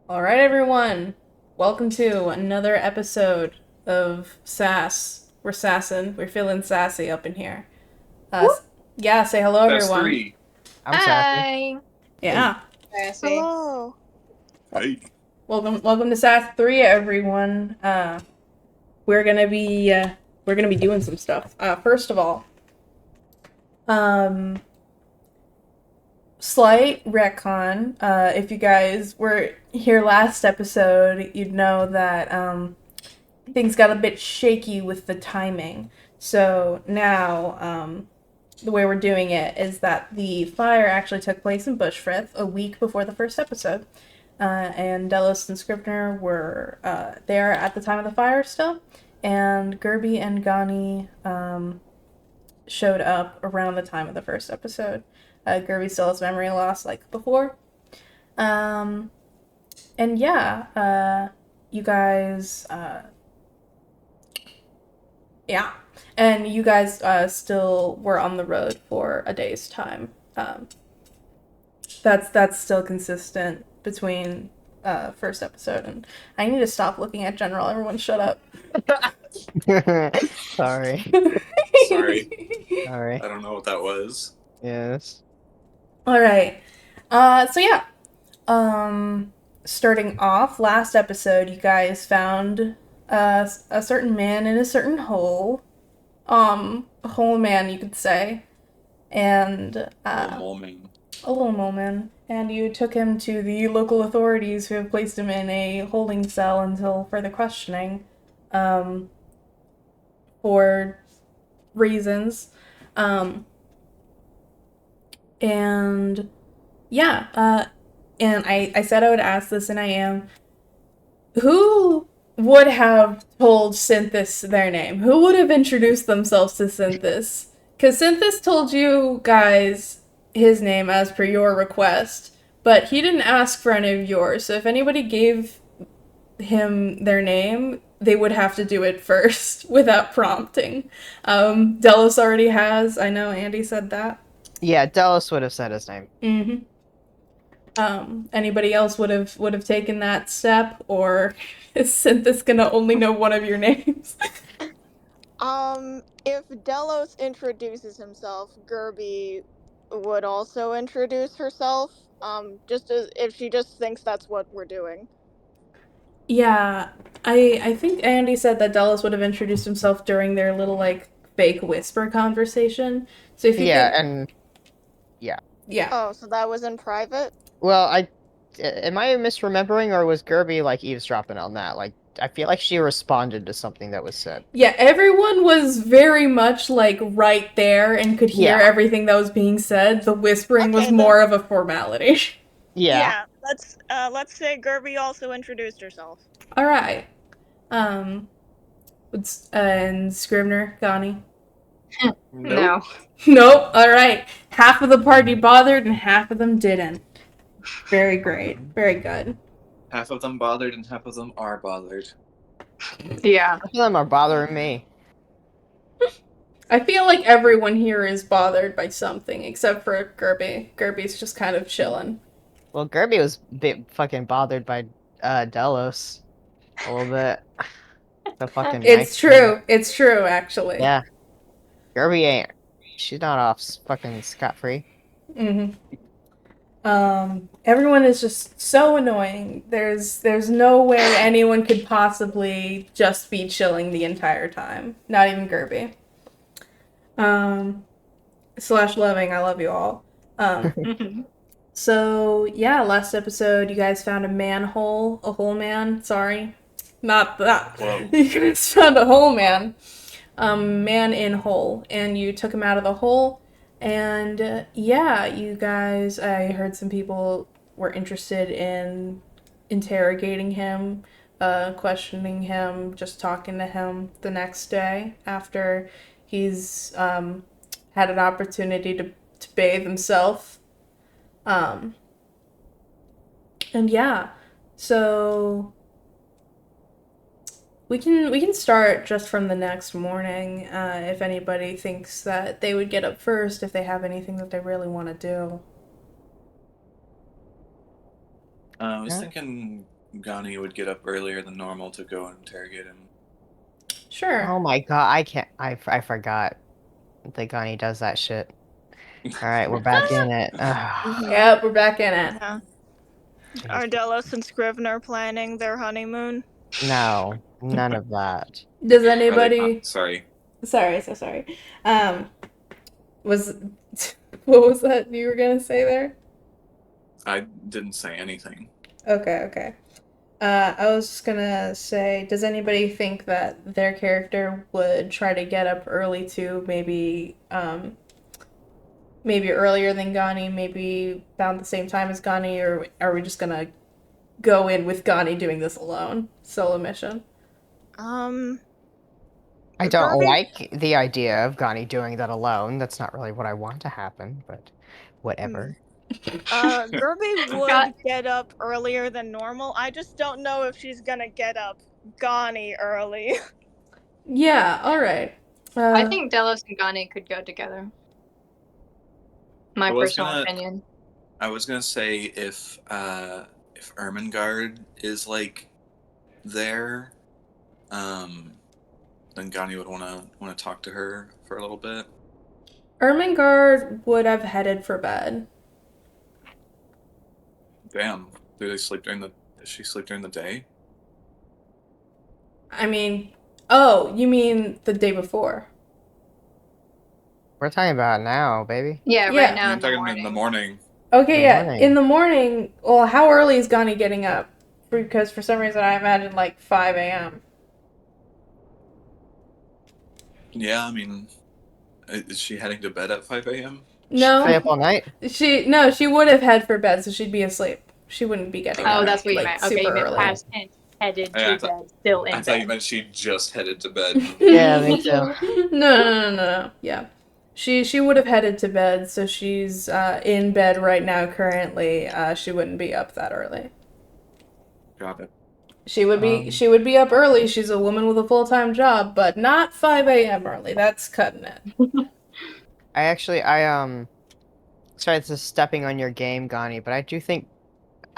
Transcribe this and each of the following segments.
All right, everyone. Welcome to another episode of Sass. We're sassin'. We're feeling sassy up in here. Uh, Whoop. yeah, say hello, That's everyone. three. I'm sassy. Hi. Hey, Yeah, Sassy. Hello. hey. welcome to Sass 3, everyone. We're gonna be doing some stuff. First of all, um, slight retcon. If you guys were here last episode, you'd know that things got a bit shaky with the timing. So now, the way we're doing it is that the fire actually took place in Bushfrith a week before the first episode. And Delos and Scribner were there at the time of the fire still. And Gerby and Gani showed up around the time of the first episode. Gerby still has memory loss like before. Um, and yeah, you guys yeah. And you guys still were on the road for a day's time. That's still consistent between first episode and I need to stop looking at general. Everyone shut up. Sorry. Sorry. Sorry. I don't know what that was. Yes. All right. So yeah. Um Starting off last episode you guys found a certain man in a certain hole. A hole man you could say. And Oh, Molming. a little moment, and you took him to the local authorities who have placed him in a holding cell until further questioning, um, for reasons. Um, and yeah, and I said I would ask this, and I am. Who would have told Synthis their name? Who would have introduced themselves to Synthis? Because Synthis told you guys his name as per your request, but he didn't ask for any of yours. So if anybody gave him their name, they would have to do it first without prompting. Delos already has. I know Andy said that. Yeah, Dallas would have said his name. Mm-hmm. Anybody else would have taken that step, or is Synthis gonna only know one of your names? If Delos introduces himself, Gerby would also introduce herself. Just as if she just thinks that's what we're doing. Yeah, I think Andy said that Dallas would have introduced himself during their little like fake whisper conversation. So if you Yeah, could, and yeah. yeah, Oh, so that was in private? Well, am I misremembering, or was Gerby like eavesdropping on that? Like, I feel like she responded to something that was said. yeah, everyone was very much like right there and could hear Yeah. everything that was being said. The whispering was Okay, more of a formality. Yeah. yeah. Let's say Gerby also introduced herself. All right, um, and Scribner, Gani. Nope. No. Nope. All right. Half of the party bothered and half of them didn't. Very great. Very good. Half of them bothered and half of them are bothered. Yeah. Some of them are bothering me. I feel like everyone here is bothered by something except for Gerby. Gerby's just kind of chilling. Well, Gerby was a bit fucking bothered by Delos a little bit. The fucking It's nice true. It's true, actually. Yeah. Gerby ain't. She's not off fucking scot-free. Mm-hmm. Everyone is just so annoying. There's no way anyone could possibly just be chilling the entire time. Not even Gerby. Slash loving, I love you all. So yeah, last episode you guys found a manhole, a hole man. Sorry, not that. Whoa. You guys found a hole man, man in hole, and you took him out of the hole. And yeah, you guys. I heard some people were interested in interrogating him, questioning him, just talking to him the next day after he's had an opportunity to bathe himself. Um, and yeah, so we can start just from the next morning. If anybody thinks that they would get up first, if they have anything that they really want to do. I was Yeah. thinking Gani would get up earlier than normal to go interrogate him. Sure. Oh my god, I can't. I forgot that Gani does that shit. All right, we're back in it. Ugh, Yep, we're back in it. Yeah. jeez. Are Delos and Scrivener planning their honeymoon? No, none of that. Does Are they anybody? not? Sorry. Sorry, so sorry. Was what was that you were gonna say there? I didn't say anything. Okay. I was just gonna say, does anybody think that their character would try to get up early too? Maybe earlier than Gani, maybe about the same time as Gani, or are we just gonna go in with Gani doing this alone, solo mission? I don't Kirby? like the idea of Gani doing that alone. That's not really what I want to happen, but whatever. Gerby would Got- get up earlier than normal. I just don't know if she's gonna get up Gani early. Yeah. All right. I think Delos and Gani could go together. My I was personal gonna- opinion. I was gonna say if Ermengarde is like there, then Gani would wanna talk to her for a little bit. Ermengarde would have headed for bed. Damn. Does she sleep during the day? I mean, oh, you mean the day before? We're talking about now, baby. Yeah, Yeah. right now I'm in the talking morning. in the morning. Okay, The yeah. morning. In the morning, well, how early is Gani getting up? Because for some reason I imagine like 5 a.m. Yeah, I mean, is she heading to bed at 5 a.m.? Stay No, up all night. she would have had for bed, so she'd be asleep. She wouldn't be getting Oh, up that's what you like meant. Okay, super you meant early. past tense, headed Yeah, to bed, still in I thought you bed. meant she just headed to bed. Yeah, me too. No. Yeah, she would have headed to bed, so she's in bed right now currently. She wouldn't be up that early. Got it. She would be up early. She's a woman with a full-time job, but not 5 a.m. early. That's cutting it. Sorry, this is stepping on your game, Gani, but I do think.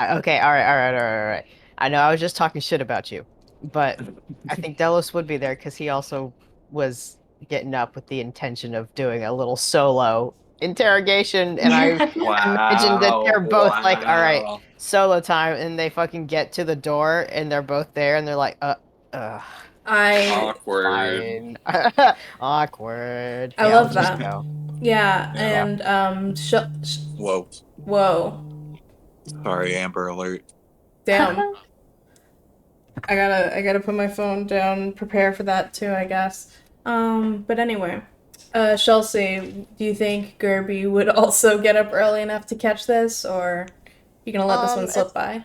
Okay, all right. I know I was just talking shit about you, but I think Delos would be there because he also was getting up with the intention of doing a little solo interrogation, and I imagine that they're both like, all right, Wow. solo time, and they fucking get to the door, and they're both there, and they're like, I Awkward. fine. Awkward. I Yeah, love let's just that. go. yeah, Yeah. and Whoa. whoa, Sorry, Amber Alert. damn. I gotta put my phone down and prepare for that too, I guess. But anyway, Chelsea, do you think Gerby would also get up early enough to catch this, or you gonna let this one slip by?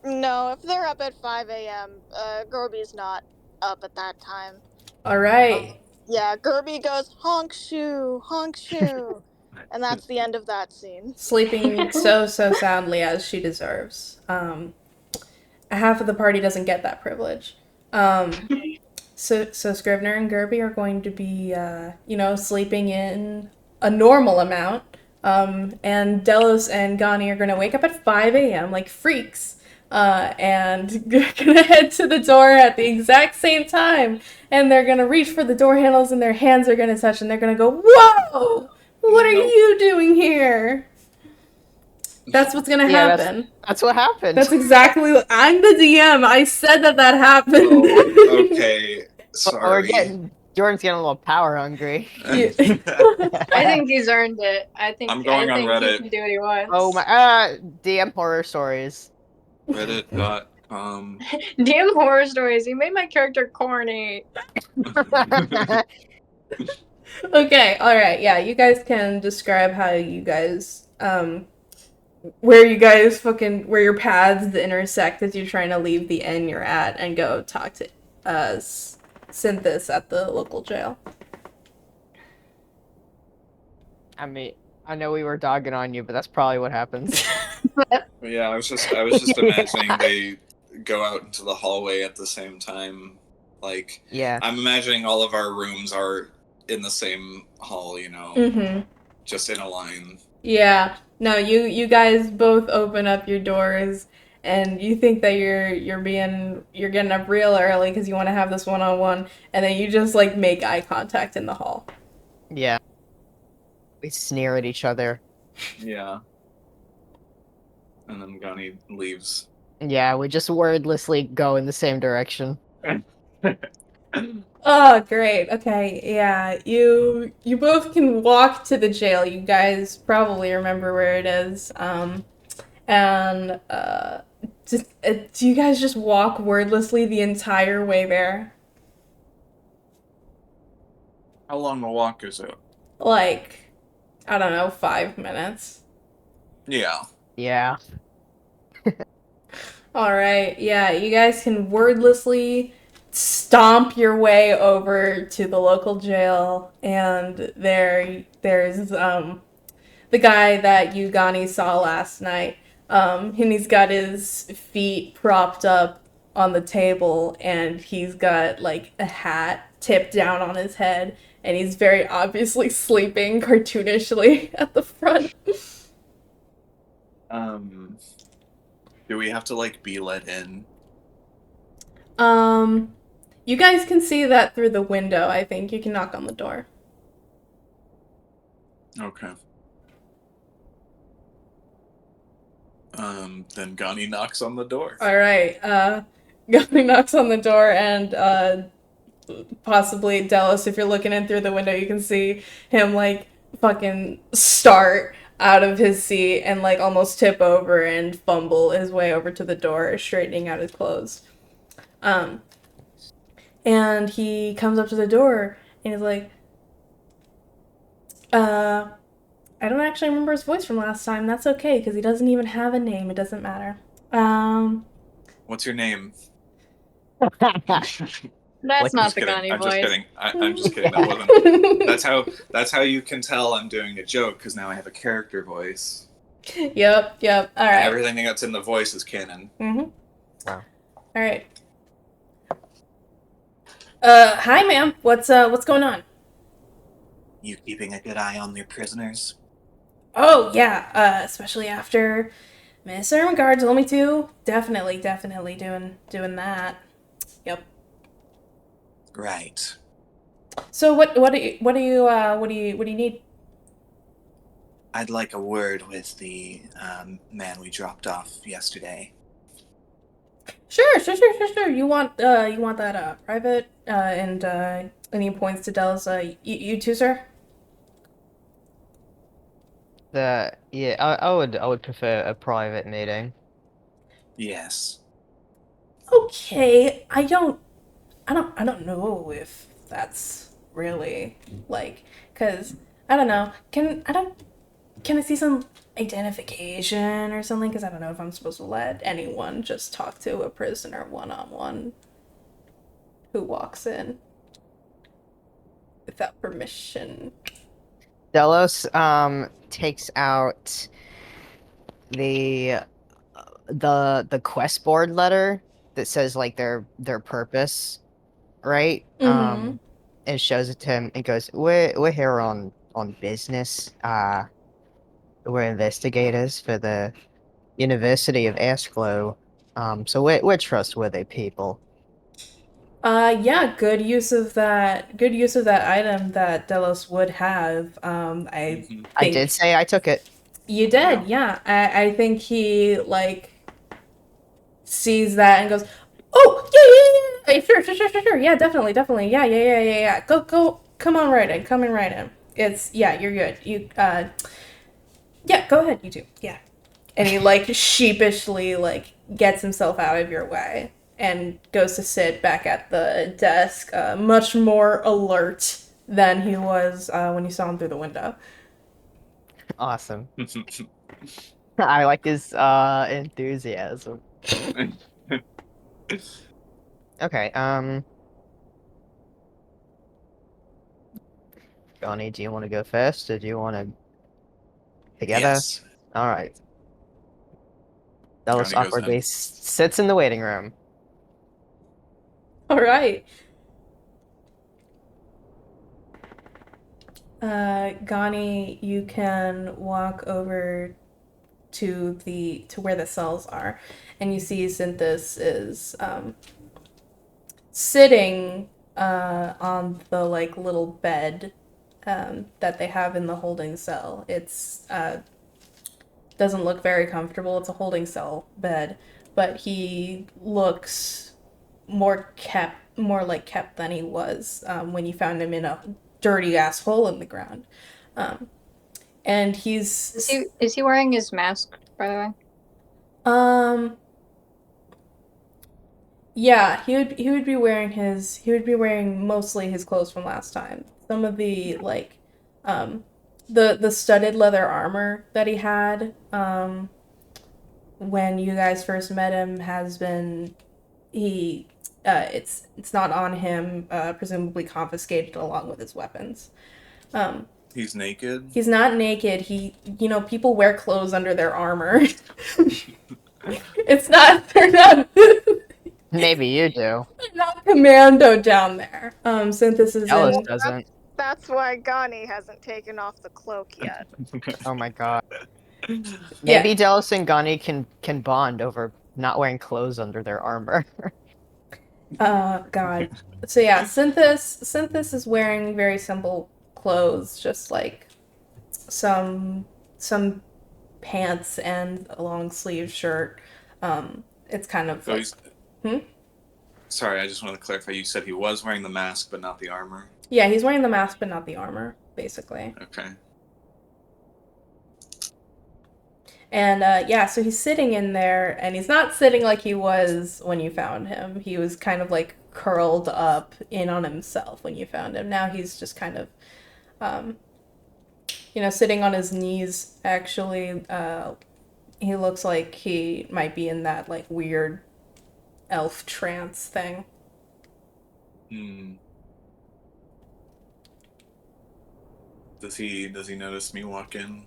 No, if they're up at 5 a.m., Gerby's not up at that time. All right. Yeah, Gerby goes honk shoe, and that's the end of that scene. Sleeping so soundly as she deserves. Half of the party doesn't get that privilege. So Scrivener and Gerby are going to be, sleeping in a normal amount. And Delos and Gani are going to wake up at 5 a.m. like freaks. And gonna head to the door at the exact same time, and they're gonna reach for the door handles, and their hands are gonna touch, and they're gonna go, "Whoa! What are Nope. you doing here?" That's what's gonna Yeah, happen. That's what happened. That's exactly what I'm the DM. I said that happened. Oh, okay. We're Sorry. Jordan's getting a little power hungry. Yeah. I think he's earned it. I think I'm going on he Reddit. can do what he wants. Oh my, DM horror stories. Reddit.com. Damn horror stories. You made my character corny. Okay, all right. Yeah, you guys can describe how you guys where your paths intersect as you're trying to leave the inn you're at and go talk to Synthis at the local jail. I mean, I know we were dogging on you, but that's probably what happens. Yeah, I was just imagining they go out into the hallway at the same time. Like, Yeah. I'm imagining all of our rooms are in the same hall, Mm-hmm. just in a line. Yeah. No, you guys both open up your doors and you think that you're getting up real early because you want to have this one-on-one, and then you just like make eye contact in the hall. Yeah. We sneer at each other. Yeah. And then Gani leaves. Yeah, we just wordlessly go in the same direction. Oh, great. Okay, yeah. You both can walk to the jail. You guys probably remember where it is. And do you guys just walk wordlessly the entire way there? How long a walk is it? Like, I don't know, 5 minutes. Yeah. Yeah. All right, yeah, you guys can wordlessly stomp your way over to the local jail, and there's the guy that Yugani saw last night. And he's got his feet propped up on the table, and he's got like a hat tipped down on his head, and he's very obviously sleeping cartoonishly at the front. Do we have to like be let in? You guys can see that through the window. I think you can knock on the door. Okay. Then Gani knocks on the door. All right. Gummy knocks on the door, and possibly Dallas, if you're looking in through the window, you can see him like fucking start out of his seat and like almost tip over and fumble his way over to the door, straightening out his clothes. And he comes up to the door and he's like, I don't actually remember his voice from last time. That's okay, because he doesn't even have a name. It doesn't matter. What's your name? That's not Just the kidding. Gani I'm voice. just kidding. I'm just kidding. That wasn't. That's how you can tell I'm doing a joke, because now I have a character voice. Yep. All And right. everything that's in the voice is canon. Mm-hmm. Wow. All right. Hi, ma'am. What's going on? You keeping a good eye on your prisoners? Oh yeah. Especially after Miss Ermengarde told me to. Definitely doing that. Yep. Right. So what do you need? I'd like a word with the man we dropped off yesterday. Sure. You want that private and he points to Dallas. You too, sir. I would prefer a private meeting. Yes. Okay. I don't know if that's really like, cause I don't know. Can I see some identification or something? Cause I don't know if I'm supposed to let anyone just talk to a prisoner one-on-one who walks in without permission. Delos takes out the quest board letter that says like their purpose, right? Mhm. And shows it to him and goes, "We're here on business. We're investigators for the University of Ashglow. So we're trustworthy people." Yeah, good use of that. Good use of that item that Delos would have. I Mhm. I think did say I took it. you did. Yeah, I think he like sees that and goes, "Oh, yeah. Sure. Yeah, definitely. Yeah. Go. Come on, right in. Come in, right in. It's yeah. You're good. Yeah. Go ahead. You two. Yeah." And he like sheepishly like gets himself out of your way and goes to sit back at the desk, much more alert than he was when you saw him through the window. Awesome. I like his enthusiasm. Okay, Johnny, do you want to go first, or do you want to together? Yes. All right. Dallas Johnny goes awkwardly in. sits in the waiting room. All right. Gani, you can walk over to where the cells are, and you see Synthis is sitting on the like little bed that they have in the holding cell. It's doesn't look very comfortable. It's a holding cell bed, but he looks more like kept than he was when you found him in a dirty ass hole in the ground. And Is he wearing his mask, by the way? um yeah, he would be wearing mostly his clothes from last time. Some of the like the studded leather armor that he had when you guys first met him has been he it's not on him, presumably confiscated along with his weapons. He's naked. He's not naked. People wear clothes under their armor. They're not Maybe you do. not commando down there. Synthesis Ellis in doesn't. That's why Gani hasn't taken off the cloak yet. Oh my god. Yeah. Maybe Delos and Gani can bond over not wearing clothes under their armor. God. So yeah, Synthis is wearing very simple clothes, just like some pants and a long sleeve shirt. It's kind of So like, he's, Sorry, I just wanted to clarify. You said he was wearing the mask, but not the armor. yeah, he's wearing the mask but not the armor, basically. Okay. And yeah, so he's sitting in there, and he's not sitting like he was when you found him. He was kind of like curled up in on himself when you found him. Now he's just kind of, sitting on his knees, actually. He looks like he might be in that like weird elf trance thing. Hmm. Does he notice me walk in?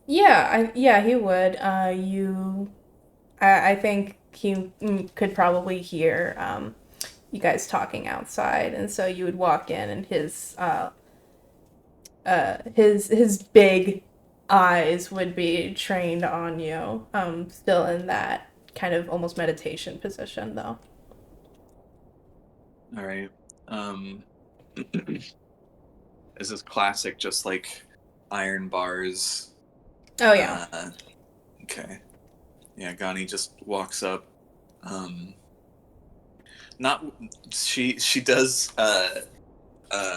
Yeah, he would. I think he could probably hear you guys talking outside, and so you would walk in, and his big eyes would be trained on you, still in that kind of almost meditation position, though. All right. Is this classic, just like iron bars? Oh yeah. Okay. Yeah, Gani just walks up. Not she does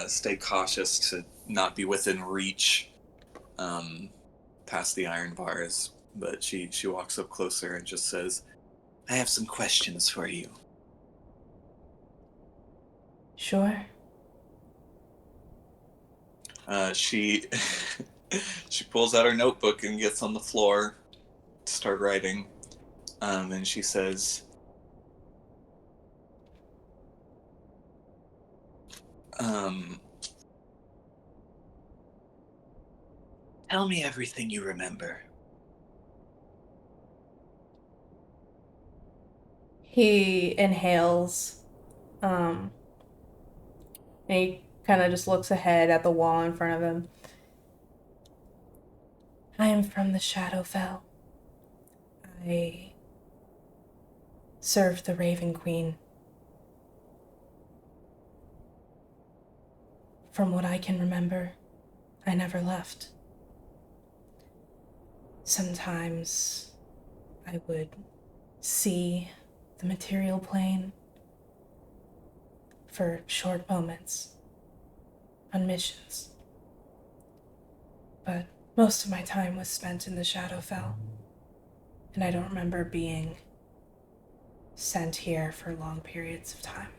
stay cautious to not be within reach past the iron bars, but she walks up closer and just says, "I have some questions for you." Sure. She she pulls out her notebook and gets on the floor to start writing. And she says, "Tell me everything you remember." He inhales, and he kind of just looks ahead at the wall in front of him. I am from the Shadowfell. I served the Raven Queen. From what I can remember, I never left. Sometimes I would see the material plane for short moments on missions. But most of my time was spent in the Shadowfell, and I don't remember being sent here for long periods of time.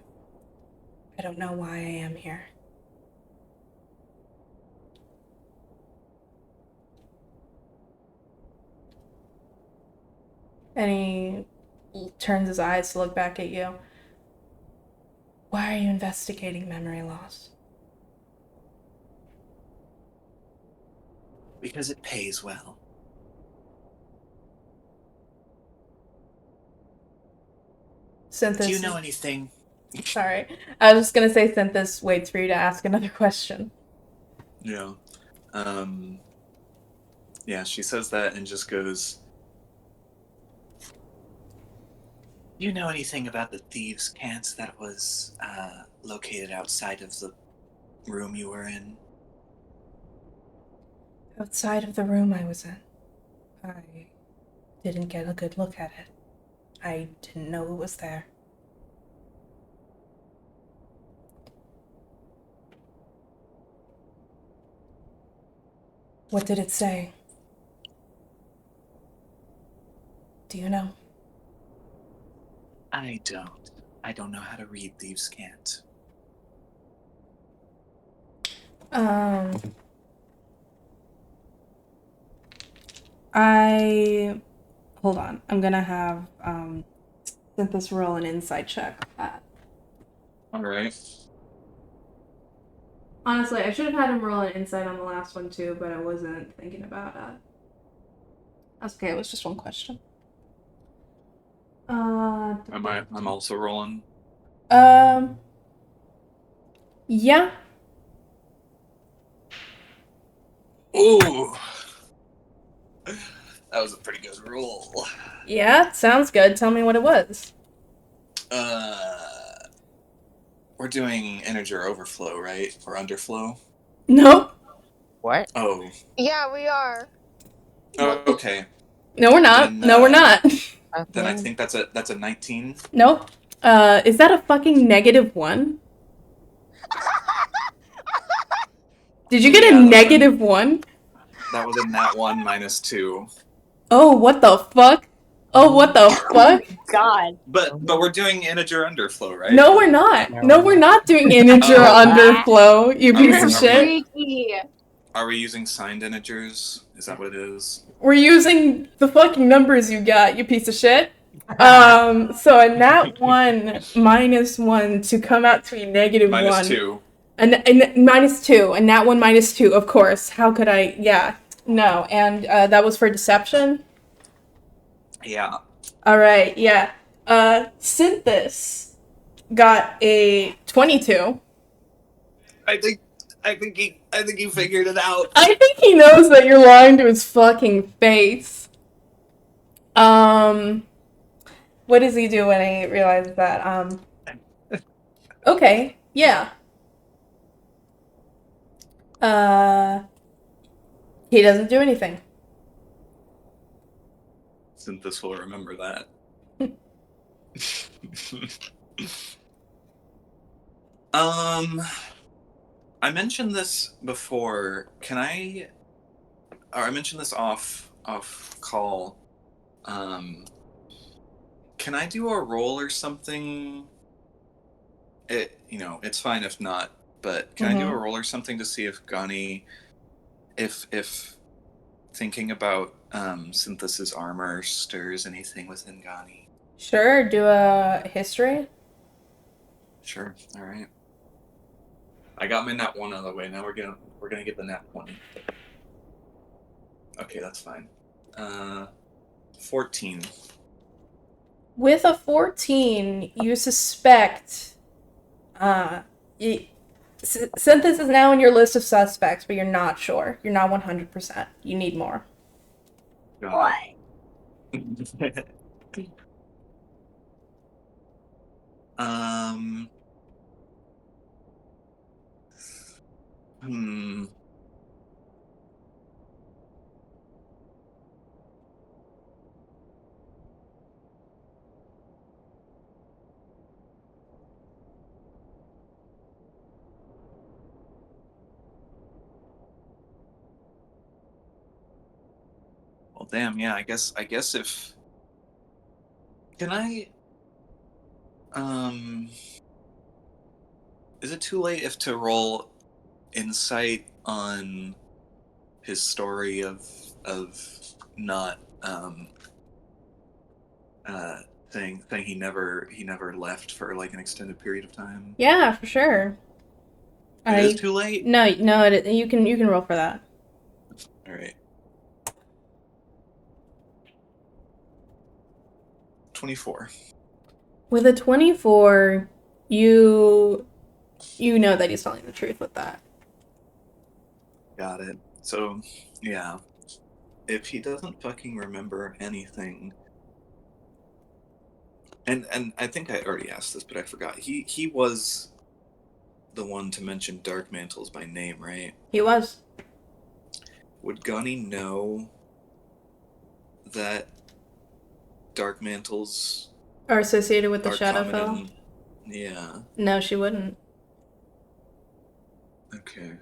I don't know why I am here. And he turns his eyes to look back at you. Why are you investigating memory loss? Because it pays well. Synthis. Do you know anything? Sorry. I was just gonna say Synthis waits for you to ask another question. Yeah. Yeah, she says that and just goes, "You know anything about the thieves' cant that was located outside of the room you were in?" Outside of the room I was in, I didn't get a good look at it. I didn't know it was there. What did it say? Do you know? I don't. I don't know how to read thieves' cant. I hold on. I'm gonna have Synthis roll an insight check. All right. Honestly, I should have had him roll an insight on the last one too, but I wasn't thinking about it. That's okay. It was just one question. I'm also rolling. Yeah. Ooh. That was a pretty good roll. Yeah, sounds good. Tell me what it was. We're doing integer overflow, right? Or underflow? Nope. What? Oh. Yeah, we are. Oh, okay. No, we're not. Then, No, we're not. Then I think that's a 19. Nope. Is that a fucking -1? Did you get Yeah, a -1? That was a nat 1 minus 2. Oh, what the fuck? Oh, what the fuck? God. But we're doing integer underflow, right? No, we're not. No, No, we're we're not. not doing integer Oh. underflow, you piece Okay, of are we- shit. Freaky. Are we using signed integers? Is that what it is? We're using the fucking numbers you got, you piece of shit. So a nat 1 -1 to come out to be -1. Minus 2. And -2, and nat 1 -2, of course. How could I? Yeah. No, and that was for deception? Yeah. Alright, yeah. Synthis got a 22. I think he figured it out. I think he knows that you're lying to his fucking face. What does he do when he realizes that? Okay, yeah. He doesn't do anything. Synthis will remember that. I mentioned this before. I mentioned this off call. Can I do a roll or something? It's fine if not, but can I do a roll or something to see if Gani, if thinking about Synthesis armor stirs anything within Gani? Sure, do a history. Sure. All right. I got my nat 1 out of the way. Now we're gonna get the nat 20. Okay, that's fine. 14. With a 14, you suspect. Synthesis is now in your list of suspects, but you're not sure. You're not 100%. You need more. What? Hmm. Well, damn. Yeah. I guess if can I. Is it too late if to roll insight on his story of not saying he never left for like an extended period of time? Yeah, for sure. It is too late. No, you can roll for that. All right. 24. With a 24, you know that he's telling the truth with that. Got it. So, yeah. if he doesn't fucking remember anything, and I think I already asked this, but I forgot. He was the one to mention Dark Mantles by name, right? He was. Would Gunny know that Dark Mantles Or associated with the are common Shadowfell? in? Yeah. No, she wouldn't. Okay.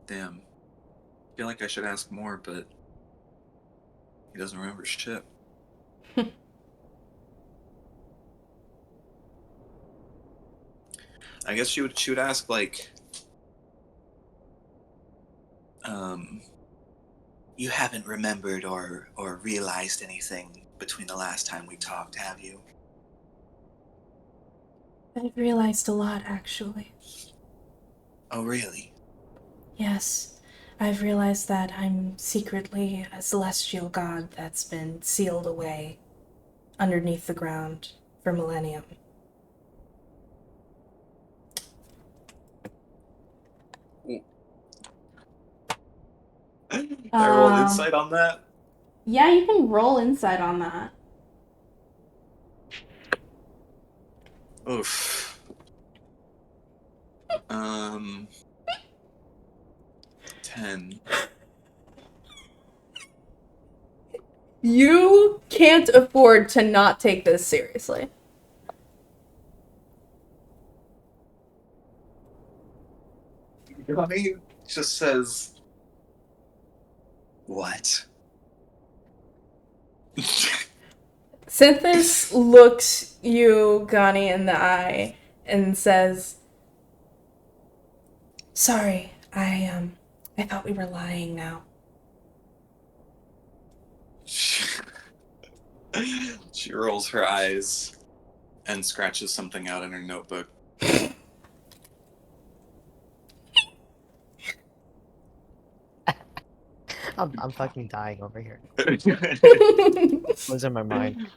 Damn. I feel like I should ask more, but he doesn't remember shit. I guess she would ask like, you haven't remembered or realized anything between the last time we talked, have you? I've realized a lot, actually. Oh, really? Yes, I've realized that I'm secretly a celestial god that's been sealed away underneath the ground for millennium. Can I roll insight on that? Yeah, you can roll insight on that. Oof. 10. You can't afford to not take this seriously. He just says, what? Synthis looks you, Gani, in the eye and says, "Sorry, I thought we were lying now." She rolls her eyes and scratches something out in her notebook. I'm fucking dying over here. Losing my mind.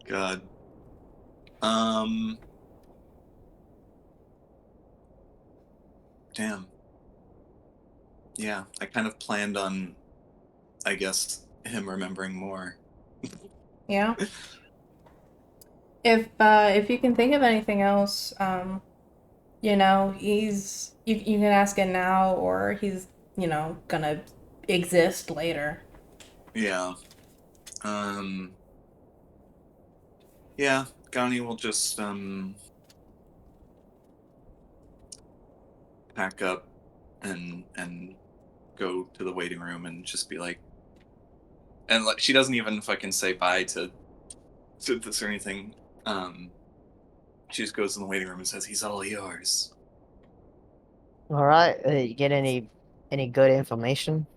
God. Damn. Yeah, I kind of planned on, I guess, him remembering more. Yeah. If you can think of anything else, you can ask it now, or he's gonna exist later. Yeah. Yeah, Gani will just pack up and go to the waiting room and just be like, and like she doesn't even fucking say bye to this or anything. She just goes in the waiting room and says, "He's all yours." All right. You get any good information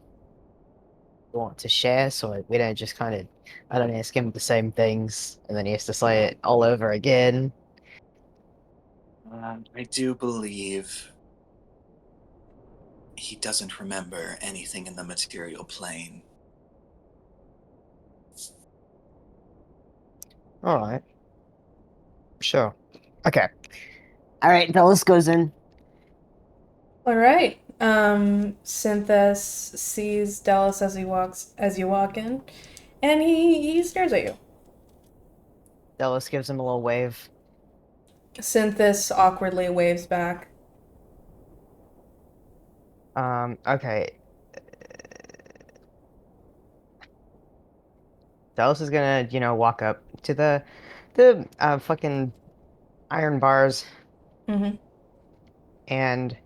you want to share, so we don't just kind of, I don't ask him the same things and then he has to say it all over again. I do believe he doesn't remember anything in the material plane. All right. Sure. Okay. All right. Dallas goes in. All right. Synthis sees Dallas as you walk in, and he stares at you. Dallas gives him a little wave. Synthis awkwardly waves back. Okay. Dallas is gonna, walk up to the fucking iron bars Mm-hmm. and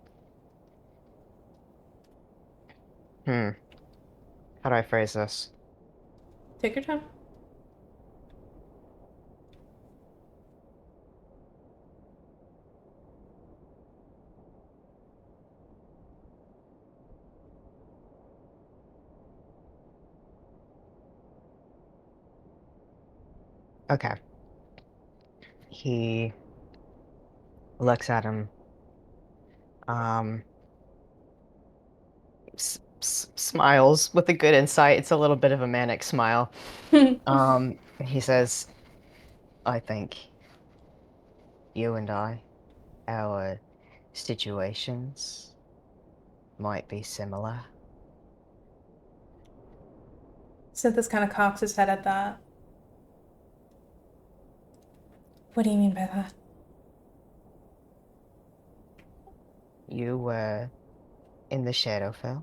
how do I phrase this? Take your time. Okay. He looks at him. Um, smiles with a good insight. It's a little bit of a manic smile. He says, "I think you and I, our situations might be similar. Synthis kind of cocks his head at that. What do you mean by that? You were in the Shadowfell,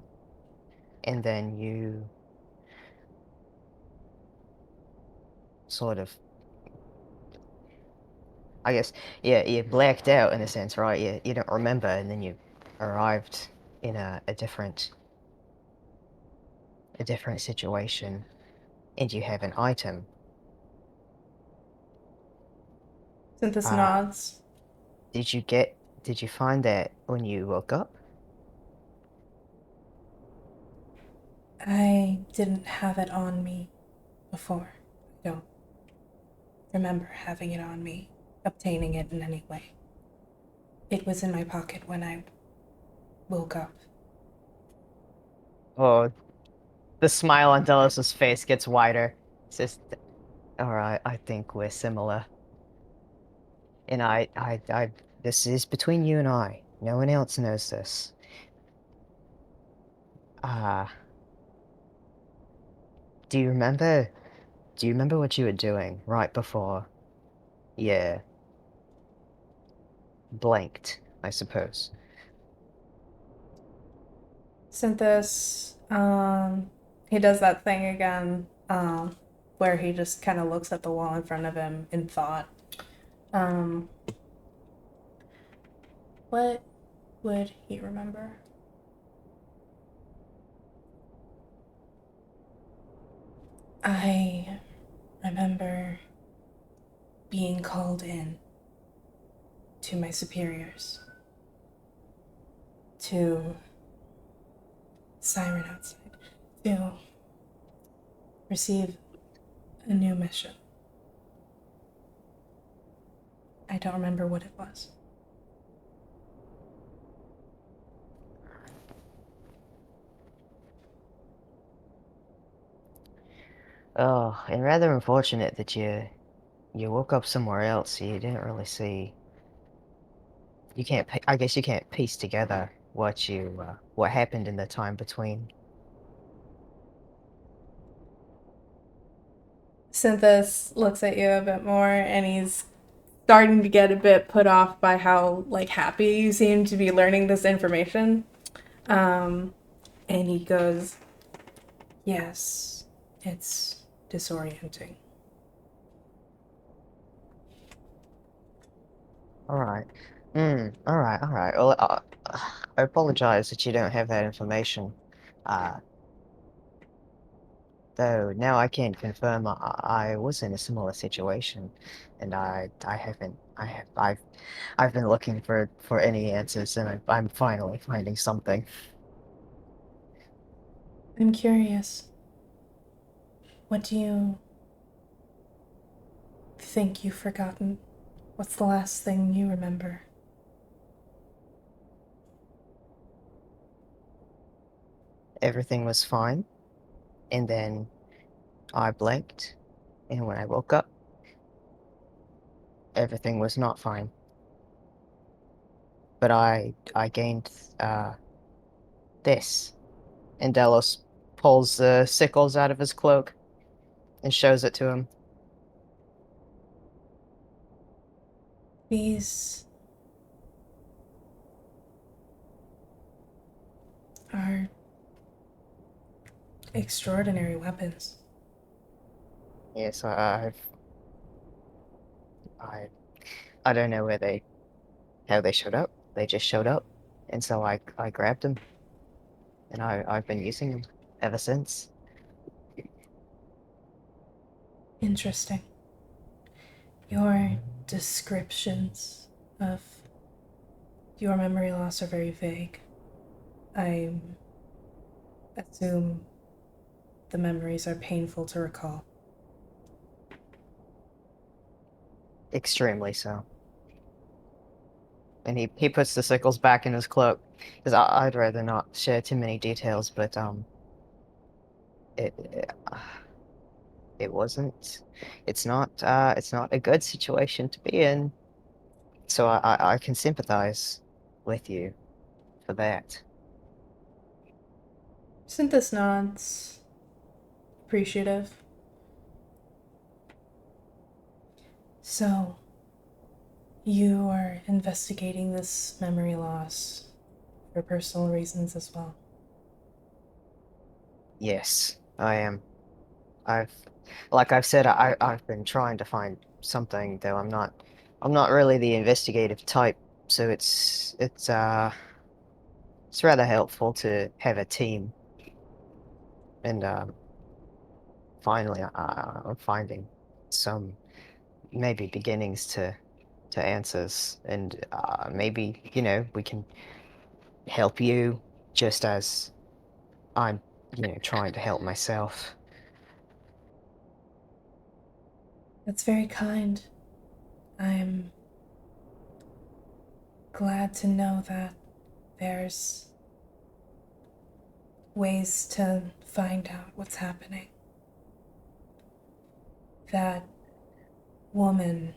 and then you sort of, I guess, yeah, you blacked out in a sense, right? You don't remember, and then you arrived in a different situation, and you have an item. Synthis Uh, nods. did you find that when you woke up? I didn't have it on me before. I don't remember having it on me, obtaining it in any way. It was in my pocket when I woke up. Oh, the smile on Delos' face gets wider. It's just, alright, I think we're similar. And this is between you and I. No one else knows this. Uh, do you remember, what you were doing right before? Yeah, blanked, I suppose. Synthis, he does that thing again, where he just kind of looks at the wall in front of him in thought. Um, what would he remember? I remember being called in to my superiors, to Siren outside, to receive a new mission. I don't remember what it was. Oh, and rather unfortunate that you woke up somewhere else, so you didn't really see. You can't. I guess you can't piece together what happened in the time between. Synthis looks at you a bit more and he's starting to get a bit put off by how like happy you seem to be learning this information. And he goes, "Yes, it's disorienting." All right. All right. All right. Well, I apologize that you don't have that information. Uh, though now I can confirm I was in a similar situation, and I've been looking for any answers, and I'm finally finding something. I'm curious. What do you think you've forgotten? What's the last thing you remember? Everything was fine, and then I blinked, and when I woke up, everything was not fine. But I gained uh this, and Delos pulls the sickles out of his cloak and shows it to him. These are extraordinary weapons. Yes, I I don't know how they showed up. They just showed up, and so I grabbed them, and I've been using them ever since. Interesting. Your descriptions of your memory loss are very vague. I assume the memories are painful to recall. Extremely so. And he puts the sickles back in his cloak, because I'd rather not share too many details, but it it wasn't. It's not a good situation to be in. So I can sympathize with you for that. Synthis nods. Appreciative. So, you are investigating this memory loss for personal reasons as well. Yes, I am. I've, like I've said, I've been trying to find something, though I'm not really the investigative type, so it's rather helpful to have a team, and finally, I'm finding some maybe beginnings to answers, and maybe, we can help you just as I'm, trying to help myself. That's very kind. I'm glad to know that there's ways to find out what's happening. That woman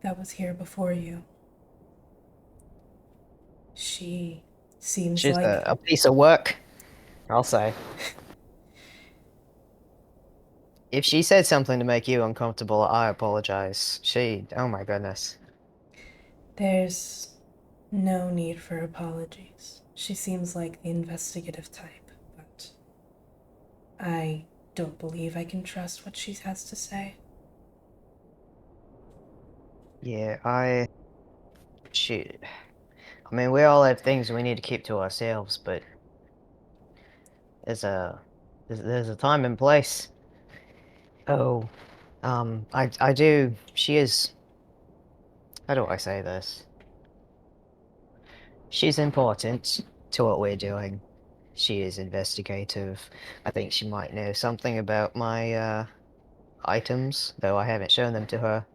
that was here before you, she seems She's like a piece of work, I'll say. If she said something to make you uncomfortable, I apologize. Oh my goodness. there's no need for apologies. She seems like the investigative type, but I don't believe I can trust what she has to say. Yeah, she, I mean, we all have things we need to keep to ourselves, but there's a, there's a time and place. Oh, she is, how do I say this? She's important to what we're doing. She is investigative. I think she might know something about my, items, though I haven't shown them to her,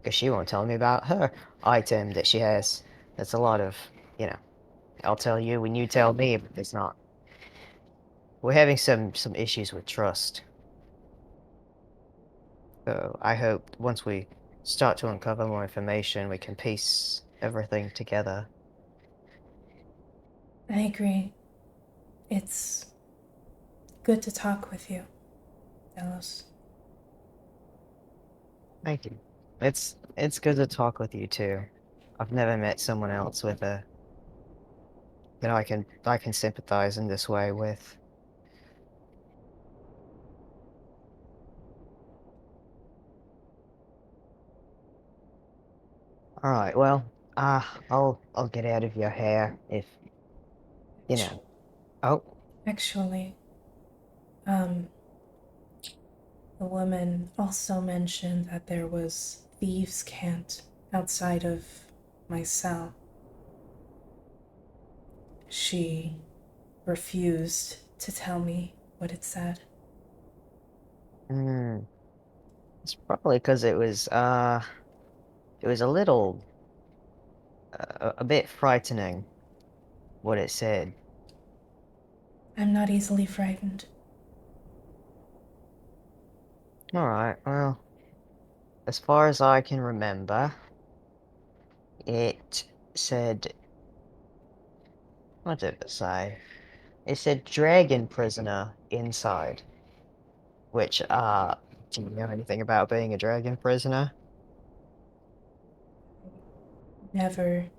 because she won't tell me about her item that she has. That's a lot of, you know, I'll tell you when you tell me, but it's not. We're having some issues with trust. So I hope once we start to uncover more information, we can piece everything together. I agree. It's good to talk with you, Delos. Thank you. It's good to talk with you too. I've never met someone else with a that I can sympathize in this way with. All right, well, I'll get out of your hair if you know. Oh, Actually, um, the woman also mentioned that there was thieves' cant outside of my cell. She refused to tell me what it said. hmm. It's probably because it was a little a bit frightening what it said. I'm not easily frightened. All right, well, as far as I can remember, it said, what did it say? It said dragon prisoner inside, which do you know anything about being a dragon prisoner? Never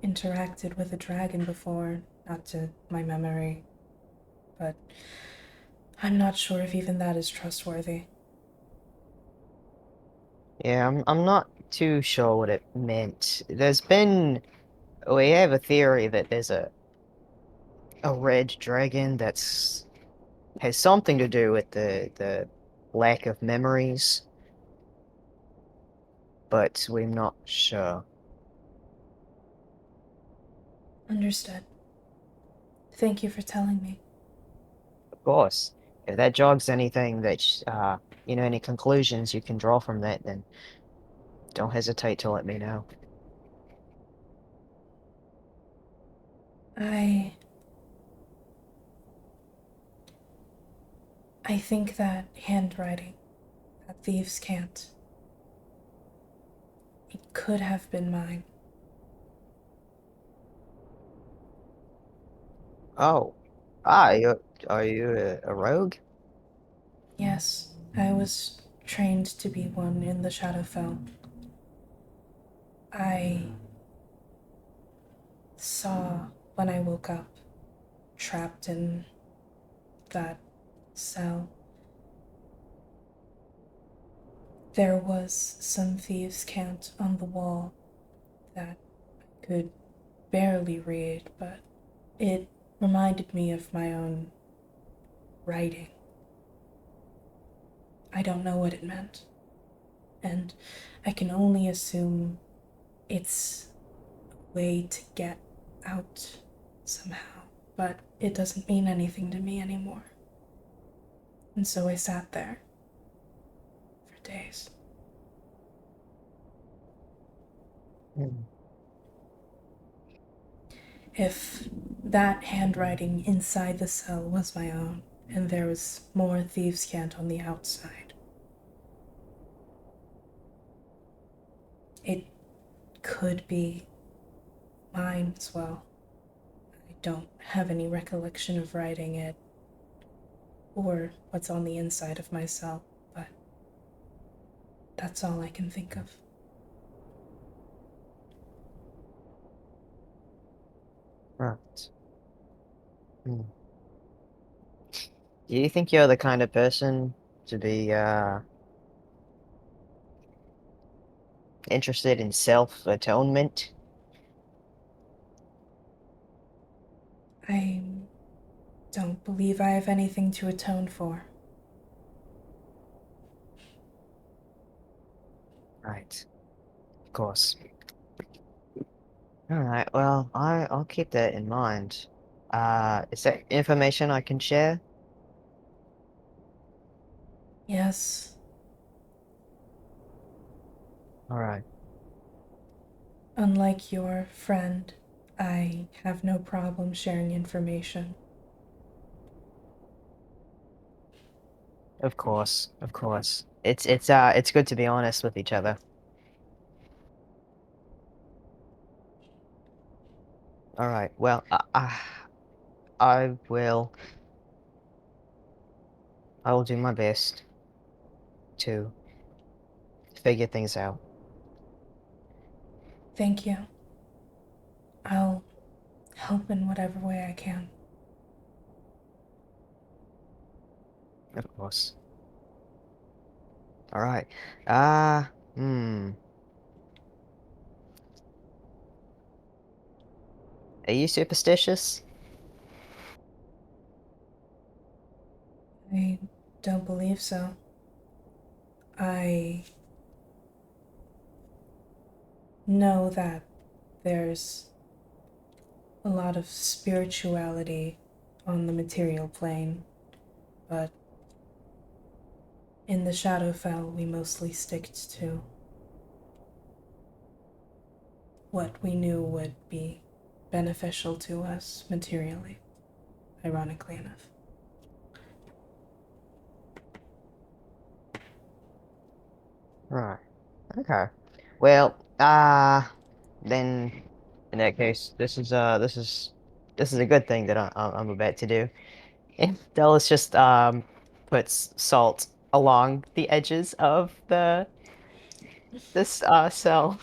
interacted with a dragon before, not to my memory, but I'm not sure if even that is trustworthy. Yeah, I'm not too sure what it meant. We have a theory that there's a red dragon that's has something to do with the lack of memories, but we're not sure. Understood. Thank you for telling me. Of course, if that jogs anything any conclusions you can draw from that, then don't hesitate to let me know. I I think that handwriting, that thieves can't. It could have been mine. Oh. Are you a rogue? Yes, I was trained to be one in the Shadowfell. I saw when I woke up, trapped in that cell, there was some thieves' cant on the wall that I could barely read, but it reminded me of my own writing. I don't know what it meant, and I can only assume it's a way to get out somehow, but it doesn't mean anything to me anymore. And so I sat there for days. Hmm. If that handwriting inside the cell was my own, and there was more thieves' cant on the outside, it could be mine as well. I don't have any recollection of writing it or what's on the inside of my cell, but that's all I can think of. Right. Hmm. Do you think you're the kind of person to be interested in self-atonement? I don't believe I have anything to atone for. Right. Of course. All right. Well, I'll keep that in mind. Is there information I can share? Yes, All right. unlike your friend, I have no problem sharing information. Of course. Of course. It's good to be honest with each other. All right. Well, I will I will do my best to figure things out. Thank you. I'll help in whatever way I can. Of course. All right. Ah, hmm. Are you superstitious? I don't believe so. I know that there's a lot of spirituality on the material plane, but in the Shadowfell, we mostly stick to what we knew would be beneficial to us materially, ironically enough. Right. Okay. Well, then in that case, this is a good thing that I'm about to do. And Dallas just puts salt along the edges of this cell.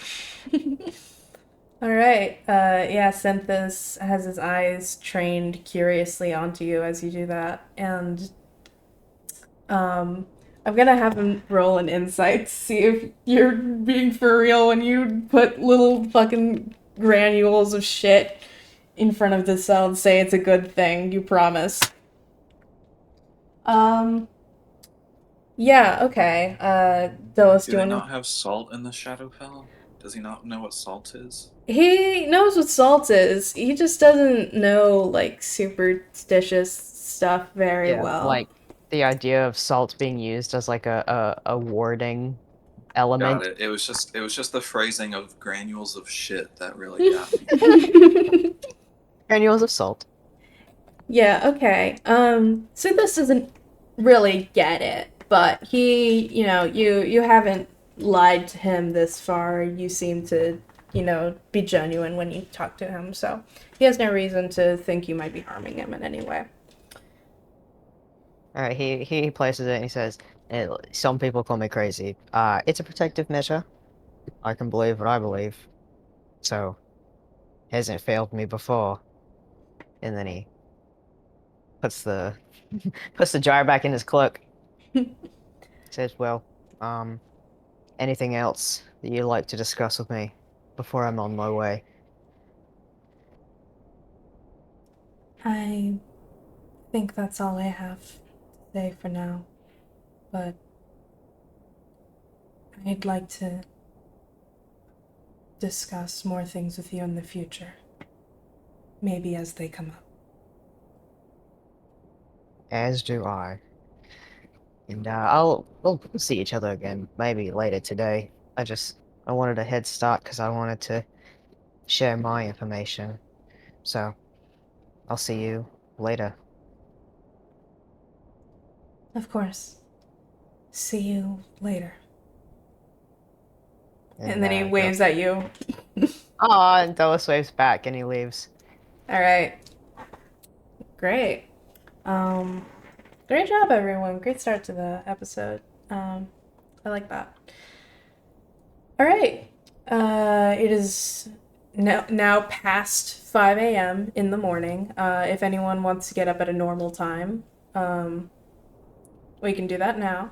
All right. Yeah, Synthus has his eyes trained curiously onto you as you do that, and I'm gonna have him roll an insight to see if you're being for real when you put little fucking granules of shit in front of the cell and say it's a good thing. You promise. Um. Yeah. Okay. Dolos, Do do you they want not to? have salt in the Shadowfell? Does he not know what salt is? He knows what salt is. He just doesn't know like superstitious stuff very Yeah, well. like the idea of salt being used as like a warding Got element. it. It was just the phrasing of granules of shit that really got me. Granules of salt. Yeah, okay. So this doesn't really get it, but he, you haven't lied to him this far. You seem to be genuine when you talk to him. So he has no reason to think you might be harming him in any way. All right, he places it and he says, "Some people call me crazy. It's a protective measure. I can believe what I believe. So, hasn't failed me before." And then he puts the puts the jar back in his cloak. Says, "Well, anything else that you'd like to discuss with me before I'm on my way?" I think that's all I have to say for now, but I'd like to discuss more things with you in the future. Maybe as they come up. As do I. And we'll see each other again, maybe later today. I wanted a head start because I wanted to share my information. So, I'll see you later. Of course. See you later. And then he waves at you. Aw, and Dulles waves back and he leaves. All right. Great. Great job, everyone. Great start to the episode. I like that. All right. It is now past 5 a.m. in the morning. If anyone wants to get up at a normal time, we can do that now.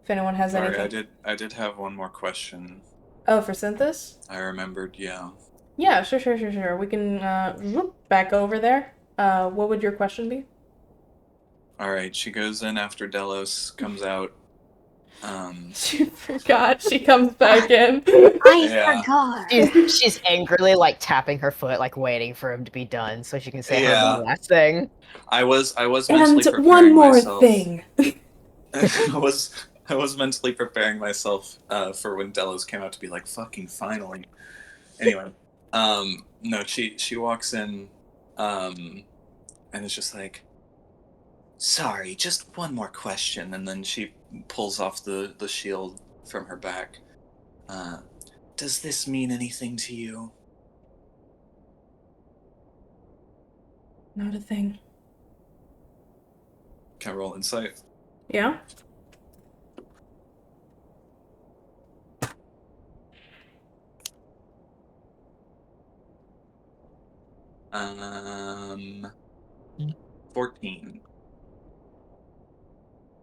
If anyone has Sorry, anything. I did have one more question. Oh, for Synthis? I remembered, yeah. Yeah, sure. We can back over there. What would your question be? Alright, she goes in after Delos comes out. She forgot. She comes back in. I Yeah. forgot. She's angrily like tapping her foot, like waiting for him to be done so she can say her Yeah. one last thing. I was mentally And preparing one more myself. thing. I was mentally preparing myself for when Delos came out to be like, fucking finally. Anyway, no, she walks in, and it's just like, sorry, just one more question, and then she pulls off the shield from her back. Does this mean anything to you? Not a thing. Can I roll insight? Yeah? Um, 14.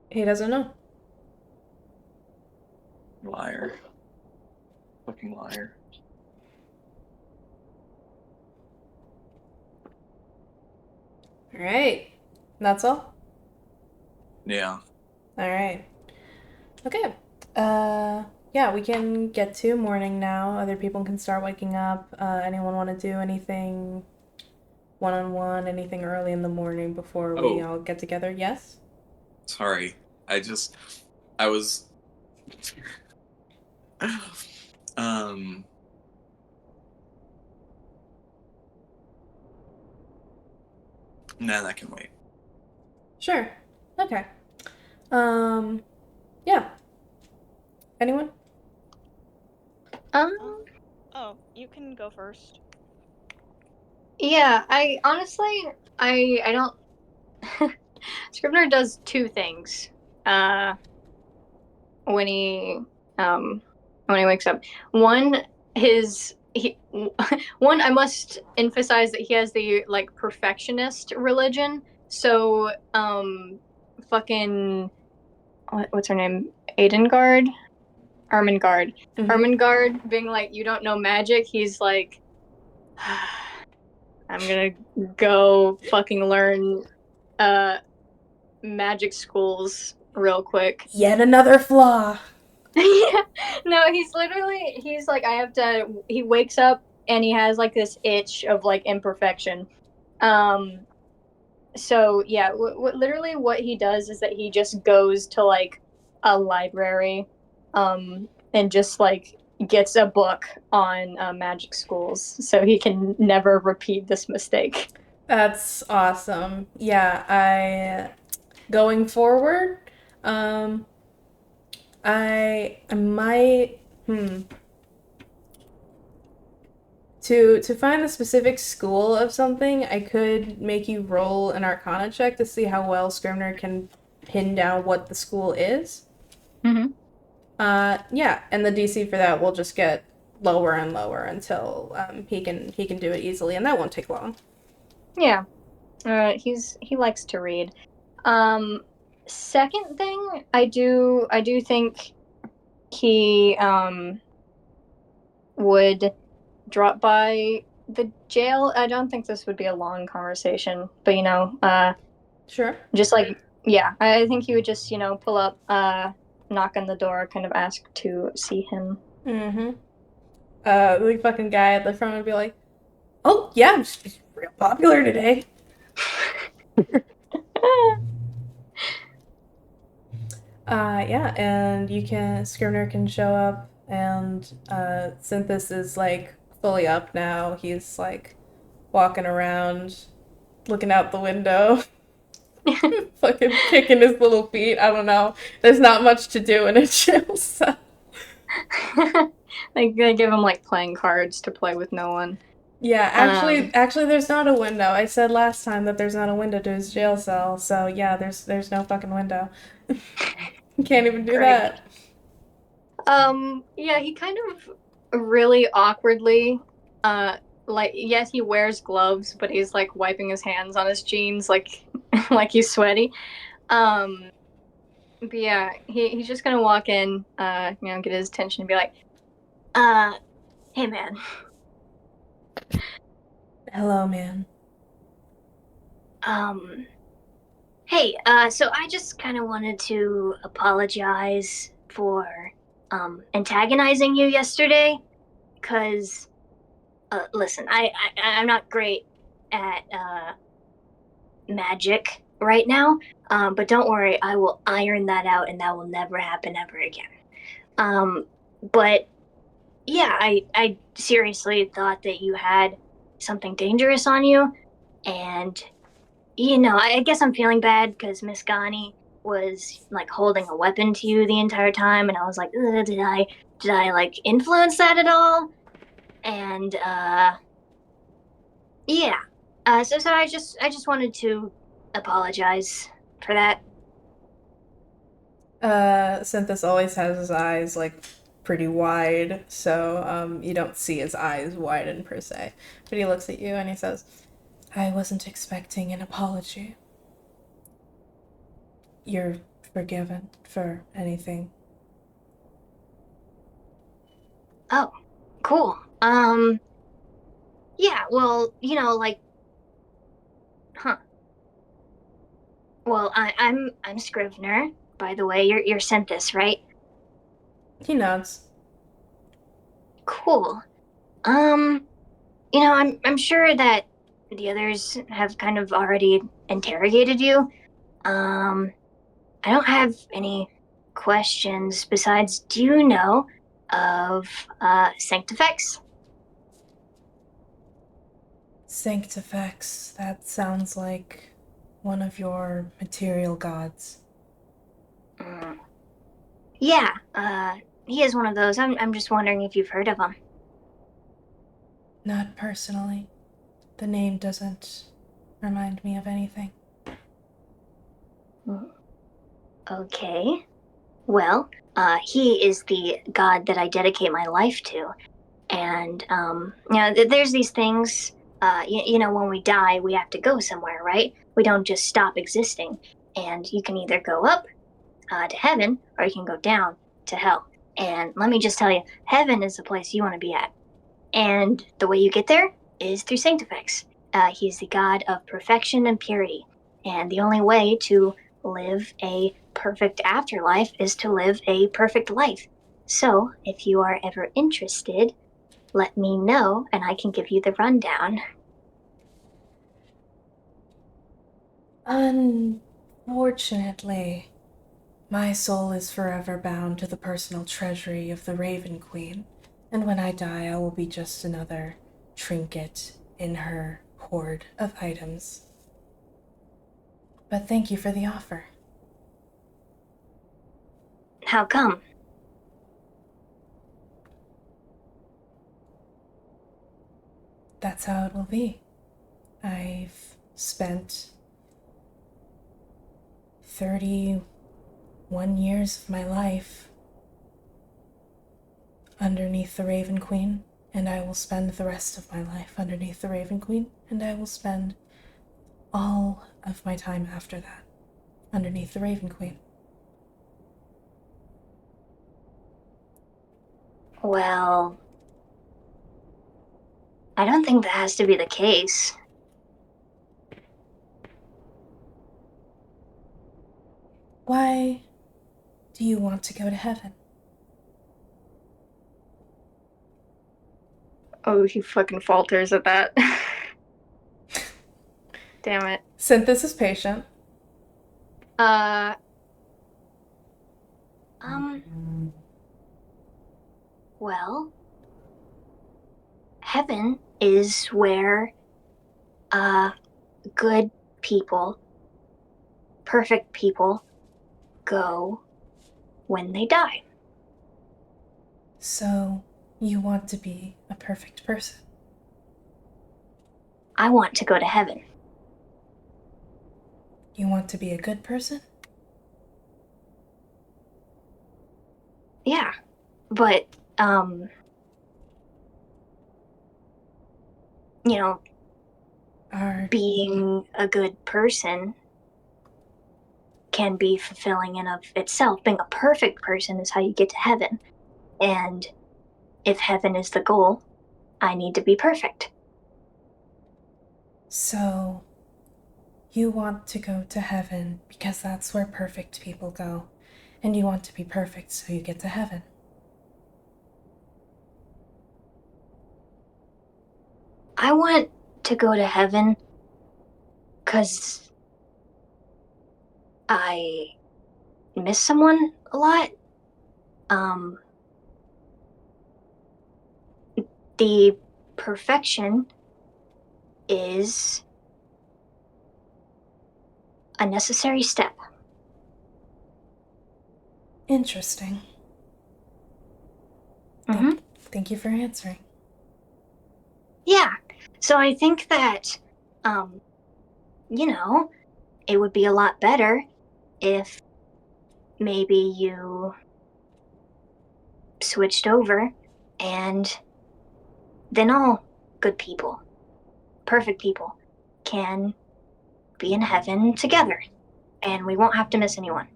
He doesn't know. Liar. Fucking liar. All right. That's all? Yeah. All right. Okay. Yeah, we can get to morning now. Other people can start waking up. Anyone want to do anything one-on-one, anything early in the morning before we all get together? Yes? Sorry. I was nah, that can wait. Sure. Okay. Yeah. Anyone? Oh, you can go first. Yeah, I honestly, I don't. Scrivener does two things. When he wakes up. One, one, I must emphasize that he has the like perfectionist religion. So fucking what's her name? Aidengard? Ermengarde. Mm-hmm. Ermengarde being like, you don't know magic, he's like, I'm gonna go fucking learn magic schools real quick. Yet another flaw. Yeah. No, he's like, he wakes up and he has like this itch of like imperfection. So yeah, literally what he does is that he just goes to like a library, and just like gets a book on magic schools so he can never repeat this mistake. That's awesome. Yeah, going forward, I might Hmm. To find the specific school of something, I could make you roll an Arcana check to see how well Scrivener can pin down what the school is. Mm-hmm. Yeah, and the DC for that will just get lower and lower until he can do it easily, and that won't take long. Yeah. He likes to read. Second thing, I do think he would drop by the jail. I don't think this would be a long conversation, but Sure. just like, yeah, I think he would just, pull up, knock on the door, kind of ask to see him. Mm-hmm. The fucking guy at the front would be like, "Oh yeah, she's real popular today." Yeah, and Scrivener can show up, and Synthis is like fully up now. He's like walking around, looking out the window, fucking kicking his little feet. I don't know. There's not much to do in a jail cell. Like they give him like playing cards to play with no one. Yeah, actually, there's not a window. I said last time that there's not a window to his jail cell, so yeah, there's no fucking window. You can't even do Great. that. Yeah, he kind of really awkwardly, like, yes, he wears gloves, but he's like wiping his hands on his jeans, like, like he's sweaty. Um, but yeah, he's just gonna walk in, get his attention and be like, hey man, Hello, man. Um, hey, so I just kind of wanted to apologize for antagonizing you yesterday, because listen, I'm not great at magic right now, but don't worry, I will iron that out, and that will never happen ever again. But yeah, I seriously thought that you had something dangerous on you, and I guess I'm feeling bad because Miss Ghani was like holding a weapon to you the entire time, and I was like, did I like influence that at all? And yeah, so I just wanted to apologize for that. Synthis always has his eyes like pretty wide, so you don't see his eyes widen per se. But he looks at you and he says, "I wasn't expecting an apology. You're forgiven for anything." Oh, cool. Yeah, well, like, huh. Well, I'm Scrivener, by the way. You're sent this, right? He nods. Cool. I'm sure that the others have kind of already interrogated you. Um, I don't have any questions besides, do you know of Sanctifex? Sanctifex, that sounds like one of your material gods. Mm. Yeah, he is one of those. I'm just wondering if you've heard of him. Not personally. The name doesn't remind me of anything. Okay. Well, he is the god that I dedicate my life to. And, there's these things, when we die, we have to go somewhere, right? We don't just stop existing. And you can either go up to heaven or you can go down to hell. And let me just tell you, heaven is the place you want to be at. And the way you get there is through Sanctifex. He's the god of perfection and purity. And the only way to live a perfect afterlife is to live a perfect life. So, if you are ever interested, let me know and I can give you the rundown. Unfortunately, my soul is forever bound to the personal treasury of the Raven Queen, and when I die, I will be just another trinket in her hoard of items. But thank you for the offer. How come? that's how it will be. I've spent 31 years of my life underneath the Raven Queen, and I will spend the rest of my life underneath the Raven Queen, and I will spend all of my time after that underneath the Raven Queen. Well, I don't think that has to be the case. Why do you want to go to heaven? Oh, he fucking falters at that. Damn it. Synthesis is patient. Um, well, heaven is where, good people, perfect people, go when they die. So, you want to be a perfect person. I want to go to heaven. You want to be a good person? Yeah, but, you know, Are being a good person can be fulfilling in of itself. Being a perfect person is how you get to heaven. And if heaven is the goal, I need to be perfect. so you want to go to heaven because that's where perfect people go, and you want to be perfect so you get to heaven. I want to go to heaven because I miss someone a lot. The perfection is a necessary step. Interesting. Mm-hmm. Thank you for answering. Yeah. So I think that, it would be a lot better if maybe you switched over and then all good people, perfect people, can be in heaven together and we won't have to miss anyone.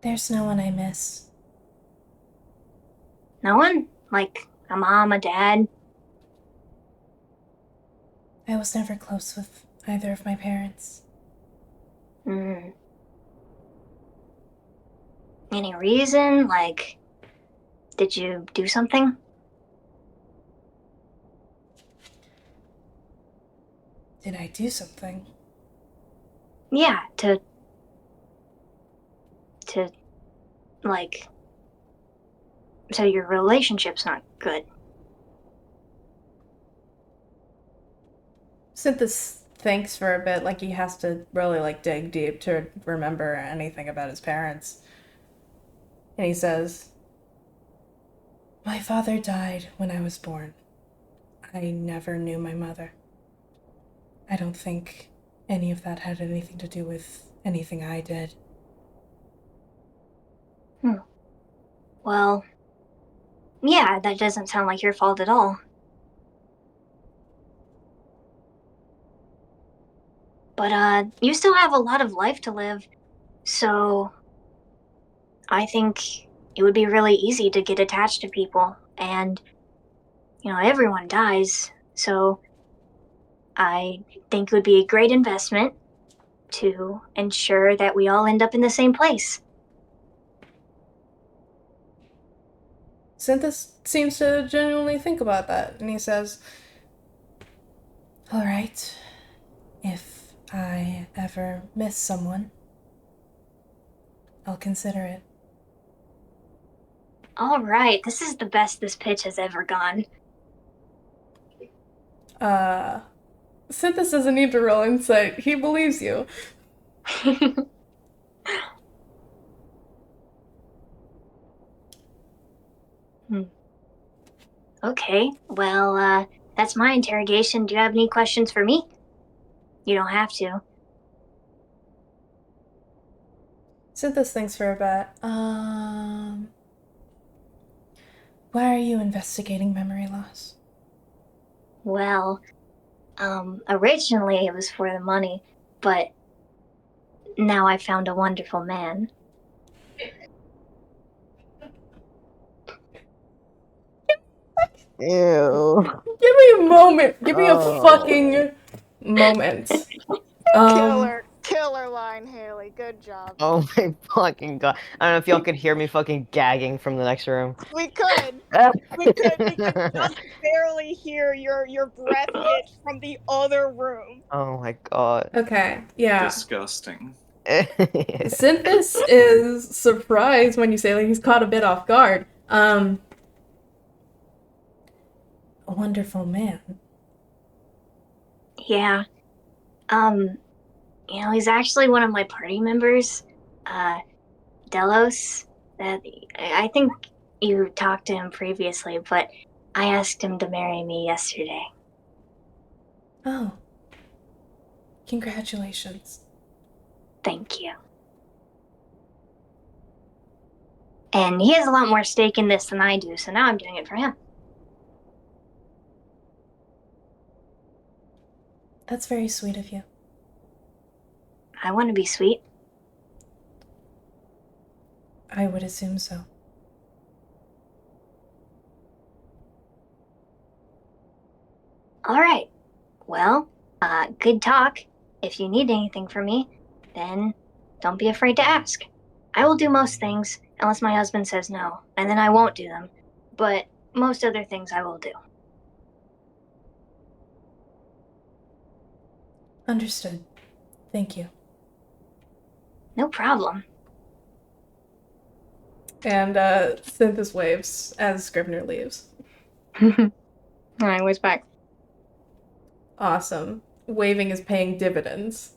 There's no one I miss. No one? Like a mom, a dad? I was never close with either of my parents. Mm. Any reason? Like, did you do something? Did I do something? Yeah, to like, so your relationship's not good. Synthesis thinks for a bit, like he has to really dig deep to remember anything about his parents. And he says, "My father died when I was born. I never knew my mother. I don't think any of that had anything to do with anything I did." Well, yeah, that doesn't sound like your fault at all. But you still have a lot of life to live, so I think it would be really easy to get attached to people. And, everyone dies, so I think it would be a great investment to ensure that we all end up in the same place. Synthesis seems to genuinely think about that, and he says, "All right, if I ever miss someone, I'll consider it." All right, this is the best this pitch has ever gone. Synthesis doesn't need to roll insight. He believes you. Okay, well, that's my interrogation. Do you have any questions for me? You don't have to. Synthis thinks for a bit. Why are you investigating memory loss? Well, originally it was for the money, but now I found a wonderful man. Ew. Give me a moment. Give me a Oh. fucking moment. Killer line, Haley. Good job. Oh my fucking god. I don't know if y'all could hear me fucking gagging from the next room. We could. We could just barely hear your breath hitch from the other room. Oh my god. Okay, yeah. Disgusting. Synthis is surprised when you say like he's caught a bit off guard. A wonderful man. Yeah. He's actually one of my party members, Delos. I think you talked to him previously, but I asked him to marry me yesterday. Oh. Congratulations. Thank you. And he has a lot more stake in this than I do, so now I'm doing it for him. That's very sweet of you. I want to be sweet. I would assume so. All right. Well, good talk. If you need anything from me, then don't be afraid to ask. I will do most things, unless my husband says no, and then I won't do them. But most other things I will do. Understood. Thank you. No problem. And Synthis waves as Scrivener leaves. I was back. Awesome. Waving is paying dividends.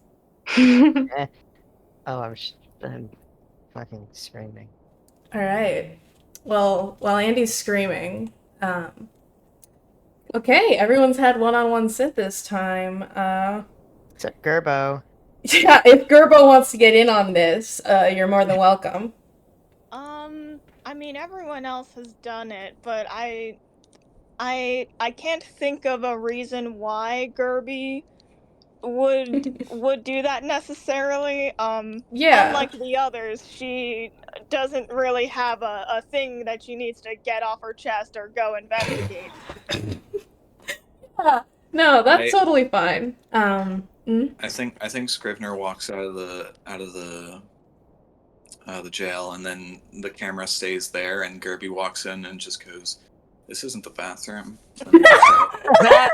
Oh, I'm fucking screaming. Alright. Well, while Andy's screaming, okay, everyone's had one-on-one Synthis time. Except Gerbo. Yeah, if Gerbo wants to get in on this, you're more than welcome. I mean, everyone else has done it, but I can't think of a reason why Gerby would do that necessarily. Yeah. Unlike the others, she doesn't really have a thing that she needs to get off her chest or go investigate. Yeah. No, that's I- totally fine. I think Scrivener walks out of the jail, and then the camera stays there, and Gerby walks in and just goes, "This isn't the bathroom." And walks out.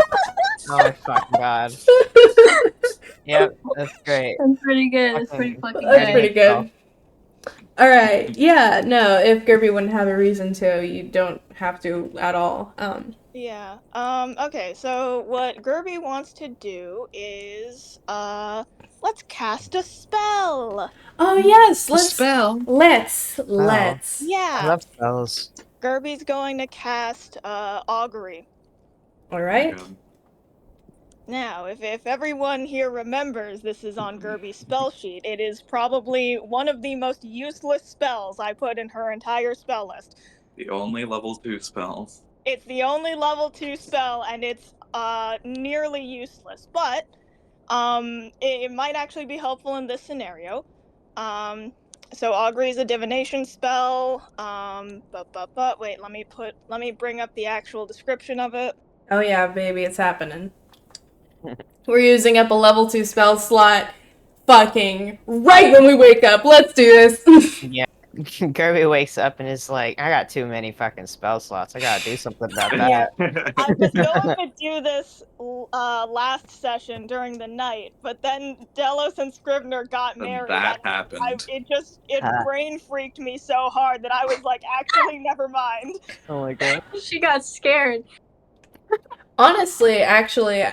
Oh my fucking god. Yep, that's great. That's pretty good. That's Fucking- pretty fucking That's Good. pretty good. Alright, yeah, no, if Gerby wouldn't have a reason to, you don't have to at all. Yeah. Okay, so what Gerby wants to do is, let's cast a spell. Oh yes, A let's spell. let's. I Yeah. love spells. Gerby's going to cast, augury. Alright. Now, if everyone here remembers this is on Gerby's spell sheet, it is probably one of the most useless spells I put in her entire spell list. The only level 2 spell. It's the only level 2 spell, and it's nearly useless. But it might actually be helpful in this scenario. So augury is a divination spell. But wait, let me bring up the actual description of it. Oh yeah, baby, it's happening. We're using up a level 2 spell slot fucking right when we wake up. Let's do this. Yeah. Gerby wakes up and is like, I got too many fucking spell slots. I gotta do something about that. I was going to do this last session during the night, but then Delos and Scrivener got And married. that and happened. It brain freaked me so hard that I was like, actually, never mind. Oh my god. She got scared. Honestly, actually,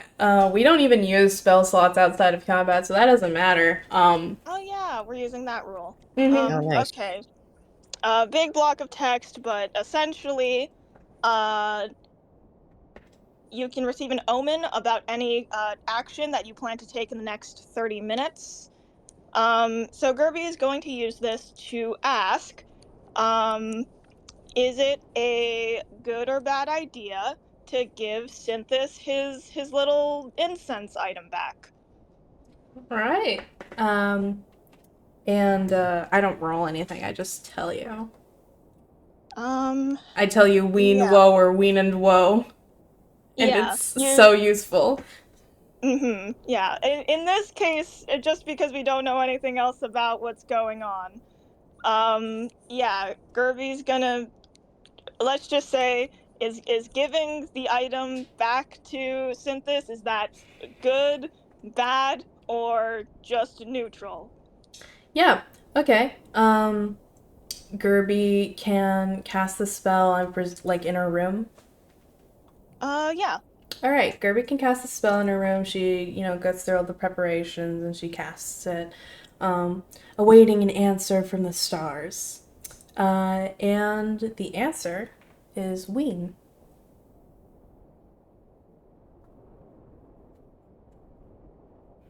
we don't even use spell slots outside of combat, so that doesn't matter. Oh yeah, we're using that rule. Mhm. Oh, nice. Okay. Big block of text, but essentially, you can receive an omen about any action that you plan to take in the next 30 minutes. So Gerby is going to use this to ask, is it a good or bad idea to give Synthis his little incense item back? All right. And I don't roll anything. I just tell you. I tell you ween Yeah. woe or ween and woe. And Yeah, it's so useful. Yeah. In this case, just because we don't know anything else about what's going on, yeah, Gerby's gonna, let's just say, is giving the item back to Synthis, is that good, bad, or just neutral? Yeah. Okay. Gerby can cast the spell like in her room. Yeah. All right. Gerby can cast the spell in her room. She, goes through all the preparations and she casts it, awaiting an answer from the stars. And the answer is ween.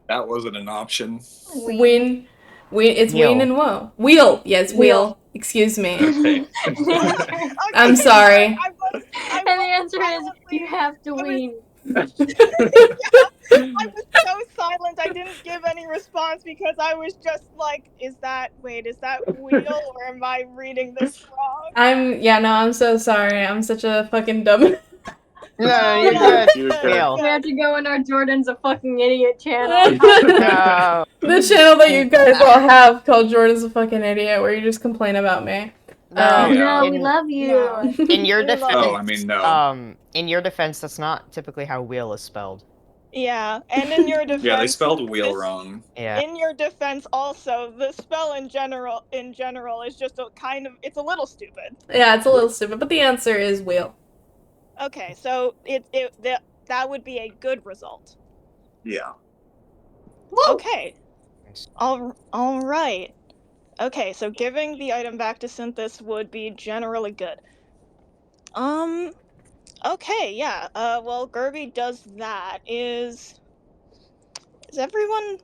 That wasn't an option. Ween. It's Wheel. ween and woe. Wheel. Yes, wheel. Wheel. Excuse me. Okay. Okay, I'm sorry. I was And the answer is silently- you have to I was- wean. I was so silent. I didn't give any response because I was just like, is that wheel or am I reading this wrong? I'm so sorry. I'm such a fucking dumb. No, you're Yeah, good. You're good. Wheel. We have to go in our Jordan's a fucking idiot channel. No. The channel that you guys all have called Jordan's a fucking idiot, where you just complain about me. No. Yeah. No, we love you. In your We love defense, Oh, I mean, no. in your defense, that's not typically how wheel is spelled. Yeah, and in your defense, Yeah, they spelled wheel this- wrong. Yeah. In your defense, also, the spell in general is just a kind of, it's a little stupid. Yeah, it's a little stupid, but the answer is wheel. Okay, so that would be a good result. Yeah. Okay. All right. Okay, so giving the item back to Synthis would be generally good. Okay, yeah. Well, Gerby does that. Is everyone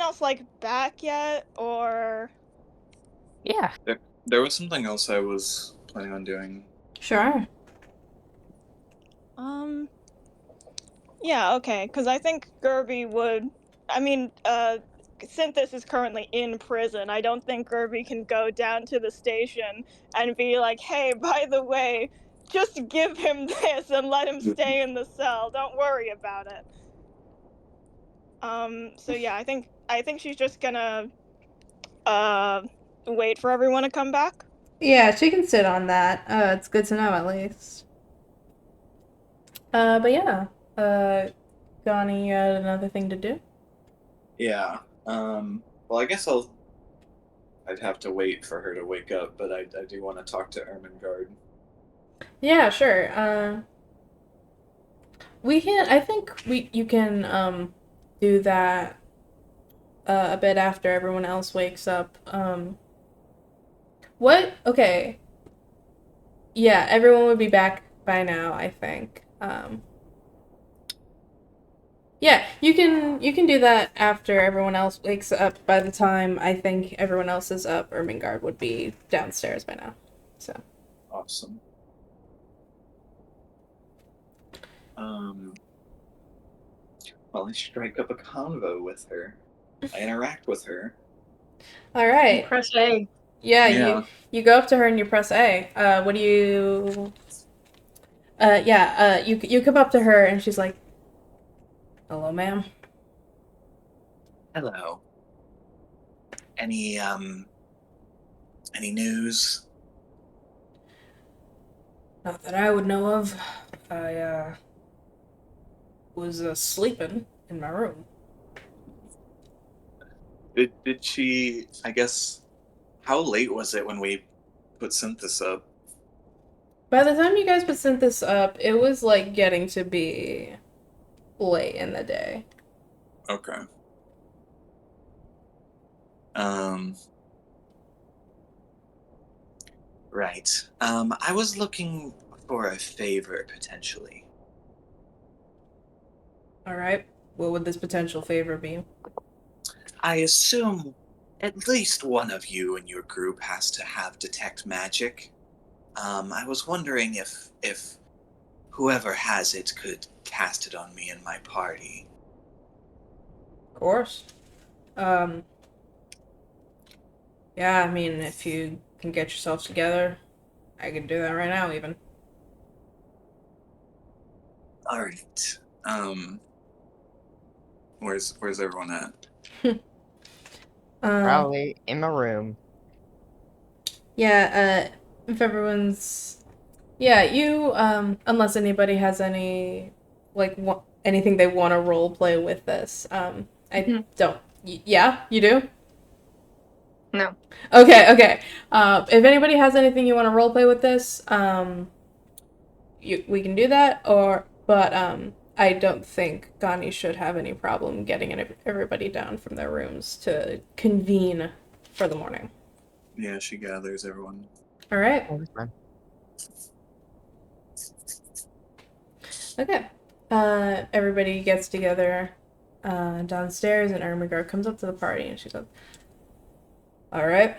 else like back yet, or? Yeah. There was something else I was planning on doing. Sure. Yeah, okay, because I think Gerby would. I mean, Synthis is currently in prison. I don't think Gerby can go down to the station and be like, "Hey, by the way, just give him this and let him stay in the cell. Don't worry about it." So yeah, I think she's just gonna wait for everyone to come back. Yeah, she can sit on that. It's good to know at least. But yeah. Gani, you had another thing to do? Yeah. Well, I guess I'd have to wait for her to wake up, but I do want to talk to Ermengarde. Yeah, sure. I think you can, do that, a bit after everyone else wakes up. Okay. Yeah, everyone would be back by now, I think. Yeah, you can do that after everyone else wakes up. By the time I think everyone else is up, Ermengarde would be downstairs by now. So. Awesome. Well, I strike up a convo with her. I interact with her. All right. Press A. Yeah, Yeah. you go up to her and you press A. What do you? You come up to her and she's like, "Hello, ma'am." Hello. Any news? Not that I would know of. I was sleeping in my room. Did she? I guess. How late was it when we put Synthis up? By the time you guys put Synthis up, it was like getting to be late in the day. Okay. Right. I was looking for a favor, potentially. All right. What would this potential favor be? I assume at least one of you in your group has to have detect magic. I was wondering if whoever has it could cast it on me and my party. Of course. Um. Yeah, I mean, if you can get yourself together, I can do that right now, even. All right. Where's everyone at? Um. Probably in my room. Yeah. If everyone's, yeah, you. Unless anybody has any, like, anything they want to role play with this. I Mhm. don't. Yeah, you do. No. Okay. Okay. If anybody has anything you want to role play with this, we can do that. But I don't think Gani should have any problem getting everybody down from their rooms to convene for the morning. Yeah, she gathers everyone. All right. Oh, that's fine. Okay. Everybody gets together downstairs, and Ermengarde comes up to the party, and she goes, "All right.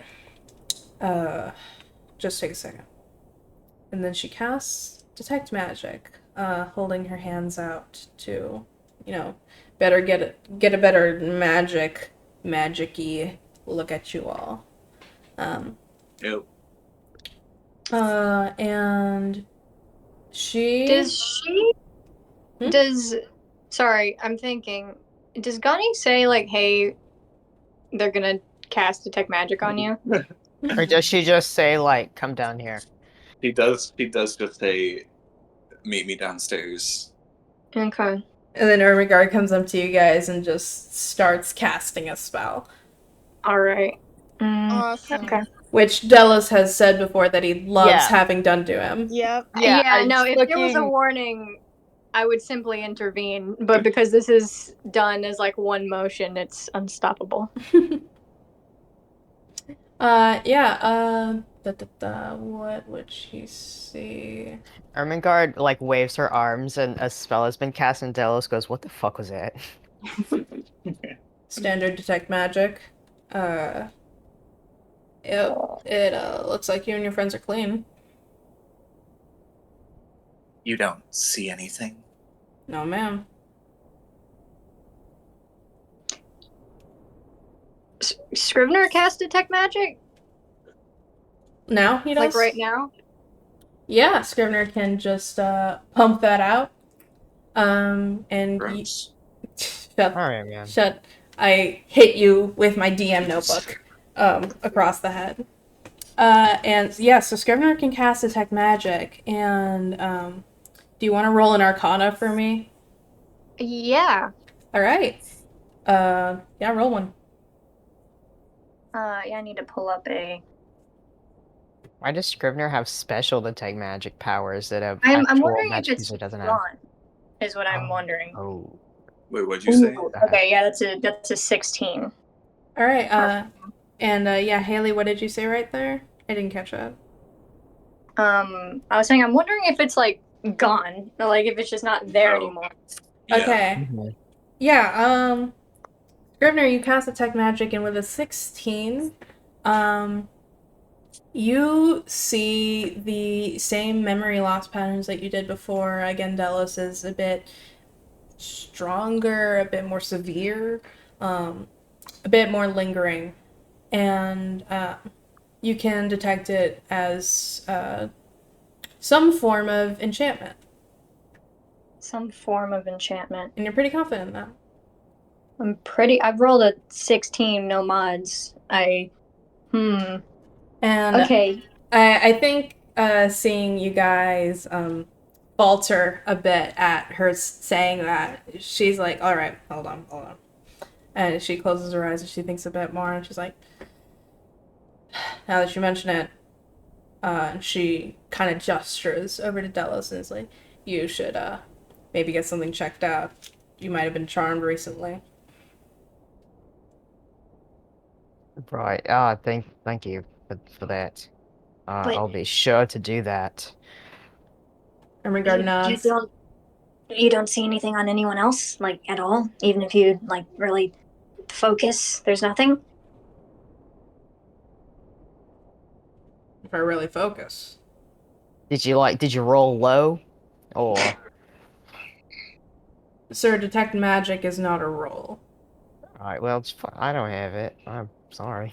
Just take a second." And then she casts Detect Magic, holding her hands out to, better get a better magic-y look at you all. Yep. And she Does she? Hmm? Does sorry, I'm thinking. Does Gunny say like, "Hey, they're gonna cast detect magic on you"? Or does she just say like, "Come down here"? He does. He does just say, "Meet me downstairs." Okay. And then Ermengarde comes up to you guys and just starts casting a spell, All right. Awesome. Okay. which Delos has said before that he loves Yeah. having done to him. Yep. Yeah, Yeah. I No. If there was a fucking- warning, I would simply intervene. But because this is done as like one motion, it's unstoppable. What would she say? Ermengarde like waves her arms and a spell has been cast and Delos goes, "What the fuck was that?" Standard detect magic. Uh, it looks like you and your friends are clean. You don't see anything? No, ma'am. Scrivener cast detect magic Now he does? like right now. Yeah, Scrivener can just pump that out. And Gross. shut, Alright, man. shut. I hit you with my DM notebook across the head. And yeah, so Scrivener can cast detect magic. And do you want to roll an Arcana for me? Yeah. All right. Yeah, roll one. Yeah. I need to pull up a. Why does Scrivener have special detect magic powers that a I'm actual wondering if magic it's user doesn't have? gone. Is what I'm Oh. wondering. Oh. Wait, what'd you say? Ooh, okay, yeah, that's a 16. All right. And yeah, Haley, what did you say right there? I didn't catch that. I was saying I'm wondering if it's like gone, or like if it's just not there Oh. anymore. Yeah. Okay. Mhm. Yeah. Scrivener, you cast detect magic, and with a 16, you see the same memory loss patterns that you did before. Again, Delos is a bit stronger, a bit more severe, a bit more lingering, and you can detect it as some form of enchantment, Some form of enchantment. and you're pretty confident in that. I've rolled a 16, no mods. And Okay. I think seeing you guys falter a bit at her saying that, she's like, all right, hold on. And she closes her eyes and she thinks a bit more, and she's like, now that you mention it, she kind of gestures over to Delos and is like, you should maybe get something checked out. You might have been charmed recently. Right. Thank you for that. But I'll be sure to do that. Ermengarde You nods. don't see anything on anyone else, like, at all? Even if you, like, really focus, there's nothing? If I really focus. Did you roll low? Or Sir, detect magic is not a roll. alright, well it's fine. I don't have it. I'm sorry.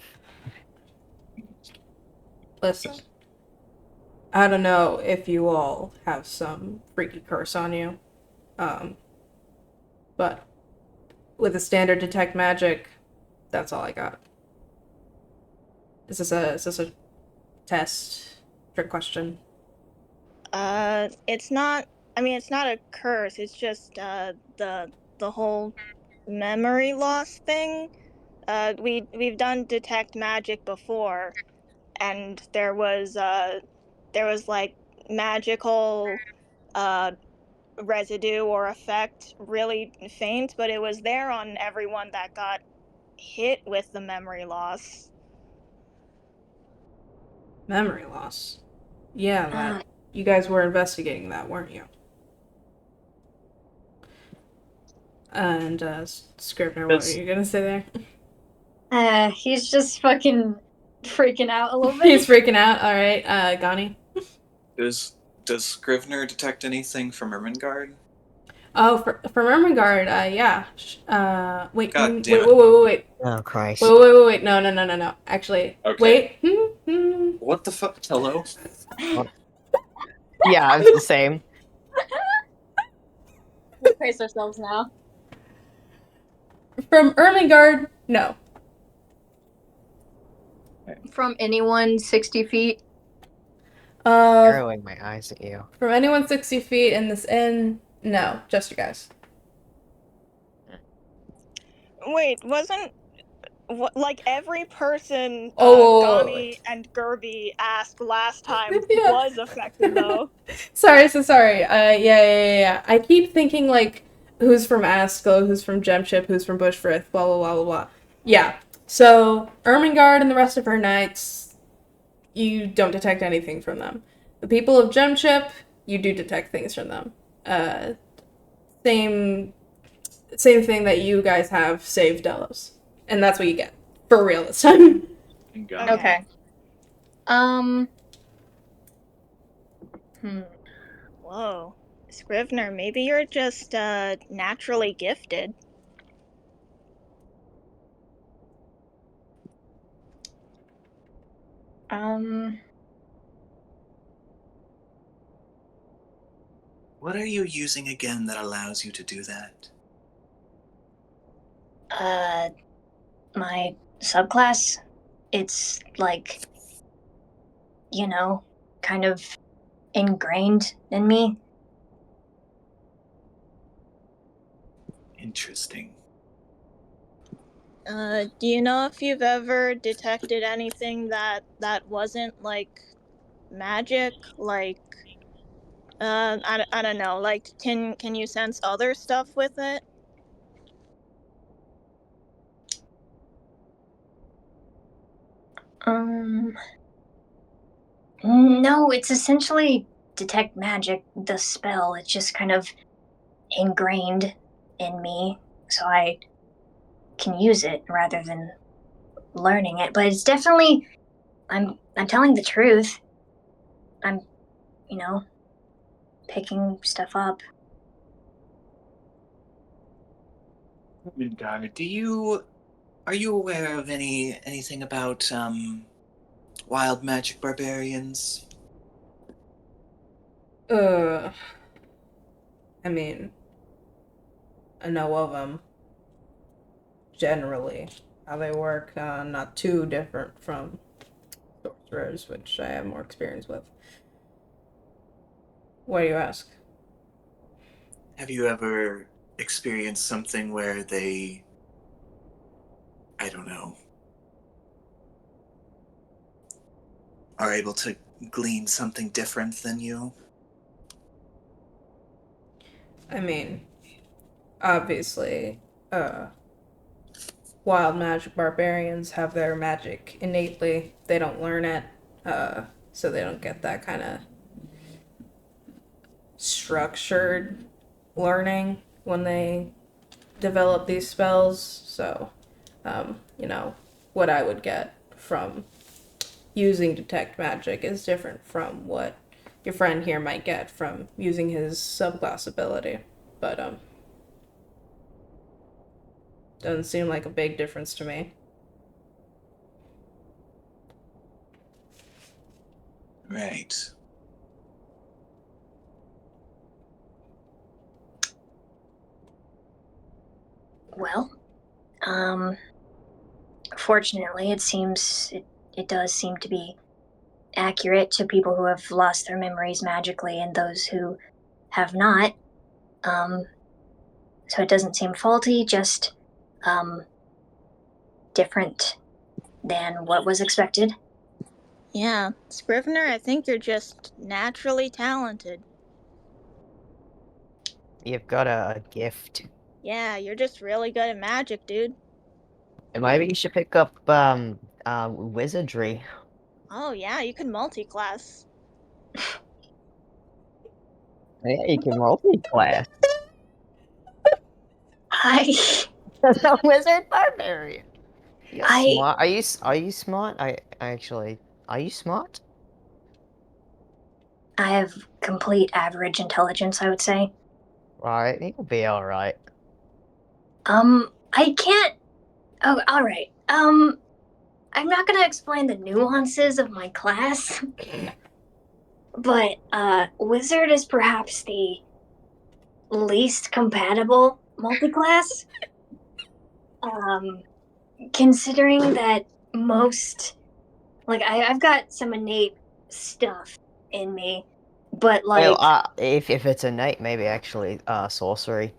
Listen, I don't know if you all have some freaky curse on you, but with a standard detect magic, that's all I got. Is this a test? Trick question? It's not. I mean, it's not a curse. It's just the whole memory loss thing. We've done detect magic before, and there was like magical uh residue or effect, really faint, but it was there on everyone that got hit with the memory loss. Memory loss. Yeah, that. Uh, You guys were investigating that, weren't you? And, Scrivener, what were you gonna say there? He's just fucking freaking out a little He's bit. freaking out. Alright, Gani. Does Scrivener detect anything from Ermengarde? Oh, from Ermengarde, yeah. Wait, God wait, damn wait, it. wait, wait, Oh Christ. wait. No. Actually, Okay. wait. What the fuck? Hello? Yeah, it's the same. We pace ourselves now. From Ermengarde, no. From anyone 60 feet. Narrowing my eyes at you. From anyone 60 feet in this inn, no. Just you guys. Wait, wasn't like every person Oh, Gani and Gerby asked last time yeah. was affected though? Sorry. Yeah. I keep thinking, like, who's from Asco, who's from Gemship, who's from Bushfrith, blah. Yeah. So, Ermengarde and the rest of her knights, you don't detect anything from them. The people of Gemship, you do detect things from them. Uh, same thing that you guys have, save Delos. And that's what you get. For real this time. God. Okay. Whoa. Scrivener, maybe you're just naturally gifted. What are you using again that allows you to do that? My subclass, it's like, kind of ingrained in me. Interesting. Do you know if you've ever detected anything that wasn't like magic? Like, I don't know. Like, can you sense other stuff with it? No, it's essentially detect magic, the spell. It's just kind of ingrained in me, so I can use it rather than learning it. But it's definitely, I'm telling the truth. I'm, picking stuff up. God, are you aware of anything about wild magic barbarians? I mean, I know of them. Generally. How they work, not too different from sorcerers, which I have more experience with. Why do you ask? Have you ever experienced something where they, I don't know, are able to glean something different than you? I mean, obviously, wild magic barbarians have their magic innately. They don't learn it, so they don't get that kind of structured learning when they develop these spells. So, what I would get from using detect magic is different from what your friend here might get from using his subclass ability. But doesn't seem like a big difference to me. Right. Well, fortunately, it does seem to be accurate to people who have lost their memories magically and those who have not. So it doesn't seem faulty, just different than what was expected. Yeah, Scrivener, I think you're just naturally talented. You've got a gift. Yeah, you're just really good at magic, dude. And maybe you should pick up wizardry. Oh yeah, you can multi-class. Yeah, you can multi-class. I That's a wizard barbarian. You're I smart. Are you smart? I actually. Are you smart? I have complete average intelligence, I would say. Right, you'll be alright. I can't. Oh, all right. I'm not gonna explain the nuances of my class, but wizard is perhaps the least compatible multi-class. Um, considering that most, like, I've got some innate stuff in me, but Well, like, if it's innate, maybe actually sorcery.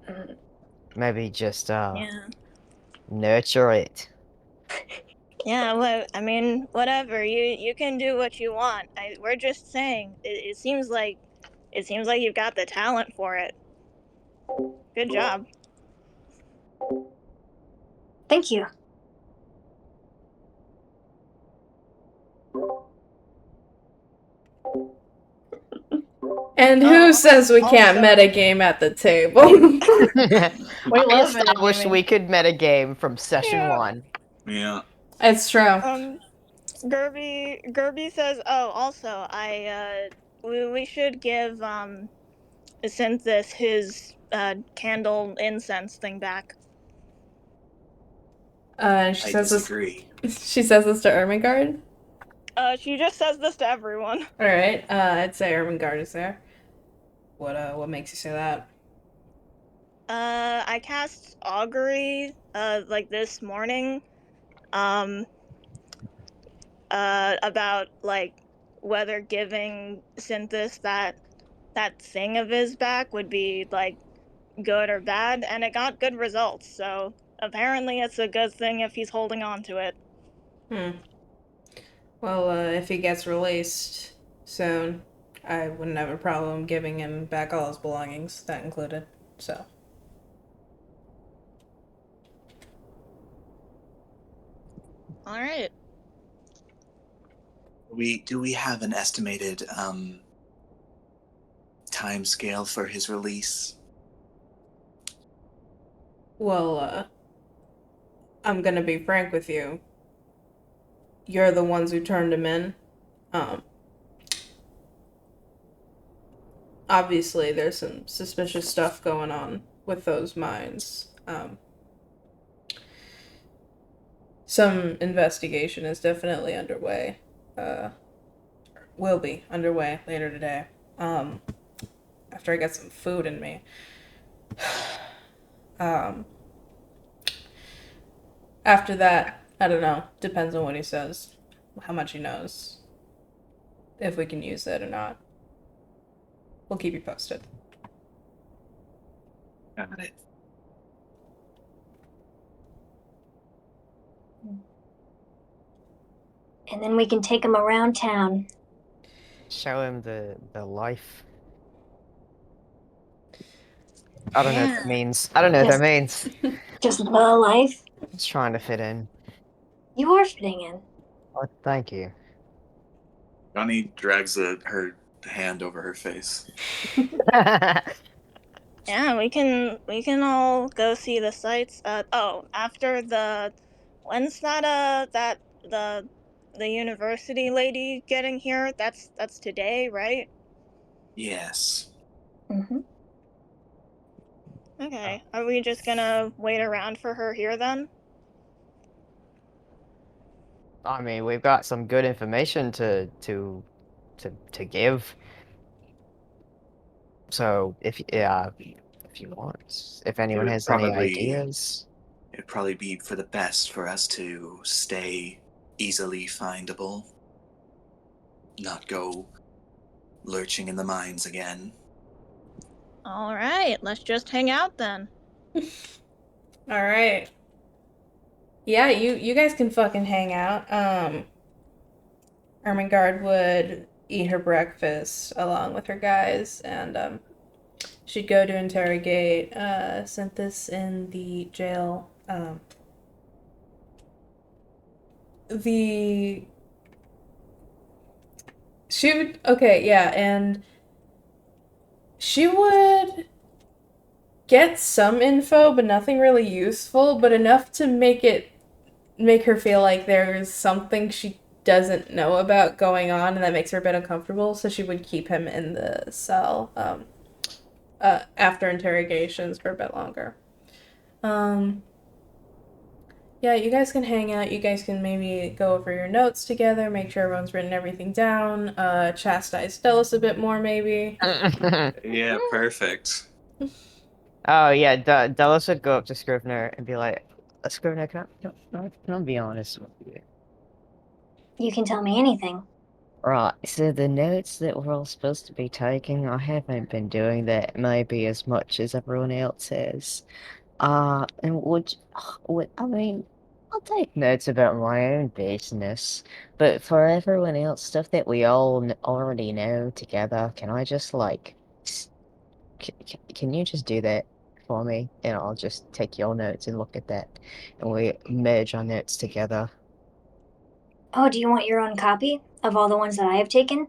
mm, Maybe just Yeah. nurture it. Yeah, well, I mean, whatever. You can do what you want. We're just saying. It seems like you've got the talent for it. Good job. thank you. And who says we can't metagame at the table? We I love established metagaming. we could metagame from session Yeah. 1. Yeah. It's true. Gerby says, "Oh, also, we should give Synthesis his candle incense thing back." She I says disagree. this. She says this to Ermengarde. She just says this to everyone. All right. I'd say Ermengarde is there. What makes you say that? I cast augury like this morning, about like whether giving Synthesis that thing of his back would be like good or bad, and it got good results. So apparently, it's a good thing if he's holding on to it. Well, if he gets released soon, I wouldn't have a problem giving him back all his belongings, that included. So. All right. Do we have an estimated time scale for his release? Well, I'm gonna be frank with you. You're the ones who turned him in. Obviously, there's some suspicious stuff going on with those mines. Some investigation is definitely underway. Will be underway later today. After I get some food in me. After that, I don't know. Depends on what he says, how much he knows, if we can use it or not. We'll keep you posted. Got it. And then we can take him around town. Show him the life. I don't know what that means. I don't know what that means. Just the life. Just trying to fit in. You are fitting in. Oh, thank you. Johnny drags her hand over her face. Yeah, we can all go see the sights. After the when's that the university lady getting here? That's today, right? Yes. Mm-hmm. Okay. Are we just gonna wait around for her here then? I mean, we've got some good information to give. So if you want, if anyone has any ideas. It'd probably be for the best for us to stay easily findable, not go lurching in the mines again. All right, let's just hang out then. All right. Yeah, you guys can fucking hang out. Ermengarde would eat her breakfast along with her guys, and she'd go to interrogate Synthis in the jail. The she would okay, yeah, and she would get some info, but nothing really useful, but enough to make her feel like there's something she doesn't know about going on, and that makes her a bit uncomfortable. So she would keep him in the cell after interrogations for a bit longer. Yeah, you guys can hang out. You guys can maybe go over your notes together, make sure everyone's written everything down, chastise Delos a bit more, maybe. Yeah, perfect. Oh yeah, Delos would go up to Scrivener and be like, Scrivener, can I be honest with you? You can tell me anything. Right, so the notes that we're all supposed to be taking, I haven't been doing that maybe as much as everyone else has. And I mean, I'll take notes about my own business, but for everyone else, stuff that we all already know together, can I just like, can you just do that for me? And I'll just take your notes and look at that, and we merge our notes together. Oh, do you want your own copy of all the ones that I have taken?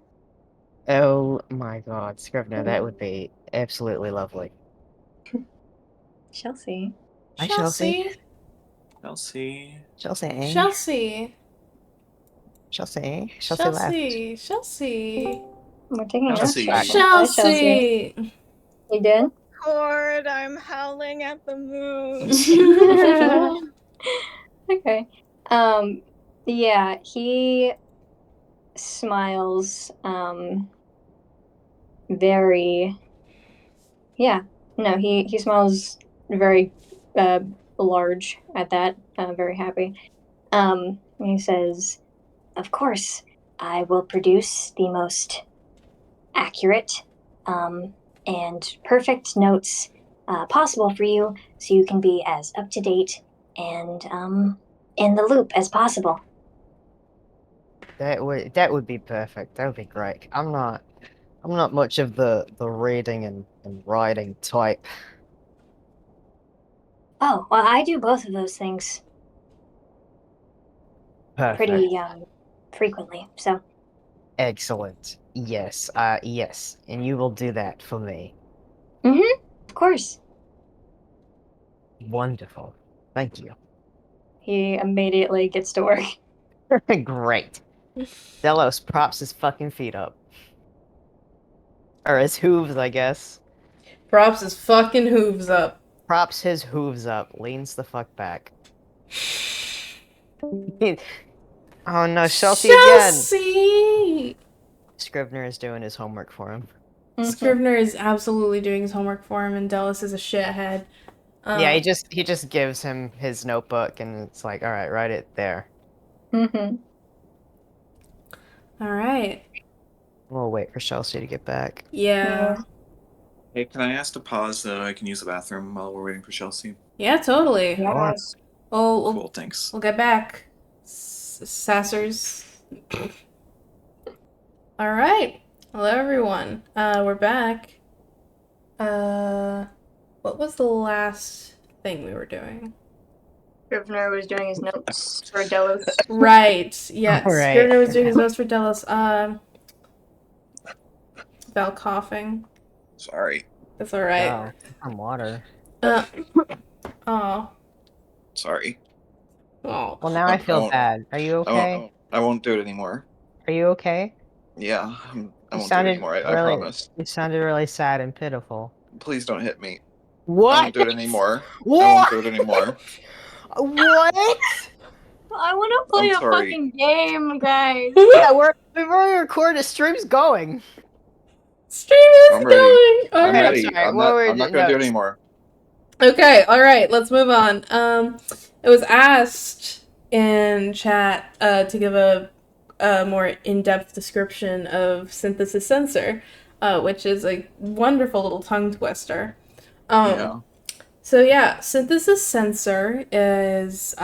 Oh my God, Scrivener, that would be absolutely lovely. Chelsea. Hi, Chelsea. Chelsea. Chelsea. Chelsea. Chelsea. Chelsea left. Chelsea. We're taking notes. Chelsea. Chelsea. Hi, Chelsea. Chelsea. You did? Lord, I'm howling at the moon. Okay. Yeah, he smiles very yeah. No, he smiles very large at that, very happy. And he says, "Of course, I will produce the most accurate and perfect notes possible for you so you can be as up to date and in the loop as possible." That would be perfect. That would be great. I'm not much of the reading and writing type. Oh, well, I do both of those things Perfect. pretty frequently, so. Excellent. Yes. Yes. And you will do that for me. Mm-hmm. Of course. Wonderful. Thank you. He immediately gets to work. Great. Delos props his fucking feet up. Or his hooves, I guess. Props his fucking hooves up. Props his hooves up. Leans the fuck back. Oh no, Chelsea again! Chelsea! Scrivener is doing his homework for him. Scrivener is absolutely doing his homework for him, and Delos is a shithead. Yeah, he just gives him his notebook, and it's like, all right, write it there. Mm-hmm. All right. We'll wait for Chelsea to get back. Yeah. Hey, can I ask to pause so I can use the bathroom while we're waiting for Chelsea? Yeah, totally. Yes. We'll Cool, thanks. we'll get back. Sassers. All right. Hello, everyone. We're back. What was the last thing we were doing? Scrivener was doing his notes for Delos. Right. Yeah. All right. Scrivener was doing his notes for Delos. about coughing. Sorry. That's all right. Wow, some water. Uh, oh, Sorry. oh. Well, now I I feel won't. bad. Are you okay? I won't do it anymore. Are you okay? Yeah, I You won't do it sounded anymore. I really, promise. you sounded really sad and pitiful. Please don't hit me. I What? won't do it anymore. I What? won't do it anymore. What? I want to play I'm a sorry. fucking game, guys. Yeah, we've already recorded. The stream's going. Stream is I'm ready. going. All I'm Okay, I'm right. ready. sorry. I'm What not. were I'm not the gonna do it notes? anymore. Okay, all right, let's move on. It was asked in chat to give a more in-depth description of synthesis sensor, which is a wonderful little tongue twister. Yeah. So yeah, synthesis sensor is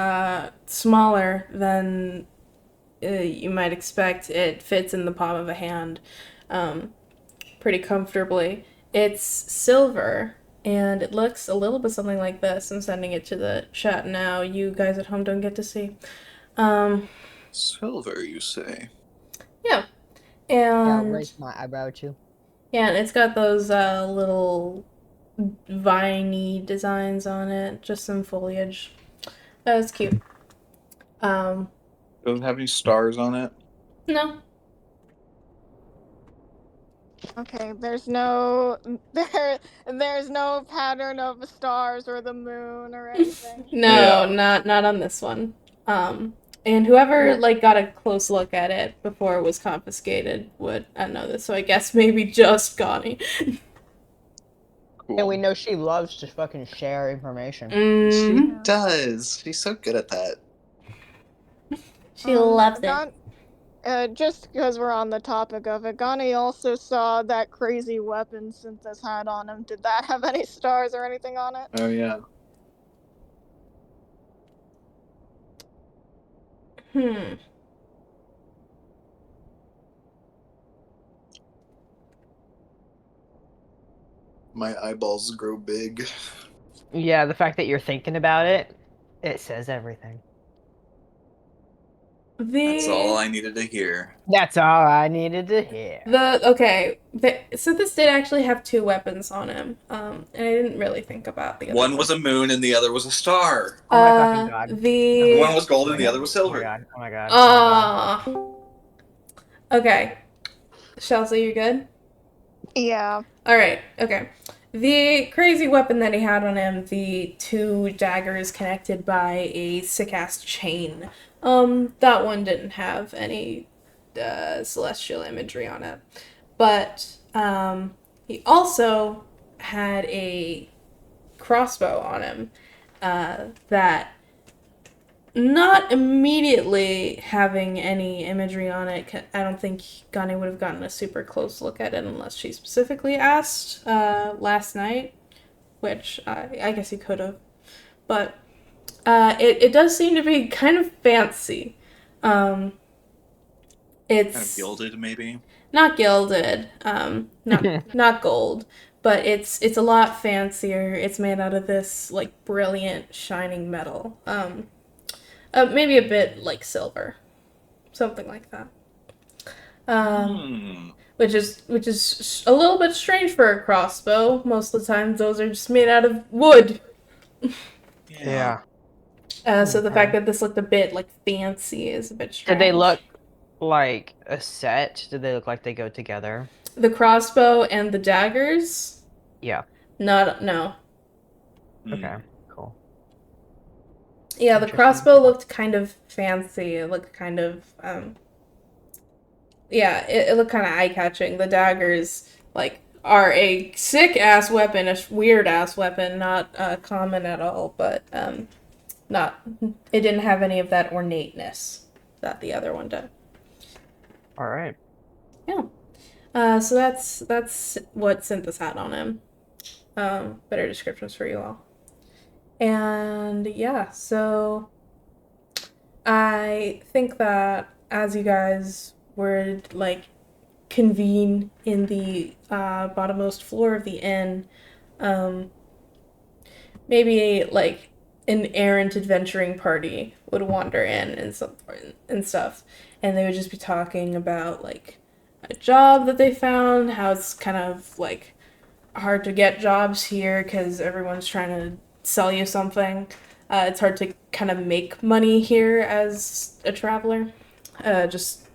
smaller than you might expect. It fits in the palm of a hand pretty comfortably. It's silver, and it looks a little bit something like this. I'm sending it to the chat now. You guys at home don't get to see. Silver, you say? Yeah. Yeah, And raise my eyebrow too. yeah, and it's got those little viney designs on it, just some foliage. That was cute. Does it have any stars on it? No. Okay, there's no pattern of stars or the moon or anything. No, Yeah. not on this one. And whoever got a close look at it before it was confiscated would know this. So I guess maybe just Gani. Cool. And we know she loves to fucking share information. She does. She's so good at that. She loves it. Just because we're on the topic of it, Gani also saw that crazy weapon Synthis had on him. Did that have any stars or anything on it? Oh yeah. My eyeballs grow big. Yeah, the fact that you're thinking about it, it says everything. That's all I needed to hear. That's all I needed to hear. Synthis did actually have two weapons on him, and I didn't really think about the other One was a moon and the other was a star. Oh my fucking god. One was gold and the other was Oh my silver. god. Oh my god. Oh my god. Okay. Chelsea, you good? Yeah. Alright, okay. The crazy weapon that he had on him, the two daggers connected by a sick-ass chain, that one didn't have any celestial imagery on it. But he also had a crossbow on him that, not immediately having any imagery on it, I don't think Gani would have gotten a super close look at it unless she specifically asked last night, which I guess he could have. But it does seem to be kind of fancy. It's Kind of gilded, maybe. Not gilded, not gold, but it's a lot fancier. It's made out of this like brilliant shining metal. Maybe a bit like silver, something like that. Which is a little bit strange for a crossbow. Most of the time, those are just made out of wood. Yeah. So the fact that this looked a bit like fancy is a bit strange. Did they look like a set? Did they look like they go together? The crossbow and the daggers? Yeah. No. Okay. Cool. Yeah, the crossbow looked kind of fancy. It looked kind of it looked kind of eye-catching. The daggers are a sick-ass weapon, a weird-ass weapon, not common at all, but it didn't have any of that ornateness that the other one did. All right. Yeah. So that's what Synthis had on him. Better descriptions for you all. And yeah, so I think that as you guys would convene in the bottommost floor of the inn, maybe an errant adventuring party would wander in and stuff, and they would just be talking about a job that they found, how it's kind of like hard to get jobs here because everyone's trying to sell you something. It's hard to kind of make money here as a traveler. Just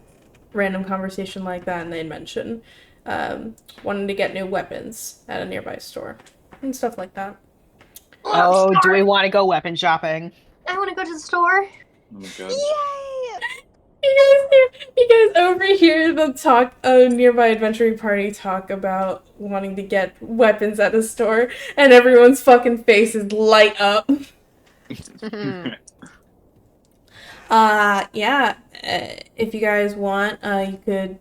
random conversation like that, and they'd mention wanting to get new weapons at a nearby store and stuff like that. Oh, do we want to go weapon shopping? I want to go to the store. Oh my god. Yay! You guys overhear the talk, a nearby adventuring party talk about wanting to get weapons at a store, and everyone's fucking faces light up. Yeah. If you guys want, you could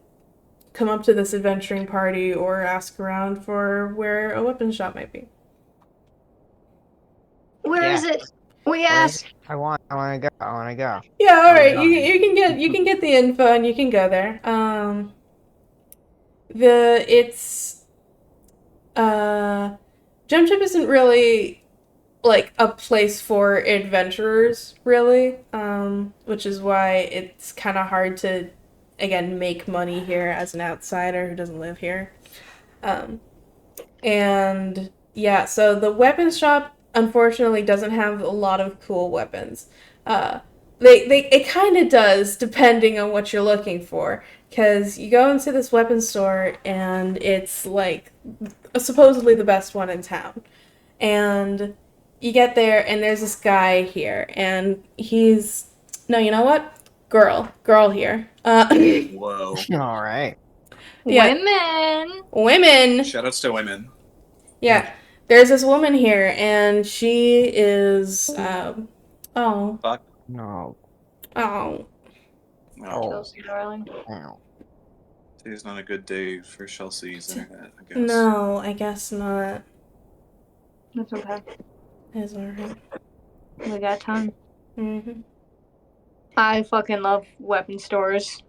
come up to this adventuring party or ask around for where a weapons shop might be. Where is Yeah. it? We Where is ask. it? I want to go. Yeah, all right. Okay. You can get the info and you can go there. It's Gem Chip isn't really like a place for adventurers, really. Which is why it's kind of hard to, again, make money here as an outsider who doesn't live here. And yeah, so the weapons shop unfortunately doesn't have a lot of cool weapons. It kind of does depending on what you're looking for, because you go into this weapons store and it's like supposedly the best one in town, and you get there and there's this guy here and he's no, you know what? Girl here. Whoa. All right. Yeah. Women. Women. Shoutouts to women. Yeah, there's this woman here, and she is, oh, Fuck. No. oh, Oh, Chelsea, darling. Ow. today's not a good day for Chelsea's internet, I guess. no, I guess not. That's okay. It's alright. We got time. Mm-hmm. I fucking love weapon stores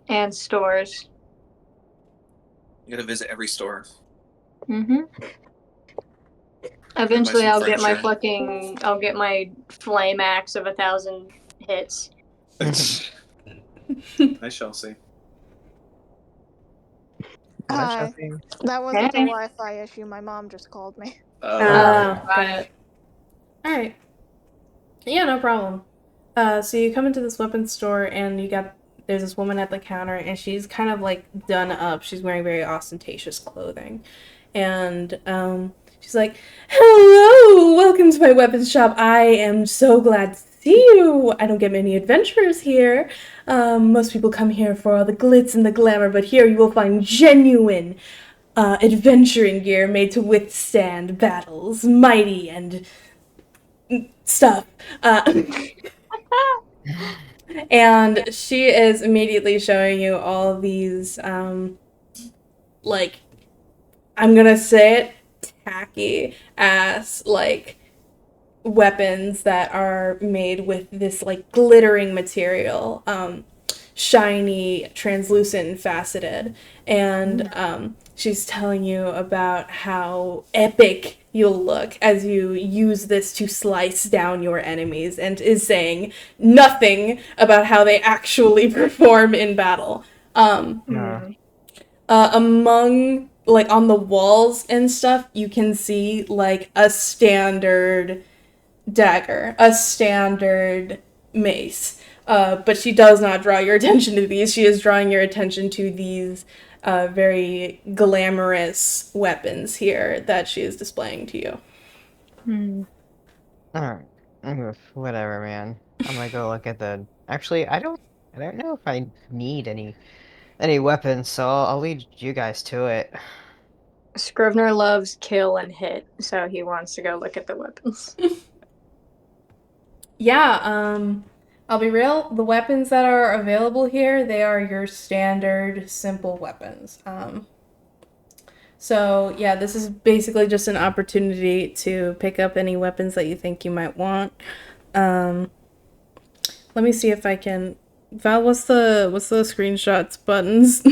and stores. You gotta visit every store. Mm-hmm. Eventually, some I'll get my furniture. I'll get my flame axe of 1,000 hits. Hi, Chelsea. Hi. That wasn't a Hey. Wi-Fi issue. My mom just called me. Got it. Alright. Yeah, no problem. So you come into this weapons store, and there's this woman at the counter, and she's kind of like done up. She's wearing very ostentatious clothing. And, she's like, hello, welcome to my weapons shop. I am so glad to see you. I don't get many adventurers here. Most people come here for all the glitz and the glamour, but here you will find genuine adventuring gear made to withstand battles, mighty and stuff. And she is immediately showing you all these, like, I'm gonna say it, tacky ass, like, weapons that are made with this, like, glittering material, shiny, translucent, faceted. And she's telling you about how epic you'll look as you use this to slice down your enemies, and is saying nothing about how they actually perform in battle. Among, like, on the walls and stuff, you can see, like, a standard dagger, a standard mace. But she does not draw your attention to these. She is drawing your attention to these very glamorous weapons here that she is displaying to you. Alright. Whatever, man. I'm gonna go look at the. Actually, I don't know if I need any weapons, so I'll lead you guys to it. Scrivener loves kill and hit, so he wants to go look at the weapons. Yeah, I'll be real, the weapons that are available here, they are your standard simple weapons. So yeah, this is basically just an opportunity to pick up any weapons that you think you might want. Let me see if I can. Val, what's the screenshots buttons?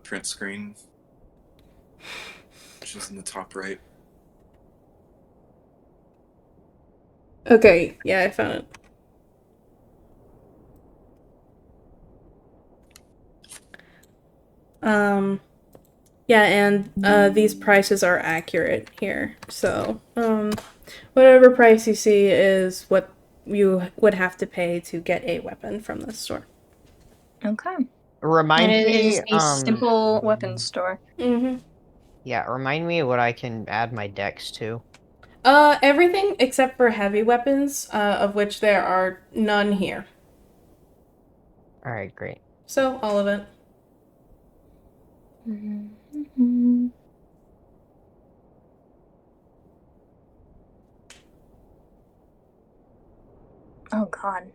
Print screen, which is in the top right. Okay, yeah, I found it. Yeah, and these prices are accurate here. So, whatever price you see is what you would have to pay to get a weapon from this store. Okay. And Remind it is me, a simple weapons store. Mm-hmm. yeah, remind me what I can add my dex to. Everything except for heavy weapons, of which there are none here. All right, great. So, all of it. Mm-hmm. Oh God.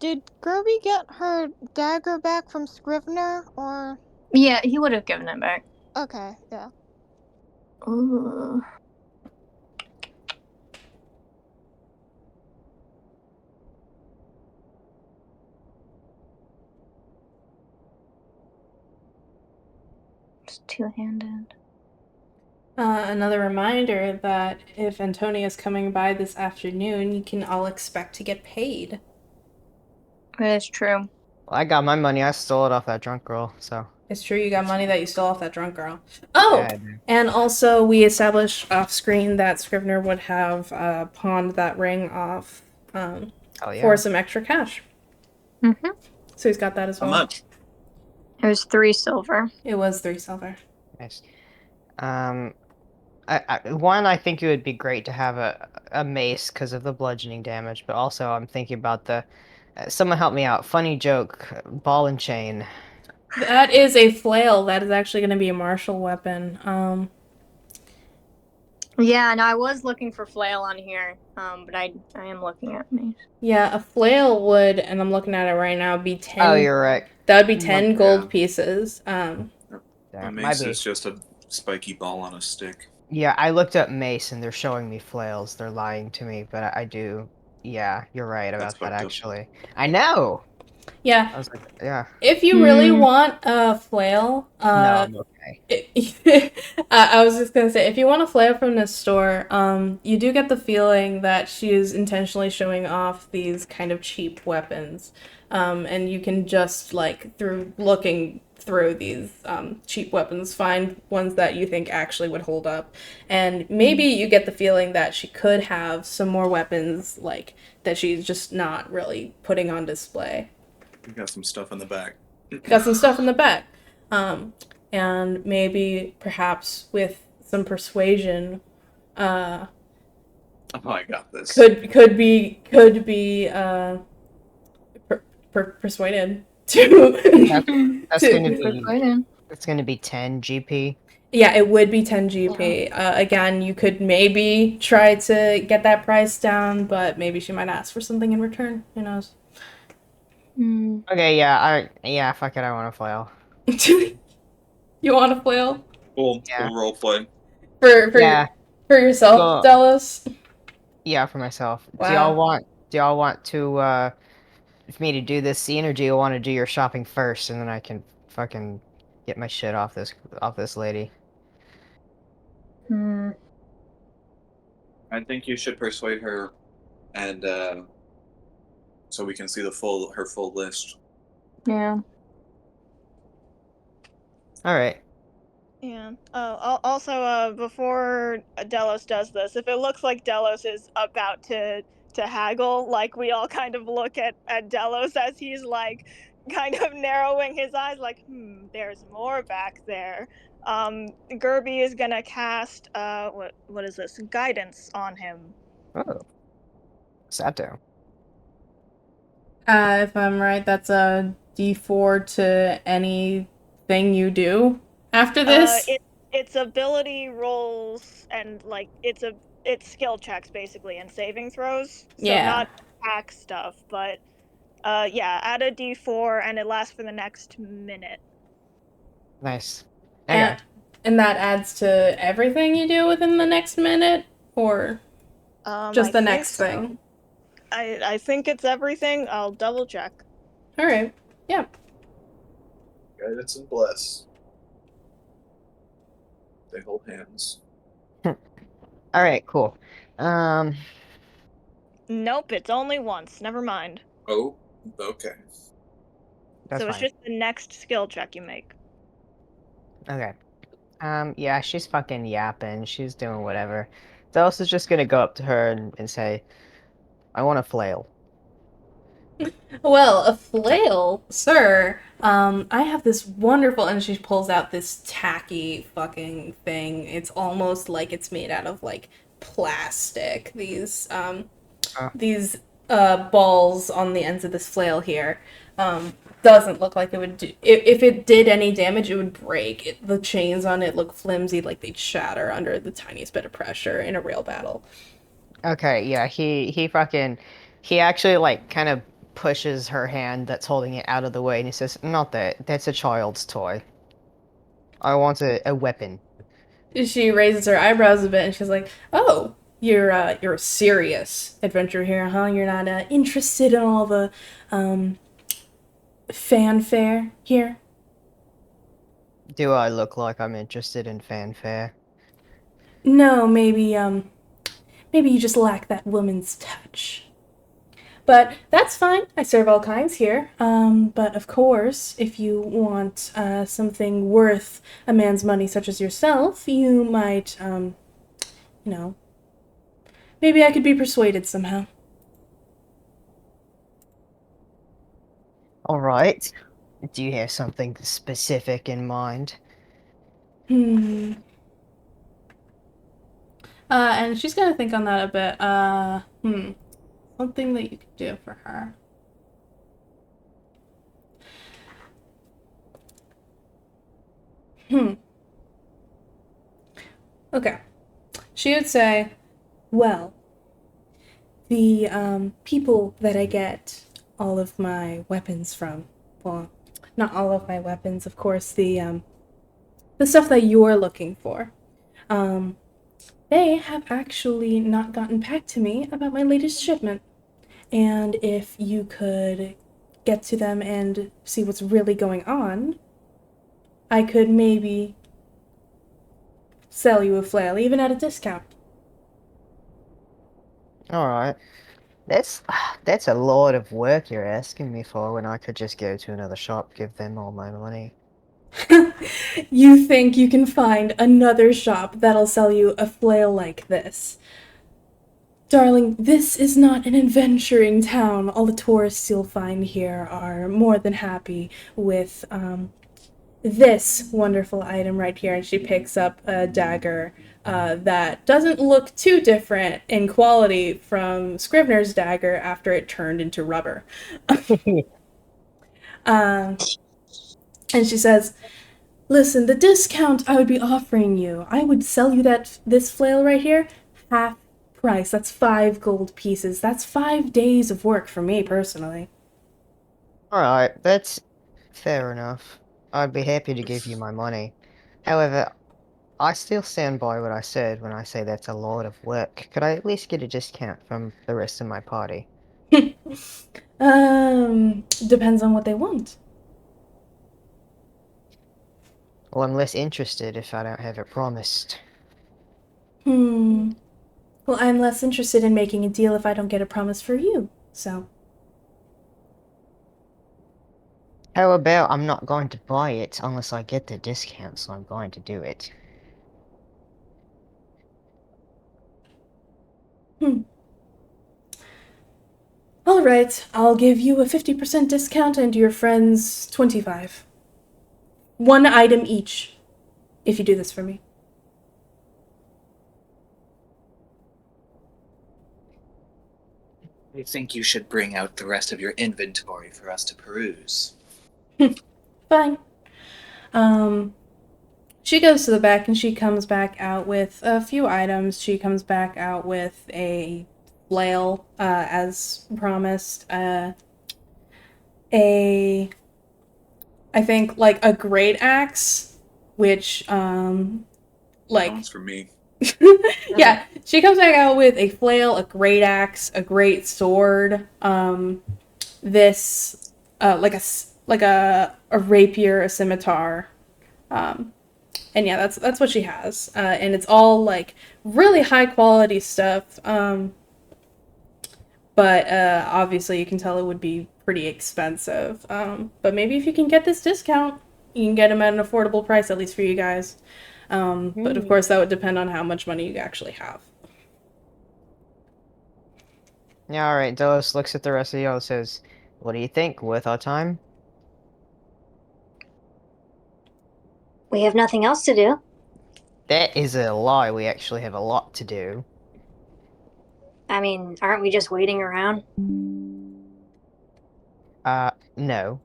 Did Gerby get her dagger back from Scrivener, or? Yeah, he would have given it back. Okay, yeah. Ooh. It's two-handed. Another reminder that if Antonia's coming by this afternoon, you can all expect to get paid. That is true. Well, I got my money. I stole it off that drunk girl, so. It's true you got money that you stole off that drunk girl. Oh! Yeah, I do. And also, we established off screen that Scrivener would have pawned that ring off Oh, yeah. for some extra cash. Mm-hmm. So he's got that as How well. much? It was 3 silver. It was 3 silver. Nice. I think it would be great to have a mace because of the bludgeoning damage, but also I'm thinking about the. Someone help me out. Funny joke. Ball and chain. That is a flail. That is actually going to be a martial weapon. Yeah, no, I was looking for flail on here, but I am looking at mace. Yeah, a flail would, and I'm looking at it right now, be 10. Oh, you're right. That would be 10 Yeah. gold pieces. A Yeah, mace is just a spiky ball on a stick. Yeah, I looked up mace and they're showing me flails. They're lying to me, but I do. Yeah, you're right That's about that, fucked up. actually. I know! Yeah. I was like, yeah. If you really want a flail, No, I'm okay. I was just gonna say, if you want a flail from this store, you do get the feeling that she is intentionally showing off these kind of cheap weapons, and you can just like through looking through these cheap weapons find ones that you think actually would hold up, and maybe you get the feeling that she could have some more weapons like that she's just not really putting on display. We got some stuff in the back. Got some stuff in the back. And maybe perhaps with some persuasion, Oh, I got this. could be persuaded to. That's to- gonna be 10 GP. Yeah, it would be 10 GP. Again, you could maybe try to get that price down, but maybe she might ask for something in return. Who knows? Okay, yeah, fuck it, I want a flail. You want a flail Cool Yeah. role play. for Yeah, for yourself, Well- Dallas? yeah, for myself. Wow. Do y'all want to, for me to do this scene, or do you want to do your shopping first, and then I can fucking get my shit off this lady? I think you should persuade her, and so we can see her full list. Yeah. All right. Yeah. Also, before Delos does this, if it looks like Delos is about to haggle, like we all kind of look at Delos as he's like kind of narrowing his eyes, like, there's more back there. Gerby is gonna cast what is this? Guidance on him. Oh. Sat down. If I'm right, that's a D4 to anything you do after this. It's ability rolls and like it's skill checks basically and saving throws. So Yeah. not attack stuff, but yeah, add a D4 and it lasts for the next minute. Nice. Okay. And that adds to everything you do within the next minute, or just I the think next so. thing. I think it's everything. I'll double check. All right. Yeah. Guidance and bless. They hold hands. All right. Cool. Nope, it's only once. Never mind. Oh, okay. That's so it's fine. just the next skill check you make. Okay. Yeah, she's fucking yapping. She's doing whatever. Delos is just gonna go up to her and say, I want a flail. Well, a flail, sir. I have this wonderful, and she pulls out this tacky fucking thing. It's almost like it's made out of like plastic. Uh, These balls on the ends of this flail here. Doesn't look like it would do. If it did any damage, it would break. The chains on it look flimsy, like they'd shatter under the tiniest bit of pressure in a real battle. okay, yeah, he actually like kind of pushes her hand that's holding it out of the way and he says, not that. That's a child's toy. I want a weapon. She raises her eyebrows a bit, and she's like, "Oh, you're a serious adventurer here, huh? You're not interested in all the um, fanfare here." Do I look like I'm interested in fanfare? No, maybe you just lack that woman's touch. But that's fine. I serve all kinds here. But of course, if you want something worth a man's money, such as yourself, you might, you know, maybe I could be persuaded somehow. Alright. Do you have something specific in mind? Hmm. And she's gonna think on that a bit. Something that you could do for her. Hmm. Okay. She would say, well, the people that I get all of my weapons from, well, not all of my weapons, of course, the stuff that you're looking for. Um, they have actually not gotten back to me about my latest shipment. And if you could get to them and see what's really going on, I could maybe sell you a flail, even at a discount. Alright. That's that's a lot of work you're asking me for when I could just go to another shop, give them all my money. You think you can find another shop that'll sell you a flail like this? Darling, this is not an adventuring town. All the tourists you'll find here are more than happy with this wonderful item right here. And she picks up a dagger that doesn't look too different in quality from Scrivener's dagger after it turned into rubber. Um, and she says, listen, the discount I would be offering you, I would sell you this flail right here, half price. That's 5 gold pieces. That's 5 days of work for me personally. Alright, that's fair enough. I'd be happy to give you my money. However, I still stand by what I said when I say that's a lot of work. Could I at least get a discount from the rest of my party? Depends on what they want. Well, I'm less interested if I don't have it promised. Hmm. Well, I'm less interested in making a deal if I don't get a promise for you. So, How about I'm not going to buy it unless I get the discount, so I'm going to do it. hmm. All right, I'll give you a 50% discount and your friends 25. One item each, if you do this for me. I think you should bring out the rest of your inventory for us to peruse. Fine. Um, she goes to the back and she comes back out with a few items. She comes back out with a flail, as promised. I think like a great axe, which like Counts for me. yeah, she comes back out with a flail, a great axe, a great sword, this like a rapier, a scimitar, and yeah, that's what she has, and it's all like really high quality stuff. but obviously you can tell it would be pretty expensive. But maybe if you can get this discount, you can get them at an affordable price, at least for you guys. But of course, that would depend on how much money you actually have. Yeah, alright, Delos looks at the rest of y'all and says, what do you think? Worth our time? We have nothing else to do. That is a lie, we actually have a lot to do. I mean, aren't we just waiting around? No,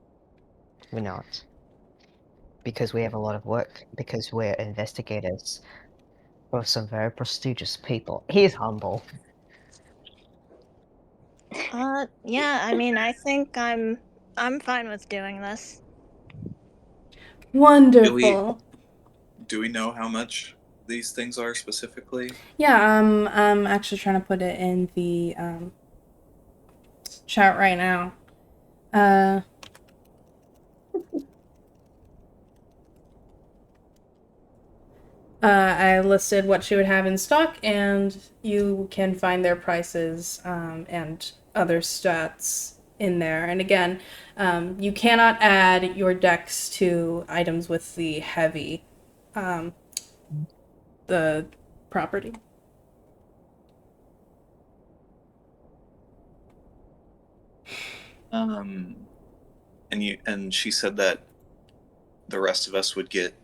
we're not. Because we have a lot of work, because we're investigators for some very prestigious people. He's humble. Yeah, I mean, I think I'm fine with doing this. Wonderful. Do we know how much these things are specifically? Yeah, I'm actually trying to put it in the chat right now. I listed what she would have in stock, and you can find their prices and other stats in there. And again, you cannot add your dex to items with the heavy, the property. And she said that the rest of us would get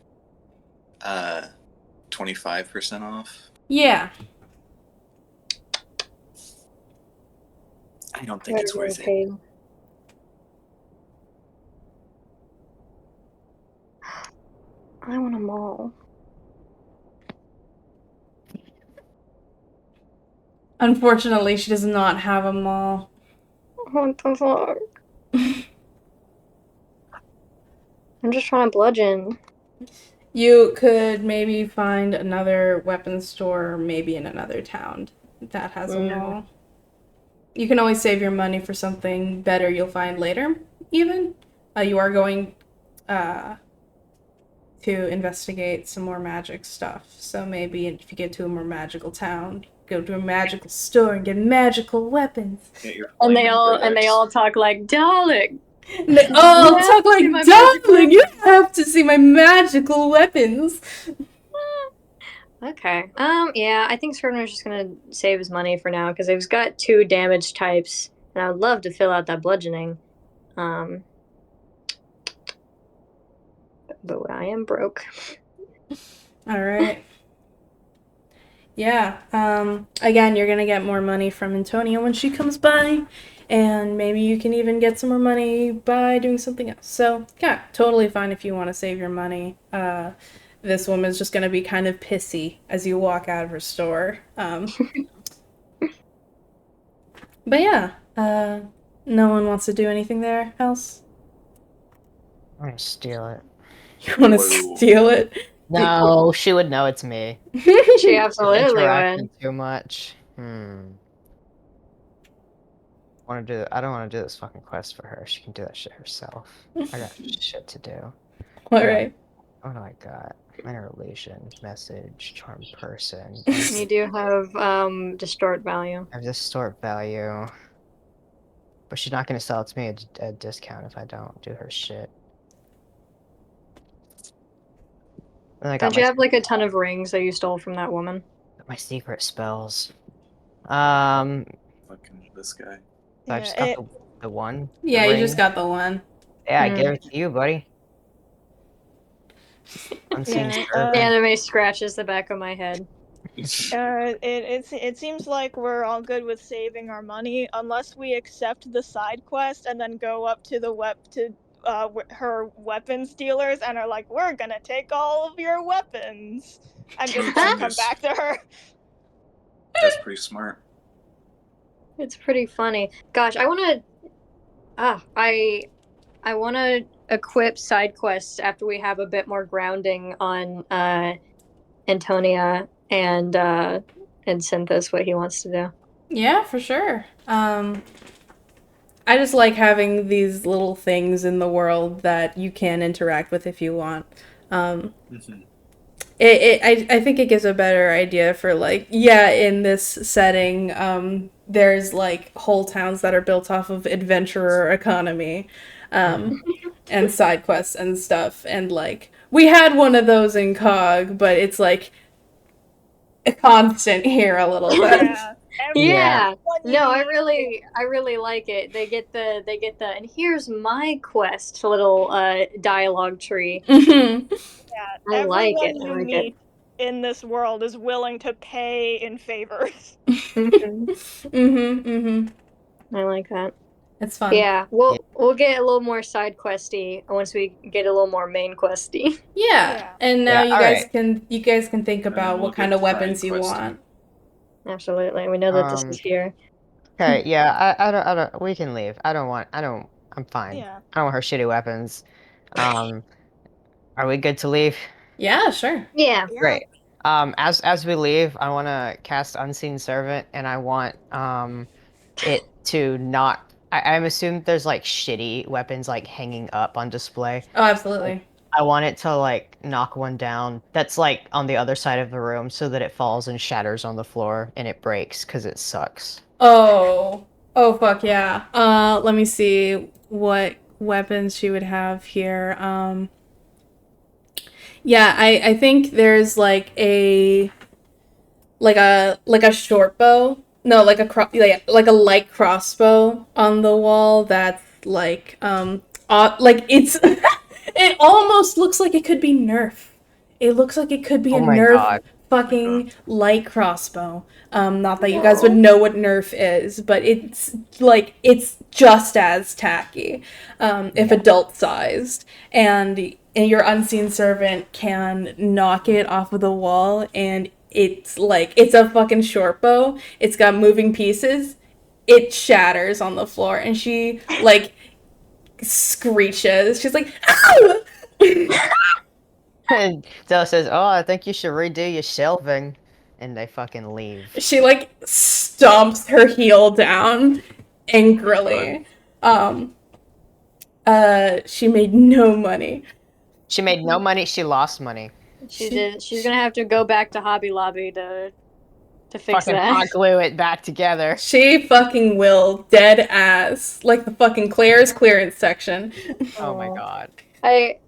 25% off. Yeah. I don't think it's worth it. I want a mall. Unfortunately, she does not have a mall. What the fuck? I'm just trying to bludgeon. You could maybe find another weapons store, maybe in another town that has a mall. You can always save your money for something better you'll find later, even. You are going to investigate some more magic stuff. So maybe if you get to a more magical town, go to a magical store and get magical weapons. And they all talk like, darling. They all talk like, darling, you have to see my magical weapons. Okay. Yeah, I think Scrivener's just gonna save his money for now because he's got 2 damage types, and I would love to fill out that bludgeoning. But I am broke. All right. Yeah. Again, you're gonna get more money from Antonia when she comes by, and maybe you can even get some more money by doing something else. So yeah, totally fine if you want to save your money. This woman's just gonna be kind of pissy as you walk out of her store. But yeah, no one wants to do anything there else. I'm gonna steal it. You want to Whoa. steal it? No, she would know it's me. She absolutely Interacting would. too much. I don't want to do this fucking quest for her. She can do that shit herself. I got shit to do. All right. What do I got? Minor illusion, message, charm person. You do have distort value. I have distort value. But she's not gonna sell it to me at a discount if I don't do her shit. And I got Don't you have like a ton of rings that you stole from that woman? my secret spells. Fucking this guy. So I just got the one. Yeah, the you just ring. got the one. Yeah, I gave it to you, buddy. Unseen servant. Anime scratches the back of my head. It seems like we're all good with saving our money unless we accept the side quest and then go up to the her weapons dealers and are like, we're gonna take all of your weapons and just don't come back to her. That's pretty smart. It's pretty funny. Gosh, I want to equip side quests after we have a bit more grounding on Antonia and Synthis, what he wants to do. Yeah, for sure. I just like having these little things in the world that you can interact with if you want. I think it gives a better idea for like, yeah, in this setting, there's like whole towns that are built off of adventurer economy, um, and side quests and stuff, and like we had one of those in COG, but it's like a constant here a little bit. Yeah. Yeah. Yeah. Everyone you No, meet- I really like it. They get the and here's my quest little dialogue tree. Mhm. Yeah, I like everyone it. I you like it. meet in this world is willing to pay in favors. Mhm. Mhm. I like that. It's fun. Yeah, Yeah. we'll get a little more side questy once we get a little more main questy. Yeah. Yeah. And now Yeah, all right. you guys can think And then about we'll what kind get of weapons side you questy. want. Absolutely, we know that this is here. Okay, yeah, I don't, we can leave. I'm fine. Yeah. I don't want her shitty weapons. Um, are we good to leave? Yeah, sure. Yeah. Yeah. Great. As we leave, I want to cast Unseen Servant, and I want it to not. I'm assuming there's like shitty weapons like hanging up on display. Oh, absolutely. I want it to like knock one down that's like on the other side of the room so that it falls and shatters on the floor and it breaks because it sucks. Oh. Oh fuck yeah. Let me see what weapons she would have here. Yeah, I think there's like a short bow. No, like a light crossbow on the wall that's like it's it almost looks like it could be Nerf. It looks like it could be Oh a my Nerf god. fucking light crossboww. Not that you guys would No. know what Nerf is, but it's just as tacky, if Yeah. adult sized, and your unseen servant can knock it off of the wall, and it's a fucking short bow. It's got moving pieces. It shatters on the floor, and she like screeches. She's like, "Ow!" And Della says, "Oh, I think you should redo your shelving," and they fucking leave. She like stomps her heel down angrily. Um, she made no money. She made no money. She lost money. She did. She's gonna have to go back to Hobby Lobby to fix Fucking that. hot glue it back together. She fucking will, dead ass, like the fucking Claire's clearance section. Oh my Oh. god.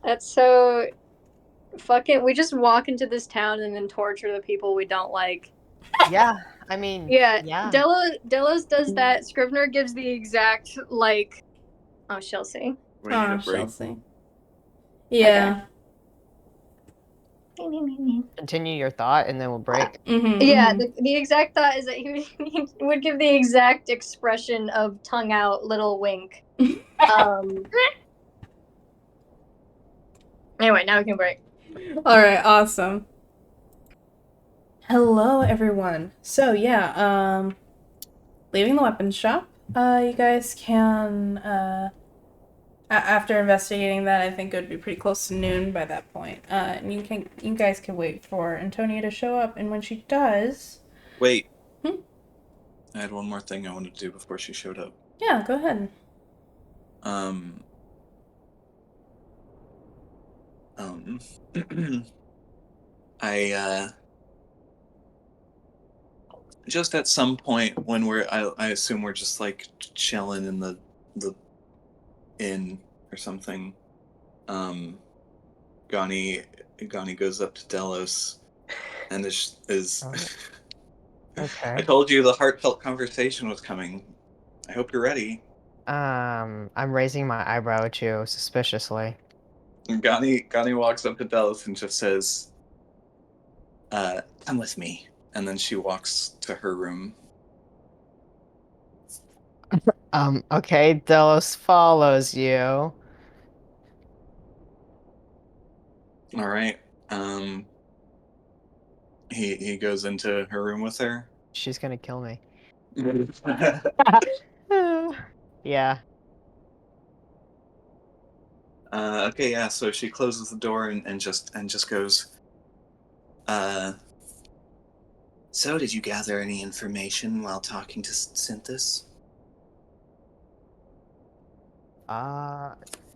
That's so fucking. We just walk into this town and then torture the people we don't like. Yeah, I mean, Yeah, yeah. Delos does that. Scrivener gives the exact like. Oh, Chelsea. We need a Aw, break. Chelsea. Yeah. Continue your thought, and then we'll break. Mm-hmm, Yeah, mm-hmm. the exact thought is that he would give the exact expression of tongue out, little wink. Anyway, now we can break. All right, awesome. Hello, everyone. So yeah, leaving the weapons shop. You guys can after investigating that, I think it would be pretty close to noon by that point. And you guys can wait for Antonia to show up, and when she does, Wait. Hmm? I had one more thing I wanted to do before she showed up. yeah, go ahead. I just at some point when I assume we're just like chilling in the inn or something. Gani goes up to Delos and is Oh. I Okay. told you the heartfelt conversation was coming. I hope you're ready. I'm raising my eyebrow at you suspiciously. And Gani walks up to Delos and just says, come with me. And then she walks to her room. Okay, Delos follows you. All right. He goes into her room with her. She's gonna kill me. Yeah. Okay, yeah. So she closes the door and just goes. So did you gather any information while talking to Synthis?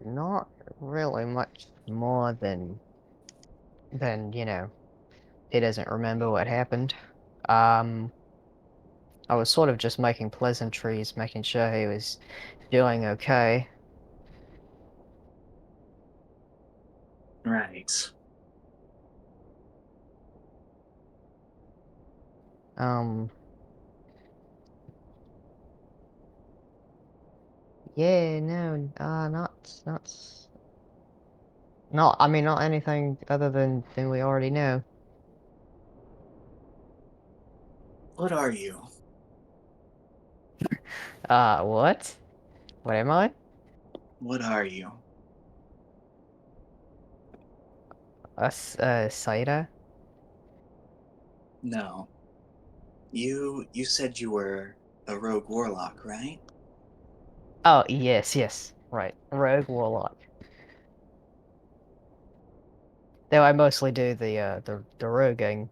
Not really much more than you know, he doesn't remember what happened. Um, I was sort of just making pleasantries, making sure he was doing okay. Right. Um, yeah, no, not, I mean, not anything other than we already know. What are you? What? What am I? What are you? Cider? No. You said you were a rogue warlock, right? Oh, yes, right. Rogue Warlock. Though I mostly do the roguing.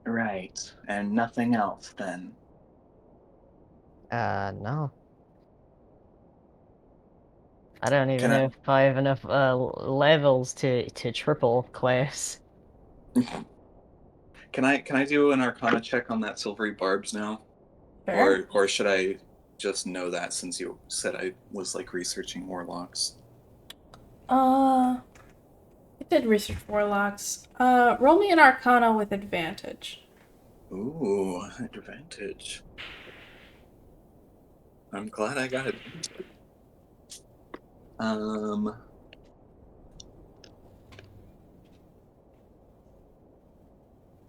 Right. And nothing else then. No. I don't even Can know if I have enough levels to triple class. I can I do an arcana check on that silvery barbs now? Sure. Or should I just know that since you said I was like researching warlocks? I did research warlocks. Roll me an arcana with advantage. Ooh, advantage. I'm glad I got it.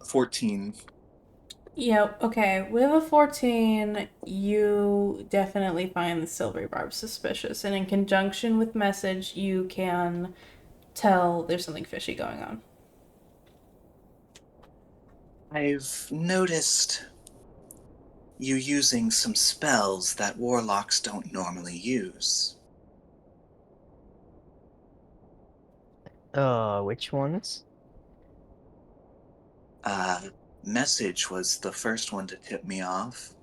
14. Yep, okay. With a 14, you definitely find the silvery barb suspicious, and in conjunction with message, you can tell there's something fishy going on. I've noticed you using some spells that warlocks don't normally use. Which ones? Uh, Message was the first one to tip me off.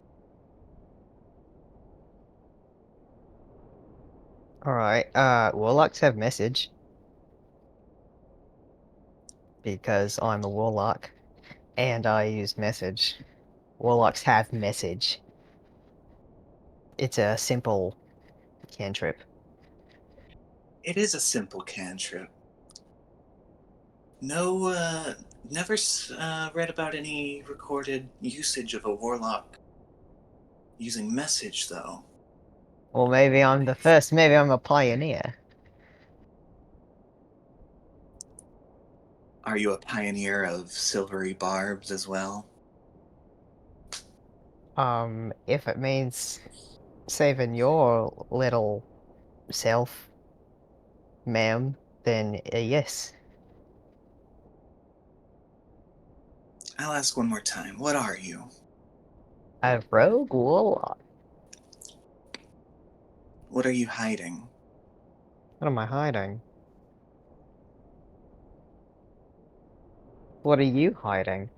Alright, Warlocks have message. Because I'm a Warlock. And I use message. Warlocks have message. It's a simple cantrip. It is a simple cantrip. No, never read about any recorded usage of a warlock using message, though. Well, maybe I'm the first, maybe I'm a pioneer. Are you a pioneer of silvery barbs as well? If it means saving your little self, ma'am, then yes. I'll ask one more time. What are you? A rogue warlock. What are you hiding? What am I hiding? What are you hiding?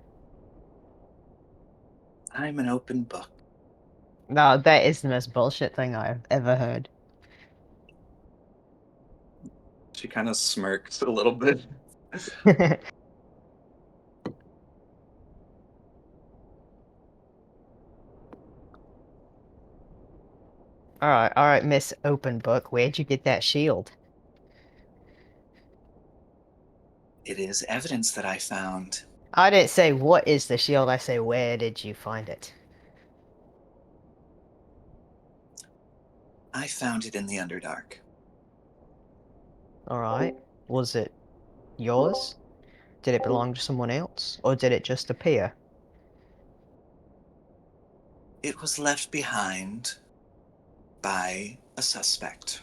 I'm an open book. No, that is the most bullshit thing I've ever heard. She kind of smirks a little bit. Alright, Miss Open Book, where'd you get that shield? It is evidence that I found. I didn't say what is the shield, I say where did you find it? I found it in the Underdark. Alright, was it yours? Did it belong to someone else? Or did it just appear? It was left behind by a suspect.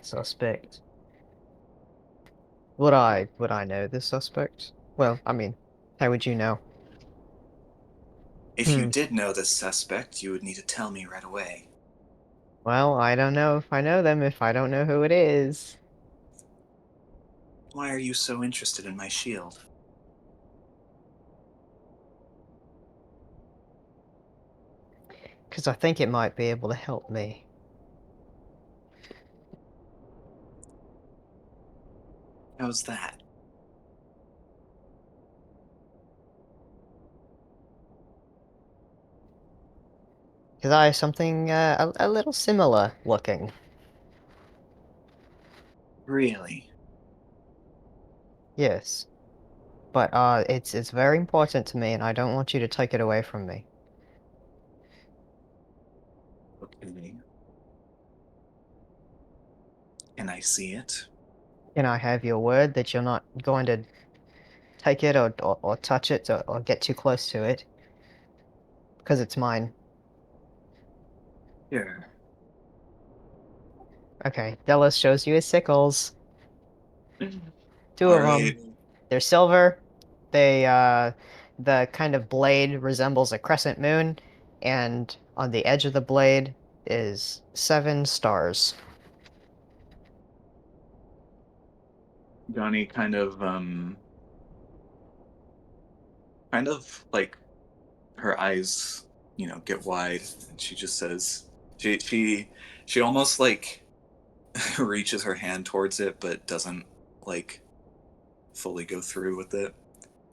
Suspect. Would I know this suspect? Well, I mean, how would you know? If you Hmm. did know this suspect, you would need to tell me right away. Well, I don't know if I know them if I don't know who it is. Why are you so interested in my shield? Because I think it might be able to help me. How's that? Because I have something a little similar looking. Really? Yes. But it's very important to me, and I don't want you to take it away from me. Okay. Can I see it? Can I have your word that you're not going to take it or touch it or get too close to it? Because it's mine. Sure. Okay, Delos shows you his sickles. Two All of them. right. They're silver. They, the kind of blade resembles a crescent moon, and on the edge of the blade is 7 stars. Johnny kind of like her eyes, get wide, and she just says, she almost like reaches her hand towards it, but doesn't like fully go through with it,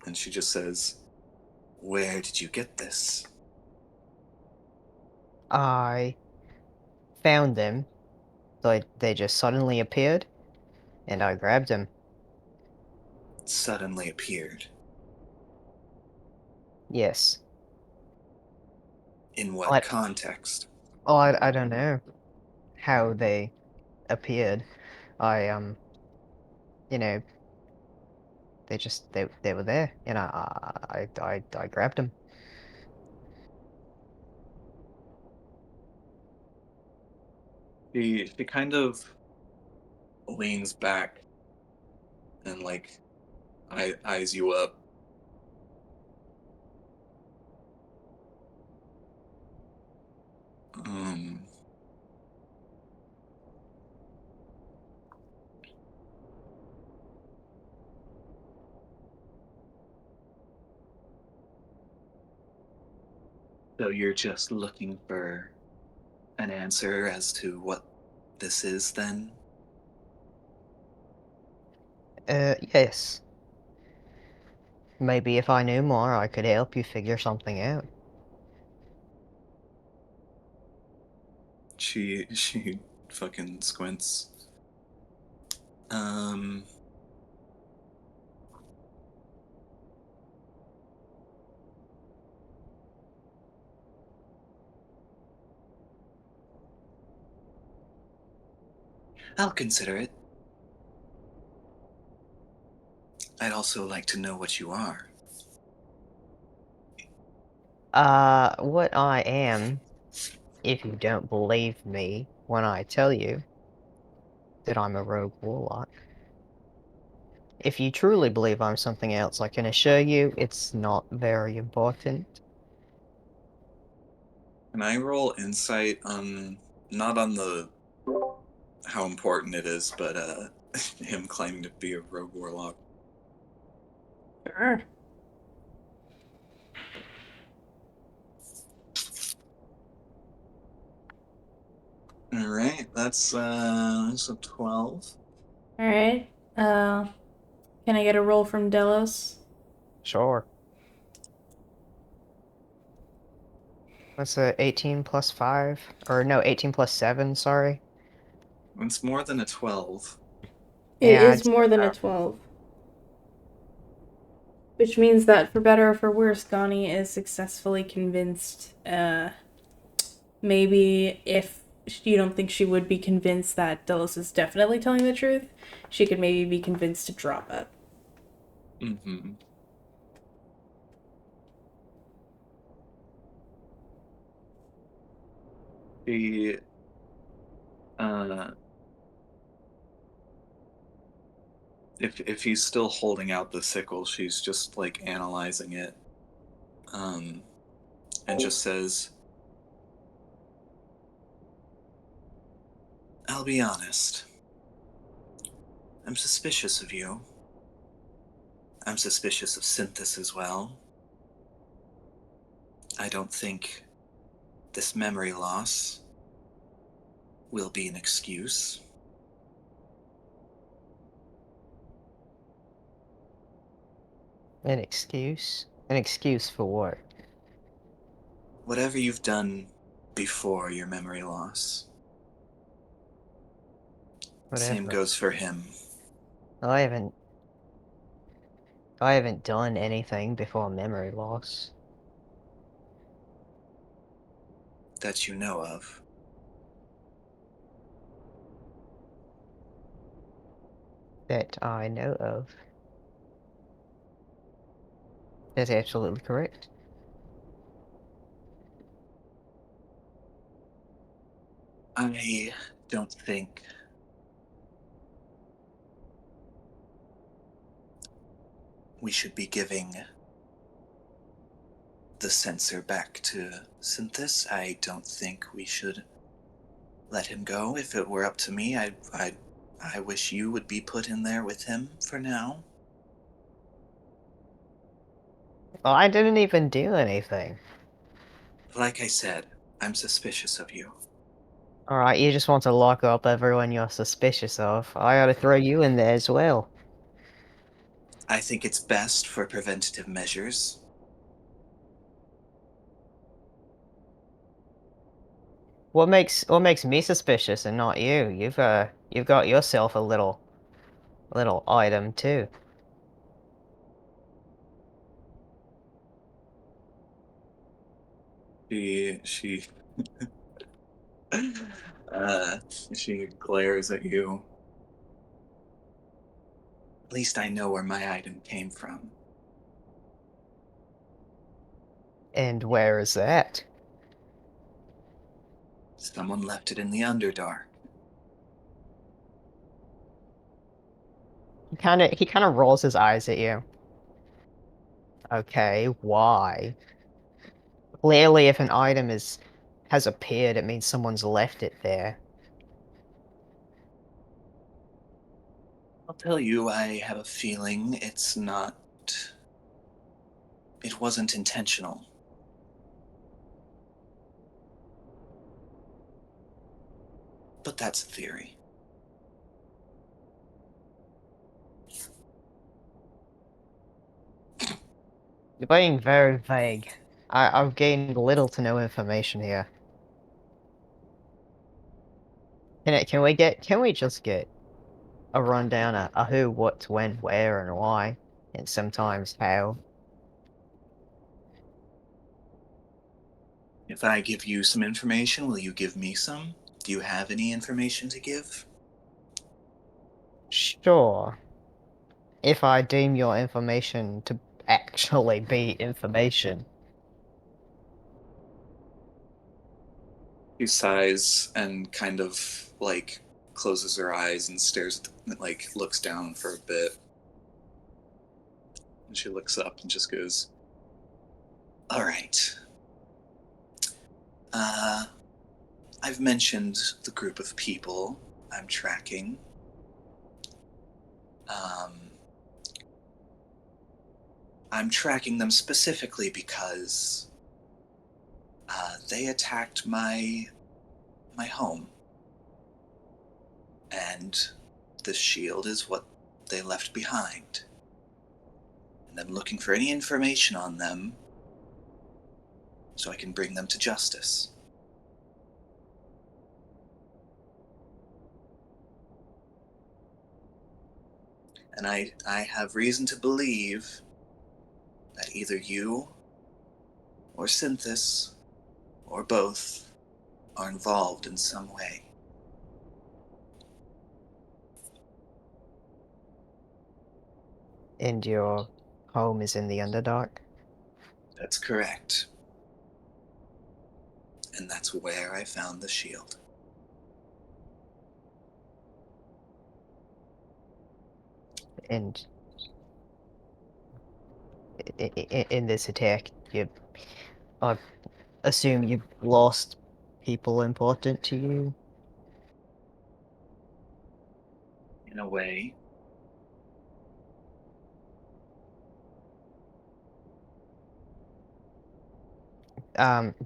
and she just says, "Where did you get this?" I found them. They just suddenly appeared, and I grabbed them. Suddenly appeared. Yes. In I, what context? oh, I don't know how they appeared. I, you know, they were there, and I grabbed them. She kind of leans back and like eyes you up. Um, so you're just looking for an answer as to what this is, then? Yes. Maybe if I knew more, I could help you figure something out. She fucking squints. Um, I'll consider it. I'd also like to know what you are. What I am, if you don't believe me when I tell you that I'm a rogue warlock. If you truly believe I'm something else, I can assure you it's not very important. Can I roll insight on not on the how important it is, but him claiming to be a rogue warlock? Sure. All right, that's a 12. All right. Can I get a roll from Delos? Sure. That's a 18 plus 5. Or no, 18 plus 7, sorry. It's more than a 12. It Yeah, is I'd say more than a so. 12. Which means that, for better or for worse, Gani is successfully convinced. Maybe if you don't think she would be convinced that Delos is definitely telling the truth, she could maybe be convinced to drop it. Mm-hmm. She, uh, if he's still holding out the sickle, she's just like analyzing it, um, and just says, "I'll be honest. I'm suspicious of you. I'm suspicious of Synthis as well. I don't think this memory loss will be an excuse. An excuse? An excuse for what? Whatever you've done before your memory loss. Same Whatever. goes for him. I haven't done anything before memory loss. That you know of. That I know of. That's absolutely correct. I don't think we should be giving the censor back to Synthis. I don't think we should let him go. If it were up to me, I wish you would be put in there with him for now. Well, I didn't even do anything. Like I said, I'm suspicious of you. Alright, you just want to lock up everyone you're suspicious of. I ought to throw you in there as well. I think it's best for preventative measures. What makes me suspicious and not you? You've got yourself a little item too. She uh she glares at you. At least I know where my item came from. And where is that? Someone left it in the Underdark. He kinda rolls his eyes at you. Okay, why? Clearly if an item has appeared, it means someone's left it there. I'll tell you, I have a feeling it wasn't intentional. But that's a theory. You're being very vague. I've gained little to no information here. Can we just get a rundown of who, what, when, where, and why, and sometimes how? If I give you some information, will you give me some? Do you have any information to give? Sure. If I deem your information to actually be information. She sighs and kind of like closes her eyes and stares at like looks down for a bit. And she looks up and just goes, "All right. Uh, I've mentioned the group of people I'm tracking. Um, I'm tracking them specifically because they attacked my home, and the shield is what they left behind. And I'm looking for any information on them so I can bring them to justice." And I have reason to believe that either you or Synthis or both are involved in some way. And your home is in the Underdark? That's correct. And that's where I found the shield. And in this attack, I assume you've lost people important to you? In a way,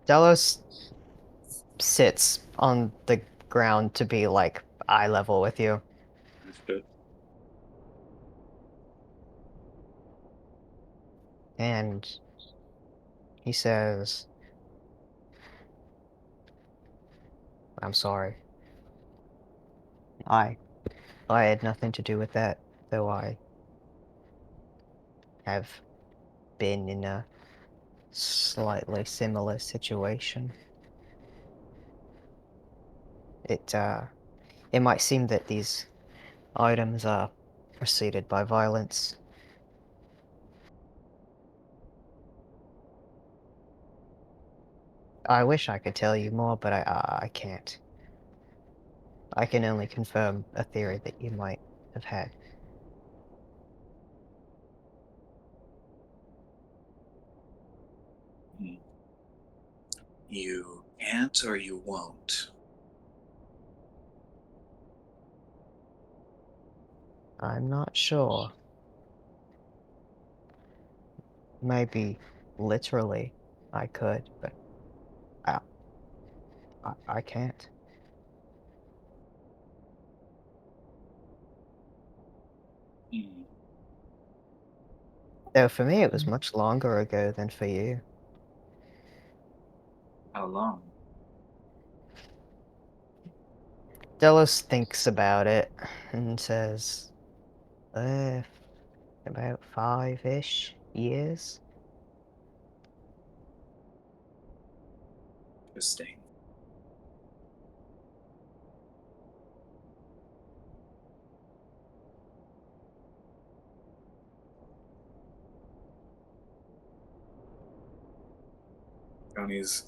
Delos sits on the ground to be like eye level with you. understood. And he says, I'm sorry. I had nothing to do with that, though I have been in a slightly similar situation. It might seem that these items are preceded by violence. I wish I could tell you more, but I can't. I can only confirm a theory that you might have had. You can't or you won't? I'm not sure. Maybe literally I could, but I, I can't. Hmm. Though for me it was much longer ago than for you. How long? Delos thinks about it and says, about 5-ish years. Interesting.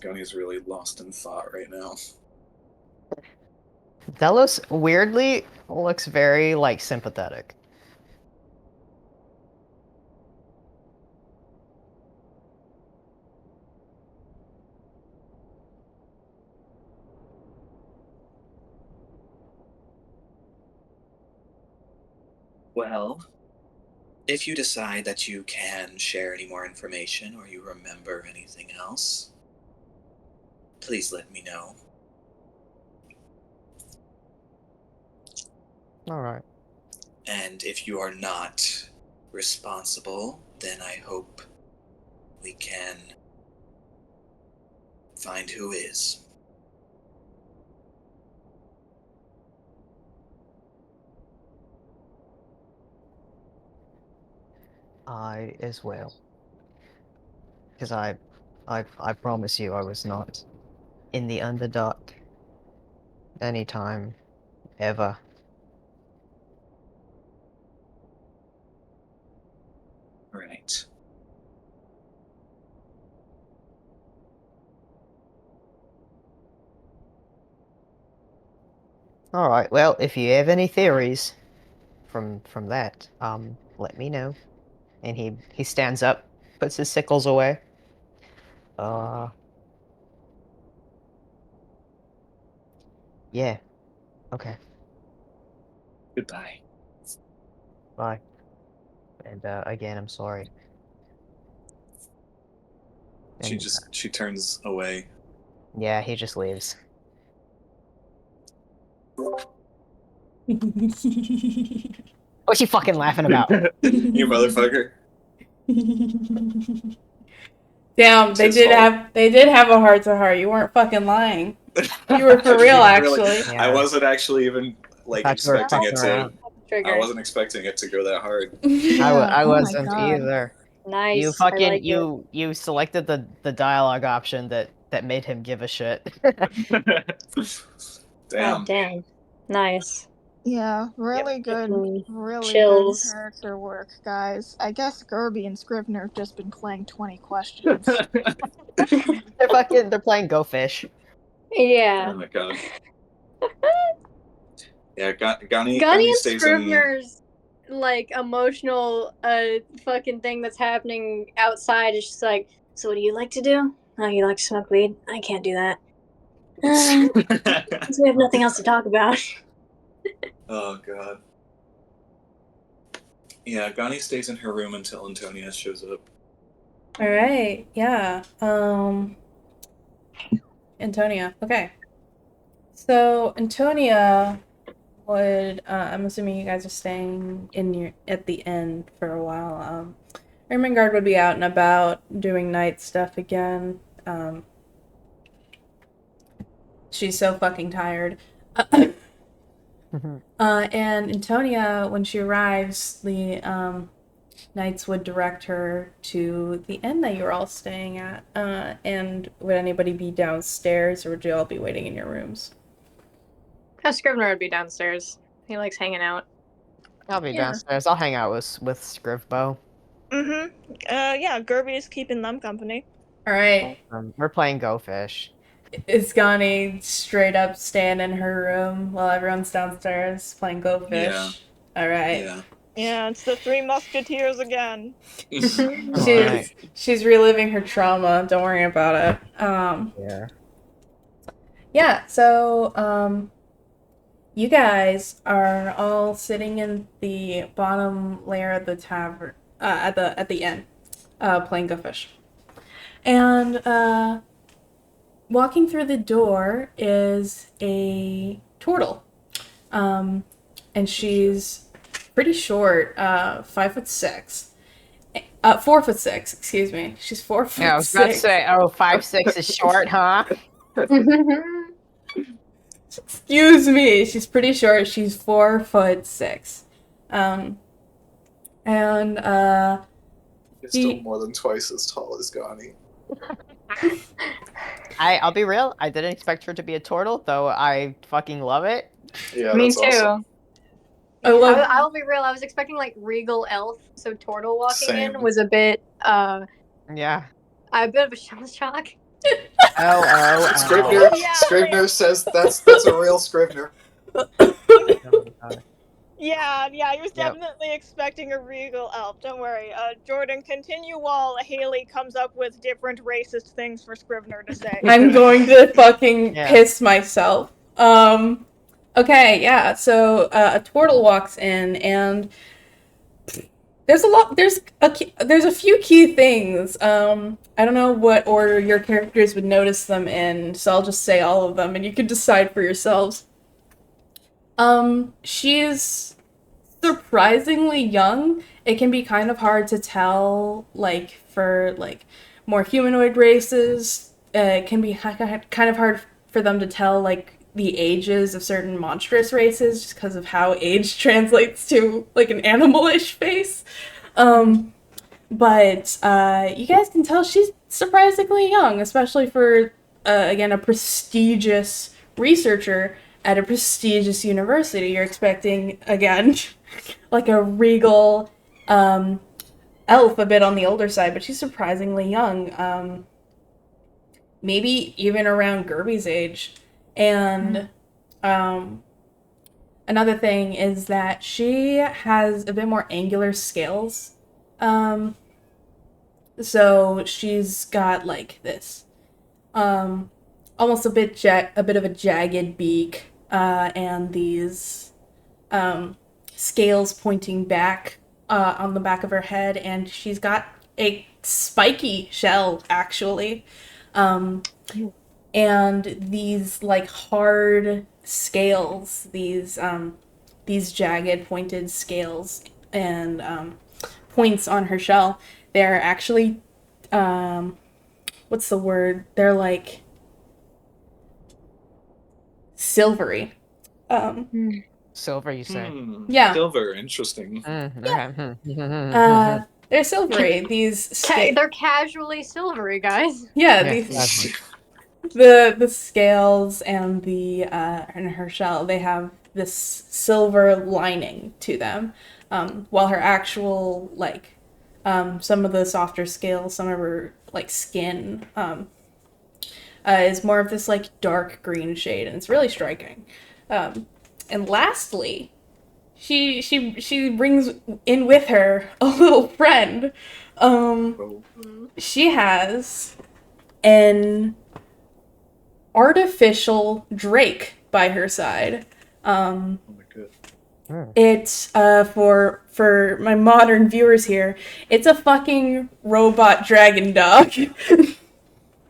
Gunny's really lost in thought right now. Delos weirdly looks very, like, sympathetic. Well, if you decide that you can share any more information or you remember anything else, please let me know. Alright. And if you are not responsible, then I hope we can find who is. I as well. Because I promise you I was not in the Underdark anytime ever. Right. Alright, well, if you have any theories from that, let me know. And he stands up, puts his sickles away. Yeah. Okay. Goodbye. Bye. And again, I'm sorry. She And she turns away. yeah, he just leaves. What's she fucking laughing about? You motherfucker. Damn, It's his fault. they did have a heart to heart. You weren't fucking lying. You were for real, actually. I Yeah. wasn't actually even I like thought you were expecting fucking it to. around. I Trigger. wasn't expecting it to go that hard. Yeah, I oh my wasn't god. either. You Nice. I fucking like it. you selected the dialogue option that made him give a shit. God Damn. damn. Nice. Yeah, really good, Mm, really good chills. character work, guys. I guess Gerby and Scrivener have just been playing 20 questions. They're playing Go Fish. Yeah. Oh my god. Yeah, Gunny Gani and stays in. Scrivener's like emotional fucking thing that's happening outside is just like, so what do you like to do? Oh, you like to smoke weed? I can't do that. Since we have nothing else to talk about. Oh god. Yeah, Gani stays in her room until Antonia shows up. All right, yeah. Antonia. Okay. So Antonia would. I'm assuming you guys are staying in your at the end for a while. Ermengarde would be out and about doing night stuff again. she's so fucking tired. And Antonia, when she arrives, the knights would direct her to the inn that you're all staying at. And would anybody be downstairs, or would you all be waiting in your rooms? Scrivener would be downstairs. He likes hanging out. I'll be Yeah. downstairs. I'll hang out with Scrivbo. Yeah, Gerby is keeping them company. All right. We're playing Go Fish. Isgani straight up staying in her room while everyone's downstairs playing Go Fish. Yeah. All right. Yeah. Yeah, it's the Three Musketeers again. She's reliving her trauma. Don't worry about it. Yeah. Yeah. So you guys are all sitting in the bottom layer of the tavern at the inn, playing Go Fish, and walking through the door is a turtle, and she's pretty short, 5'6". 4'6", excuse me. She's 4'6". Yeah, I was about to say, 5'6" is short, huh? Excuse me. She's pretty short. She's 4'6". And You're still more than twice as tall as Gani. I'll be real. I didn't expect her to be a turtle, though. I fucking love it. Yeah, Me that's too. awesome. I'll be real. I was expecting like regal elf, so turtle walking Same. in was a bit Yeah. a bit of a shell shock. Oh. Scrivener, Yeah, Scrivener says that's a real Scrivener. Yeah, he was definitely expecting a regal elf. Don't worry. Jordan, continue while Haley comes up with different racist things for Scrivener to say. I'm going to fucking piss myself. Okay, yeah. So a turtle walks in, and there's a few key things. I don't know what order your characters would notice them in, so I'll just say all of them, and you can decide for yourselves. She's surprisingly young. It can be kind of hard to tell, like, for, like, more humanoid races. It can be kind of hard for them to tell, like, the ages of certain monstrous races, just because of how age translates to, like, an animal-ish face. But you guys can tell she's surprisingly young, especially for, again, a prestigious researcher at a prestigious university. You're expecting, again, like a regal elf, a bit on the older side, but she's surprisingly young. Maybe even around Gerby's age. And another thing is that she has a bit more angular scales. So she's got like this almost a bit of a jagged beak, and these scales pointing back on the back of her head, and she's got a spiky shell, actually. And these like hard scales, these jagged pointed scales and points on her shell, they're actually what's the word? They're like silvery. Silver, you say? Yeah. Silver, interesting. They're silvery. They're casually silvery, guys. Yeah, Yeah, the scales and the and her shell, they have this silver lining to them, while her actual like some of the softer scales, some of her like skin is more of this like dark green shade, and it's really striking. And lastly, she brings in with her a little friend. She has an artificial drake by her side. Oh my god. It's for my modern viewers here, it's a fucking robot dragon dog.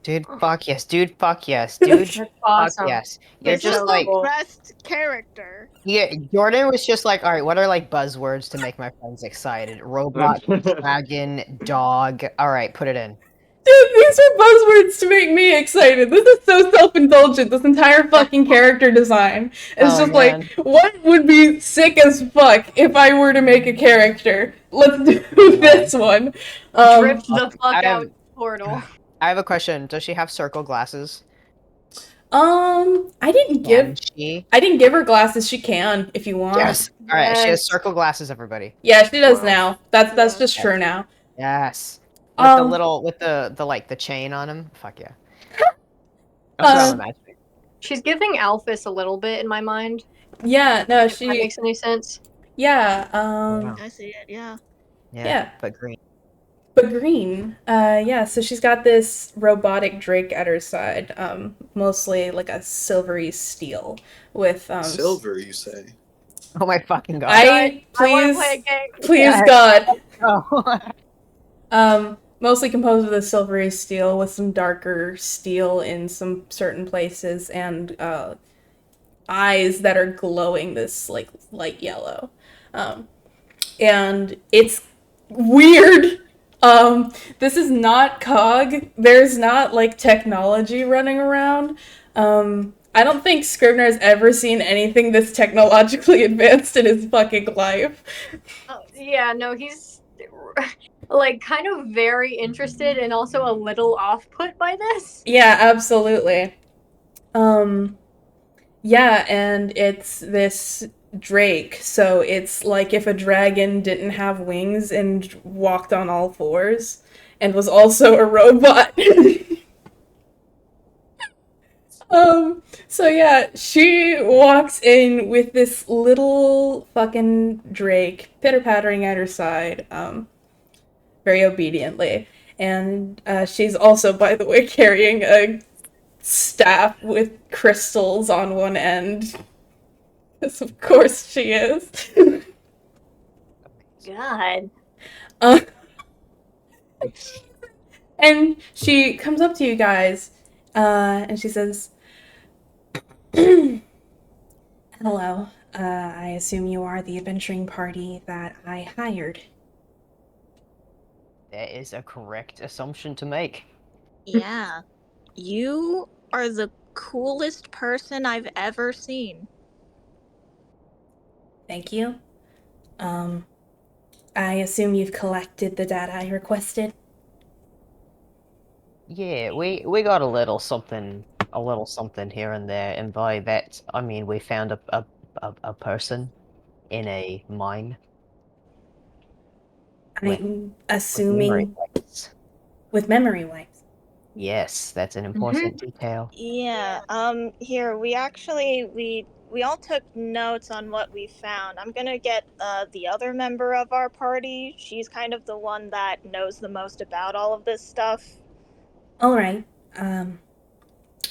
Dude, fuck yes. Dude, fuck yes. Dude, That's awesome. fuck yes. You're It's just so like, cool. Best character. yeah. Jordan was just like, all right, what are like buzzwords to make my friends excited? Robot, dragon, dog. All right, put it in. Dude, these are buzzwords to make me excited. This is so self-indulgent, this entire fucking character design. It's Oh, just man. like, what would be sick as fuck if I were to make a character? Let's do this one. Drift the fuck I have- out portal. I have a question. Does she have circle glasses? I didn't Can give she? her glasses. She can, if you want. Yes. All right. She has Yes. circle glasses. Everybody. Yeah, she does Wow. now. That's Yeah. just true now. Yes. With the Um, little, with the chain on him. Fuck yeah. That's what I'm imagining. She's giving Alphys a little bit in my mind. Yeah, no, If that makes any sense. yeah, Wow. I see it. Yeah. Yeah. But green. but green. Yeah, so she's got this robotic drake at her side, mostly like a silvery steel with Silver, you say? Oh my fucking god. I want to please, play a game. please Yeah. God. Oh. Mostly composed of the silvery steel with some darker steel in some certain places and eyes that are glowing this like light yellow. And it's weird. This is not COG. There's not like technology running around. I don't think Scrivener has ever seen anything this technologically advanced in his fucking life. Oh, yeah, no, he's like kind of very interested and also a little off-put by this. Yeah, absolutely. Yeah, and it's this drake, so it's like if a dragon didn't have wings and walked on all fours and was also a robot. So yeah, she walks in with this little fucking drake pitter-pattering at her side, very obediently. And she's also, by the way, carrying a staff with crystals on one end. Yes, of course she is. God. uh, and she comes up to you guys, and she says, "Hello. I assume you are the adventuring party that I hired." That is a correct assumption to make. Yeah. You are the coolest person I've ever seen. Thank you. I assume you've collected the data I requested. Yeah, we got a little something here and there, and by that I mean we found a person in a mine with I'm memory assuming wipes. with memory wipes. Yes, that's an important detail. Yeah. Here we actually we all took notes on what we found. I'm gonna get the other member of our party. She's kind of the one that knows the most about all of this stuff. All right.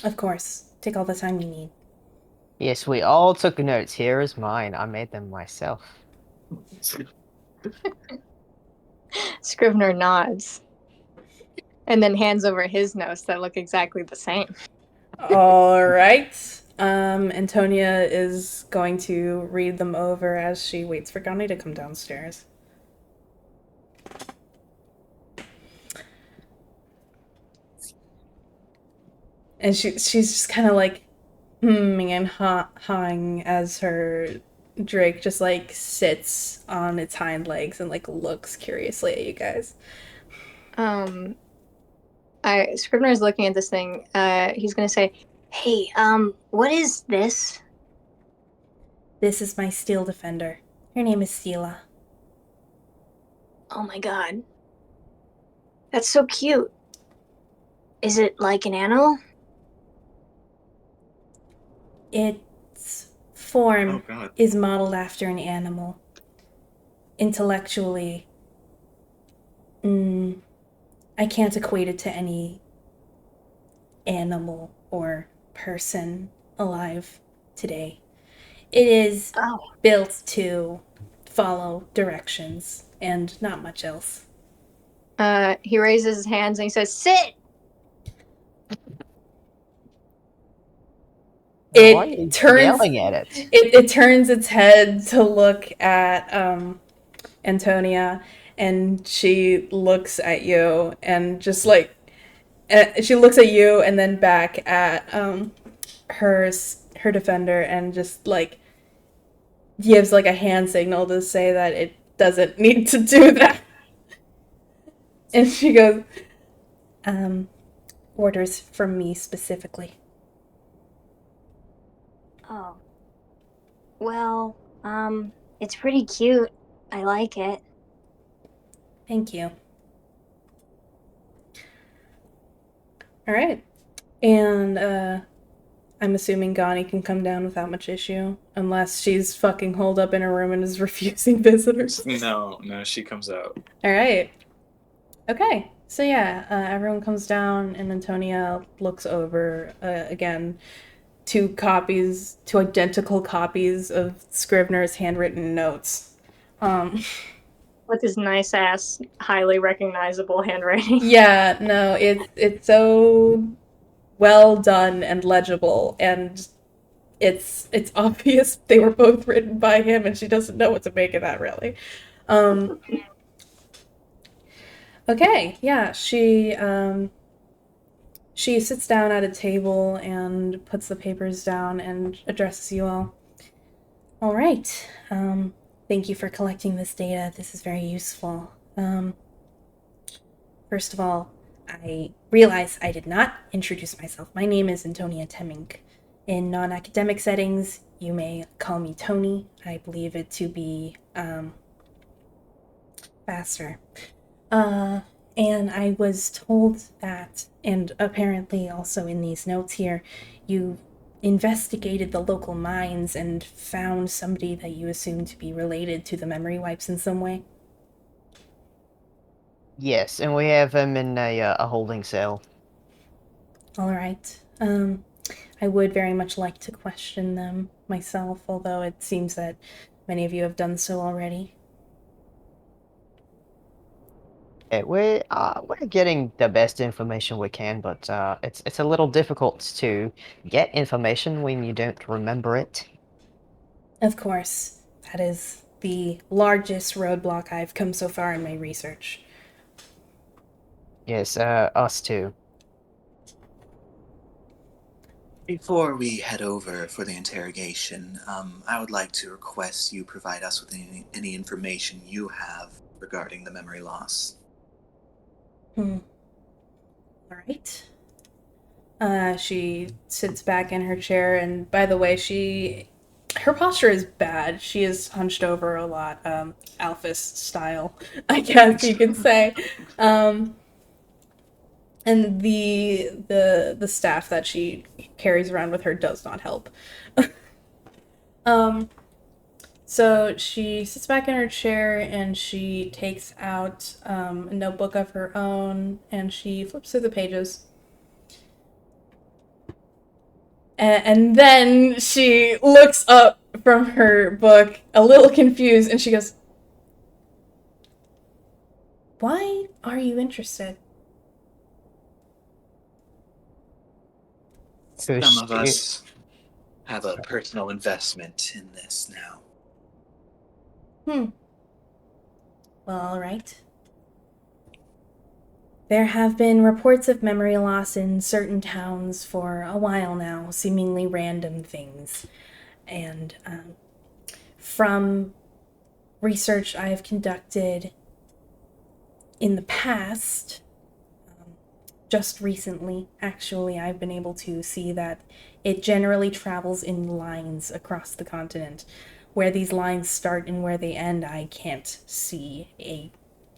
Of course. Take all the time you need. Yes, we all took notes. Here is mine. I made them myself. Scrivener nods. And then hands over his notes that look exactly the same. All right. Antonia is going to read them over as she waits for Gani to come downstairs. And she's just kind of like humming and hawing as her drake just like sits on its hind legs and like looks curiously at you guys. Scrivener's looking at this thing. He's gonna say, Hey, what is this? This is my steel defender. Her name is Stila. Oh my god. That's so cute. Is it like an animal? Its form Oh god. is modeled after an animal. Intellectually, I can't equate it to any animal or person alive today. It is built to follow directions and not much else. he raises his hands and he says, "Sit!" It Why are you turns- yelling at it? It turns its head to look at Antonia, and she looks at you and just like she looks at you and then back at her defender and just like gives like a hand signal to say that it doesn't need to do that. And she goes, orders from me specifically. Oh. Well, it's pretty cute. I like it. Thank you. All right. And I'm assuming Gani can come down without much issue, unless she's fucking holed up in her room and is refusing visitors. No, she comes out. All right. Okay. So yeah, everyone comes down, and Antonia looks over again two identical copies of Scrivener's handwritten notes. With his nice ass, highly recognizable handwriting. Yeah, no, it's so well done and legible, and it's obvious they were both written by him, and she doesn't know what to make of that really. Okay, yeah, she sits down at a table and puts the papers down and addresses you all. All right. Thank you for collecting this data. This is very useful. First of all, I realize I did not introduce myself. My name is Antonia Temmink. In non-academic settings, you may call me Tony. I believe it to be faster. And I was told that, and apparently also in these notes here, you investigated the local mines and found somebody that you assumed to be related to the memory wipes in some way. Yes, and we have him in a holding cell. All right. I would very much like to question them myself, although it seems that many of you have done so already. Yeah, we're getting the best information we can, but it's a little difficult to get information when you don't remember it. Of course, that is the largest roadblock I've come so far in my research. Yes, us too. Before we head over for the interrogation, I would like to request you provide us with any information you have regarding the memory loss. All right. She sits back in her chair, and by the way, her posture is bad. She is hunched over a lot, Alphys style, I guess you could say. And the staff that she carries around with her does not help. So she sits back in her chair and she takes out a notebook of her own and she flips through the pages. And then she looks up from her book, a little confused, and she goes, "Why are you interested?" Some of us have a personal investment in this now. Well, all right. There have been reports of memory loss in certain towns for a while now, seemingly random things. And from research I have conducted in the past, just recently, actually, I've been able to see that it generally travels in lines across the continent. Where these lines start and where they end, I can't see a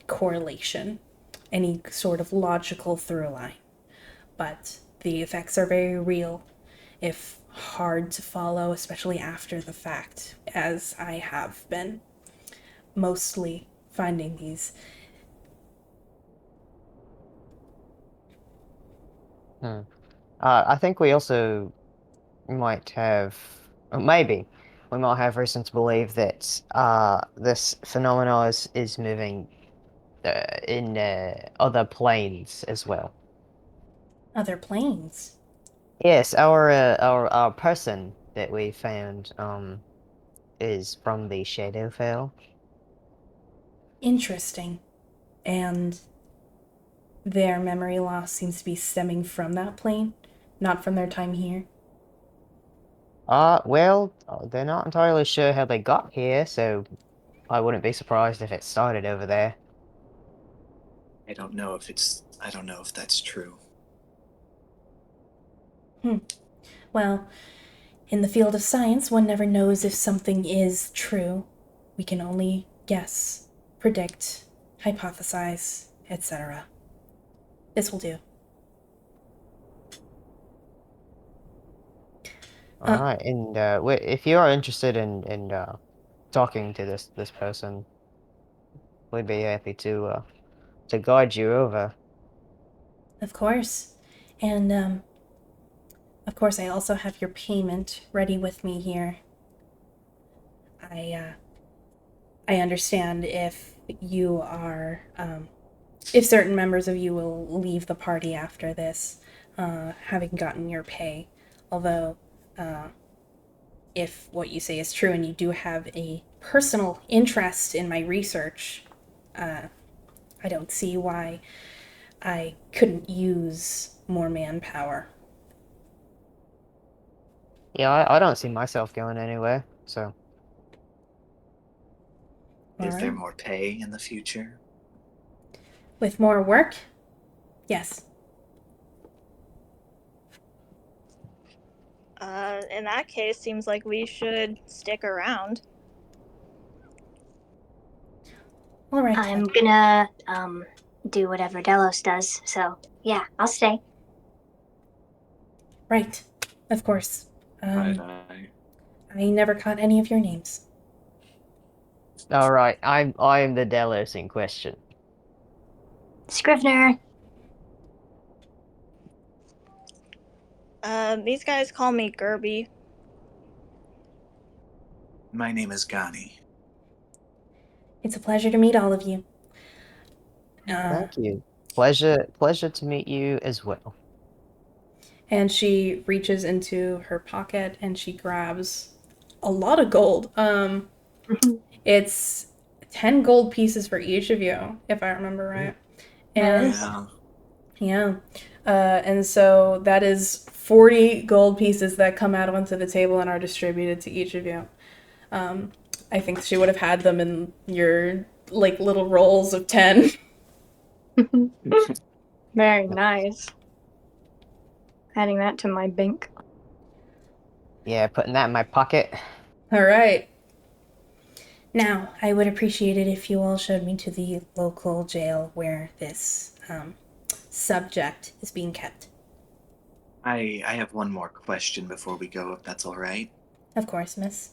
correlation, any sort of logical through line. But the effects are very real, if hard to follow, especially after the fact, as I have been mostly finding these. I think we also might have, or maybe, we might have reason to believe that this phenomenon is moving in other planes as well. Other planes. Yes, our person that we found is from the Shadowfell. Interesting. And their memory loss seems to be stemming from that plane, not from their time here. Well, they're not entirely sure how they got here, so I wouldn't be surprised if it started over there. I don't know if that's true. Well, in the field of science, one never knows if something is true. We can only guess, predict, hypothesize, etc. This will do. All right, and if you are interested in talking to this person, we'd be happy to guide you over. Of course. And, of course, I also have your payment ready with me here. I understand if you are, if certain members of you will leave the party after this, having gotten your pay. Although, if what you say is true and you do have a personal interest in my research, I don't see why I couldn't use more manpower. Yeah, I don't see myself going anywhere, so. All Is there right. more pay in the future? With more work? Yes. In that case, seems like we should stick around. All right. I'm gonna do whatever Delos does. So yeah, I'll stay. Right. Of course. Right. I never caught any of your names. All right, I'm the Delos in question. Scrivener. These guys call me Gerby. My name is Gani. It's a pleasure to meet all of you. Thank you. Pleasure to meet you as well. And she reaches into her pocket and she grabs a lot of gold. It's 10 gold pieces for each of you, if I remember right. And Nice. yeah. And so that is 40 gold pieces that come out onto the table and are distributed to each of you. I think she would have had them in your like little rolls of 10. Very nice. Adding that to my bank. Yeah, putting that in my pocket. All right. Now, I would appreciate it if you all showed me to the local jail where this subject is being kept. I have one more question before we go, if that's all right. Of course, miss.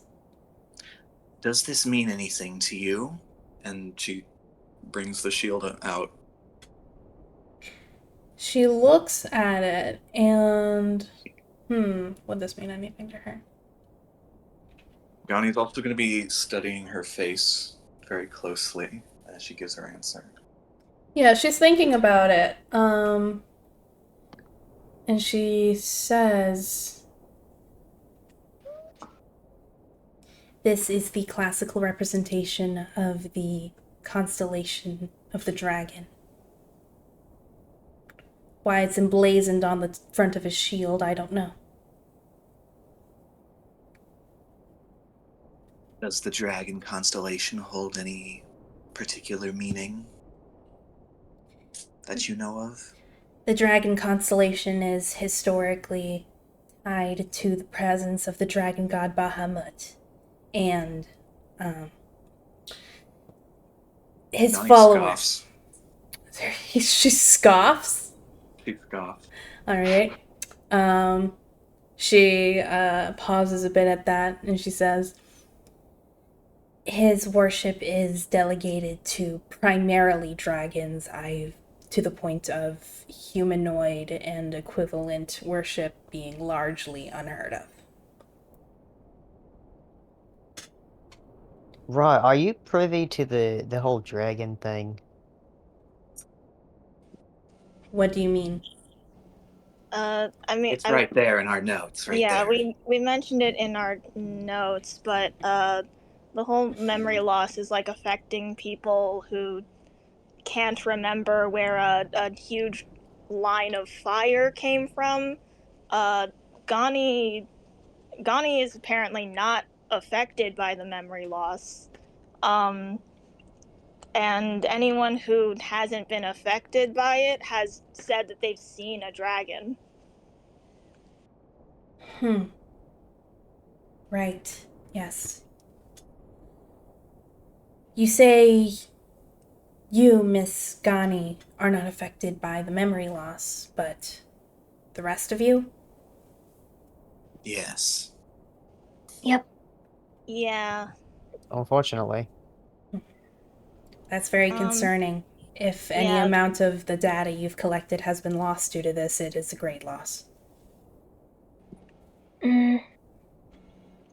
Does this mean anything to you? And she brings the shield out. She looks at it and would this mean anything to her? Gani's also going to be studying her face very closely as she gives her answer. Yeah, she's thinking about it. And she says, "This is the classical representation of the constellation of the dragon. Why it's emblazoned on the front of his shield, I don't know." Does the dragon constellation hold any particular meaning that you know of? The dragon constellation is historically tied to the presence of the dragon god Bahamut and his Gani followers. scoffs. She scoffs. She scoffs. All right. She pauses a bit at that and she says, "His worship is delegated to primarily dragons. To the point of humanoid and equivalent worship being largely unheard of." Right, are you privy to the whole dragon thing? What do you mean? I mean, It's right there in our notes, right yeah, there. we mentioned it in our notes, but the whole memory loss is like affecting people who can't remember where a huge line of fire came from. Uh, Gani is apparently not affected by the memory loss. And anyone who hasn't been affected by it has said that they've seen a dragon. Right. Yes. You say you, Miss Ghani, are not affected by the memory loss, but the rest of you? Yes. Yep. Yeah. Unfortunately. That's very concerning. If any yeah. amount of the data you've collected has been lost due to this, it is a great loss. Mm,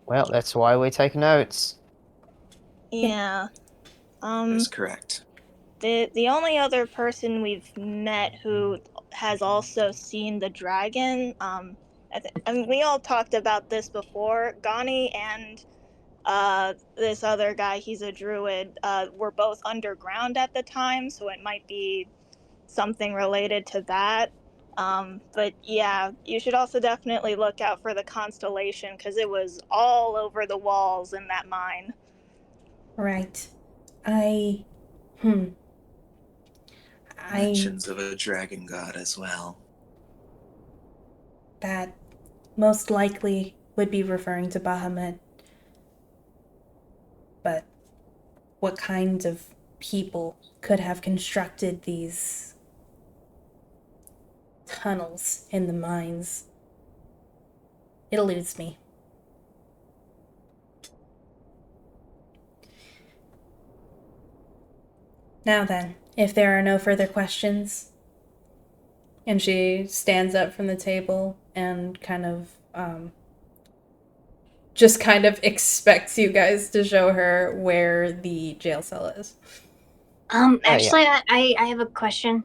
Well, that's why we take notes. Yeah. That's correct. The only other person we've met who has also seen the dragon, I mean, we all talked about this before. Gani and this other guy, he's a druid, were both underground at the time, so it might be something related to that. But yeah, you should also definitely look out for the constellation because it was all over the walls in that mine. Right. I Mentions of a dragon god as well. that most likely would be referring to Bahamut. But what kind of people could have constructed these tunnels in the mines? It eludes me. Now then, if there are no further questions, and she stands up from the table and just kind of expects you guys to show her where the jail cell is. actually, I have a question.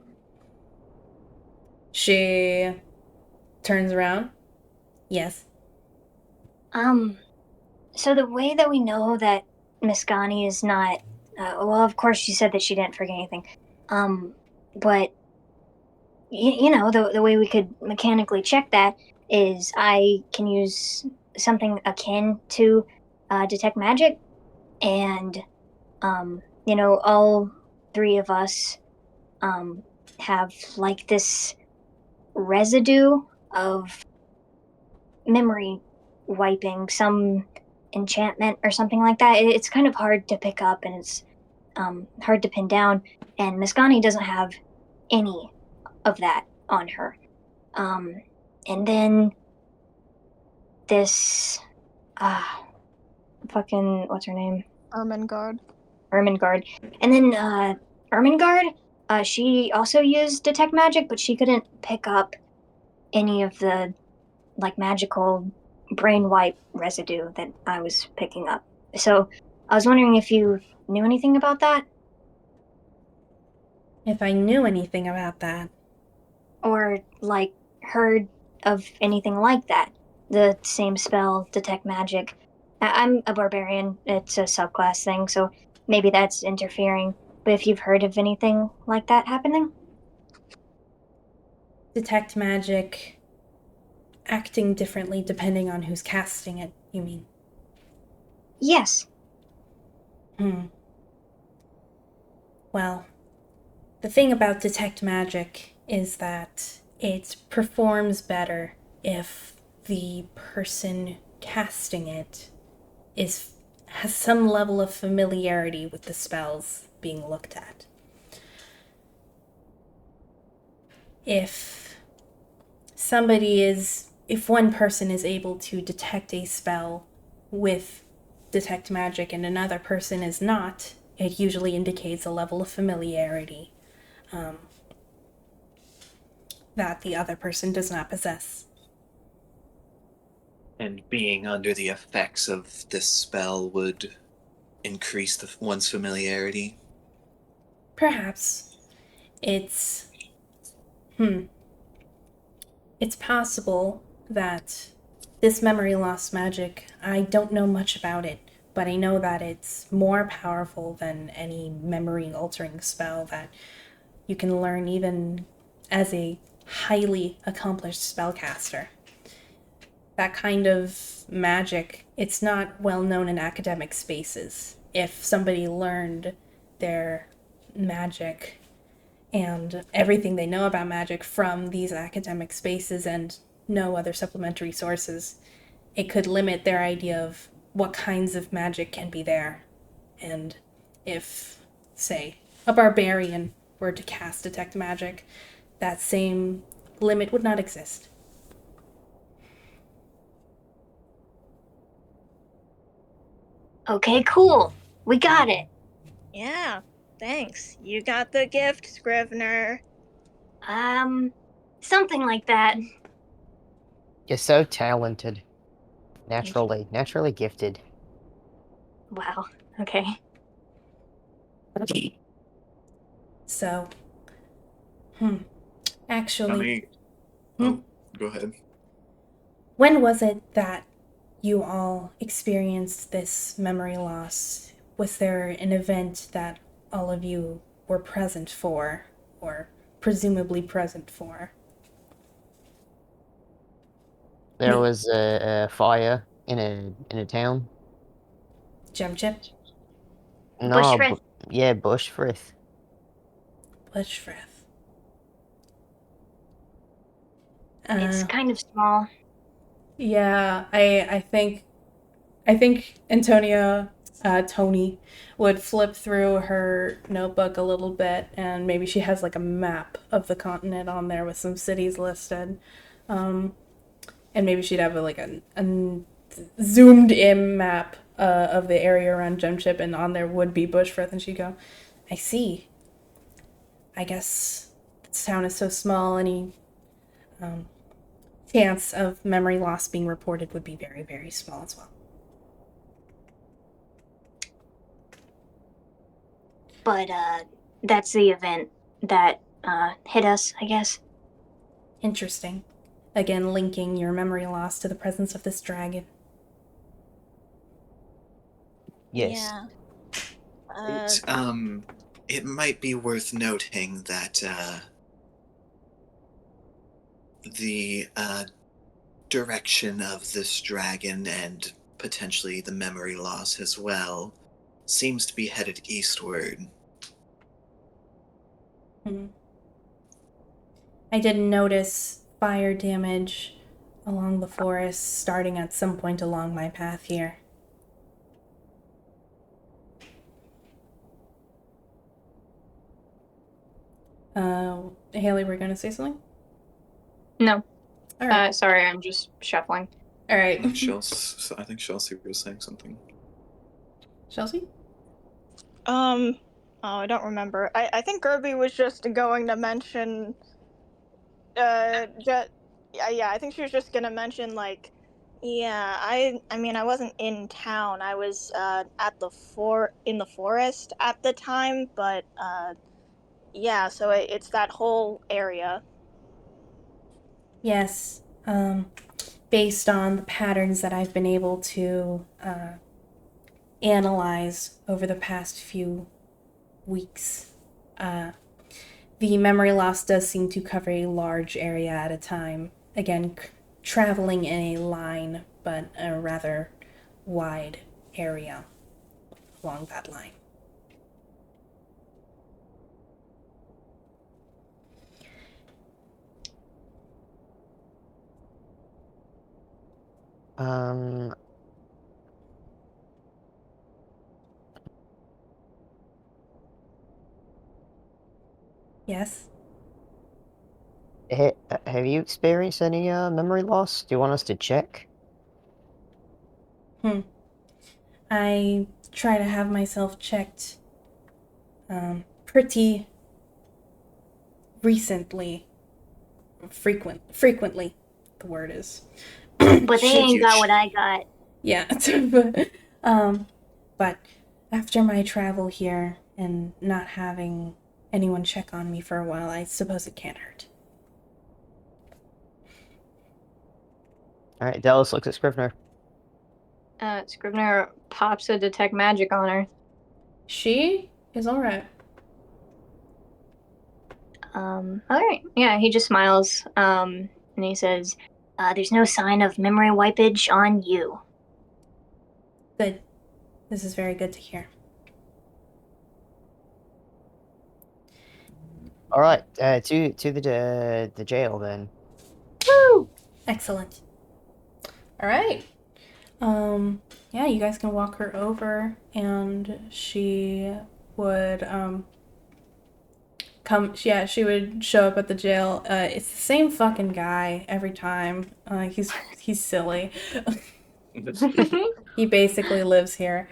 She turns around. Yes. So the way that we know that Miss Ghani is not, well, of course she said that she didn't forget anything. But you know, the way we could mechanically check that is I can use something akin to detect magic, and you know, all three of us have like this residue of memory wiping, some enchantment or something like that. It's kind of hard to pick up, and it's hard to pin down. And Miskani doesn't have any of that on her. And then this, fucking, what's her name? Ermengarde. Ermengarde. And then Ermengarde, she also used detect magic, but she couldn't pick up any of the like magical brain wipe residue that I was picking up. So I was wondering if you knew anything about that, If I knew anything about that. or like heard of anything like that. The same spell, detect magic. I'm a barbarian. It's a subclass thing, so maybe that's interfering. But if you've heard of anything like that happening, Detect magic acting differently depending on who's casting it, you mean? yes. Well, the thing about detect magic is that it performs better if the person casting it has some level of familiarity with the spells being looked at. If one person is able to detect a spell with detect magic and another person is not, it usually indicates a level of familiarity that the other person does not possess. And being under the effects of this spell would increase one's familiarity. Perhaps. It's possible that this memory loss magic, I don't know much about it, but I know that it's more powerful than any memory altering spell that you can learn even as a highly accomplished spellcaster. That kind of magic, it's not well known in academic spaces. If somebody learned their magic and everything they know about magic from these academic spaces and no other supplementary sources, it could limit their idea of what kinds of magic can be there. And if, say, a barbarian were to cast detect magic, that same limit would not exist. Okay, cool. We got it. Yeah, thanks. You got the gift, Scrivener. Something like that. You're so talented. Naturally gifted. Wow. Okay. So, actually, Connie, Hmm? oh, go ahead. when was it that you all experienced this memory loss? Was there an event that all of you were present for, or presumably present for? There Me, was a fire in a town. Gem Chip, No, Bushfrith. yeah, Bushfrith. Bushfrith. It's kind of small. Yeah, I think Antonia, Tony, would flip through her notebook a little bit, and maybe she has like a map of the continent on there with some cities listed, and maybe she'd have a zoomed in map of the area around Gemchip, and on there would be Bushfrith, and she'd go, "I see. I guess this town is so small. Any chance of memory loss being reported would be very, very small as well." But that's the event that hit us, I guess. Interesting. Again, linking your memory loss to the presence of this dragon. Yes. Yeah. It might be worth noting that the direction of this dragon and potentially the memory loss as well seems to be headed eastward. I did notice fire damage along the forest starting at some point along my path here. Haley, we're gonna say something? No. All right. Sorry, I'm just shuffling. All right. I think Chelsea was saying something. Chelsea? Oh, I don't remember. I think Gerby was just going to mention, yeah, I think she was just gonna mention, like, yeah, I mean, I wasn't in town. I was, at in the forest at the time, but, yeah, so it's that whole area. Yes. Based on the patterns that I've been able to analyze over the past few weeks, the memory loss does seem to cover a large area at a time. Again, traveling in a line, but a rather wide area along that line. Um, Yes? have you experienced any memory loss? Do you want us to check? I try to have myself checked pretty recently. Frequently, the word is. But they Should ain't you got what I got. Yeah. But after my travel here and not having anyone check on me for a while, I suppose it can't hurt. All right, Dallas looks at Scrivener. Scrivener pops a detect magic on her. She is all right. All right. Yeah, he just smiles. And he says, "There's no sign of memory wipage on you." Good. This is very good to hear. All right, to the jail then. Woo! Excellent. All right. Yeah, you guys can walk her over, and she would she would show up at the jail. It's the same fucking guy every time. He's silly. He basically lives here.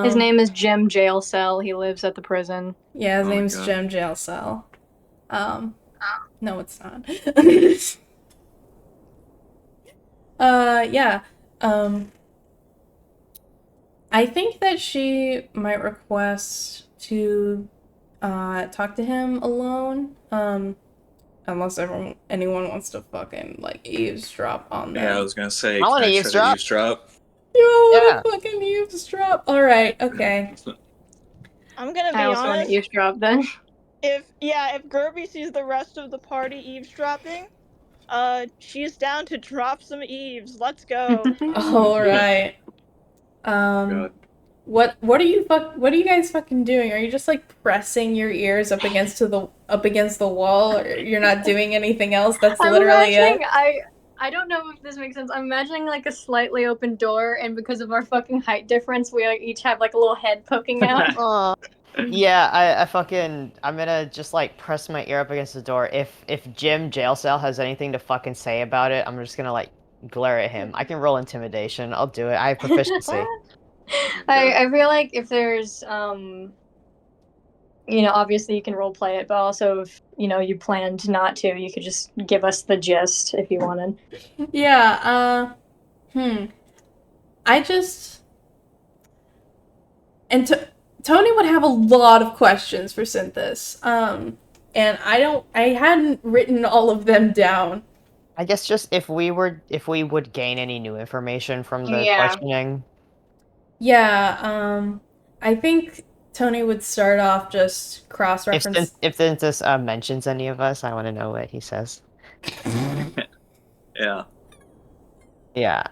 His name is Jim Jail Cell. He lives at the prison. Yeah, his Oh my name's God. Jim Jail Cell. No, it's not. Yeah. I think that she might request to talk to him alone. Unless anyone wants to fucking like eavesdrop on them. Yeah, I was gonna say, I can wanna I try to eavesdrop. eavesdrop? You don't Yeah. want to fucking eavesdrop. All right. Okay. I'm gonna I be also want honest. to eavesdrop then. If Gerby sees the rest of the party eavesdropping, she's down to drop some eaves. Let's go. All right. God. What are you guys fucking doing? Are you just like pressing your ears up against the wall, or you're not doing anything else? That's I'm literally imagining it. I don't know if this makes sense. I'm imagining like a slightly open door, and because of our fucking height difference, we each have like a little head poking out. Yeah, I'm gonna just like press my ear up against the door. If Jim Jail Cell has anything to fucking say about it, I'm just gonna like glare at him. I can roll intimidation. I'll do it. I have proficiency. I feel like if there's obviously you can role play it, but also if you planned not to, you could just give us the gist if you wanted. Yeah. I just and Tony would have a lot of questions for Synthis. And I hadn't written all of them down. I guess just if we would gain any new information from the Yeah. questioning. Yeah, I think Tony would start off just cross-reference. If this mentions any of us, I want to know what he says. Yeah. Yeah.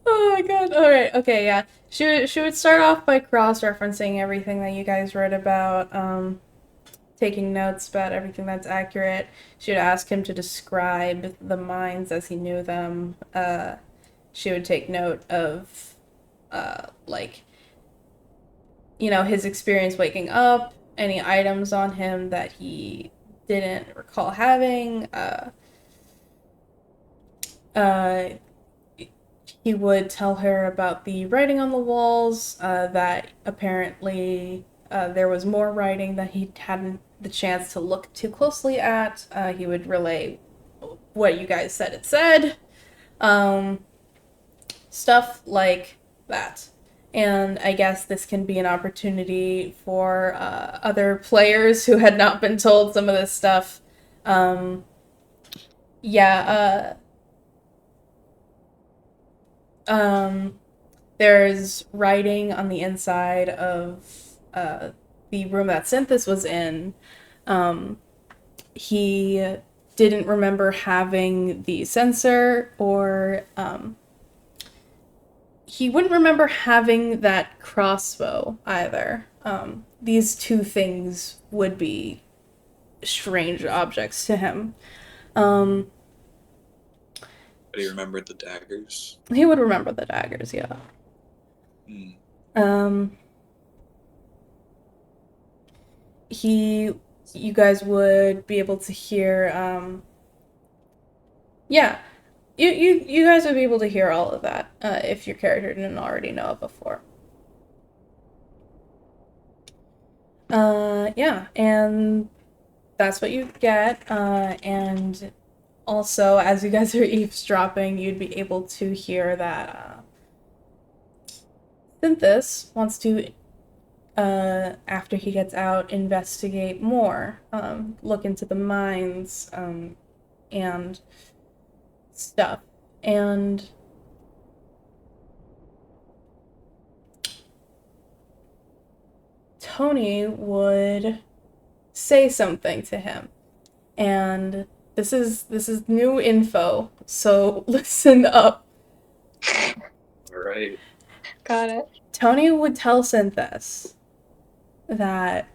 Oh my god. All right. Okay, yeah. She would start off by cross-referencing everything that you guys read about, taking notes about everything that's accurate. She would ask him to describe the mines as he knew them. She would take note of like his experience waking up, any items on him that he didn't recall having. He would tell her about the writing on the walls, that apparently there was more writing that he hadn't the chance to look too closely at. He would relay what you guys said it said. Stuff like that. And I guess this can be an opportunity for other players who had not been told some of this stuff. Yeah, there's writing on the inside of the room that Synthis was in. He didn't remember having the sensor, or he wouldn't remember having that crossbow either. These two things would be strange objects to him. But he remembered the daggers. He would remember the daggers, yeah. You guys would be able to hear, yeah, you guys would be able to hear all of that, if your character didn't already know it before. Yeah, and that's what you get, and also, as you guys are eavesdropping, you'd be able to hear that, Synthis wants to, after he gets out, investigate more, look into the mines, and stuff. And Tony would say something to him. And this is new info, so listen up. All right. Got it. Tony would tell Synthis that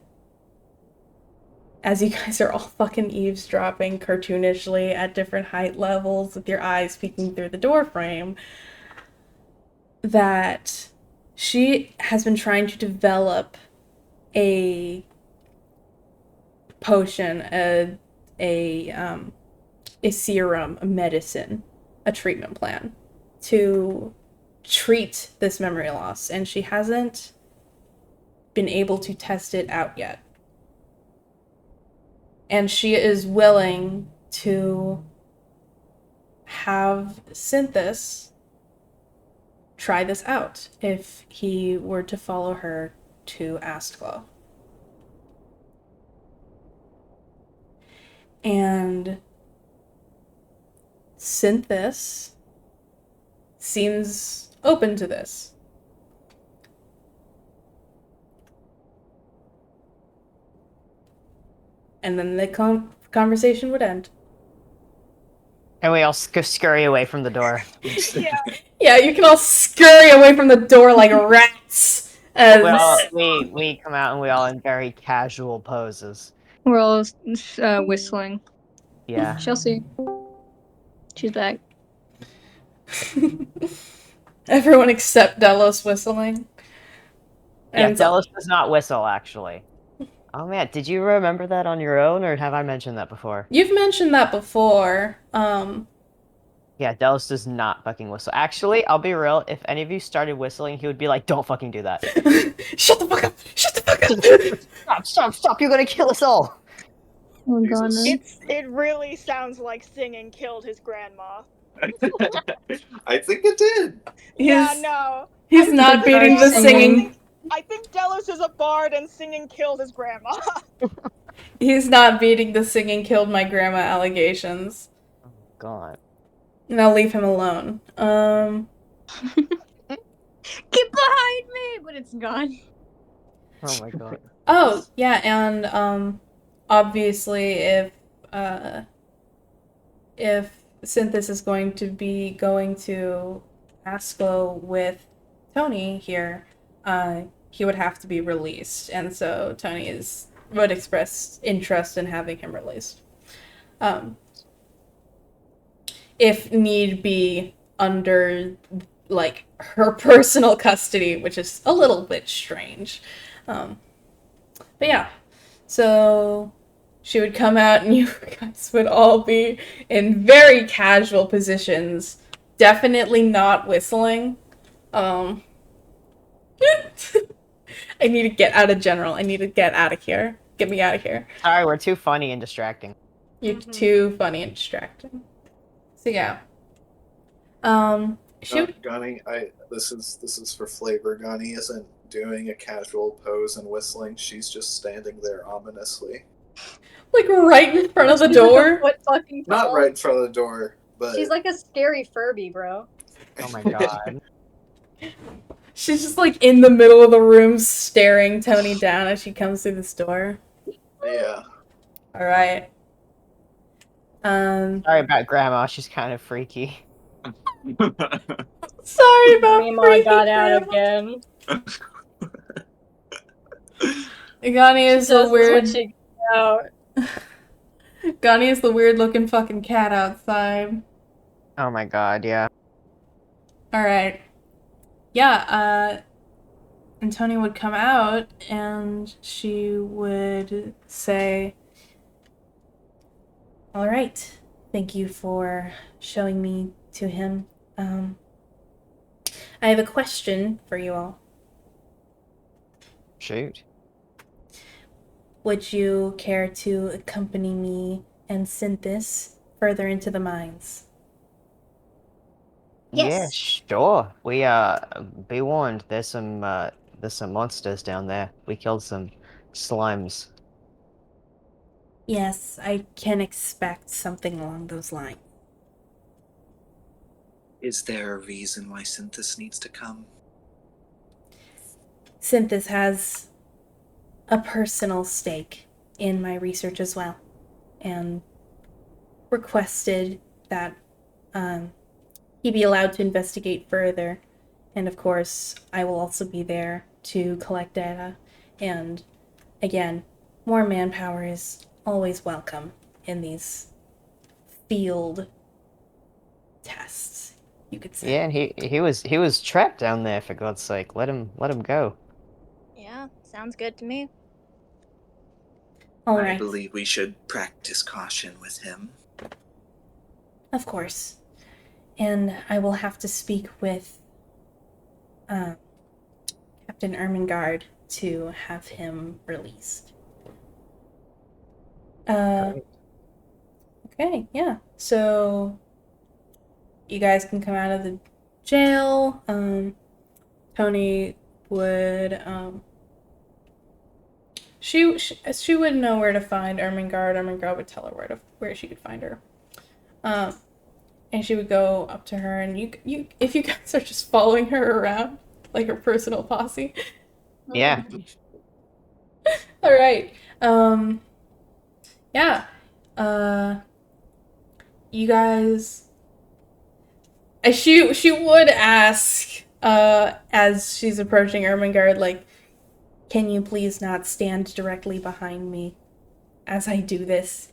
as you guys are all fucking eavesdropping cartoonishly at different height levels with your eyes peeking through the doorframe, that she has been trying to develop a potion, a serum, a medicine, a treatment plan to treat this memory loss, and she hasn't been able to test it out yet. And she is willing to have Synthis try this out if he were to follow her to Astglow. And Synthis seems open to this. And then the conversation would end. And we all scurry away from the door. Yeah. Yeah, you can all scurry away from the door like rats. As Well, we come out and we all in very casual poses. We're all whistling. Yeah. Chelsea. She's back. everyone except Delos whistling. Yeah, And Delos does not whistle, actually. Oh man, did you remember that on your own, or have I mentioned that before? you've mentioned that before. Yeah, Delos does not fucking whistle. Actually, I'll be real, if any of you started whistling, he would be like, don't fucking do that. Shut the fuck up! Shut the fuck up! Stop, you're gonna kill us all! Oh Jesus. god. It really sounds like singing killed his grandma. I think it did. Yeah, He's- no. He's not beating the singing. I think Delos is a bard and singing killed his grandma. He's not beating the singing killed my grandma allegations. Oh god. And I'll leave him alone. Get behind me! But it's gone. Oh my god. Oh, yeah, and obviously if Synthis is going to be going to Asco with Tony here, he would have to be released, and so Tony would express interest in having him released. If need be, under like her personal custody, which is a little bit strange. But yeah, so she would come out and you guys would all be in very casual positions, definitely not whistling. I need to get out of general. I need to get out of here. Get me out of here. Sorry, we're too funny and distracting. You're too funny and distracting. So yeah. Gunny, this is for flavor. Gunny isn't doing a casual pose and whistling. She's just standing there ominously. Like right in front of the door. What fucking Not tall? right in front of the door, but She's like a scary Furby, bro. Oh my god. She's just like in the middle of the room staring Tony down as she comes through this door. yeah. Alright. Sorry about grandma, she's kind of freaky. Sorry about Grandma freaking got out Grandma. again. Gani is She the does this weird. when she gets out. Gani is the weird looking fucking cat outside. Oh my god, yeah. Alright. Yeah, and Tony would come out and she would say, alright, thank you for showing me to him. I have a question for you all. Shoot. Would you care to accompany me and Synthis further into the mines? Yeah, Yes. sure. We be warned, there's some monsters down there. We killed some slimes. Yes, I can expect something along those lines. Is there a reason why Synthis needs to come? Synthis has a personal stake in my research as well, and requested that he be allowed to investigate further. And of course, I will also be there to collect data. And again, more manpower is always welcome in these field tests, you could say. Yeah, and he was trapped down there, for God's sake. Let him go. Yeah, sounds good to me. All I right. believe we should practice caution with him. Of course. And I will have to speak with Captain Ermengarde to have him released. Okay, yeah. So you guys can come out of the jail. Tony would she would know where to find Ermengarde. Ermengarde would tell her where she could find her. And she would go up to her, and you if you guys are just following her around like her personal posse. Yeah. All right. Yeah. You guys. She would ask as she's approaching Ermengarde, like, can you please not stand directly behind me as I do this?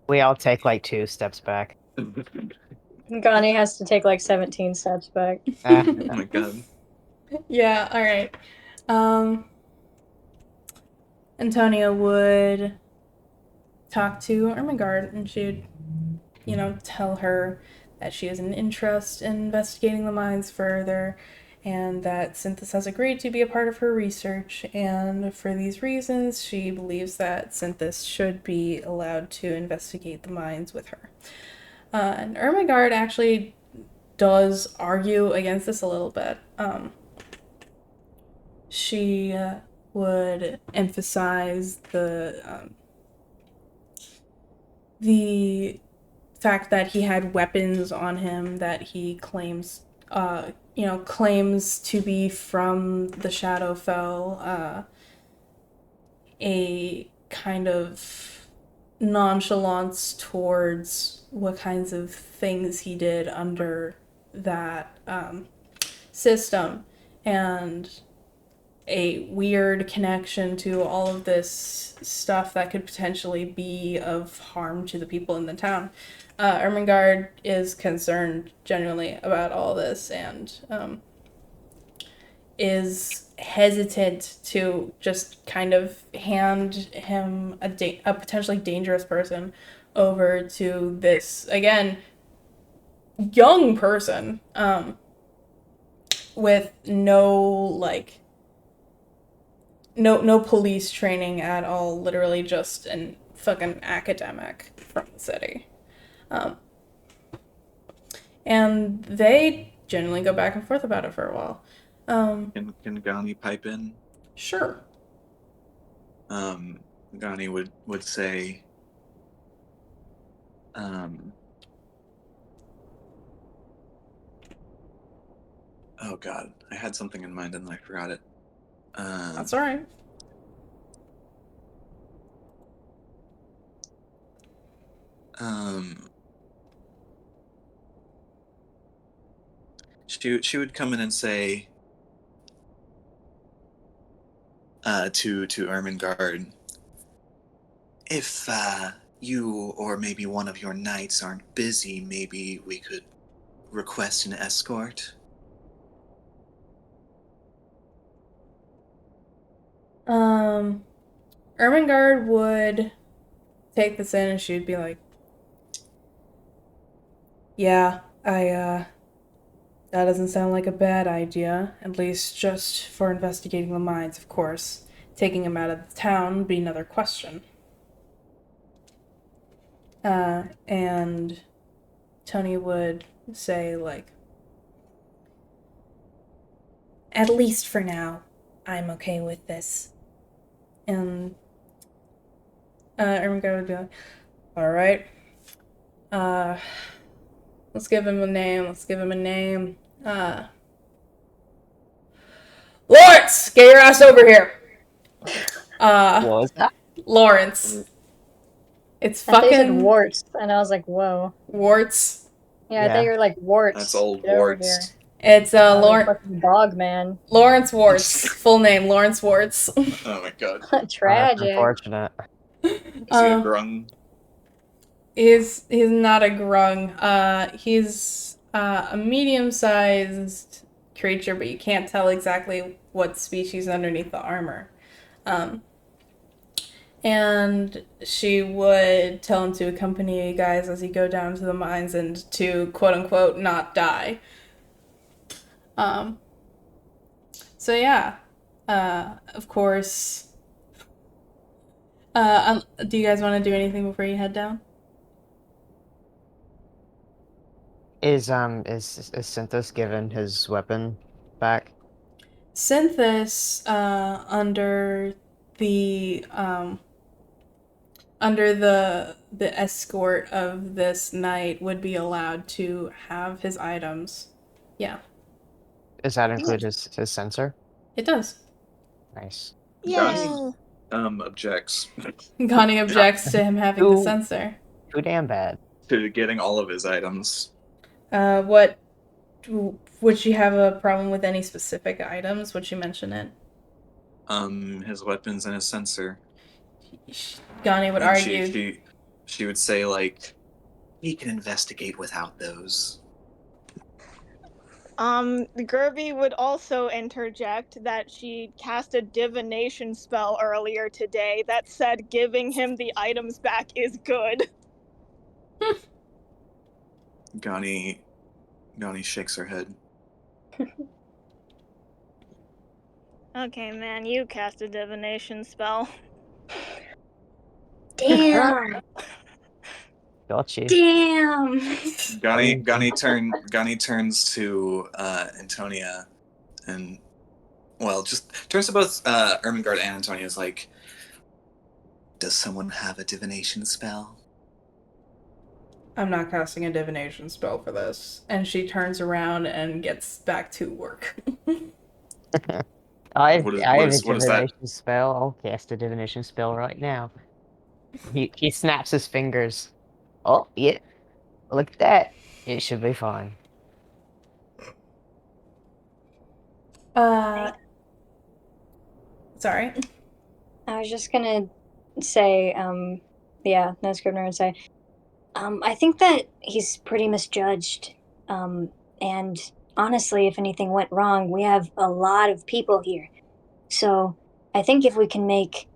We all take like 2 steps back. Gani has to take like 17 steps back. Ah, Oh my god. Yeah, all right. Antonia would talk to Ermengarde, and she'd, tell her that she has an interest in investigating the mines further, and that Synthis has agreed to be a part of her research, and for these reasons, she believes that Synthis should be allowed to investigate the mines with her. And Ermengarde actually does argue against this a little bit. She would emphasize the fact that he had weapons on him that he claims to be from the Shadowfell, a kind of nonchalance towards what kinds of things he did under that system, and a weird connection to all of this stuff that could potentially be of harm to the people in the town. Ermengarde is concerned genuinely about all this, and is hesitant to just kind of hand him a potentially dangerous person over to this, again, young person with no police training at all, literally just an fucking academic from the city. And they generally go back and forth about it for a while. Can Gani pipe in? Sure. Gani would say, oh god, I had something in mind and I forgot it. That's all right. She would come in and say to Ermengarde, if you or maybe one of your knights aren't busy, maybe we could request an escort. Ermengarde would take this in, and she'd be like, yeah, that doesn't sound like a bad idea, at least just for investigating the mines, of course. Taking him out of the town would be another question. And Tony would say, like, at least for now, I'm okay with this. And Ermengarde would be like, all right, let's give him a name. Lawrence, get your ass over here. What Uh, was that? Lawrence. It's I thought you said fucking warts, and I was like, whoa. warts. Yeah, I thought you were like warts. That's old Get over here. warts. It's I'm a Lawrence fucking dog man. Warts. Full name Lawrence Warts. Oh my god. That's Tragic. unfortunate. Is he a grung? He's not a grung. He's a medium-sized creature, but you can't tell exactly what species underneath the armor. And she would tell him to accompany you guys as you go down to the mines and to quote unquote not die. So yeah, of course. Do you guys want to do anything before you head down? Is Synthos given his weapon back? Synthis, under the escort of this knight, would be allowed to have his items. Yeah, Does that include his sensor? it does. Nice. Yay! Objects Connie objects to him having the Ooh. sensor. Too damn bad. to getting all of his items. What would she have a problem with any specific items? Would she mention it? His weapons and his sensor. Gani would And argue. she would say, like, he can investigate without those. Gerby would also interject that she cast a divination spell earlier today that said giving him the items back is good. Gani shakes her head. Okay, man, you cast a divination spell. Damn. Got you. Damn. Gani turns to Antonia and, well, just turns to both Ermengarde and Antonia. Is like, does someone have a divination spell? I'm not casting a divination spell for this. And she turns around and gets back to work. I have What a is that? divination spell. I'll cast a divination spell right now. He snaps his fingers. Oh, yeah. Look at that. It should be fine. Sorry. I was just gonna say, yeah, no Scrivener would say, I think that he's pretty misjudged. And honestly, if anything went wrong, we have a lot of people here. So I think if we can make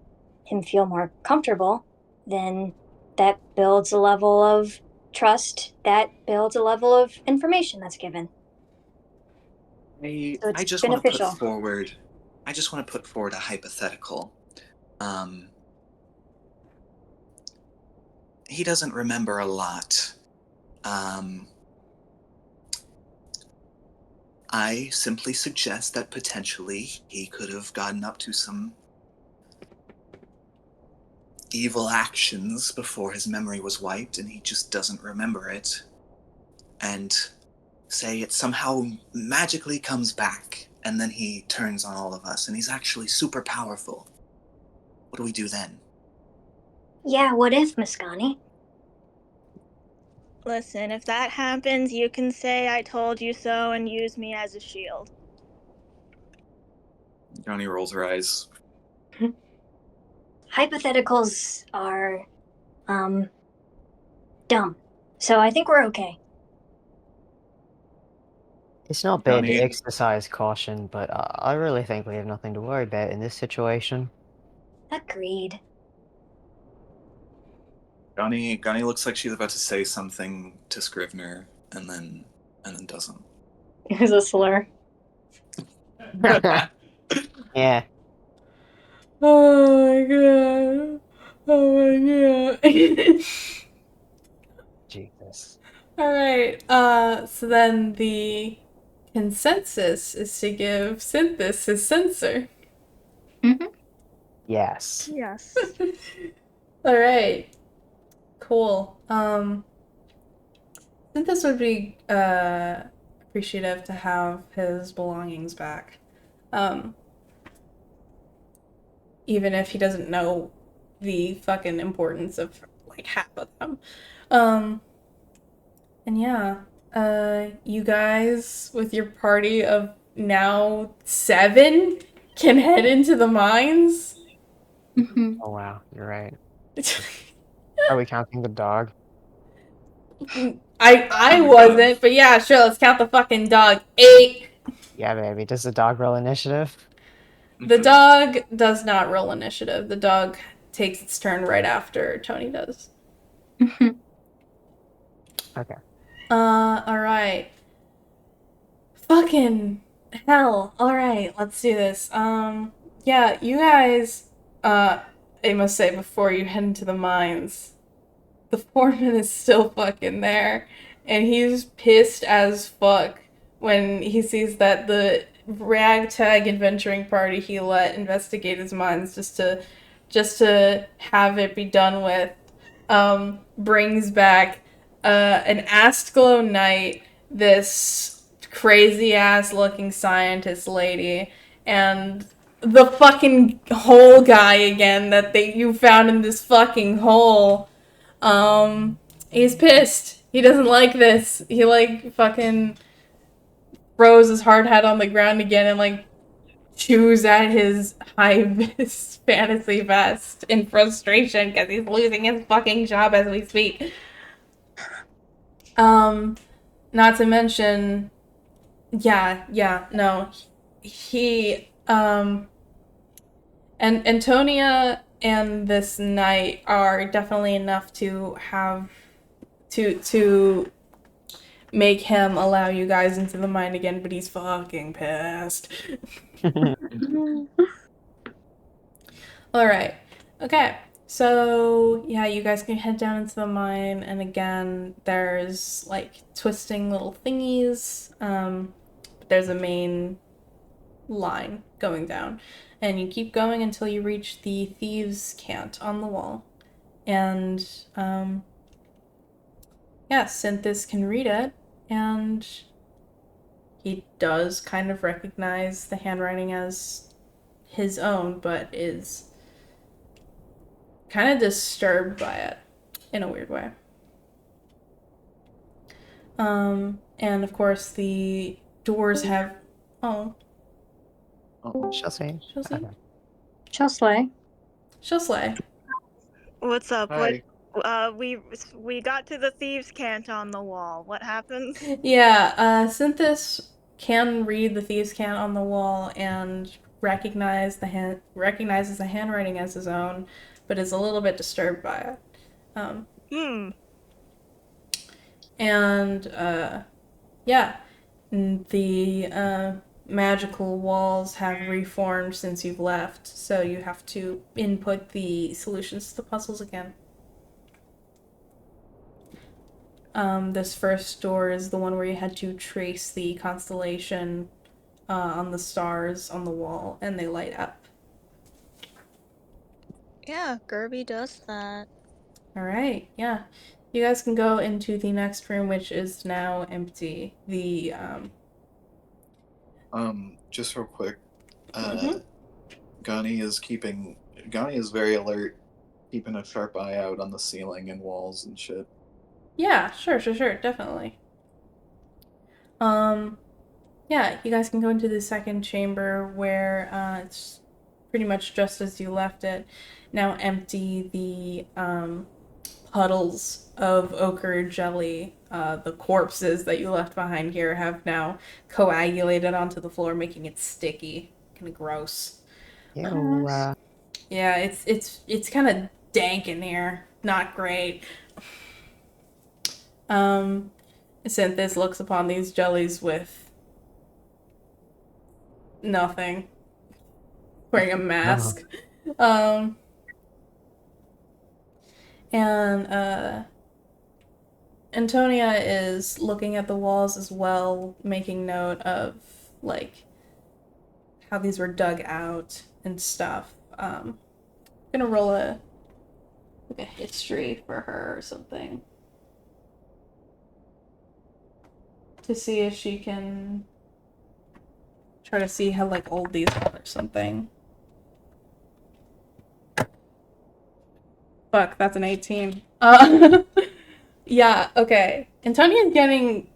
him feel more comfortable, then that builds a level of trust, that builds a level of information that's given. So it's I just want to put beneficial. forward. I just want to put forward a hypothetical. He doesn't remember a lot. I simply suggest that potentially he could have gotten up to some evil actions before his memory was wiped and he just doesn't remember it. And say it somehow magically comes back and then he turns on all of us and he's actually super powerful. What do we do then? Yeah, what if, Miss Connie? Listen, if that happens, you can say I told you so and use me as a shield. Johnny rolls her eyes. Hypotheticals are, dumb. So I think we're okay. It's not bad to Johnny- exercise caution, but I really think we have nothing to worry about in this situation. Agreed. Gani looks like she's about to say something to Scrivener and then doesn't. It was a slur. Yeah. Oh my god. Oh my god. Jesus. Alright, so then the consensus is to give Synthis his sensor. Yes. Yes. Alright. Cool. Synthis would be appreciative to have his belongings back. even if he doesn't know the fucking importance of like half of them. Um, and yeah, you guys with your party of now 7 can head into the mines. Mhm. Oh wow, you're right. Are we counting the dog? I wasn't, but yeah, sure, let's count the fucking dog. 8. Yeah, baby. Does the dog roll initiative? The Mhm. dog does not roll initiative. The dog takes its turn right after Tony does. Mhm. Okay. Alright. Fucking hell. Alright, let's do this. Yeah, you guys, I must say before you head into the mines, the foreman is still fucking there, and he's pissed as fuck when he sees that the ragtag adventuring party he let investigate his mines just to have it be done with, brings back an Astglow Knight, this crazy ass looking scientist lady, and the fucking hole guy again that you found in this fucking hole. He's pissed. He doesn't like this. He like fucking throws his hard hat on the ground again and like chews at his high vis fantasy vest in frustration because he's losing his fucking job as we speak. Um, Not to mention, yeah, no, and Antonia and this knight are definitely enough to have to make him allow you guys into the mine again, but he's fucking pissed. Alright. Okay. So, yeah, you guys can head down into the mine, and again, there's like twisting little thingies. But there's a main line going down. And you keep going until you reach the thieves' cant on the wall. And, yeah, Synthis can read it, and he does kind of recognize the handwriting as his own, but is kind of disturbed by it in a weird way. And of course, the doors have. Oh, Shall say. she'll see. Okay. She'll slay. She'll slay. What's up? Hi. We got to the thieves' cant on the wall. What happened? Yeah, Synthis can read the thieves' cant on the wall and recognizes the handwriting as his own, but is a little bit disturbed by it. Hmm. And yeah, the magical walls have reformed since you've left, so you have to input the solutions to the puzzles again. This first door is the one where you had to trace the constellation on the stars on the wall, and they light up. Yeah, Gerby does that. All right, yeah. You guys can go into the next room, which is now empty. Just real quick, Mhm. Gani is very alert, keeping a sharp eye out on the ceiling and walls and shit. Yeah, sure, definitely. Yeah, you guys can go into the second chamber where it's pretty much just as you left it. Now empty. The puddles of ochre jelly, the corpses that you left behind here have now coagulated onto the floor, making it sticky. Kind of gross. Ew. Yeah, it's kind of dank in here. Not great. Synthis looks upon these jellies with nothing, wearing a mask. Um, and Antonia is looking at the walls as well, making note of like how these were dug out and stuff. Gonna roll a history for her or something to see if she can try to see how like old these are or something. Fuck, that's an 18. Yeah, okay. Antonia's getting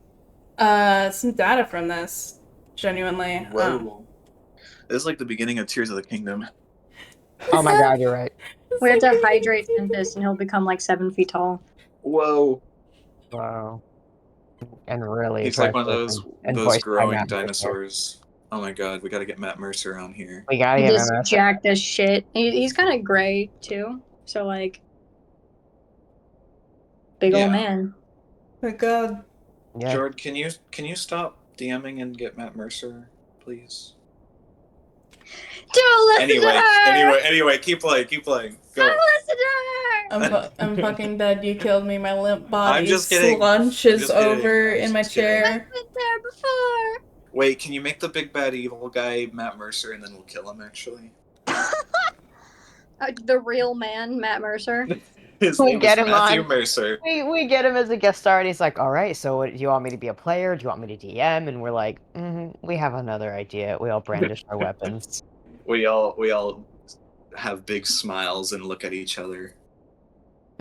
some data from this, genuinely. Whoa. This is like the beginning of Tears of the Kingdom. Oh my god, you're right. We have to hydrate Tempest, and he'll become like 7 feet tall. Whoa. Wow. And really He's like one of precious those and those voiced by growing Matt Mercer. dinosaurs. Oh my god, we gotta get Matt Mercer on here. We gotta He get just Matt Mercer. jacked as shit. He's kind of gray too, so like big old Yeah. man. My god. Yeah. Jord, can you stop DMing and get Matt Mercer, please? Don't listen to her. Anyway, keep playing. Go. Don't listen to her. I'm fucking dead. You killed me. My limp body I'm just kidding. slunches I'm just kidding. over I'm in my just kidding. chair. I've been there before. Wait, can you make the big bad evil guy Matt Mercer and then we'll kill him actually? The real man, Matt Mercer. His We name get is him Matthew on. Mercer. We get him as a guest star, and he's like, "All right, so what, do you want me to be a player? Do you want me to DM?" And we're like, "We have another idea." We all brandish our weapons. We all have big smiles and look at each other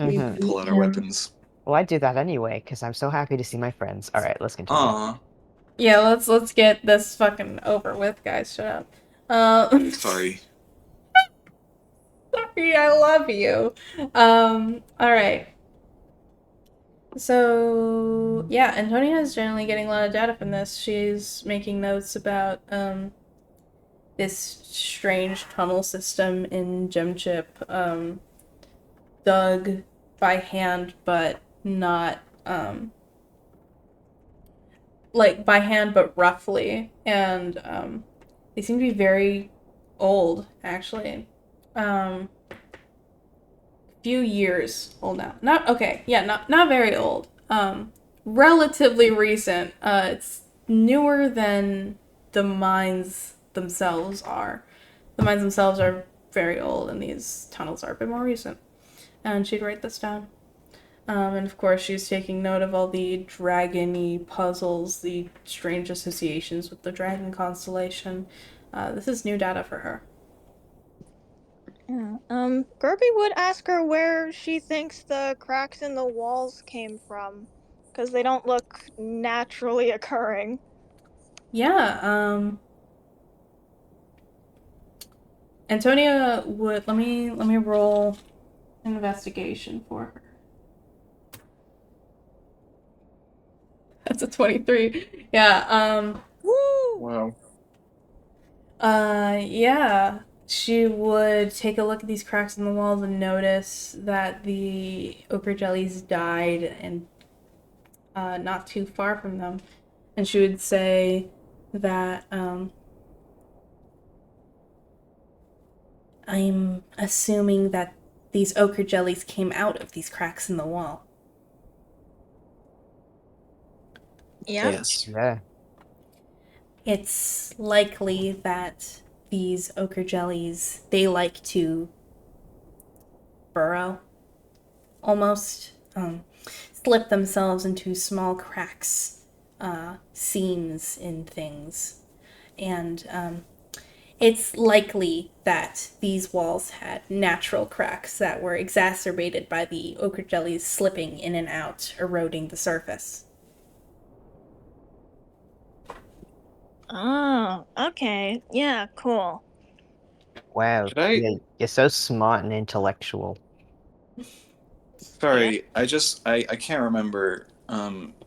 We Mhm. and pull out our him. weapons. Well, I do that anyway because I'm so happy to see my friends. All right, let's continue. Aw, Yeah, let's get this fucking over with, guys. Shut up. sorry. Sorry, I love you. Alright. So, yeah, Antonia is generally getting a lot of data from this. She's making notes about, this strange tunnel system in Gem Chip, dug by hand, but not, like, by hand, but roughly. And, they seem to be very old, actually. Few years old now. Not very old. Relatively recent. It's newer than the mines themselves are. The mines themselves are very old, and these tunnels are a bit more recent. And she'd write this down. And of course, she's taking note of all the dragon-y puzzles, the strange associations with the dragon constellation. This is new data for her. Yeah. Gerby would ask her where she thinks the cracks in the walls came from, because they don't look naturally occurring. Yeah, Antonia would let me roll an investigation for her. That's a 23. Yeah, Woo! Wow. yeah. She would take a look at these cracks in the walls and notice that the ochre jellies died and not too far from them. And she would say that I'm assuming that these ochre jellies came out of these cracks in the wall. Yeah. Yes. Yeah. It's likely that these ochre jellies, they like to burrow, almost, slip themselves into small cracks, seams in things. And it's likely that these walls had natural cracks that were exacerbated by the ochre jellies slipping in and out, eroding the surface. Oh, okay. Yeah, cool. Wow. Could I- You're so smart and intellectual. Sorry, I can't remember.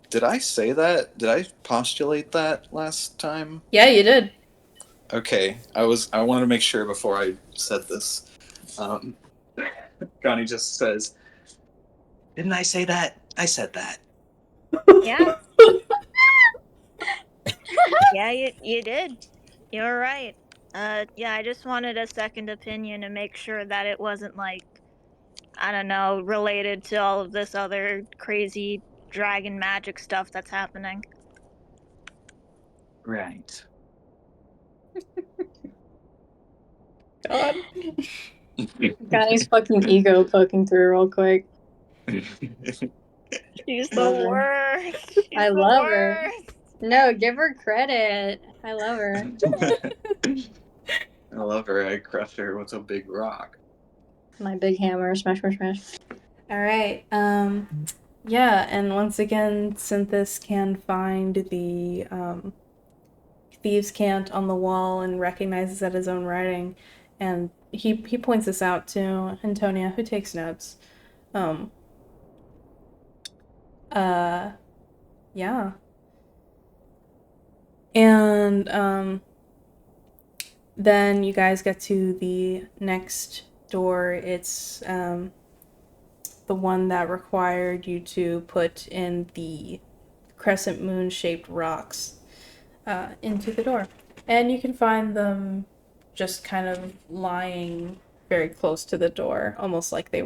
Did I say that? Did I postulate that last time? Yeah, you did. Okay, I wanted to make sure before I said this. Connie just says, "Didn't I say that? I said that." Yeah. Yeah, you did. You're right. Yeah, I just wanted a second opinion to make sure that it wasn't like, I don't know, related to all of this other crazy dragon magic stuff that's happening. Right. God. Got his fucking ego poking through real quick. She's Love the her. worst. She's I the love her. worst. No, give her credit. I love her. I love her. I crush her with a big rock. my big hammer. Smash, smash, smash. All right. Yeah, and once again, Synthis can find the thieves' cant on the wall and recognizes that his own writing, and he points this out to Antonia, who takes notes. Um. Yeah. And then you guys get to the next door. It's the one that required you to put in the crescent moon shaped rocks into the door. And you can find them just kind of lying very close to the door, almost like they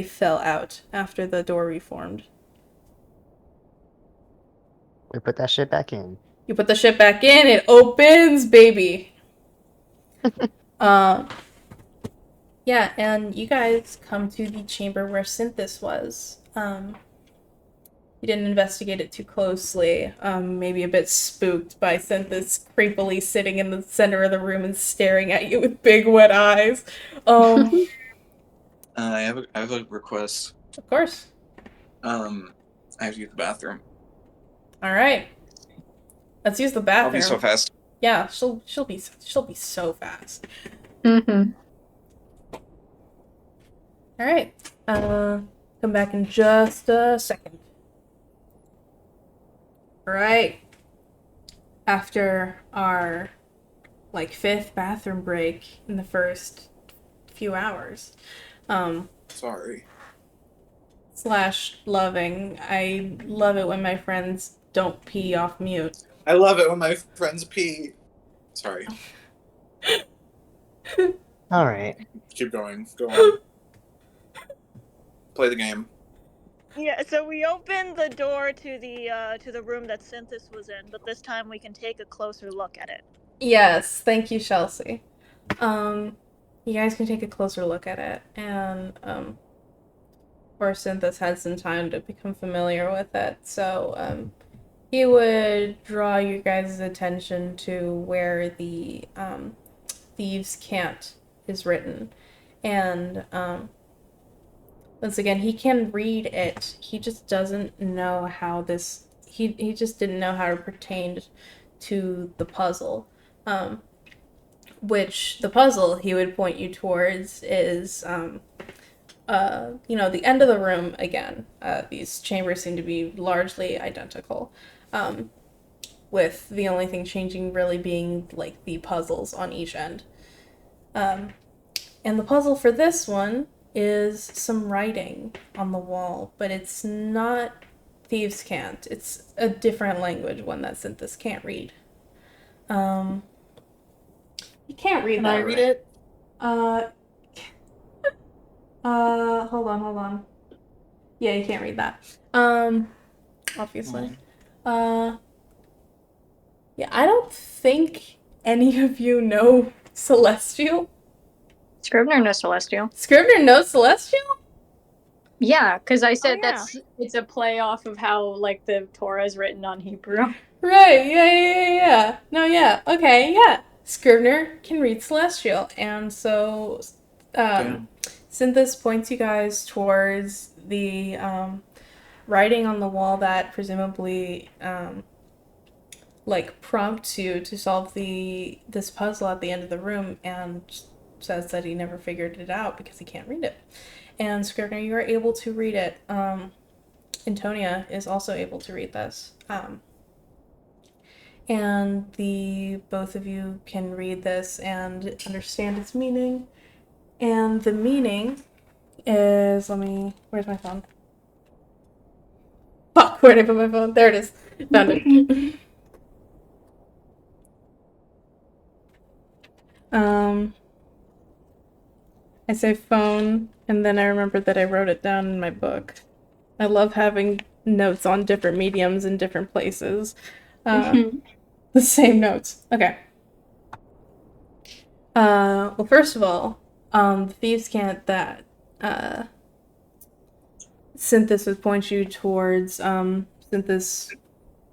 fell out after the door reformed. We put that shit back in. You put the ship back in, it opens, baby. Yeah, and you guys come to the chamber where Synthis was. You didn't investigate it too closely. Maybe a bit spooked by Synthis creepily sitting in the center of the room and staring at you with big wet eyes. I have a request. Of course. I have to use the bathroom. All right. Let's use the bathroom. I'll be so fast. Yeah, she'll be so fast. Mm-hmm. All right. Come back in just a second. All right. After our fifth bathroom break in the first few hours, Sorry. / loving. I love it when my friends don't pee off mute. I love it when my friends pee. Sorry. All right. Keep going. Go on. Play the game. Yeah, so we opened the door to the room that Synthis was in, but this time we can take a closer look at it. Yes, thank you, Chelsea. You guys can take a closer look at it, and or Synthis had some time to become familiar with it, so he would draw you guys' attention to where the thieves' cant is written, and once again, he can read it. He just doesn't know how this. He just didn't know how it pertained to the puzzle. Which the puzzle he would point you towards is, the end of the room again. These chambers seem to be largely identical, with the only thing changing really being the puzzles on each end. And the puzzle for this one is some writing on the wall, but it's not thieves' cant. It's a different language, one that Synthis can't read. You can't read Can that. I read it? Hold on. Yeah, you can't read that. Obviously. Yeah, I don't think any of you know Celestial. Scrivener knows Celestial. Scrivener knows Celestial? Yeah, because I said yeah. it's a play off of how the Torah is written on Hebrew. Right, yeah. No, yeah, okay, yeah. Scrivener can read Celestial, and so Synthis points you guys towards the writing on the wall that presumably prompts you to solve this puzzle at the end of the room, and says that he never figured it out because he can't read it. And Scrivener, you are able to read it. Antonia is also able to read this. And both of you can read this and understand its meaning. And the meaning is, where's my phone? Fuck, where did I put my phone? There it is. Found it. I say phone, and then I remembered that I wrote it down in my book. I love having notes on different mediums in different places. The same notes. Okay. Well, first of all, the thieves' cant that Synthis would point you towards. Synthis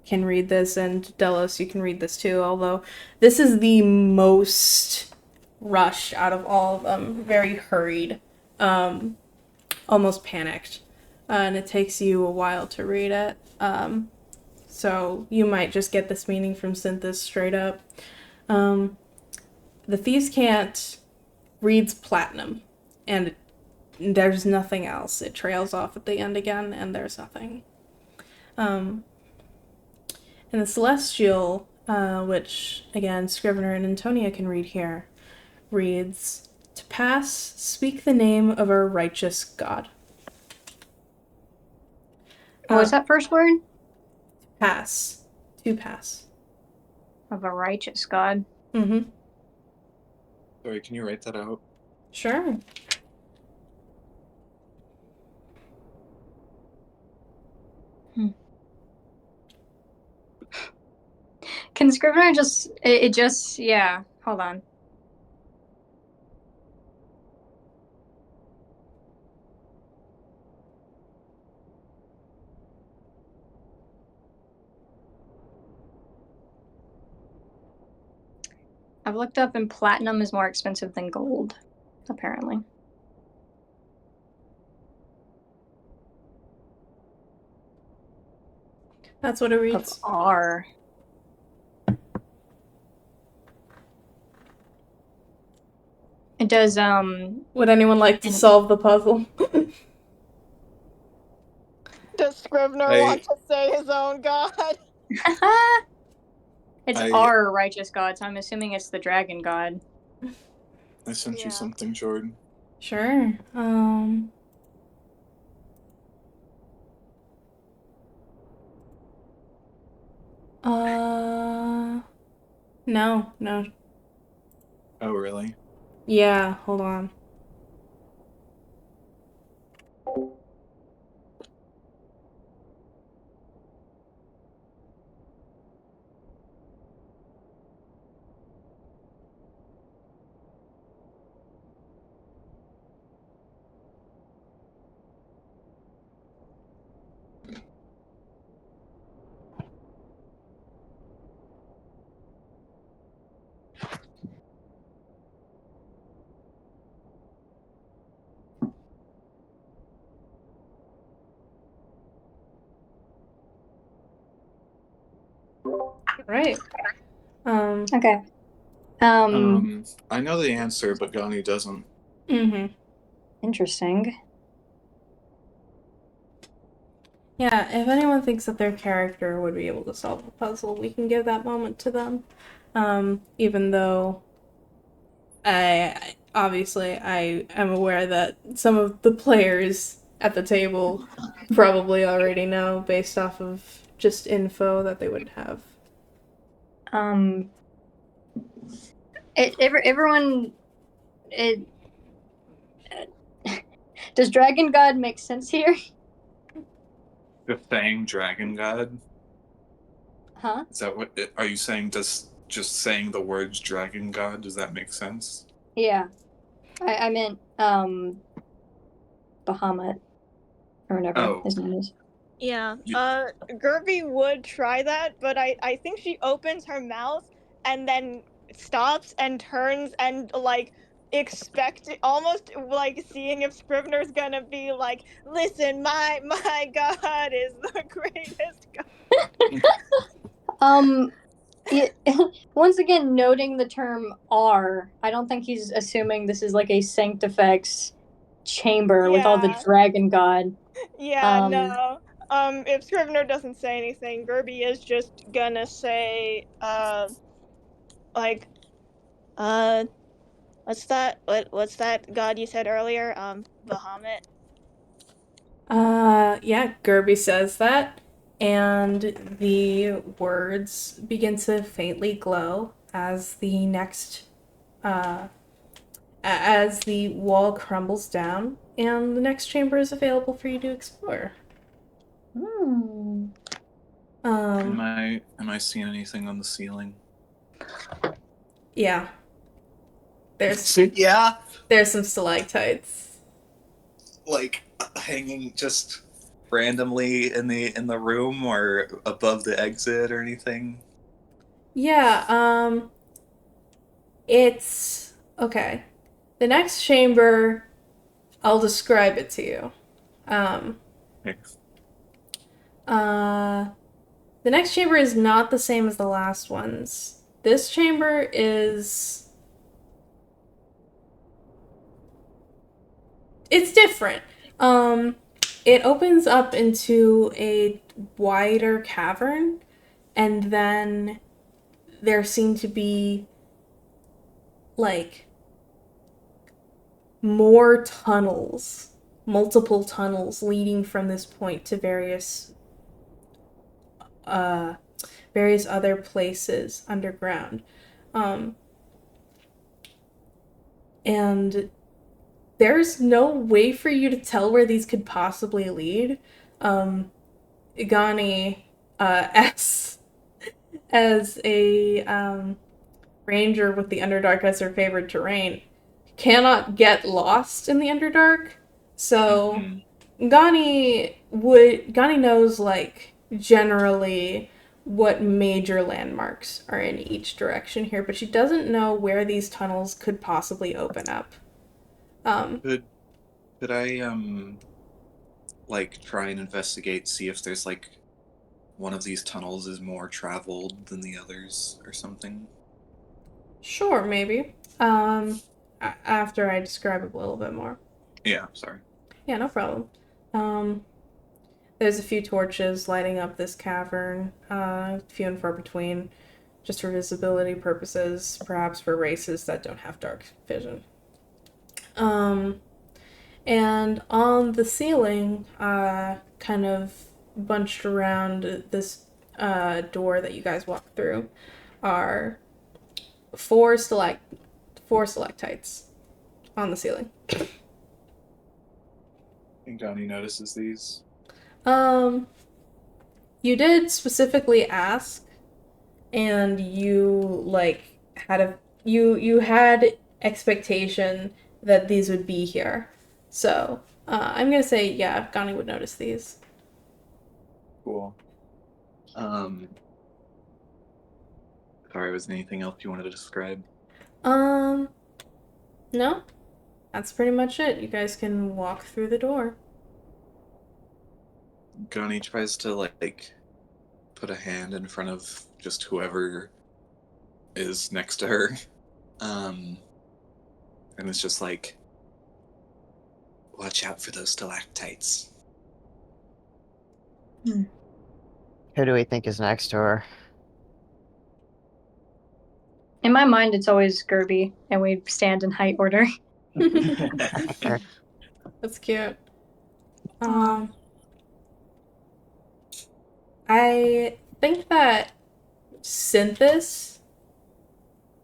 can read this, and Delos, you can read this too, although this is the most rushed out of all of them. Very hurried. almost panicked, and it takes you a while to read it. So you might just get this meaning from Synthis straight up. The Thieves' Cant reads platinum, and there's nothing else. It trails off at the end again, and there's nothing. And the Celestial, which, again, Scrivener and Antonia can read here, reads, "To pass, speak the name of our righteous God." What's that first word? Pass. To pass. Of a righteous God. Mm-hmm. Sorry, can you write that out? Sure. Can Scrivener just yeah, hold on. I've looked up and platinum is more expensive than gold, apparently. That's what it Of reads. R. It does, Would anyone like to solve the puzzle? Does Scrivener want to say his own god? It's our righteous god, so I'm assuming it's the dragon god. I sent you something, Jordan. Sure. No. Oh, really? Yeah, hold on. Right. Okay. I know the answer, but Gani doesn't. Mm-hmm. Interesting. Yeah, if anyone thinks that their character would be able to solve the puzzle, we can give that moment to them. Even though I am aware that some of the players at the table probably already know based off of just info that they would have. Everyone. Does Dragon God make sense here? The Fang Dragon God? Huh? Is that what? Are you saying just saying the words Dragon God, does that make sense? Yeah. I meant, Bahamut. Or whatever his name is. Yeah. Gerby would try that, but I think she opens her mouth and then stops and turns and like almost like seeing if Scrivener's gonna be like, listen, my god is the greatest god. Once again, noting the term R, I don't think he's assuming this is like a Sanctifex chamber with all the dragon god. Yeah, no. If Scrivener doesn't say anything, Gerby is just gonna say, what's that? What's that god you said earlier? Bahamut. Yeah, Gerby says that, and the words begin to faintly glow as the next, as the wall crumbles down, and the next chamber is available for you to explore. Am I seeing anything on the ceiling? Yeah. There's some stalactites. Like hanging just randomly in the room or above the exit or anything? Yeah, it's okay. The next chamber I'll describe it to you. Um, Thanks. the next chamber is not the same as the last ones. This chamber is... It's different. It opens up into a wider cavern, and then there seem to be, like, more tunnels, multiple tunnels leading from this point to various other places underground. And there's no way for you to tell where these could possibly lead. Igani, as a ranger with the Underdark as her favorite terrain, cannot get lost in the Underdark. So Gani knows, like, generally what major landmarks are in each direction here, but she doesn't know where these tunnels could possibly open up. Could I like try and investigate, see if there's like one of these tunnels is more traveled than the others or something? Sure, maybe. After I describe it a little bit more. Yeah, sorry. Yeah, no problem. There's a few torches lighting up this cavern, few and far between, just for visibility purposes, perhaps for races that don't have dark vision. And on the ceiling, kind of bunched around this door that you guys walk through, are four stalactites on the ceiling. And Gani notices these. You did specifically ask, and you you had expectation that these would be here. So, I'm gonna say, yeah, Gani would notice these. Cool. Sorry, was there anything else you wanted to describe? No, that's pretty much it. You guys can walk through the door. Gani tries to like put a hand in front of just whoever is next to her. And it's just like, watch out for those stalactites. Who do we think is next to her? In my mind, it's always Gerby, and we stand in height order. That's cute. I think that Synthis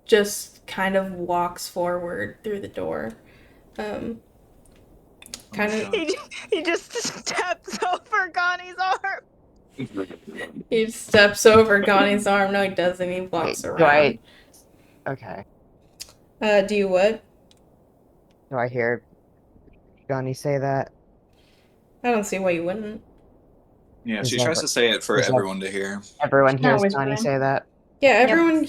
just kind of walks forward through the door. Kind of. He just steps over Gani's arm. He steps over Gani's arm. No, he doesn't. He walks around. Okay. Do you what? Do I hear Johnny say that? I don't see why you wouldn't. Yeah, she tries to say it for everyone to hear. Everyone No, hears it's Johnny fine. say that? Yeah, everyone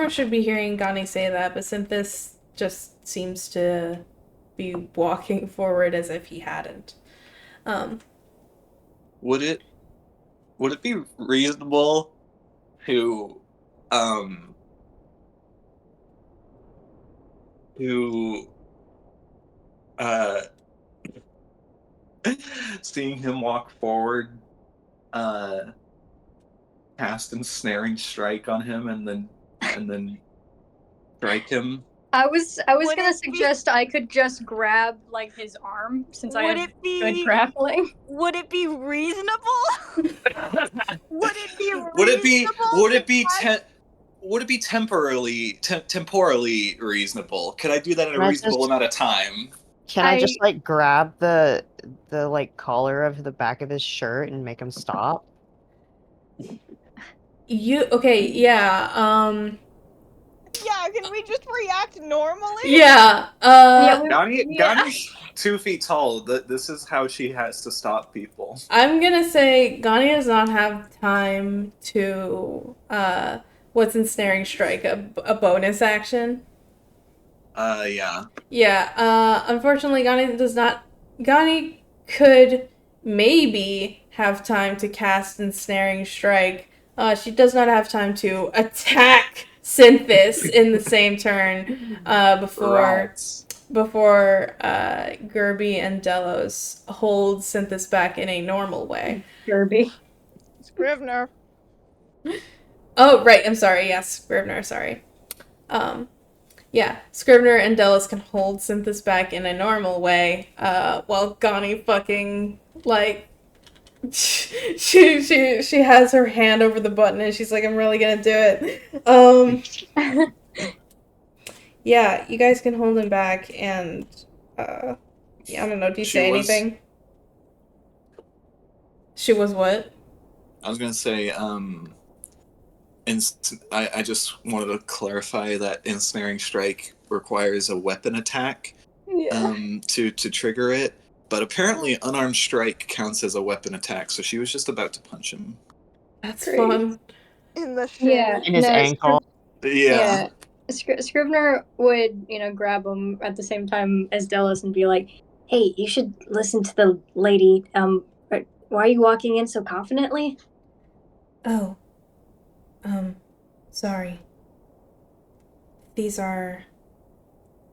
should be hearing Gani say that, but Synthis just seems to be walking forward as if he hadn't. Would it be reasonable to seeing him walk forward, cast ensnaring strike on him and then strike him? I was Would gonna it be- suggest I could just grab like his arm since I Would have it be- good grappling. Would it be reasonable? Would it be would it be temporally reasonable? Could I do that in a Can I reasonable just- amount of time? Can I just like grab the like collar of the back of his shirt and make him stop? Okay, yeah, Yeah, can we just react normally? yeah, Gani's 2 feet tall. This is how she has to stop people. I'm gonna say Gani does not have time to, what's ensnaring strike, a bonus action. Yeah. Yeah, unfortunately, Gani does not. Gani could maybe have time to cast Ensnaring Strike. She does not have time to attack Synthis in the same turn before Rats. Gerby and Delos hold Synthis back in a normal way. Kirby. Scrivener. Oh, right, I'm sorry, yes, Scrivener, sorry. Yeah, Scrivener and Delos can hold Synthis back in a normal way, while Gani fucking, like, she has her hand over the button and she's like, I'm really gonna do it. Yeah, you guys can hold him back and, yeah, I don't know, do you She say was- anything? She was what? I was gonna say, I just wanted to clarify that ensnaring strike requires a weapon attack to trigger it, but apparently unarmed strike counts as a weapon attack. So she was just about to punch him. That's Great. fun. In the shin. Yeah. In his ankle. Yeah. Scrivener would, grab him at the same time as Delos and be like, "Hey, you should listen to the lady. Why are you walking in so confidently?" Oh. Sorry. These are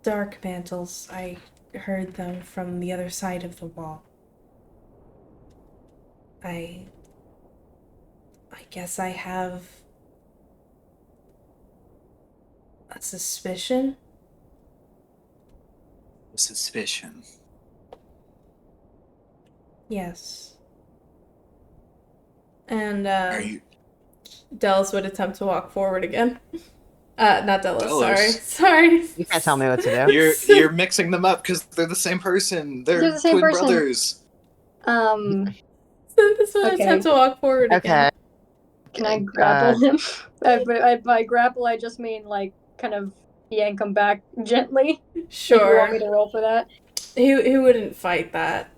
dark mantles. I heard them from the other side of the wall. I guess I have a suspicion. Suspicion. Yes. And Are you Delos would attempt to walk forward again. Not Delos, Delos? sorry. You can't tell me what to do. You're mixing them up because they're the same person. They're the same twin person. brothers. Synthis would Okay. attempt to walk forward again. Okay. Can I grapple him? By grapple, I just mean like kind of yank him back gently. If you want me Sure. to roll for that. He wouldn't fight that.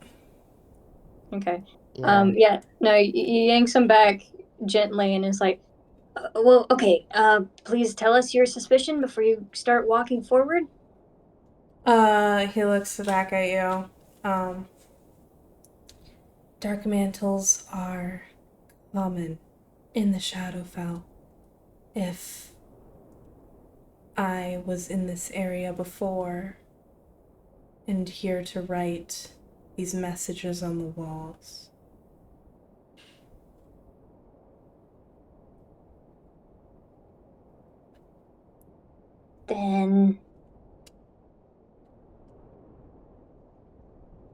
Okay. Yeah. No, he yanks him back gently and is like, well, okay, please tell us your suspicion before you start walking forward. He looks back at you. Dark mantles are common in the Shadowfell. If I was in this area before and here to write these messages on the walls, Then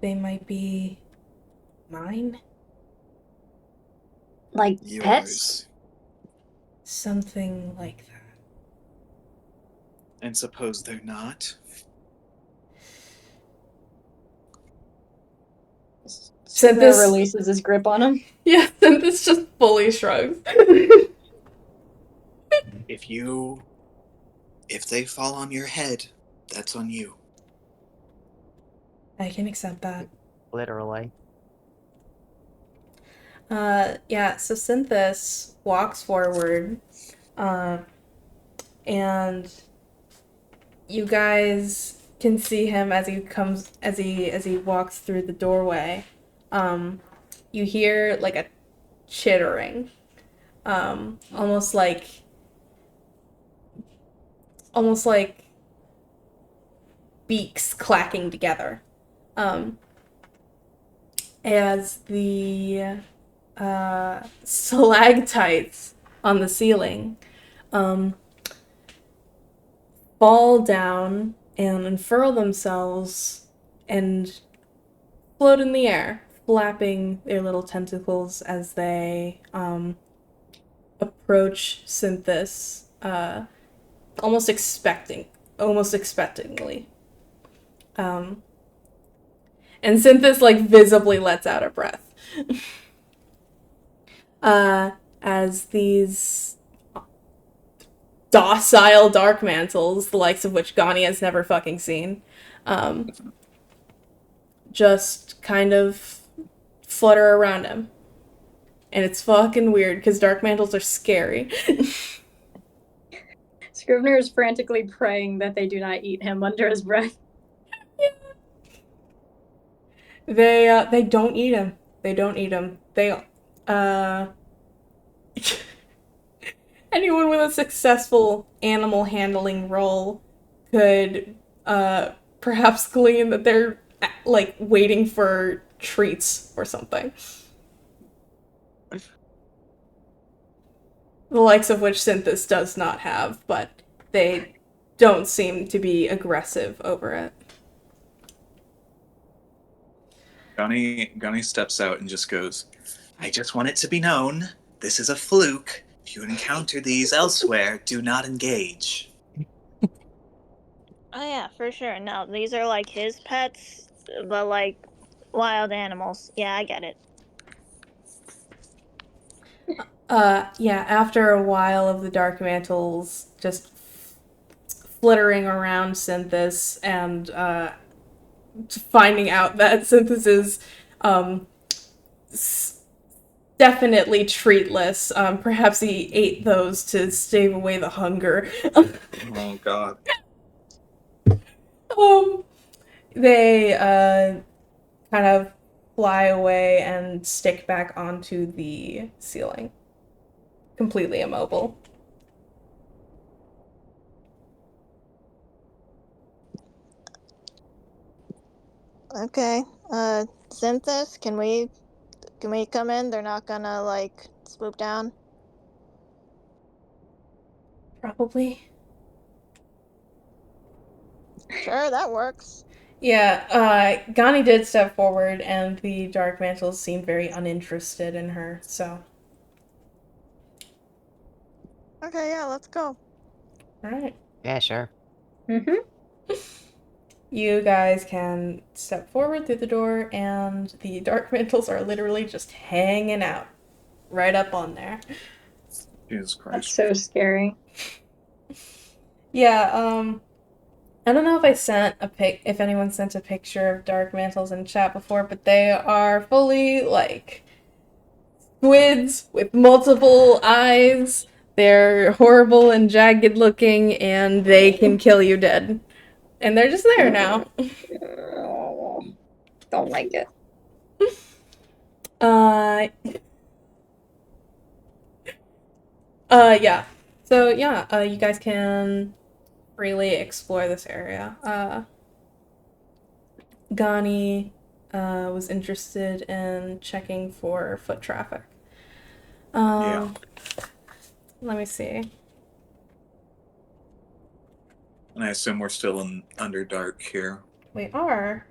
they might be mine? like Yours. pets? Something like that. And suppose they're not. Scrivener Synthis- releases his grip on him. Yeah, Synthis just fully shrugs. If they fall on your head, that's on you. I can accept that. Literally. Yeah, so Synthis walks forward, and you guys can see him as he walks through the doorway. You hear like a chittering, almost like beaks clacking together, as the stalactites on the ceiling fall down and unfurl themselves and float in the air, flapping their little tentacles as they approach Synthis, almost expectingly. And Synthis like visibly lets out a breath. As these docile dark mantles, the likes of which Gani has never fucking seen, just kind of flutter around him. And it's fucking weird because dark mantles are scary. Scrivener is frantically praying that they do not eat him under his breath. They don't eat him. They don't eat him. They anyone with a successful animal handling roll could perhaps glean that they're like waiting for treats or something. The likes of which Synthis does not have, but they don't seem to be aggressive over it. Gunny steps out and just goes, I just want it to be known, this is a fluke. If you encounter these elsewhere, do not engage. Oh yeah, for sure. No, these are like his pets, but like wild animals. Yeah, I get it. Yeah, after a while of the Dark Mantles just flittering around Synthis and finding out that Synthis is definitely treatless. Perhaps he ate those to stave away the hunger. Oh god. They kind of fly away and stick back onto the ceiling, completely immobile. Okay. Synthis, can we come in? They're not gonna like swoop down. Probably. Sure, that works. Yeah, Gani did step forward, and the Dark Mantles seemed very uninterested in her, so. Okay, yeah, let's go. Alright. Yeah, sure. Mm-hmm. You guys can step forward through the door, and the Dark Mantles are literally just hanging out right up on there. Jesus That's Christ. so scary. Yeah, I don't know if if anyone sent a picture of Dark Mantles in chat before, but they are fully, like, squids with multiple eyes. They're horrible and jagged looking, and they can kill you dead. And they're just there now. Don't like it. Yeah. So, yeah, you guys can freely explore this area. Gani was interested in checking for foot traffic. Yeah. Let me see. And I assume we're still in Underdark here. We are.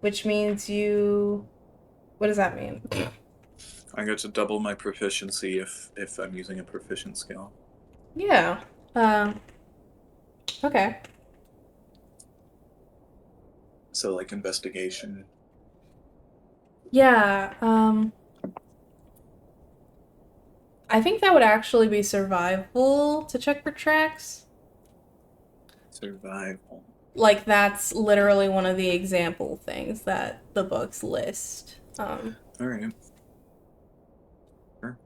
Which means you... What does that mean? I get to double my proficiency if I'm using a proficient skill. Yeah. Okay. So like investigation. Yeah, I think that would actually be survival to check for tracks. Survival. Like, that's literally one of the example things that the books list. Alright. Sure.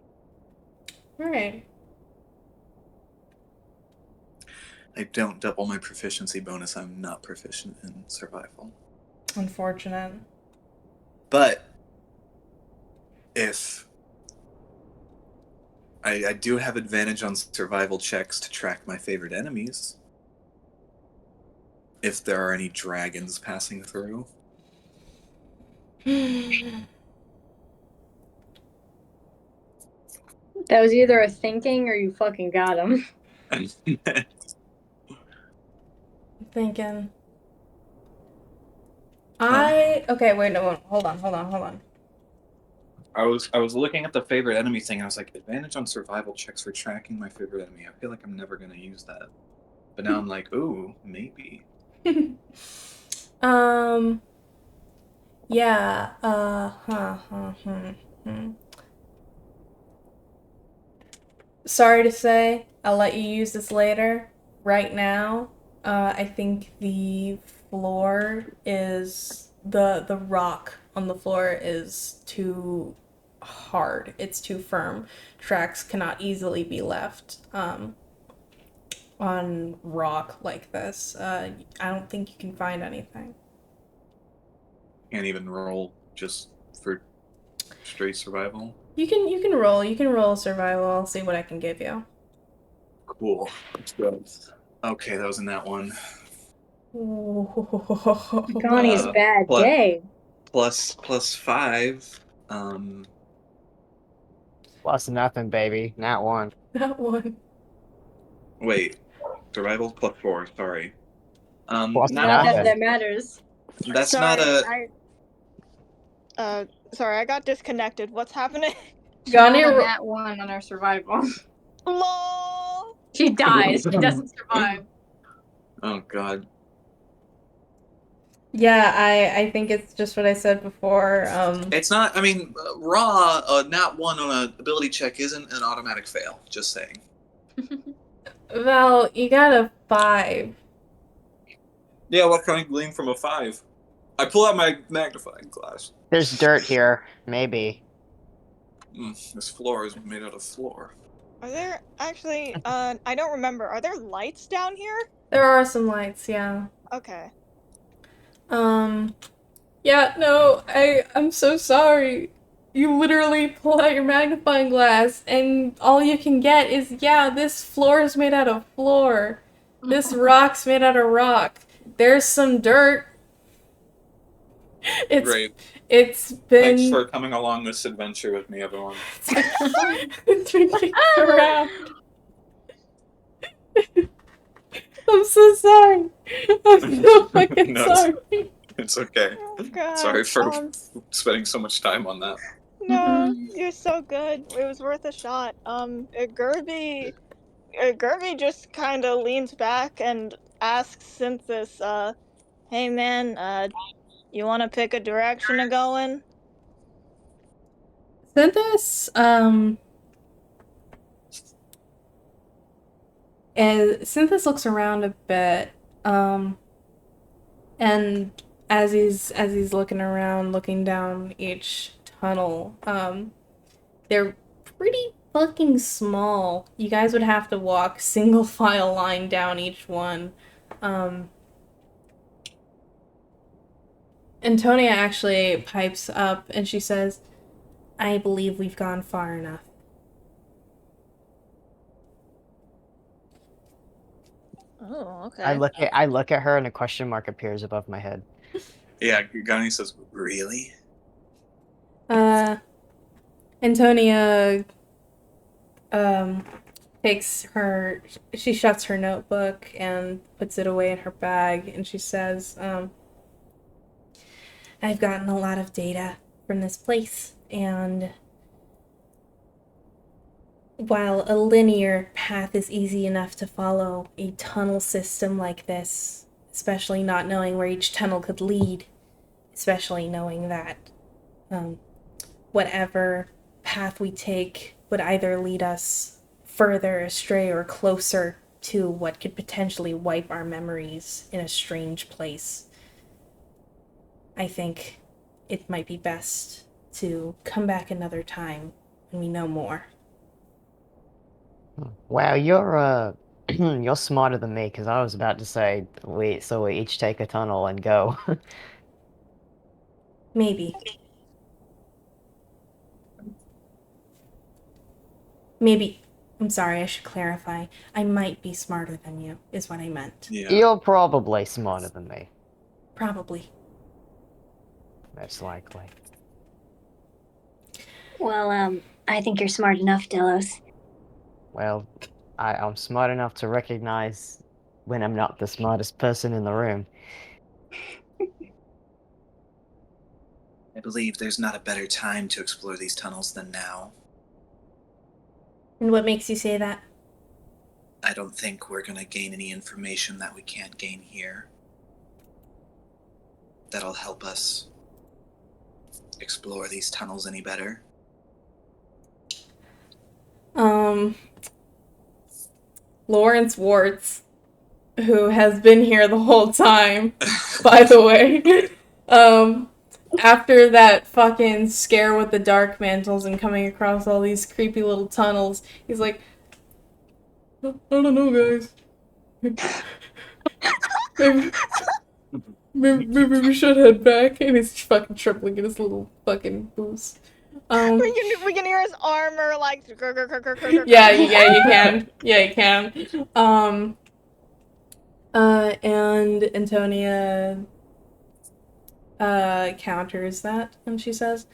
Alright. I don't double my proficiency bonus. I'm not proficient in survival. Unfortunate. But if I do have advantage on survival checks to track my favorite enemies, if there are any dragons passing through. That was either a thinking or you fucking got him. Thinking. Okay, wait, no, hold on. I was looking at the favorite enemy thing. I was like, advantage on survival checks for tracking my favorite enemy. I feel like I'm never gonna use that. But now I'm like, ooh, maybe. Yeah, Sorry to say, I'll let you use this later. Right now, I think the floor is the rock on the floor is too hard. It's too firm. Tracks cannot easily be left. on rock like this. I don't think you can find anything. Can't even roll just for straight survival. You can roll. You can roll survival. I'll see what I can give you. Cool. Let's go. Okay, that was in that one. Connie's Uh, bad plus- day. plus 5. Plus nothing, baby. Not one. That one. Wait, survival plus 4. Sorry. Plus Not Not that nothing. that matters. That's Sorry, not a. sorry, I got disconnected. What's happening? She Gani rolled a ro- nat 1 on her survival. LOL. She dies. She doesn't survive. Oh God. Yeah, I think it's just what I said before. It's not. I mean, raw. Not one on a ability check isn't an automatic fail. Just saying. Well, you got a 5. Yeah. What can I glean from a 5? I pull out my magnifying glass. There's dirt here. Maybe. This floor is made out of floor. Are there actually? I don't remember. Are there lights down here? There are some lights, yeah. Okay. Yeah, no, I'm so sorry. You literally pull out your magnifying glass and all you can get is, yeah, this floor is made out of floor. This rock's made out of rock. There's some dirt. Great. It's Thanks been for coming along this adventure with me, everyone. it's been kicked around. I'm so sorry. I'm so fucking No, it's- sorry. It's okay. Oh God. Sorry for Um, spending so much time on that. no, you're so good. It was worth a shot. Gerby just kind of leans back and asks Synthesis, "Hey man, you want to pick a direction to go in?" Synthis, and Synthis looks around a bit, and as he's looking around, looking down each tunnel, they're pretty fucking small. You guys would have to walk single file line down each one. Antonia actually pipes up and she says, I believe we've gone far enough. Oh, okay. I look at her and a question mark appears above my head. Yeah, Gani says, really? Antonia takes her, she shuts her notebook and puts it away in her bag, and she says, I've gotten a lot of data from this place, and while a linear path is easy enough to follow, a tunnel system like this, especially not knowing where each tunnel could lead, especially knowing that whatever path we take would either lead us further astray or closer to what could potentially wipe our memories in a strange place. I think it might be best to come back another time when we know more. Wow, you're you're smarter than me because I was about to say we each take a tunnel and go. Maybe. Maybe. I'm sorry, I should clarify. I might be smarter than you, is what I meant. Yeah. You're probably smarter than me. Probably. Most likely. Well, I think you're smart enough, Delos. Well, I'm smart enough to recognize when I'm not the smartest person in the room. I believe there's not a better time to explore these tunnels than now. And what makes you say that? I don't think we're going to gain any information that we can't gain here. That'll help us explore these tunnels any better. Lawrence Warts, who has been here the whole time, by the way, after that fucking scare with the dark mantles and coming across all these creepy little tunnels, he's like, I don't know, guys. maybe, maybe we should head back. And he's fucking trembling in his little fucking boots. We can hear his armor like. Yeah, you can. Yeah, you can. And Antonia counters that, and she says,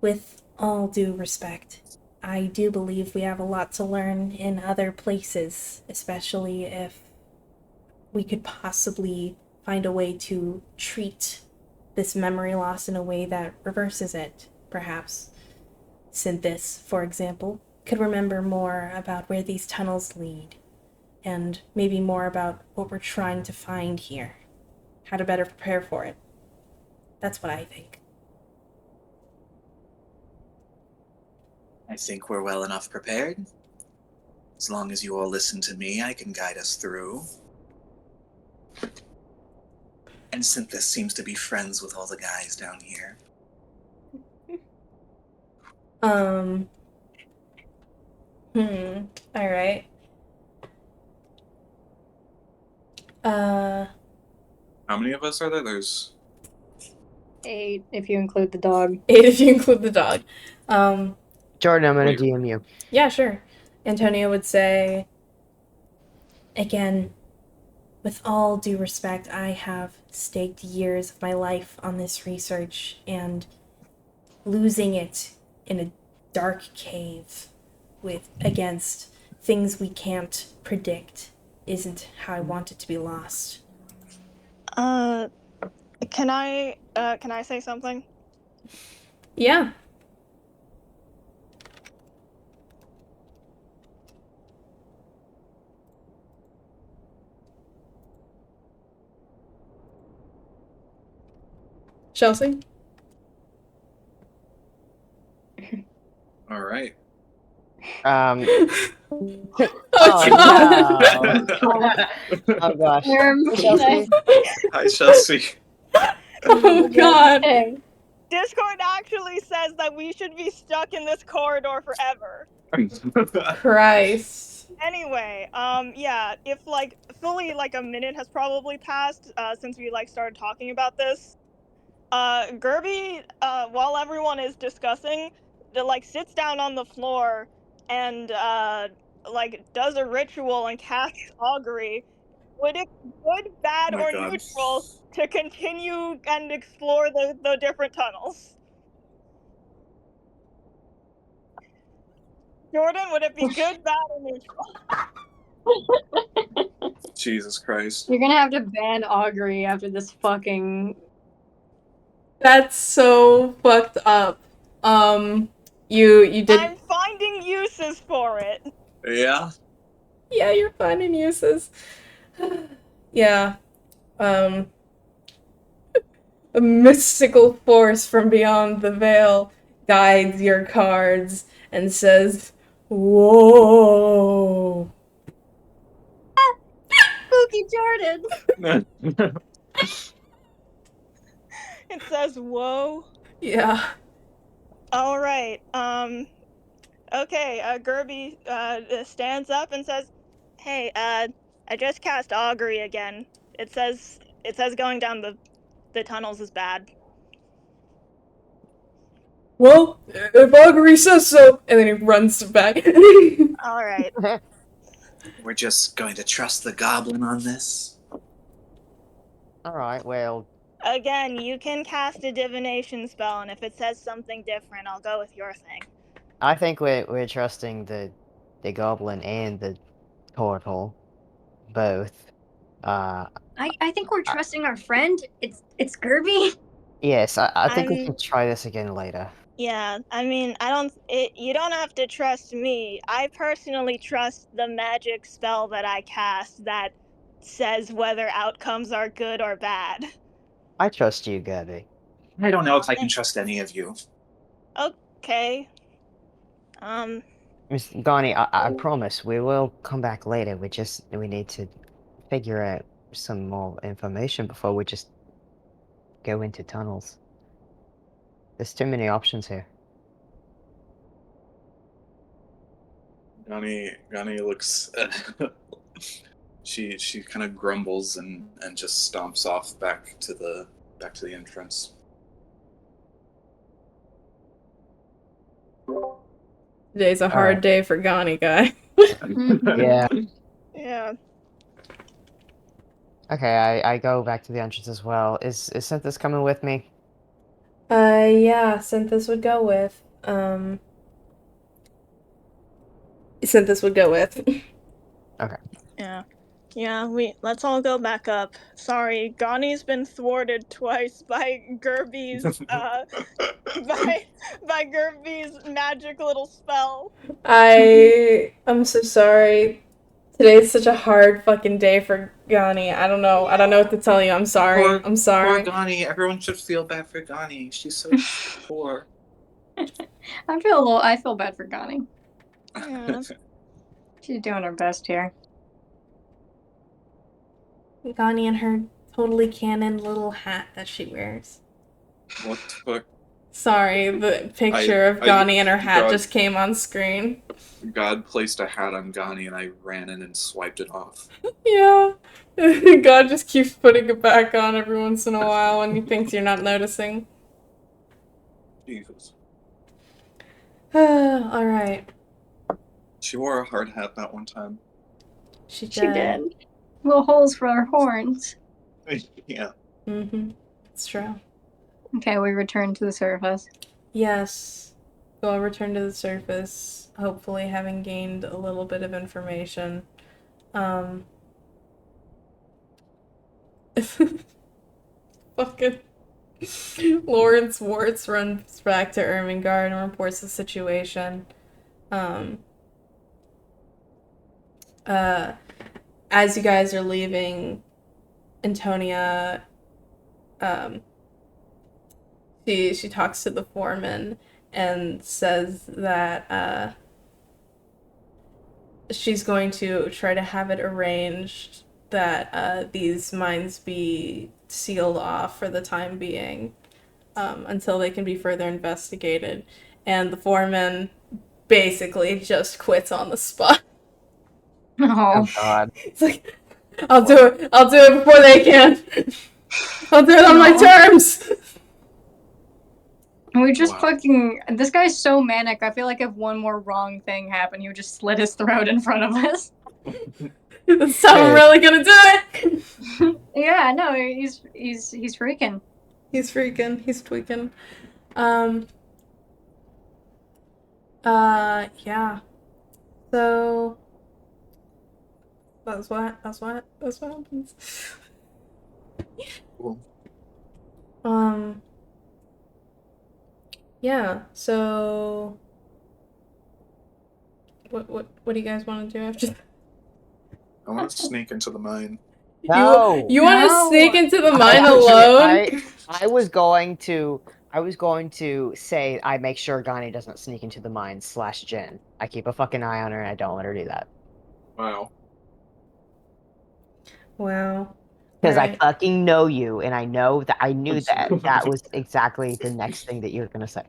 "With all due respect, I do believe we have a lot to learn in other places, especially if we could possibly find a way to treat this memory loss in a way that reverses it, perhaps. Synthis, for example, could remember more about where these tunnels lead, and maybe more about what we're trying to find here, how to better prepare for it. That's what I think." I think we're well enough prepared. As long as you all listen to me, I can guide us through. And Synthis seems to be friends with all the guys down here. Alright. How many of us are there? There's 8 if you include the dog. 8 if you include the dog. Jordan, I'm gonna Wait. DM you. Yeah, sure. Antonio would say, "Again, with all due respect, I have staked years of my life on this research, and losing it in a dark cave against things we can't predict isn't how I want it to be lost." Can I say something? Yeah. Chelsea? all right. Um. Oh, God. no! Oh gosh. Chelsea? Hi, Chelsea. Oh, God. Hey. Discord actually says that we should be stuck in this corridor forever. Christ. Anyway, yeah, if like fully like a minute has probably passed since we like started talking about this, Gerby, while everyone is discussing, like sits down on the floor and like does a ritual and casts augury. Would it be good, bad, Oh my or God. neutral to continue and explore the different tunnels? Jordan, would it be good, bad, or neutral? Jesus Christ. You're gonna have to ban augury after this fucking. That's so fucked up. You did. I'm finding uses for it. Yeah. Yeah, you're finding uses. Yeah. A mystical force from beyond the veil guides your cards and says, "Whoa." Spooky Jordan! It says, "Whoa." Yeah. All right. Okay. Gerby stands up and says, "Hey, I just cast augury again. It says going down the tunnels is bad." "Well, if Augury says so," and then he runs back. All right. We're just going to trust the goblin on this. Alright, well, Again, you can cast a divination spell, and if it says something different, I'll go with your thing. I think we're trusting the goblin and the turtle. Both. I think we're trusting our friend. It's Gerby. Yes, I think we I'm- can try this again later. Yeah, I mean, you don't have to trust me. I personally trust the magic spell that I cast that says whether outcomes are good or bad. I trust you, Gabby. I don't know if I can trust any of you. Okay. Miss Donnie, I promise we will come back later. We need to figure out some more information before we just go into tunnels. There's too many options here. Gani looks she kind of grumbles and just stomps off back to the entrance. Today's a hard Alright. day for Gani guy. Yeah. Yeah. Okay, I go back to the entrance as well. Is Synthis coming with me? Yeah, Synthis would go with. Synthis would go with. Yeah. Yeah, let's all go back up. Sorry, Gani's been thwarted twice by Gerby's by Gerby's magic little spell. I'm so sorry. Today's such a hard fucking day for Gani. I don't know. I don't know what to tell you. I'm sorry. I'm sorry. Poor Gani. Everyone should feel bad for Gani. She's so poor. I feel bad for Gani. Yeah. She's doing her best here. Gani and her totally canon little hat that she wears. What the fuck? Sorry, the picture of Gani and her hat God- just came on screen. God placed a hat on Gani and I ran in and swiped it off. Yeah. God just keeps putting it back on every once in a while when he thinks you're not noticing. Jesus. Alright. She wore a hard hat that one time. She did. She did. Little holes for her horns. Yeah. Mm-hmm. It's true. Okay, we return to the surface. Yes. We'll return to the surface, hopefully having gained a little bit of information. Fucking Lawrence Warts runs back to Ermengarde and reports the situation. As you guys are leaving, Antonia, she talks to the foreman and says that she's going to try to have it arranged that these mines be sealed off for the time being until they can be further investigated. And the foreman basically just quits on the spot. Oh God. It's like, I'll do it before they can. I'll do it on my terms. We just Wow. fucking. This guy's so manic. I feel like if one more wrong thing happened, he would just slit his throat in front of us. That's how I'm really gonna do it. Yeah, no, he's freaking. He's freaking. He's tweaking. Yeah. So that's what happens. Cool. Yeah, so what do you guys want to do after that? I want to sneak into the mine. No. You want to No. sneak into the mine Actually, alone? I was going to say I make sure Gani doesn't sneak into the mine / Jin. I keep a fucking eye on her and I don't let her do that. Wow. Wow. Because I Alright. fucking know you, and I know that I knew that was exactly the next thing that you were gonna say.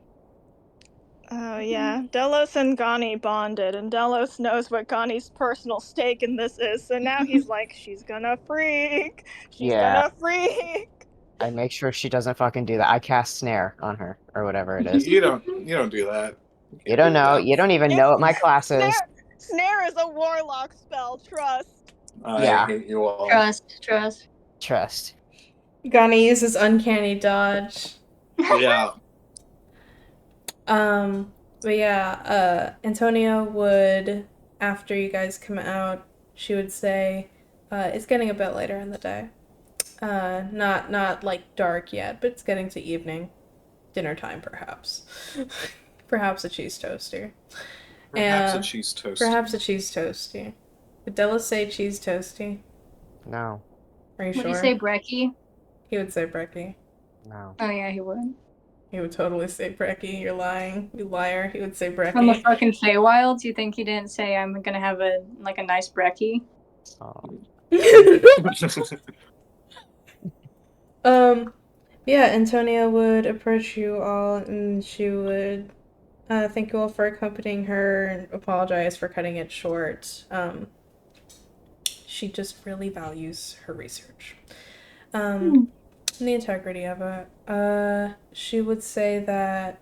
Oh yeah, Delos and Gani bonded, and Delos knows what Gani's personal stake in this is, so now he's like, she's gonna freak! She's gonna freak! I make sure she doesn't fucking do that. I cast snare on her, or whatever it is. You don't do that. You don't know. You don't even know what my class is. Snare is a warlock spell, trust. I hate you all. Trust. Gani uses uncanny dodge. Yeah. But yeah, Antonia would, after you guys come out, she would say, it's getting a bit later in the day. Not like dark yet, but it's getting to evening. Dinner time, perhaps. Perhaps a cheese toaster. Perhaps a cheese toast. Perhaps a cheese toasty. Did Della say cheese toasty? No. Are you Would sure? he say brekkie? He would say brekkie. No. Oh yeah, he would. He would totally say brekkie. You're lying. You liar. He would say From the brekkie. fucking Feywilds, you think he didn't say I'm gonna have a nice brekkie? Yeah, Antonia would approach you all and she would thank you all for accompanying her and apologize for cutting it short. she just really values her research. Hmm. The integrity of it. She would say that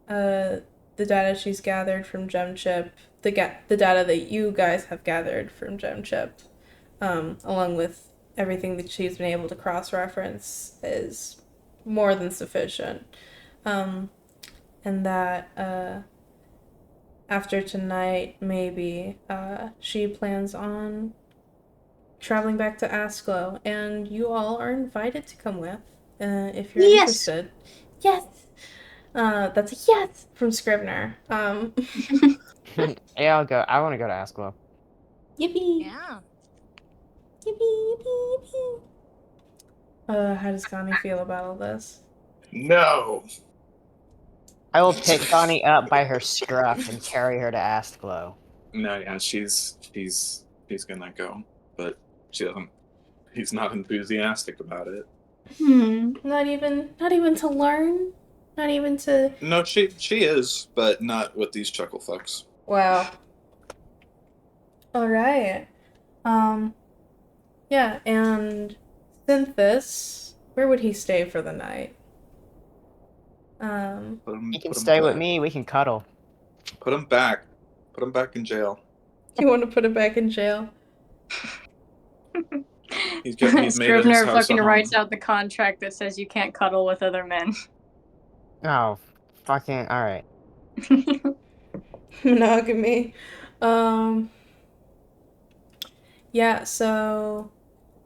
the data she's gathered from GemChip, the data that you guys have gathered from GemChip, along with everything that she's been able to cross-reference, is more than sufficient. And that after tonight, maybe she plans on traveling back to Asklo, and you all are invited to come with if you're Yes. interested. Yes. That's a yes from Scrivener. Yeah, I'll go. I want to go to Asklo. Yippee! Yeah. Yippee! Yippee! Yippee! How does Connie feel about all this? No. I will pick Donnie up by her scruff and carry her to Asklo. No, yeah, she's gonna go, but she doesn't. He's not enthusiastic about it. Not even to learn, not even to. No, she is, but not with these chuckle fucks. Wow. All right. Yeah, and Synthus, where would he stay for the night? You can stay with me. We can cuddle. Put him back. Put him back in jail. You want to put him back in jail? He's made his Scrivener house a fucking home. writes out the contract that says you can't cuddle with other men. Oh, fucking all right. Monogamy. Yeah, so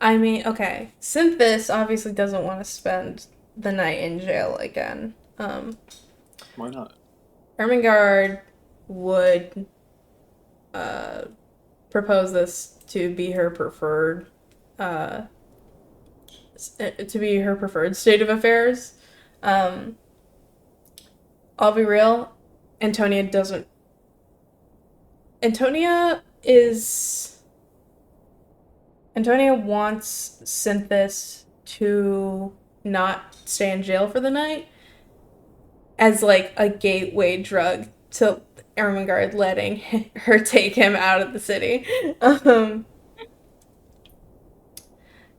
I mean, okay. Synthus obviously doesn't want to spend the night in jail again. Why not? Ermengarde would propose this to be her preferred state of affairs. I'll be real, Antonia doesn't. Antonia wants Synthus to not stay in jail for the night as like a gateway drug to Ermengarde letting her take him out of the city.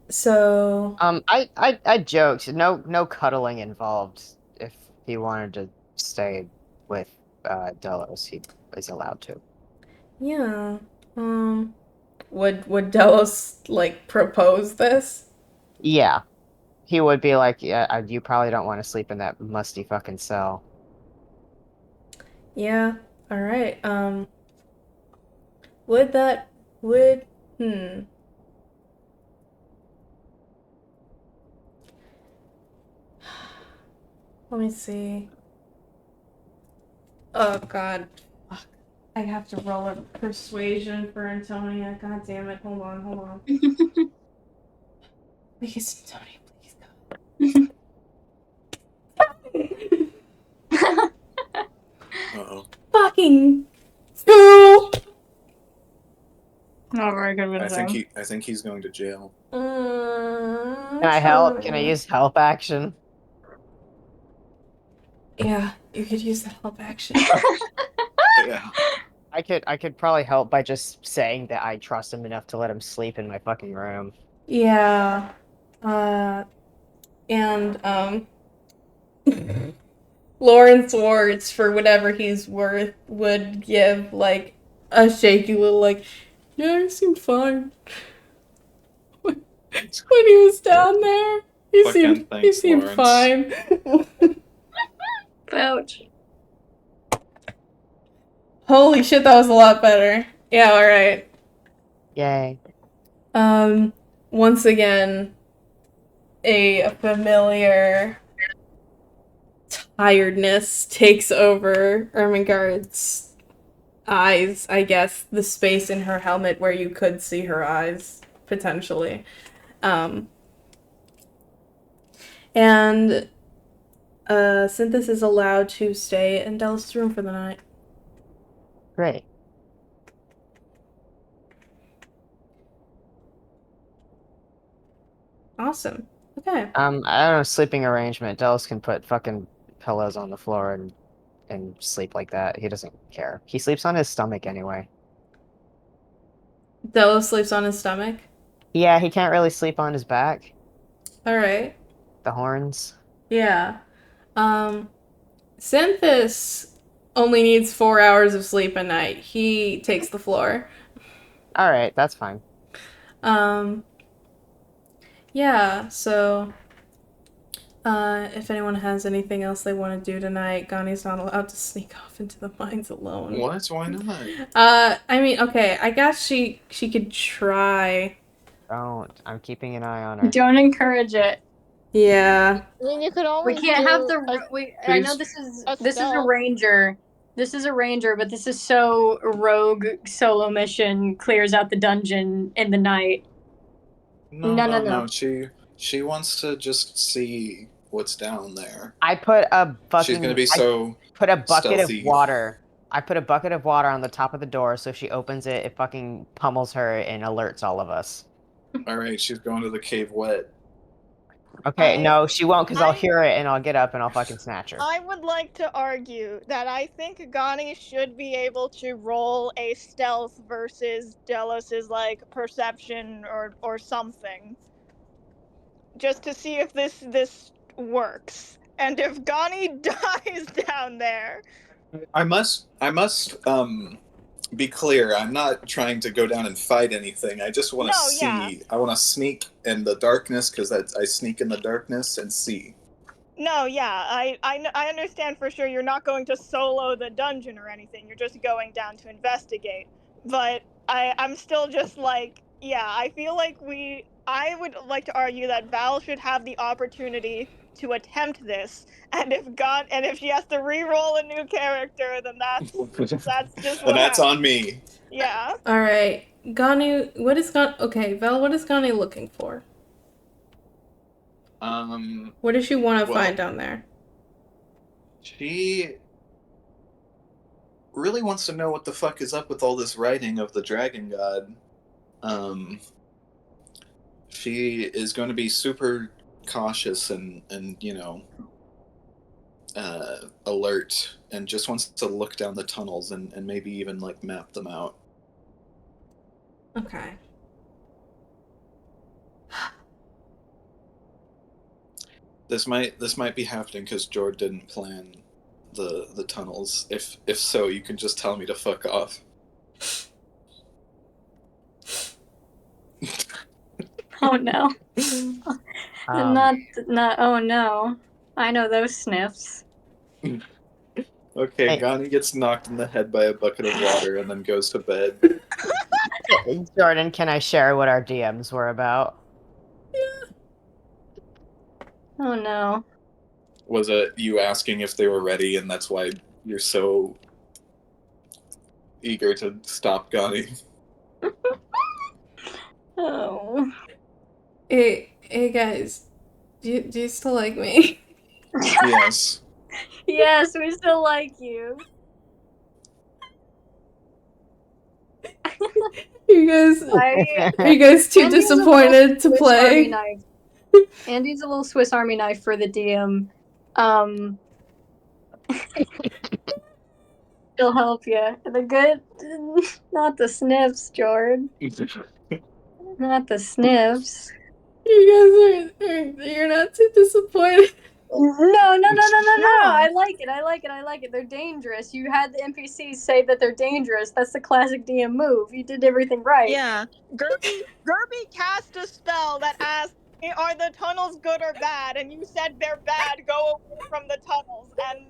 So I joked. No cuddling involved. If he wanted to stay with Delos, he is allowed to. yeah, would Delos like propose this? Yeah, he would be like, yeah, you probably don't want to sleep in that musty fucking cell. Yeah. All right. Would that would Let me see. Oh God. Fuck. I have to roll a persuasion for Antonia. God damn it. Hold on. Please, Antonia, please God. Uh-oh. Fucking fool. Not very good with I think him. he's going to jail. Can I help? Can I use help action? Yeah, you could use the help action. Yeah. I could probably help by just saying that I trust him enough to let him sleep in my fucking room. Yeah. And Lawrence Wards, for whatever he's worth, would give like a shaky little like, yeah, he seemed fine. When he was down there, he Fucking thanks, seemed Lawrence. fine. Ouch. Holy shit, that was a lot better. Yeah, all right. Yay. Once again, a familiar tiredness takes over Ermengarde's eyes, I guess. The space in her helmet where you could see her eyes, potentially. And Synthus is allowed to stay in Delos' room for the night. Great. Awesome. Okay. I don't know, sleeping arrangement. Delos can put fucking pillows on the floor and sleep like that. He doesn't care. He sleeps on his stomach anyway. Delo sleeps on his stomach. Yeah, he can't really sleep on his back. All right. The horns. Yeah. Um, Synthis only needs 4 hours of sleep a night. He takes the floor. All right, that's fine. Um, yeah, so if anyone has anything else they want to do tonight, Gani's not allowed to sneak off into the mines alone. What? Why not? I mean, okay, I guess she could try. Don't. I'm keeping an eye on her. Don't encourage it. Yeah. I mean, you could We always can't have do the. I know Please. this is a stealth. ranger. This is a ranger, but this is so rogue solo mission clears out the dungeon in the night. No. She wants to just see what's down there. I put a She's gonna fucking. be so Put a bucket stealthy. of water. I put a bucket of water on the top of the door, so if she opens it, it fucking pummels her and alerts all of us. All right, she's going to the cave wet. Okay, no, she won't, because I'll I- hear it and I'll get up and I'll fucking snatch her. I would like to argue that I think Gani should be able to roll a stealth versus Delos's like perception or something, just to see if this works. And if Gani dies down there, I must be clear. I'm not trying to go down and fight anything. I just want to No, see. yeah. I want to sneak in the darkness because I sneak in the darkness and see. no, yeah, I understand for sure you're not going to solo the dungeon or anything. You're just going down to investigate. But I'm still just like, yeah, I feel like I would like to argue that Val should have the opportunity to attempt this, and if she has to re-roll a new character, then that's just what And that's happens. on me. Yeah. All right. Gani, okay, Val, what is Gani looking for? What does she want to well, find down there? She really wants to know what the fuck is up with all this writing of the dragon god. She is going to be super cautious and alert, and just wants to look down the tunnels and maybe even like map them out. Okay. This might be happening because Jord didn't plan the tunnels. If so, you can just tell me to fuck off. Oh no. Um, Not. Oh no. I know those sniffs. Okay, Hey. Gani gets knocked in the head by a bucket of water and then goes to bed. Jordan, can I share what our DMs were about? Oh no. Was it you asking if they were ready, and that's why you're so eager to stop Gani? Oh. Hey guys, do you still like me? Yes. Yes, we still like you. You guys, are you guys too Andy's a little disappointed to Swiss play? Army knife. Andy's a little Swiss Army knife for the DM. He'll help you. The good, not the sniffs, Jord. Not the sniffs. You guys you're not too disappointed. No. I like it. They're dangerous. You had the NPCs say that they're dangerous. That's the classic DM move. You did everything right. Yeah. Gerby cast a spell that asked, are the tunnels good or bad? And you said they're bad, go away from the tunnels. And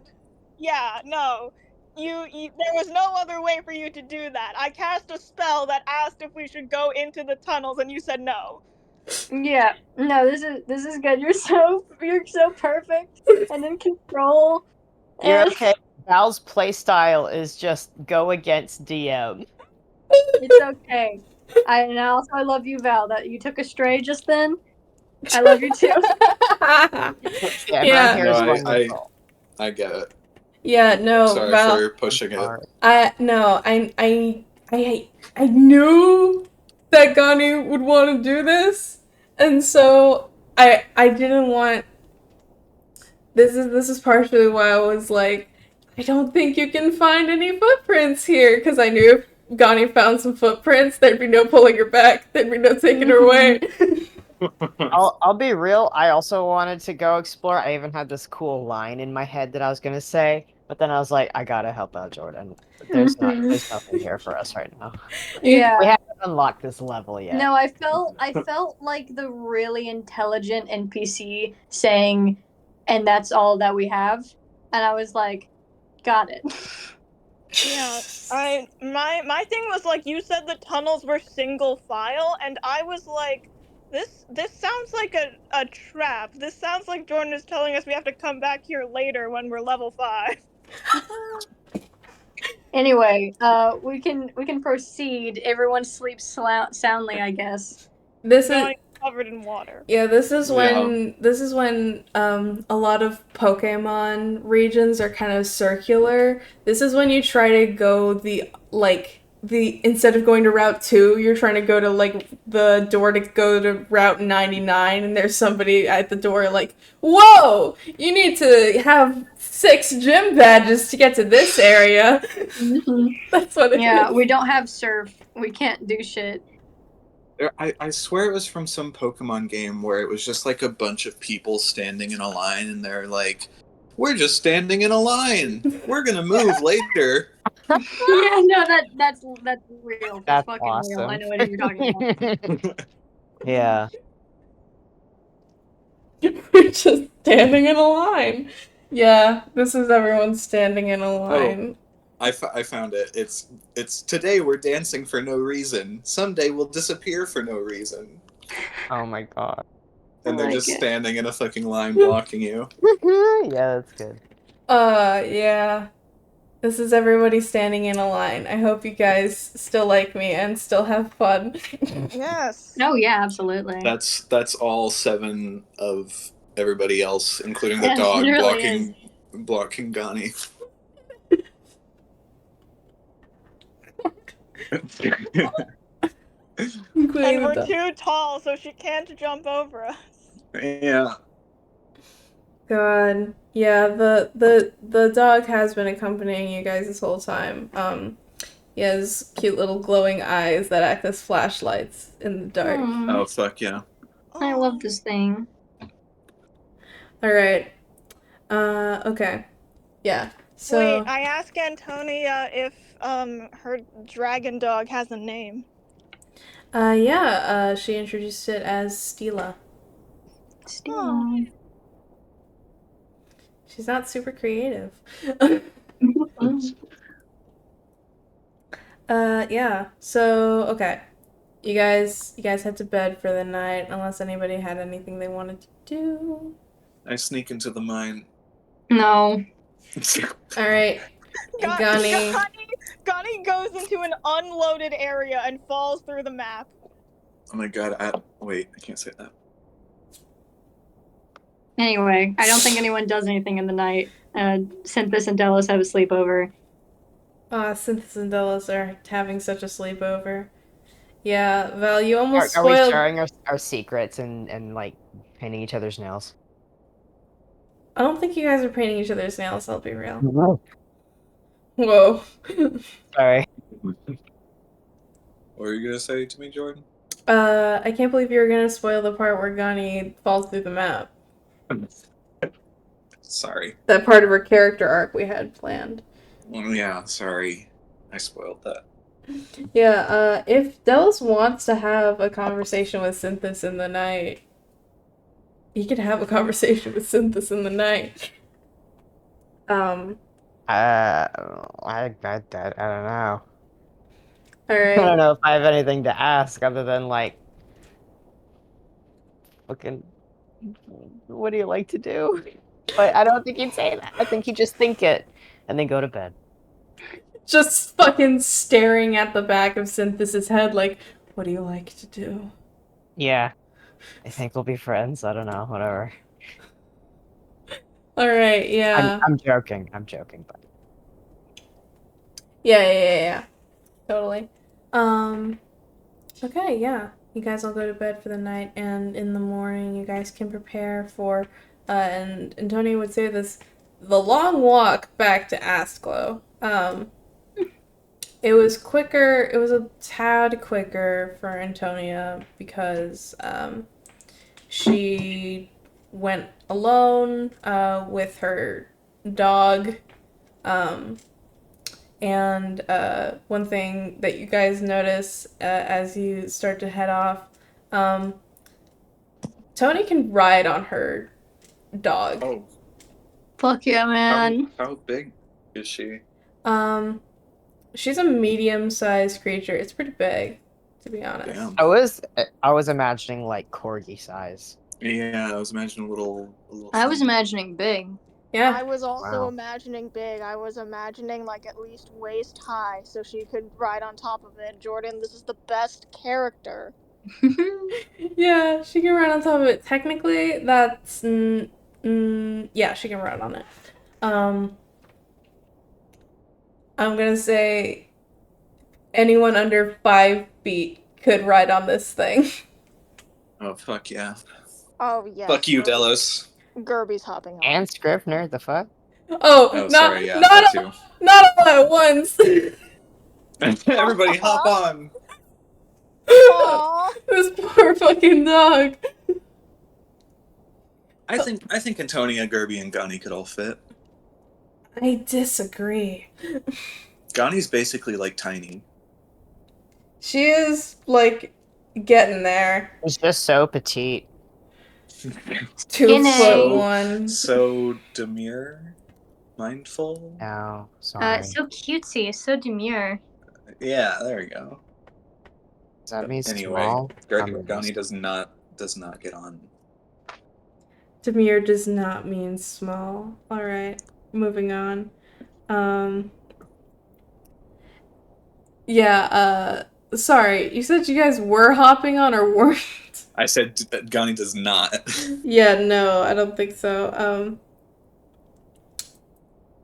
yeah, no. There was no other way for you to do that. I cast a spell that asked if we should go into the tunnels and you said no. Yeah. No, this is good. You're so perfect and in control. You're And okay. Val's playstyle is just go against DM. it's okay. I love you, Val. That you took a stray just then. I love you too. Yeah, Yeah. everyone here is No, going with I- Val. I get it. Yeah, no, Sorry Val. for pushing it. Alright. I knew that Gani would want to do this, and so I didn't want. This is partially why I was like, I don't think you can find any footprints here, because I knew Gani found some footprints, there'd be no pulling her back. There'd be no taking her away. I'll be real. I also wanted to go explore. I even had this cool line in my head that I was gonna say, but then I was like, I gotta help out Jordan. There's nothing here for us right now. Yeah. We haven't unlocked this level yet. No, I felt like the really intelligent NPC saying, "And that's all that we have," and I was like, "Got it." Yeah, my thing was like you said the tunnels were single file, and I was like, this sounds like a trap. This sounds like Jordan is telling us we have to come back here later when we're level 5. Anyway, we can proceed. Everyone sleeps soundly, I guess. This is Going covered in water. Yeah, this is when a lot of Pokemon regions are kind of circular. This is when you try to go the instead of going to Route 2, you're trying to go to like the door to go to Route 99, and there's somebody at the door like, "Whoa, you need to have 6 gym badges to get to this area." That's what it is. Yeah, we don't have surf. We can't do shit. I swear it was from some Pokemon game where it was just like a bunch of people standing in a line, and they're like, "We're just standing in a line. We're gonna move later." Yeah, no, that's real. That's That's fucking real. I awesome. know what you're talking about. Yeah. We're just standing in a line. Yeah, this is everyone standing in a line. I found it. It's today we're dancing for no reason. Someday we'll disappear for no reason. Oh my god. And they're like just it. standing in a fucking line blocking you. Yeah, that's good. Yeah. This is everybody standing in a line. I hope you guys still like me and still have fun. Yes. Oh yeah, absolutely. That's all 7 of everybody else, including the Yes, dog it really blocking Gani. And we're too tall, so she can't jump over us. Yeah. God. Yeah, the dog has been accompanying you guys this whole time. He has cute little glowing eyes that act as flashlights in the dark. Oh fuck yeah. I love this thing. Alright. Okay. Yeah. So Wait, I asked Antonia if her dragon dog has a name. she introduced it as Stila. Oh. She's not super creative. Yeah. So, okay. You guys head to bed for the night unless anybody had anything they wanted to do. I sneak into the mine. No. All right. Gani. Gani goes into an unloaded area and falls through the map. Oh my god, wait, I can't say that. Anyway, I don't think anyone does anything in the night. Synthis and Delos have a sleepover. Synthis and Delos are having such a sleepover. Yeah, Val, you almost Are we spoiled. sharing our secrets and like painting each other's nails? I don't think you guys are painting each other's nails, I'll be real. No. Whoa. Sorry. What were you gonna say to me, Jordan? I can't believe you were gonna spoil the part where Gani falls through the map. Sorry. That part of her character arc we had planned. Well, yeah, sorry. I spoiled that. Yeah, if Delos wants to have a conversation with Synthis in the night, he could have a conversation with Synthis in the night. I don't know. Alright. I don't know if I have anything to ask other than like, fucking, what do you like to do? But I don't think he'd say that. I think he'd just think it and then go to bed. Just fucking staring at the back of Synthis's head like, what do you like to do? Yeah. I think we'll be friends. I don't know. Whatever. Alright, yeah. I'm joking. But Yeah. Totally. Okay, yeah. You guys all go to bed for the night, and in the morning you guys can prepare for, and Antonio would say this, the long walk back to Asklo. It was quicker. It was a tad quicker for Antonia because she went alone with her dog. Um, and one thing that you guys notice as you start to head off, um, Tony can ride on her dog. Oh, Fuck yeah, man. how big is she? Um, she's a medium-sized creature. It's pretty big, to be honest. Damn. I was imagining like corgi size. Yeah, I was imagining a little. I was thing. imagining big. Yeah. I was also Wow. imagining big. I was imagining like at least waist high so she could ride on top of it. Jordan, this is the best character. Yeah, she can ride on top of it. Technically, that's yeah, she can ride on it. I'm gonna say anyone under 5 feet could ride on this thing. Oh fuck yeah! Oh yes. Fuck you, Delos. Gerby's hopping on. And Scrivener, the fuck? Oh, Oh, not sorry, yeah, not that too. not all at once. Everybody, hop on. Aww. This poor fucking dog. I think Antonia, Gerby, and Gani could all fit. I disagree. Gani's basically like tiny. She is like getting there. He's just so petite. 2'1". So demure, mindful. Oh, sorry. So cutesy, so demure. Yeah, there we go. Does that mean Anyway, small? Gani does not get on. Demure does not mean small. All right, moving on. Yeah. Sorry, you said you guys were hopping on or weren't? I said that Gani does not. Yeah, no, I don't think so.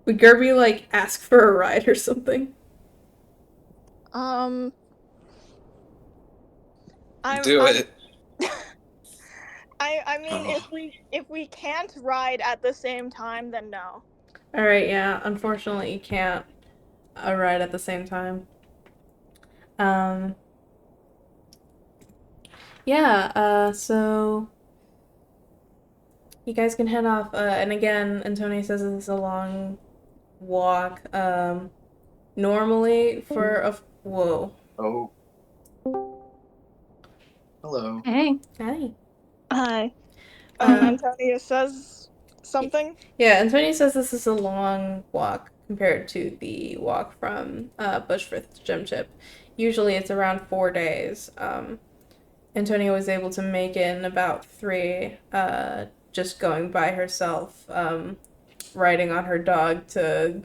Would Gerby like ask for a ride or something? I'm, Do it. I mean, Oh. if we can't ride at the same time, then no. All right, yeah. Unfortunately, you can't ride at the same time. Yeah. So you guys can head off. And again, Antonia says this is a long walk. Normally for a whoa. Oh. Hello. Hey. Hi. Hi. Uh, Antonia says something. Yeah, Antonia says this is a long walk compared to the walk from Bushford to Gem Chip. Usually it's around 4 days. Antonia was able to make it in about 3, just going by herself, riding on her dog to,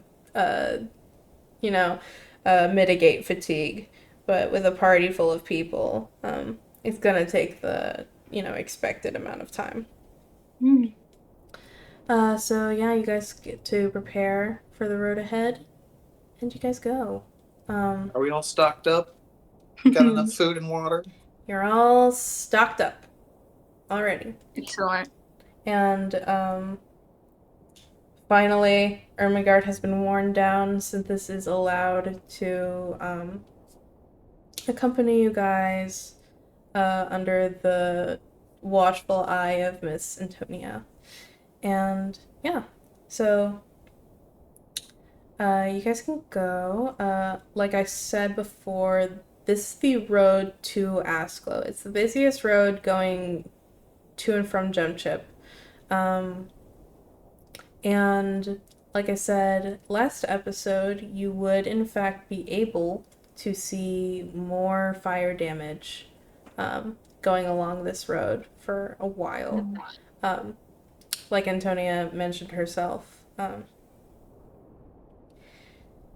mitigate fatigue. But with a party full of people, it's gonna take the, expected amount of time. Mm. So yeah, you guys get to prepare for the road ahead, and you guys go. Are we all stocked up? Got enough food and water? You're all stocked up already. Excellent. And finally, Ermengarde has been worn down, so this is allowed to accompany you guys under the watchful eye of Miss Antonia. And yeah, so you guys can go. Like I said before, this is the road to Asklo. It's the busiest road going to and from Gem Chip. And like I said last episode, you would in fact be able to see more fire damage going along this road for a while. Like Antonia mentioned herself.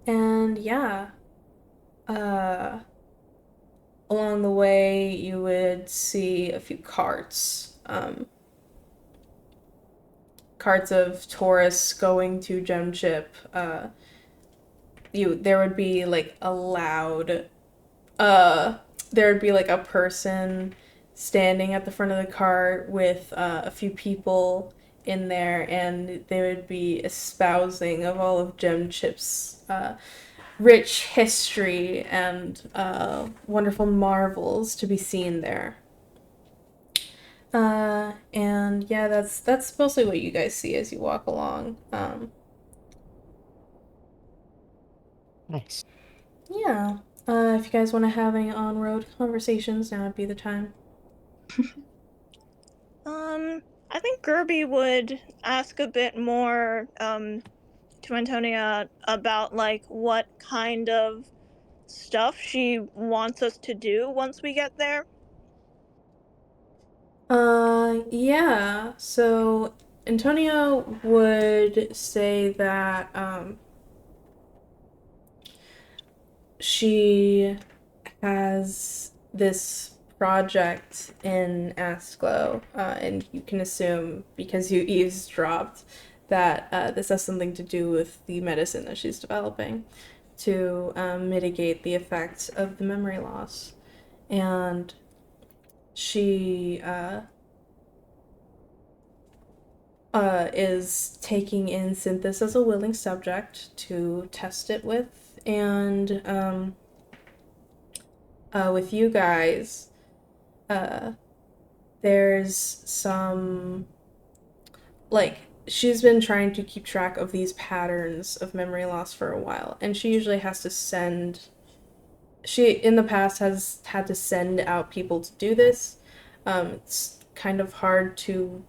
And yeah, along the way you would see a few carts. Carts of tourists going to Gem Chip. There would be like a loud there would be like a person standing at the front of the cart with a few people in there, and they would be espousing of all of Gem Chip's rich history and wonderful marvels to be seen there. And yeah, that's mostly what you guys see as you walk along. Nice. Yeah. If you guys want to have any on-road conversations, now would be the time. I think Gerby would ask a bit more to Antonia about like what kind of stuff she wants us to do once we get there. Yeah. So Antonia would say that she has this project in Asklo, and you can assume because you eavesdropped that this has something to do with the medicine that she's developing to mitigate the effects of the memory loss. And she is taking in Synthis as a willing subject to test it with, and with you guys, there's some, like, she's been trying to keep track of these patterns of memory loss for a while, and she usually has to she in the past has had to send out people to do this. It's kind of hard to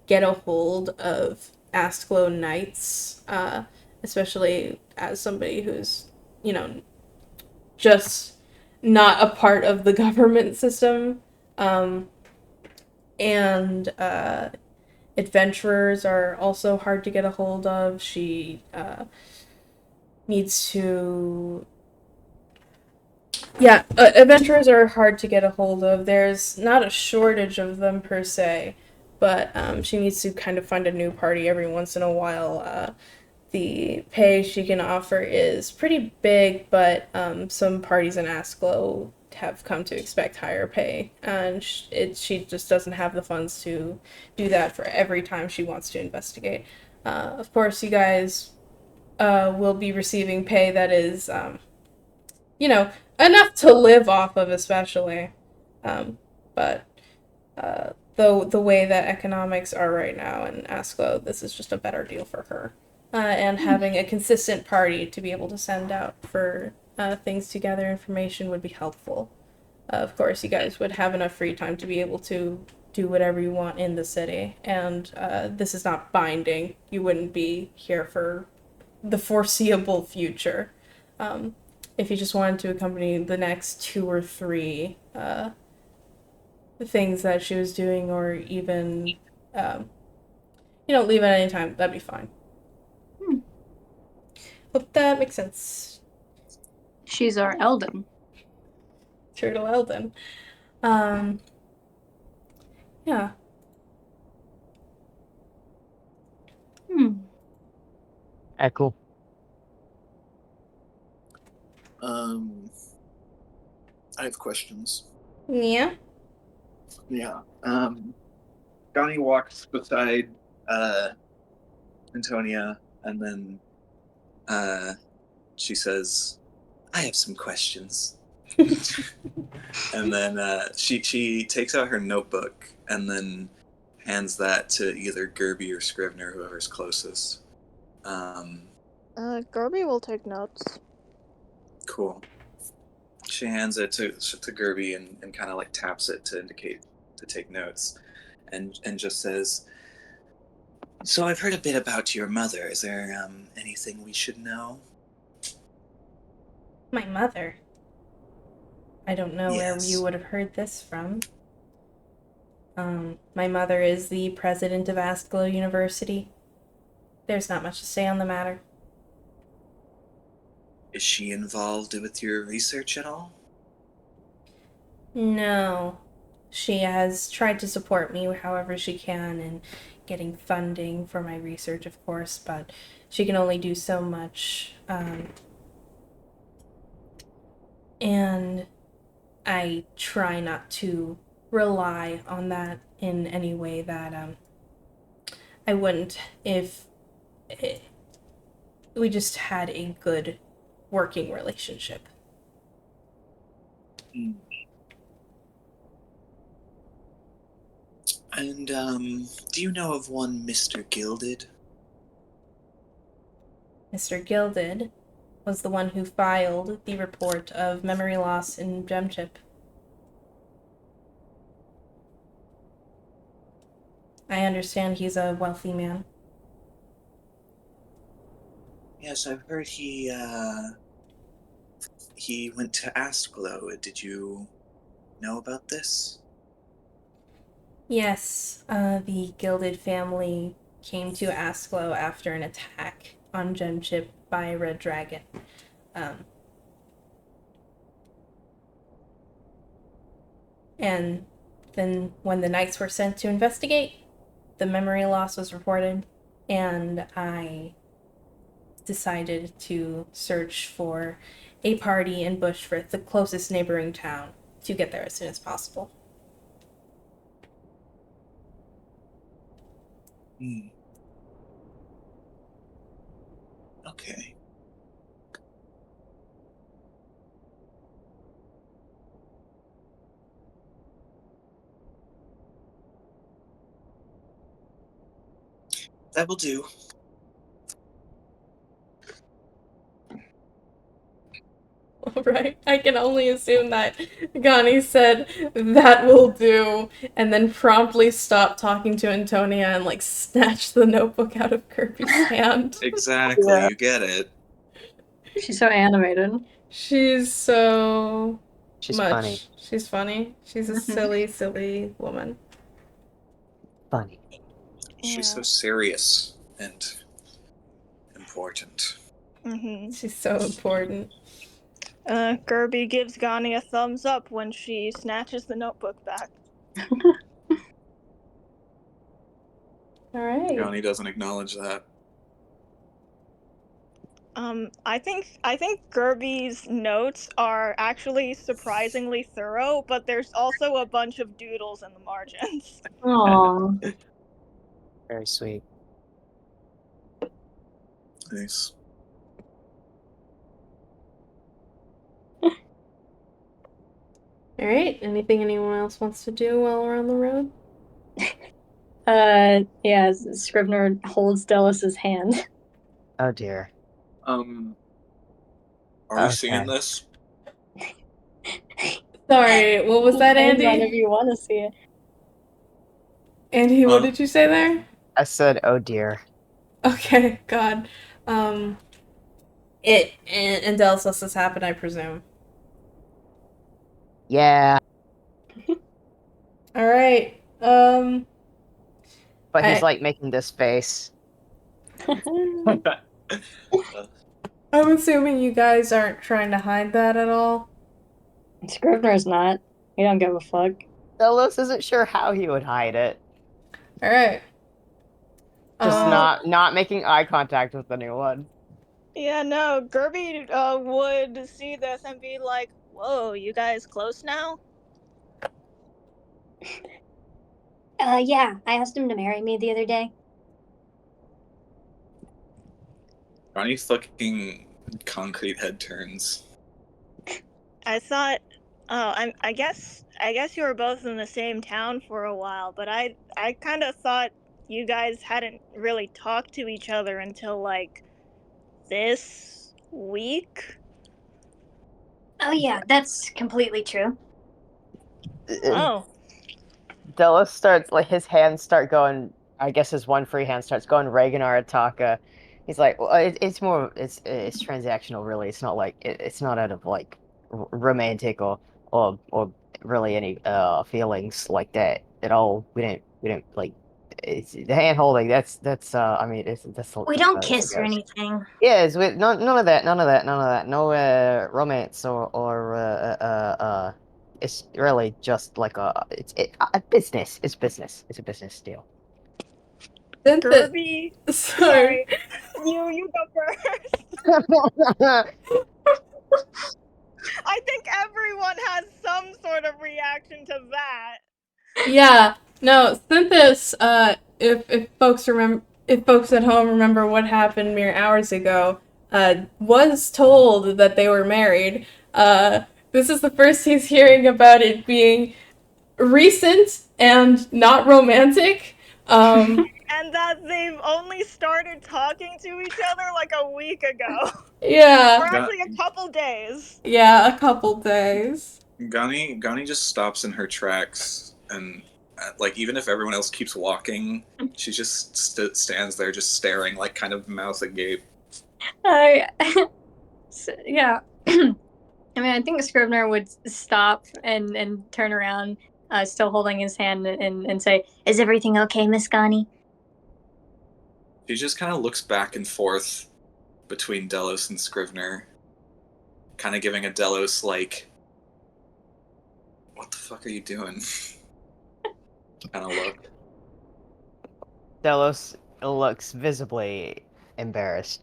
get a hold of Asklo Knights, especially as somebody who's, just not a part of the government system. And adventurers are also hard to get a hold of. She needs to. Yeah, adventurers are hard to get a hold of. There's not a shortage of them per se, but she needs to kind of find a new party every once in a while. The pay she can offer is pretty big, but some parties in Asklo have come to expect higher pay, and she just doesn't have the funds to do that for every time she wants to investigate. Of course, you guys will be receiving pay that is, enough to live off of, especially. But the way that economics are right now in Asklo, this is just a better deal for her. And having a consistent party to be able to send out for things to gather information would be helpful. Of course, you guys would have enough free time to be able to do whatever you want in the city, and this is not binding. You wouldn't be here for the foreseeable future. If you just wanted to accompany the next 2 or 3 things that she was doing, or even, leave at any time, that'd be fine. Hope that makes sense. She's our Eldon. Turtle Eldon. Yeah. Cool. I have questions. Yeah. Yeah. Johnny walks beside Antonia, and then she says, "I have some questions." And then she takes out her notebook and then hands that to either Gerby or Scrivener, whoever's closest. Gerby will take notes. Cool. She hands it to Gerby and kind of like taps it to indicate to take notes, and just says, "So I've heard a bit about your mother. Is there anything we should know?" My mother. I don't know where Yes. you would have heard this from. My mother is the president of Asklo University. There's not much to say on the matter. Is she involved with your research at all? No. She has tried to support me however she can in getting funding for my research, of course, but she can only do so much. And I try not to rely on that in any way that I wouldn't if we just had a good working relationship. Mm. And do you know of one Mr. Gilded? Mr. Gilded was the one who filed the report of memory loss in Gemchip. I understand he's a wealthy man. Yes, I've heard he went to Asklo. Did you know about this? Yes, the Gilded family came to Asklo after an attack on Gemchip by a red dragon. And then when the knights were sent to investigate, the memory loss was reported, and I decided to search for a party in Bushford, the closest neighboring town, to get there as soon as possible. Hmm. Okay. That will do. Right? I can only assume that Gani said, "That will do," and then promptly stopped talking to Antonia and, like, snatched the notebook out of Kirby's hand. Exactly, Yeah. you get it. She's so animated. She's so She's much. funny. She's funny. She's a Mhm. silly, silly woman. Funny. She's so Yeah. serious and important. Mm-hmm. She's so important. Gerby gives Gani a thumbs up when she snatches the notebook back. All right. Johnny doesn't acknowledge that. I think Gerby's notes are actually surprisingly thorough, but there's also a bunch of doodles in the margins. Aww. Very sweet. Nice. All right. Anything anyone else wants to do while we're on the road? Yeah, Scrivener holds Delis's hand. Oh dear. Are we Okay. seeing this? Sorry, what was that, Depends on if Andy? you want to see it. Andy, what did you say there? I said, oh dear. Okay, God. It and Dallas lets this happen, I presume. Yeah, All right. but he's I- like making this face. I'm assuming you guys aren't trying to hide that at all. Scrivener's not. He don't give a fuck. Delos isn't sure how he would hide it. All right. Just Uh, not making eye contact with anyone. Yeah, no, Gerby would see this and be like, "Whoa, you guys close now?" Yeah, I asked him to marry me the other day. Johnny fucking concrete head turns. I thought, I guess you were both in the same town for a while, but I kind of thought you guys hadn't really talked to each other until like this week. Oh, yeah, that's completely true. Oh, Delos starts like his hands start going. I guess his one free hand starts going Ragnar Ataka. He's like, well, it's more it's transactional really. It's not like it's not out of like romantic or really any feelings like that at all. We didn't like it's the hand holding. That's I mean that's We that's don't about as it kiss or goes. anything. Yes, with none of that, none of that, none of that. No romance or it's really just like a business. It's business. It's a business deal. Gerby. Sorry. Sorry, you go first. I think everyone has some sort of reaction to that. Yeah. No, Synthis, if folks at home remember what happened mere hours ago, was told that they were married. This is the first he's hearing about it being recent and not romantic. And that they've only started talking to each other like a week ago. Or Yeah, actually a couple days. yeah, a couple days. Gani just stops in her tracks, and like even if everyone else keeps walking, she just stands there, just staring, like kind of mouth agape. I yeah. I mean, I think Scrivener would stop and turn around, still holding his hand, and say, Is everything okay, Miss Gani? She just kind of looks back and forth between Delos and Scrivener, kind of giving a Delos like, "What the fuck are you doing?" kind of look. Delos looks visibly embarrassed.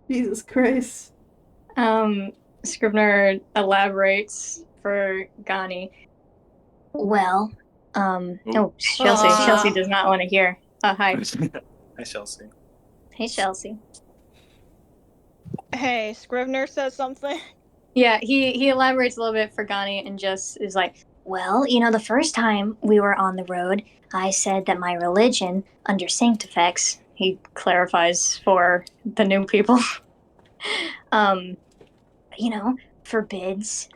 Jesus Christ. Scrivener elaborates for Gani. Well, Chelsea. Aw. Chelsea does not want to hear. Hi. Hi, Chelsea. hey, Chelsea. Hey, Scrivener says something. Yeah, he elaborates a little bit for Gani and just is like, Well, the first time we were on the road, I said that my religion, under Sanctifex, he clarifies for the new people, um, forbids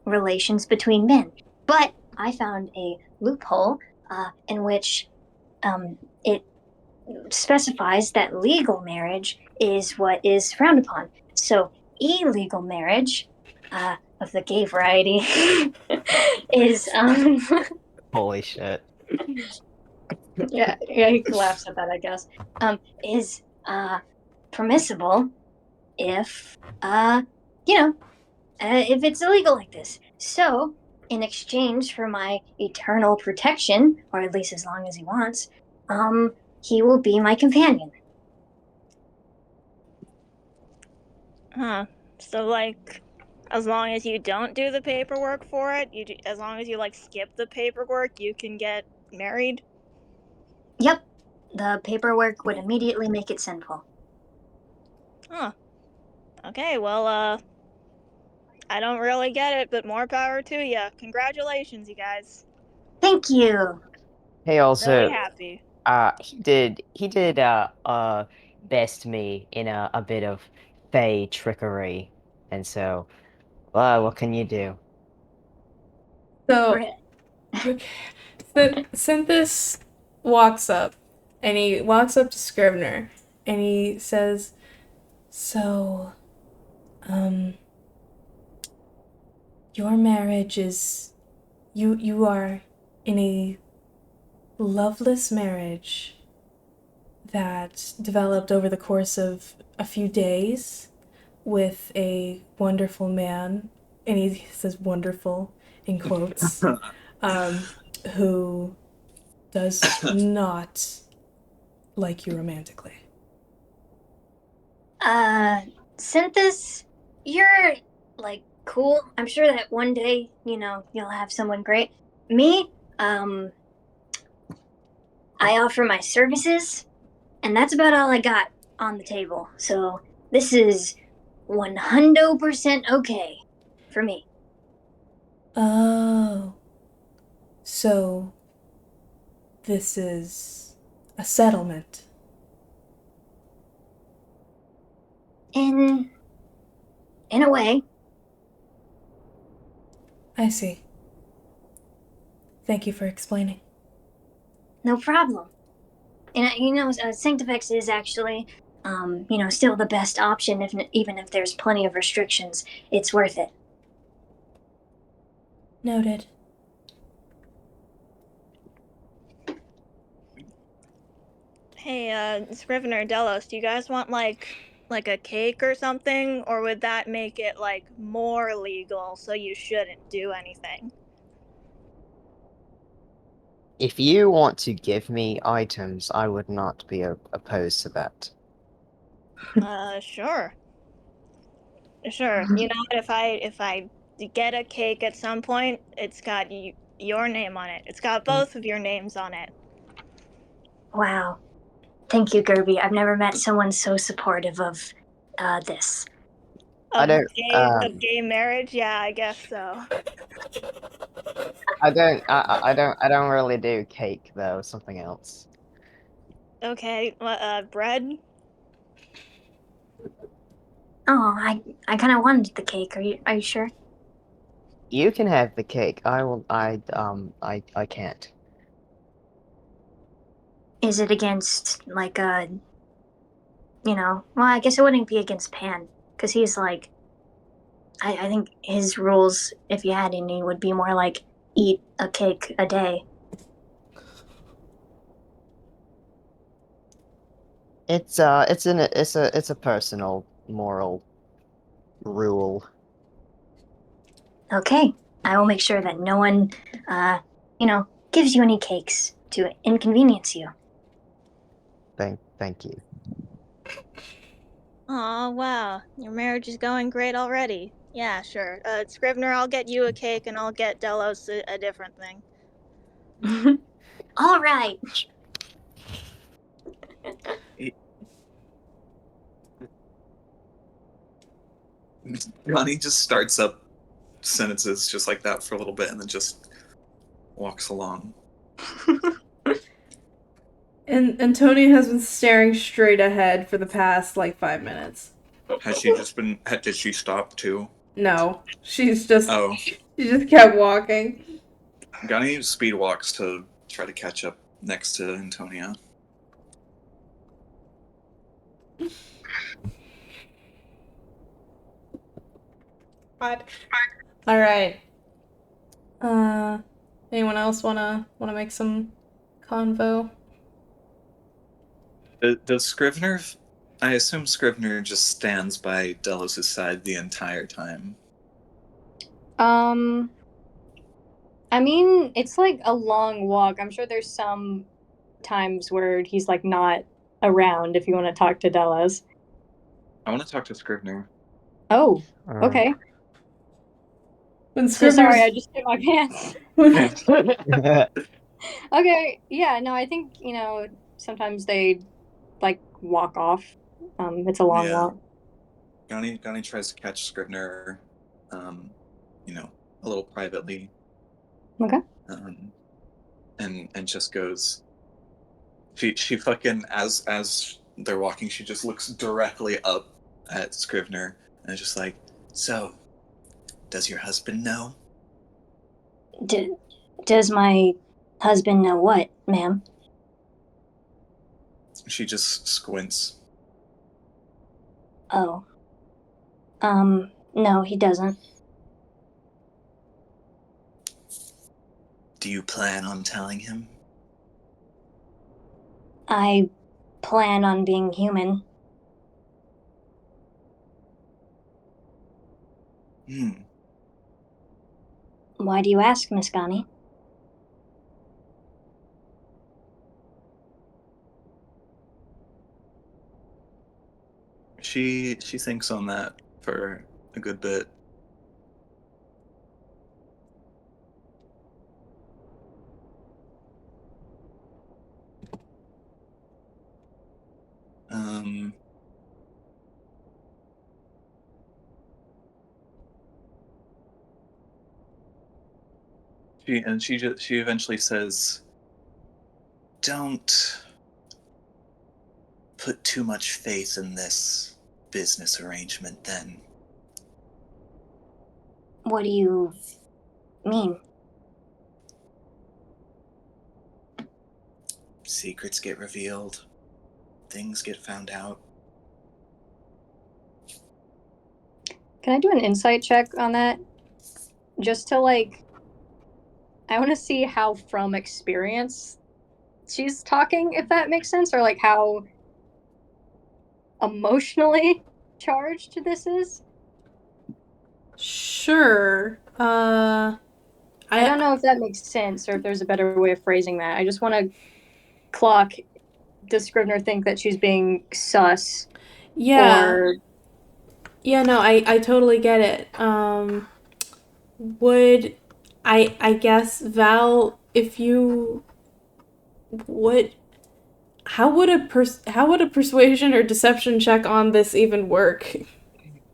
relations between men. But I found a loophole in which it specifies that legal marriage is what is frowned upon. So illegal marriage of the gay variety is Holy shit. yeah, he laughs at that, I guess. Is permissible if if it's illegal like this. So in exchange for my eternal protection, or at least as long as he wants, he will be my companion. Huh. So, like, as long as you don't do the paperwork for it, as long as you, like, skip the paperwork, you can get married? Yep, the paperwork would immediately make it sinful. Huh. Okay, well, I don't really get it, but more power to ya. Congratulations, you guys. Thank you. He Really also happy. he did best me in a bit of fey trickery, and so what can you do? So, okay. Synthis walks up, and he walks up to Scrivener, and he says, "So, your marriage is, you are in a loveless marriage that developed over the course of a few days with a wonderful man," and he says "wonderful" in quotes, who does not like you romantically. Synthis, you're like cool. I'm sure that one day, you'll have someone great. Me, I offer my services, and that's about all I got on the table. So this is 100% okay for me. Oh. So, this is a settlement. In a way. I see. Thank you for explaining. No problem. And Sanctifex is actually, still the best option. Even if there's plenty of restrictions, it's worth it. Noted. Hey, Scrivener, Delos, do you guys want, like a cake or something? Or would that make it, like, more legal so you shouldn't do anything? If you want to give me items, I would not be opposed to that. Sure. Sure. You know what? If I get a cake at some point, it's got your name on it. It's got both of your names on it. Wow. Thank you, Gerby. I've never met someone so supportive of this. I don't. Of gay marriage? Yeah, I guess so. I don't. I don't really do cake though. Something else. Okay, bread? Oh, I kind of wanted the cake. Are you sure? You can have the cake. I will. I can't. Is it against like well, I guess it wouldn't be against Pan because he's like, I think his rules, if you had any, would be more like eat a cake a day. It's a personal moral rule. Okay, I will make sure that no one, gives you any cakes to inconvenience you. Thank you. Oh, wow. Your marriage is going great already. Yeah, sure. Scrivener, I'll get you a cake and I'll get Delos a different thing. All right. Ronnie just starts up sentences just like that for a little bit and then just walks along. And Antonia has been staring straight ahead for the past, 5 minutes. Has she just been? Did she stop too? No. She's just... Oh, She just kept walking. Gunny speed walks to try to catch up next to Antonia. What? Alright. Anyone else wanna make some convo? Does Scrivener? I assume Scrivener just stands by Delos' side the entire time. I mean, it's like a long walk. I'm sure there's some times where he's like not around if you want to talk to Delos. I want to talk to Scrivener. Oh, Alright. okay. When So sorry, Scrivener's... I just hit my pants. Okay, yeah, no, I think, sometimes they like walk off. It's a long Yeah. walk. Gunny tries to catch Scrivener, a little privately. Okay. And just goes. She fucking as they're walking, she just looks directly up at Scrivener and is just like, so, does your husband know? Does my husband know what, ma'am? She just squints. Oh. No, he doesn't. Do you plan on telling him? I plan on being human. Hmm. Why do you ask, Miss Ghani? She thinks on that for a good bit. Um. She eventually says, "Don't put too much faith in this business arrangement, then." What do you mean? Secrets get revealed, things get found out. Can I do an insight check on that? Just to I want to see how from experience she's talking, if that makes sense, or like how emotionally charged this is. Sure. I don't know if that makes sense or if there's a better way of phrasing that. I just want to clock. Does Scrivener think that she's being sus? Yeah. Or Yeah, no, I totally get it. Would I guess Val, if you would How would a persuasion or deception check on this even work?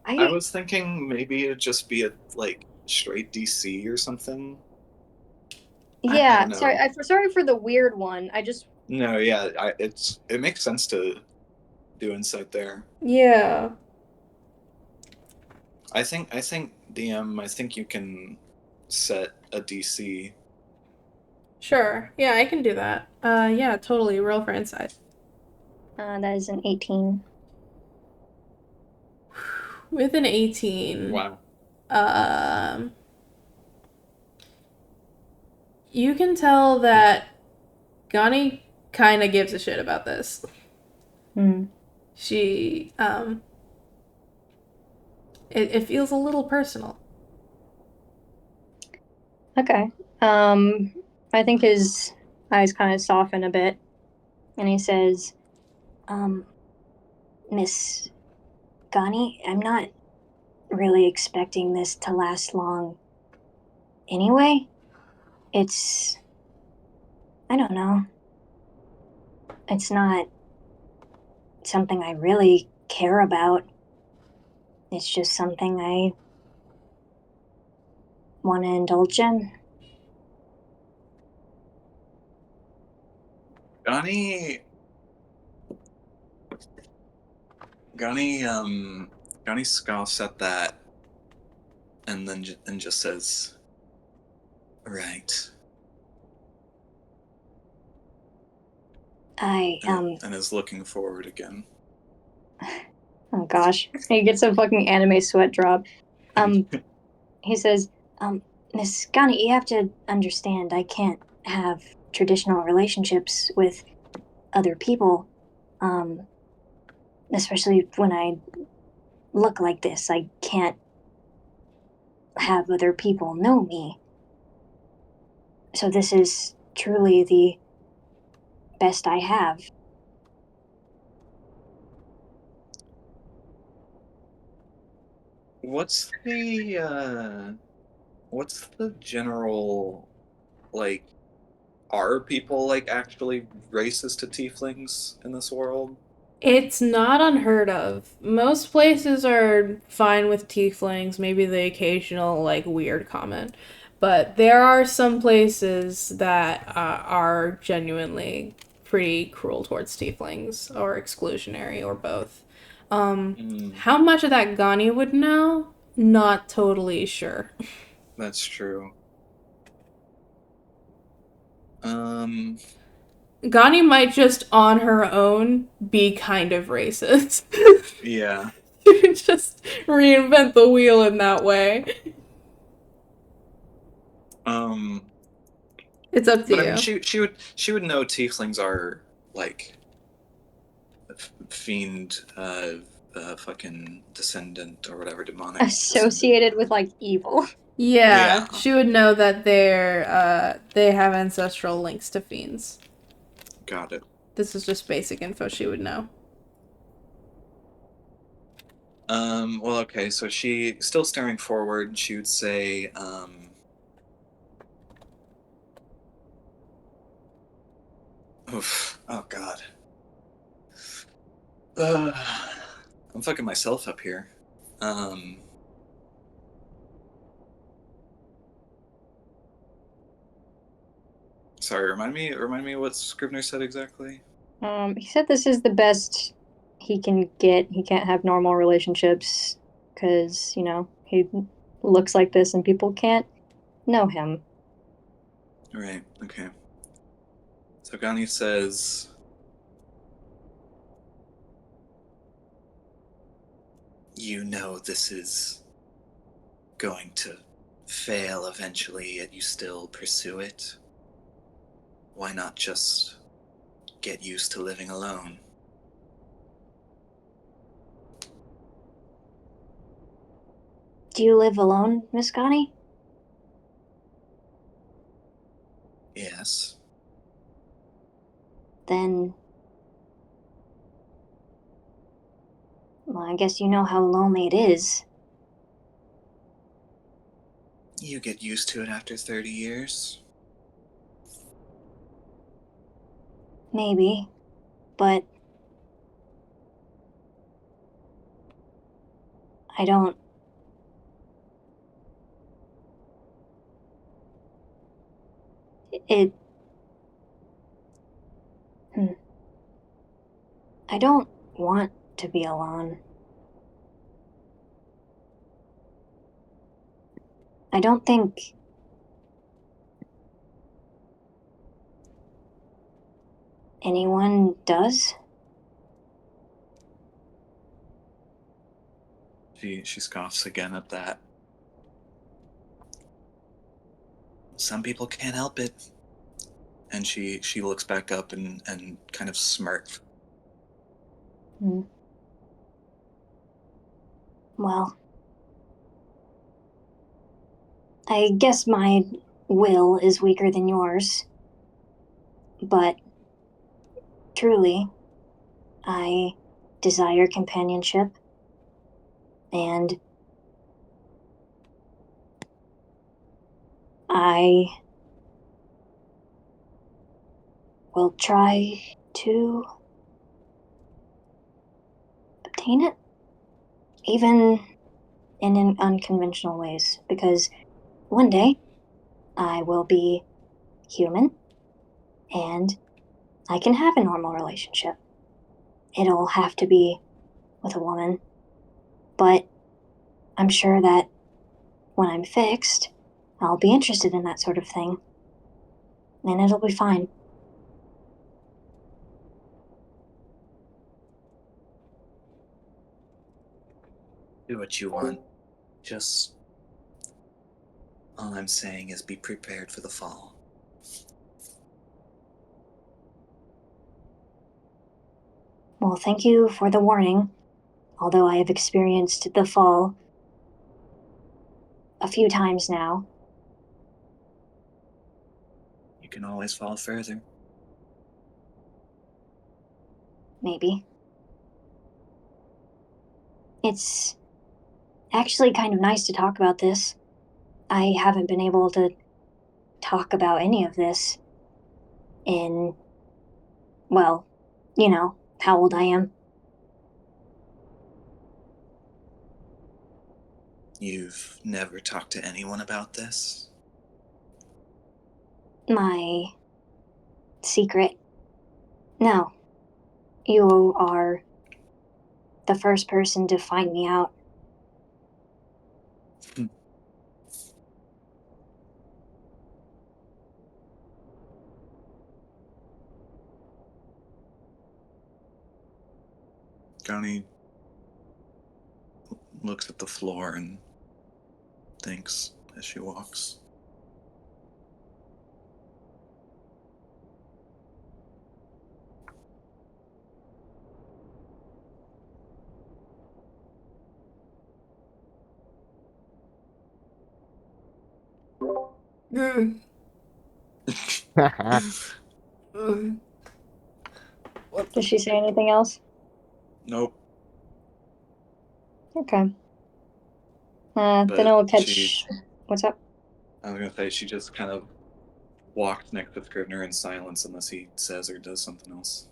I was thinking maybe it'd just be a like straight DC or something. I Yeah, don't know. sorry for the weird one. I just No, yeah, it makes sense to do insight there. Yeah. I think DM, I think you can set a DC. Sure. Yeah, I can do that. Yeah, totally. Roll for insight. that is an 18. With an 18, Wow. um, you can tell that Gani kind of gives a shit about this. Hmm. She, it feels a little personal. Okay. I think his eyes kind of soften a bit, and he says, Miss Gani, I'm not really expecting this to last long anyway. It's, I don't know, it's not something I really care about. It's just something I want to indulge in. Gani Gani scoffs at that and then and just says, "Right." I, And is looking forward again. oh gosh. He gets a fucking anime sweat drop. He says, Miss Gani, you have to understand, I can't have traditional relationships with other people, especially when I look like this. I can't have other people know me. So this is truly the best I have. What's the general, like, are people like actually racist to tieflings in this world? It's not unheard of. Most places are fine with tieflings, maybe the occasional, like, weird comment. But there are some places that are genuinely pretty cruel towards tieflings, or exclusionary, or both. How much of that Gani would know? Not totally sure. That's true. Gani might just on her own be kind of racist. Yeah. Just reinvent the wheel in that way. It's up to But I you. mean, she would know tieflings are like fiend, fucking descendant or whatever, demonic Associated with like evil. Yeah, Yeah. she would know that they have ancestral links to fiends. Got it. This is just basic info she would know. Well, okay, so she still staring forward. She would say, oof, oh God. I'm fucking myself up here. Sorry, remind me what Scrivener said exactly. He said this is the best he can get. He can't have normal relationships because, he looks like this and people can't know him. Right, okay. So Gani says, you know this is going to fail eventually, yet you still pursue it. Why not just get used to living alone? Do you live alone, Miss Connie? Yes. Then, well, I guess you know how lonely it is. You get used to it after 30 years. Maybe. but I don't. It. I don't want to be alone. I don't think anyone does. She scoffs again at that. Some people can't help it. And she looks back up and kind of smirks. Well, I guess my will is weaker than yours. But truly, I desire companionship. And I will try to obtain it, even in unconventional ways, because one day I will be human and I can have a normal relationship. It'll have to be with a woman, but I'm sure that when I'm fixed, I'll be interested in that sort of thing, and it'll be fine. Do what you want. Just all I'm saying is be prepared for the fall. Well, thank you for the warning, although I have experienced the fall a few times now. You can always fall further. Maybe. It's actually kind of nice to talk about this. I haven't been able to talk about any of this in, well, you know, how old I am. You've never talked to anyone about this? My secret. No. You are the first person to find me out. Gani looks at the floor and thinks as she walks. Does she say anything else? Nope. Okay. Then But I'll catch. What's up? I was gonna say she just kind of walked next to Scrivener in silence unless he says or does something else.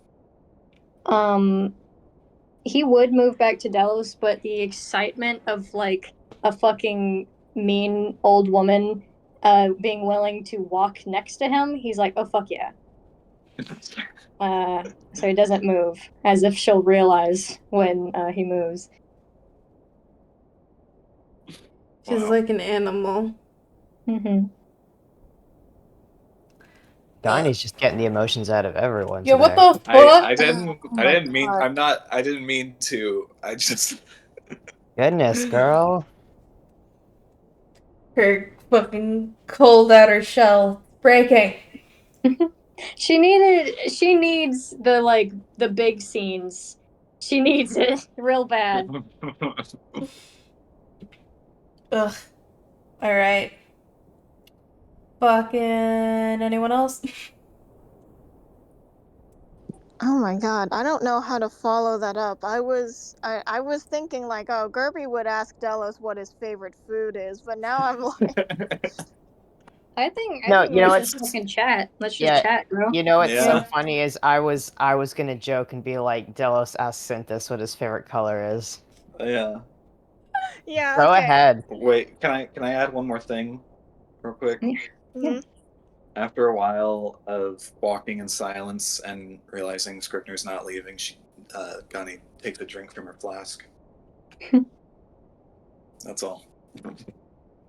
He would move back to Delos, but the excitement of like a fucking mean old woman being willing to walk next to him, he's like, oh fuck yeah. So he doesn't move, as if she'll realize when he moves. She's Wow. like an animal. Mm-hmm. Donnie's just getting the emotions out of everyone Yeah, what today. the fuck? I didn't Oh my mean God. I didn't mean to. I just Goodness, girl. Her fucking cold outer shell breaking. She needs the like the big scenes. She needs it real bad. Ugh. Alright. Fucking anyone else? Oh my God. I don't know how to follow that up. I was thinking like, oh, Gerby would ask Delos what his favorite food is, but now I'm like, I think No, we should fucking chat. Let's just chat, bro. You know what's so Yeah. funny is I was gonna joke and be like, Delos asked Synthis what his favorite color is. Yeah. Yeah. Go Okay. ahead. Wait, can I add one more thing real quick? Mhm. After a while of walking in silence and realizing Scrivener's not leaving, Gunny takes a drink from her flask. That's all.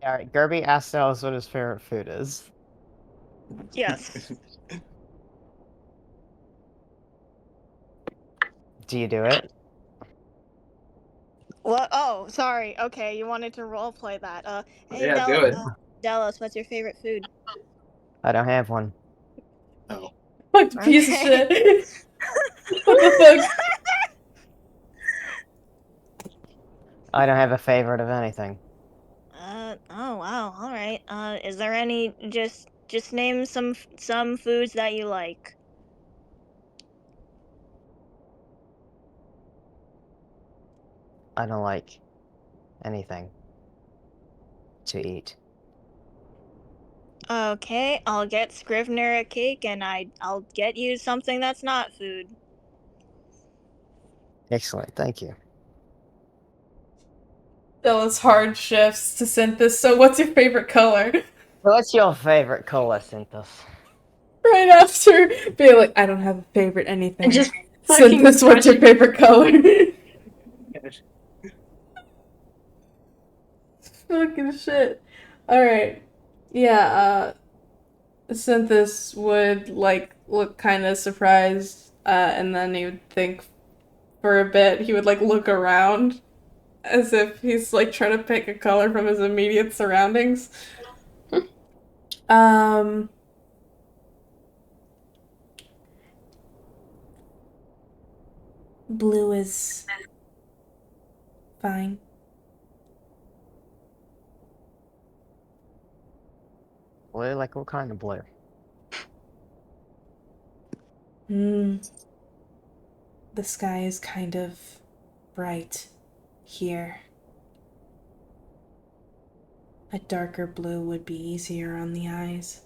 Alright, Gerby asked Delos what his favorite food is. Yes. Do you do it? What? Oh, sorry. Okay, you wanted to roleplay that. Hey, Yeah, do it. Dallas, what's your favorite food? I don't have one. Oh. What a piece of Okay. shit. What the fuck? I don't have a favorite of anything. Oh wow. All right. Is there any just name some foods that you like? I don't like anything to eat. Okay, I'll get Scrivener a cake, and I'll get you something that's not food. Excellent, thank you. Those hard shifts to Synthis. So, what's your favorite color? What's your favorite color, Synthis? Right after being like, I don't have a favorite anything. And just fucking Synthis, what's your favorite color? Fucking shit. Alright. Yeah, Synthis would, like, look kind of surprised, and then he would think for a bit. He would, like, look around as if he's, like, trying to pick a color from his immediate surroundings. Blue is fine. Blue? Like what kind of blue? The sky is kind of bright here. A darker blue would be easier on the eyes.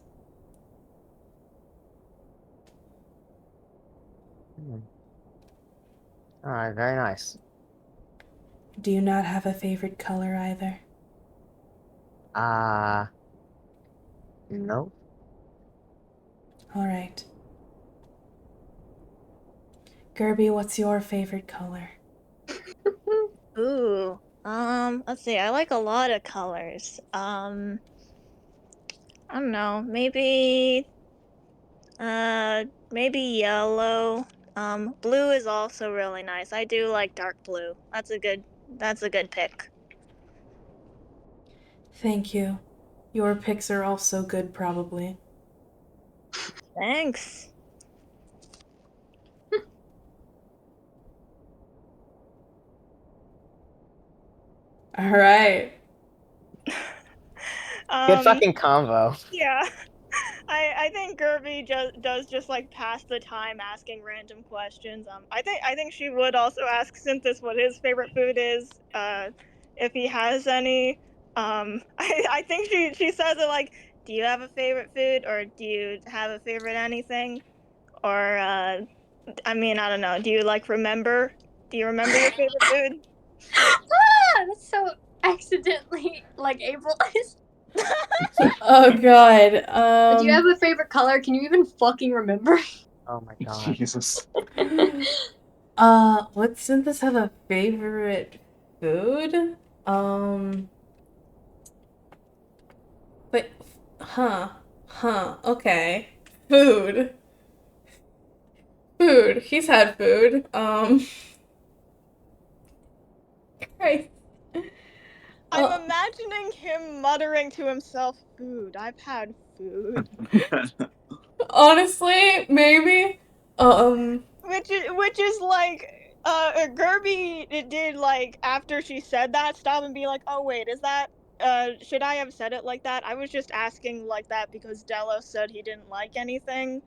Alright, very nice. Do you not have a favorite color either? No. Alright. Gerby, what's your favorite color? Ooh. Let's see. I like a lot of colors. I don't know. Maybe yellow. Blue is also really nice. I do like dark blue. That's a good pick. Thank you. Your picks are also good, probably. Thanks. Alright. Good fucking convo. Yeah. I think Gerby does just like pass the time asking random questions. I think she would also ask Synthis what his favorite food is, if he has any. I think she says it like, do you have a favorite food, or do you have a favorite anything, or I mean, I don't know. Do you like remember? Do you remember your favorite food? That's so accidentally like ableist. Oh god. Do you have a favorite color? Can you even fucking remember? Oh my god. Jesus. Would Synthis have a favorite food? But, okay. Food. Food. He's had food. Christ. I'm imagining him muttering to himself, "Food. I've had food." Honestly, maybe. Which is like, Gerby did, like, after she said that, stop and be like, oh wait, is that, should I have said it like that? I was just asking like that because Delos said he didn't like anything.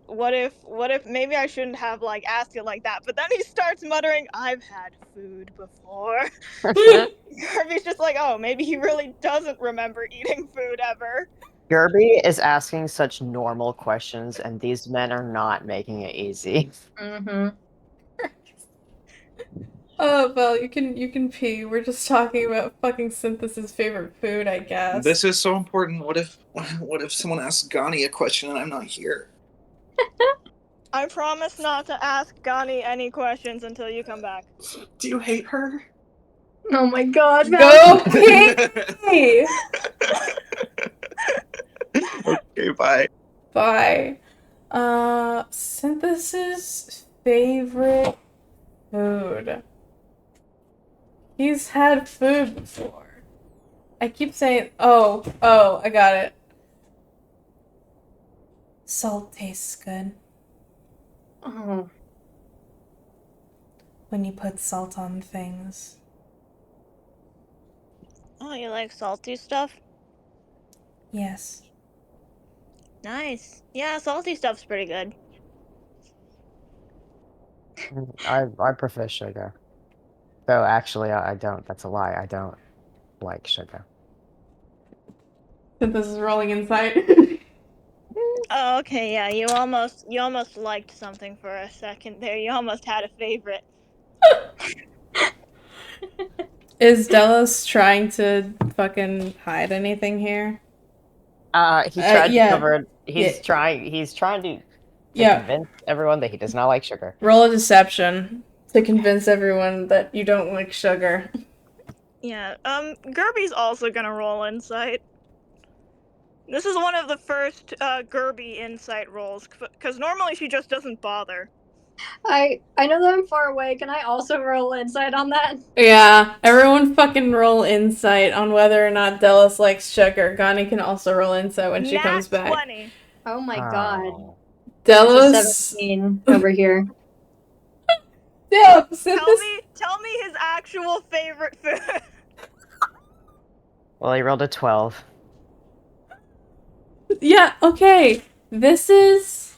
What if maybe I shouldn't have, like, asked it like that, but then he starts muttering, I've had food before. Gerby's just like, oh, maybe he really doesn't remember eating food ever. Gerby is asking such normal questions, and these men are not making it easy. Mm-hmm. Oh, well, you can pee. We're just talking about fucking Synthes's favorite food, I guess. This is so important. What if someone asks Gani a question and I'm not here? I promise not to ask Gani any questions until you come back. Do you hate her? Oh my god, Go pee! Okay, bye. Bye. Synthes's favorite food. He's had food before. I keep saying, oh, I got it. Salt tastes good Oh, when you put salt on things. Oh, you like salty stuff? Yes. Nice. Yeah, salty stuff's pretty good. I prefer sugar. Though actually, I don't. That's a lie. I don't like sugar. Synthesis is rolling inside. Oh, okay, yeah, you almost liked something for a second there. You almost had a favorite. Is Delos trying to fucking hide anything here? He tried to yeah. cover it. He's Yeah. trying to Yeah. convince everyone that he does not like sugar. Roll a deception to convince everyone that you don't like sugar. Yeah, Gerby's also gonna roll insight. This is one of the first Gerby insight rolls, because normally she just doesn't bother. I know that I'm far away. Can I also roll insight on that? Yeah, everyone fucking roll insight on whether or not Delos likes sugar. Gani can also roll insight when she comes back. 20. Oh my god. Oh. It's a Delos. 17 over here. Yeah, Tell me his actual favorite food. Well, he rolled a 12. Yeah, okay. This is.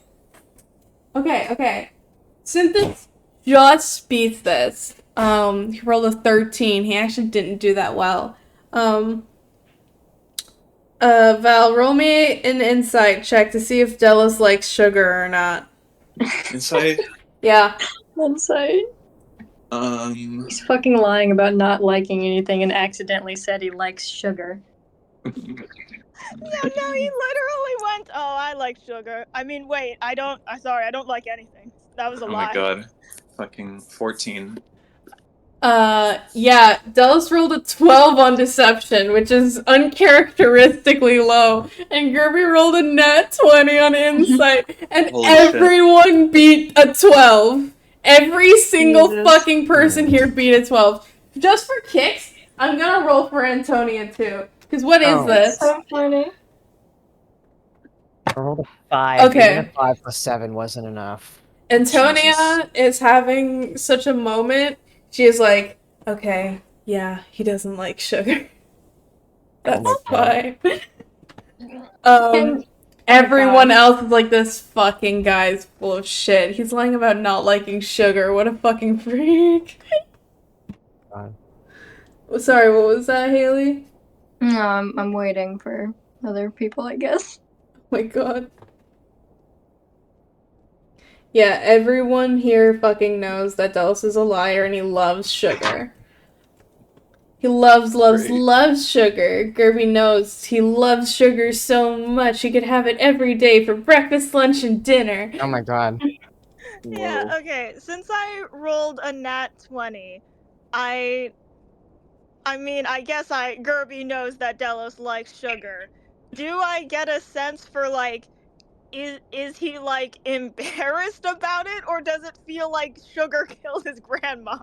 Okay. Synthesis just beats this. He rolled a 13. He actually didn't do that well. Val, roll me an insight check to see if Delos likes sugar or not. Insight. Yeah. Insight. He's fucking lying about not liking anything and accidentally said he likes sugar. Yeah, no, he literally went, oh, I like sugar. I mean, wait, I don't like anything. That was a lie. Oh my god. Fucking 14. Yeah, Delos rolled a 12 on deception, which is uncharacteristically low, and Gerby rolled a nat 20 on insight, and Holy everyone beat a 12. Every single Jesus. fucking person here beat a 12. Just for kicks, I'm gonna roll for Antonia too. Because what is Oh. this? So funny. I rolled a 5. Okay. Even a 5 plus 7 wasn't enough. Antonia is having such a moment. She is like, okay, yeah, he doesn't like sugar. That's Oh my fine. And- Everyone else is like, this fucking guy's full of shit. He's lying about not liking sugar. What a fucking freak. God. Sorry, what was that, Haley? No, I'm waiting for other people, I guess. Oh my god. Yeah, everyone here fucking knows that Delos is a liar and he loves sugar. He loves sugar. Gerby knows he loves sugar so much he could have it every day for breakfast, lunch, and dinner. Oh my god. Yeah, Whoa. okay, since I rolled a nat 20, I mean, I guess Gerby knows that Delos likes sugar. Do I get a sense for, like, is he, like, embarrassed about it, or does it feel like sugar killed his grandma?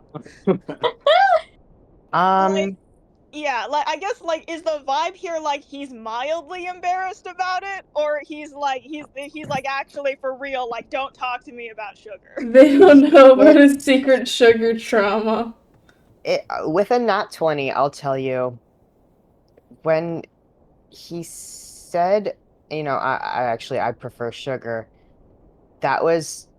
Yeah, like, I guess, like, is the vibe here, like, he's mildly embarrassed about it, or he's like, actually for real, like, don't talk to me about sugar? They don't know about his secret sugar trauma. With a nat 20, I'll tell you, when he said, I prefer sugar, that was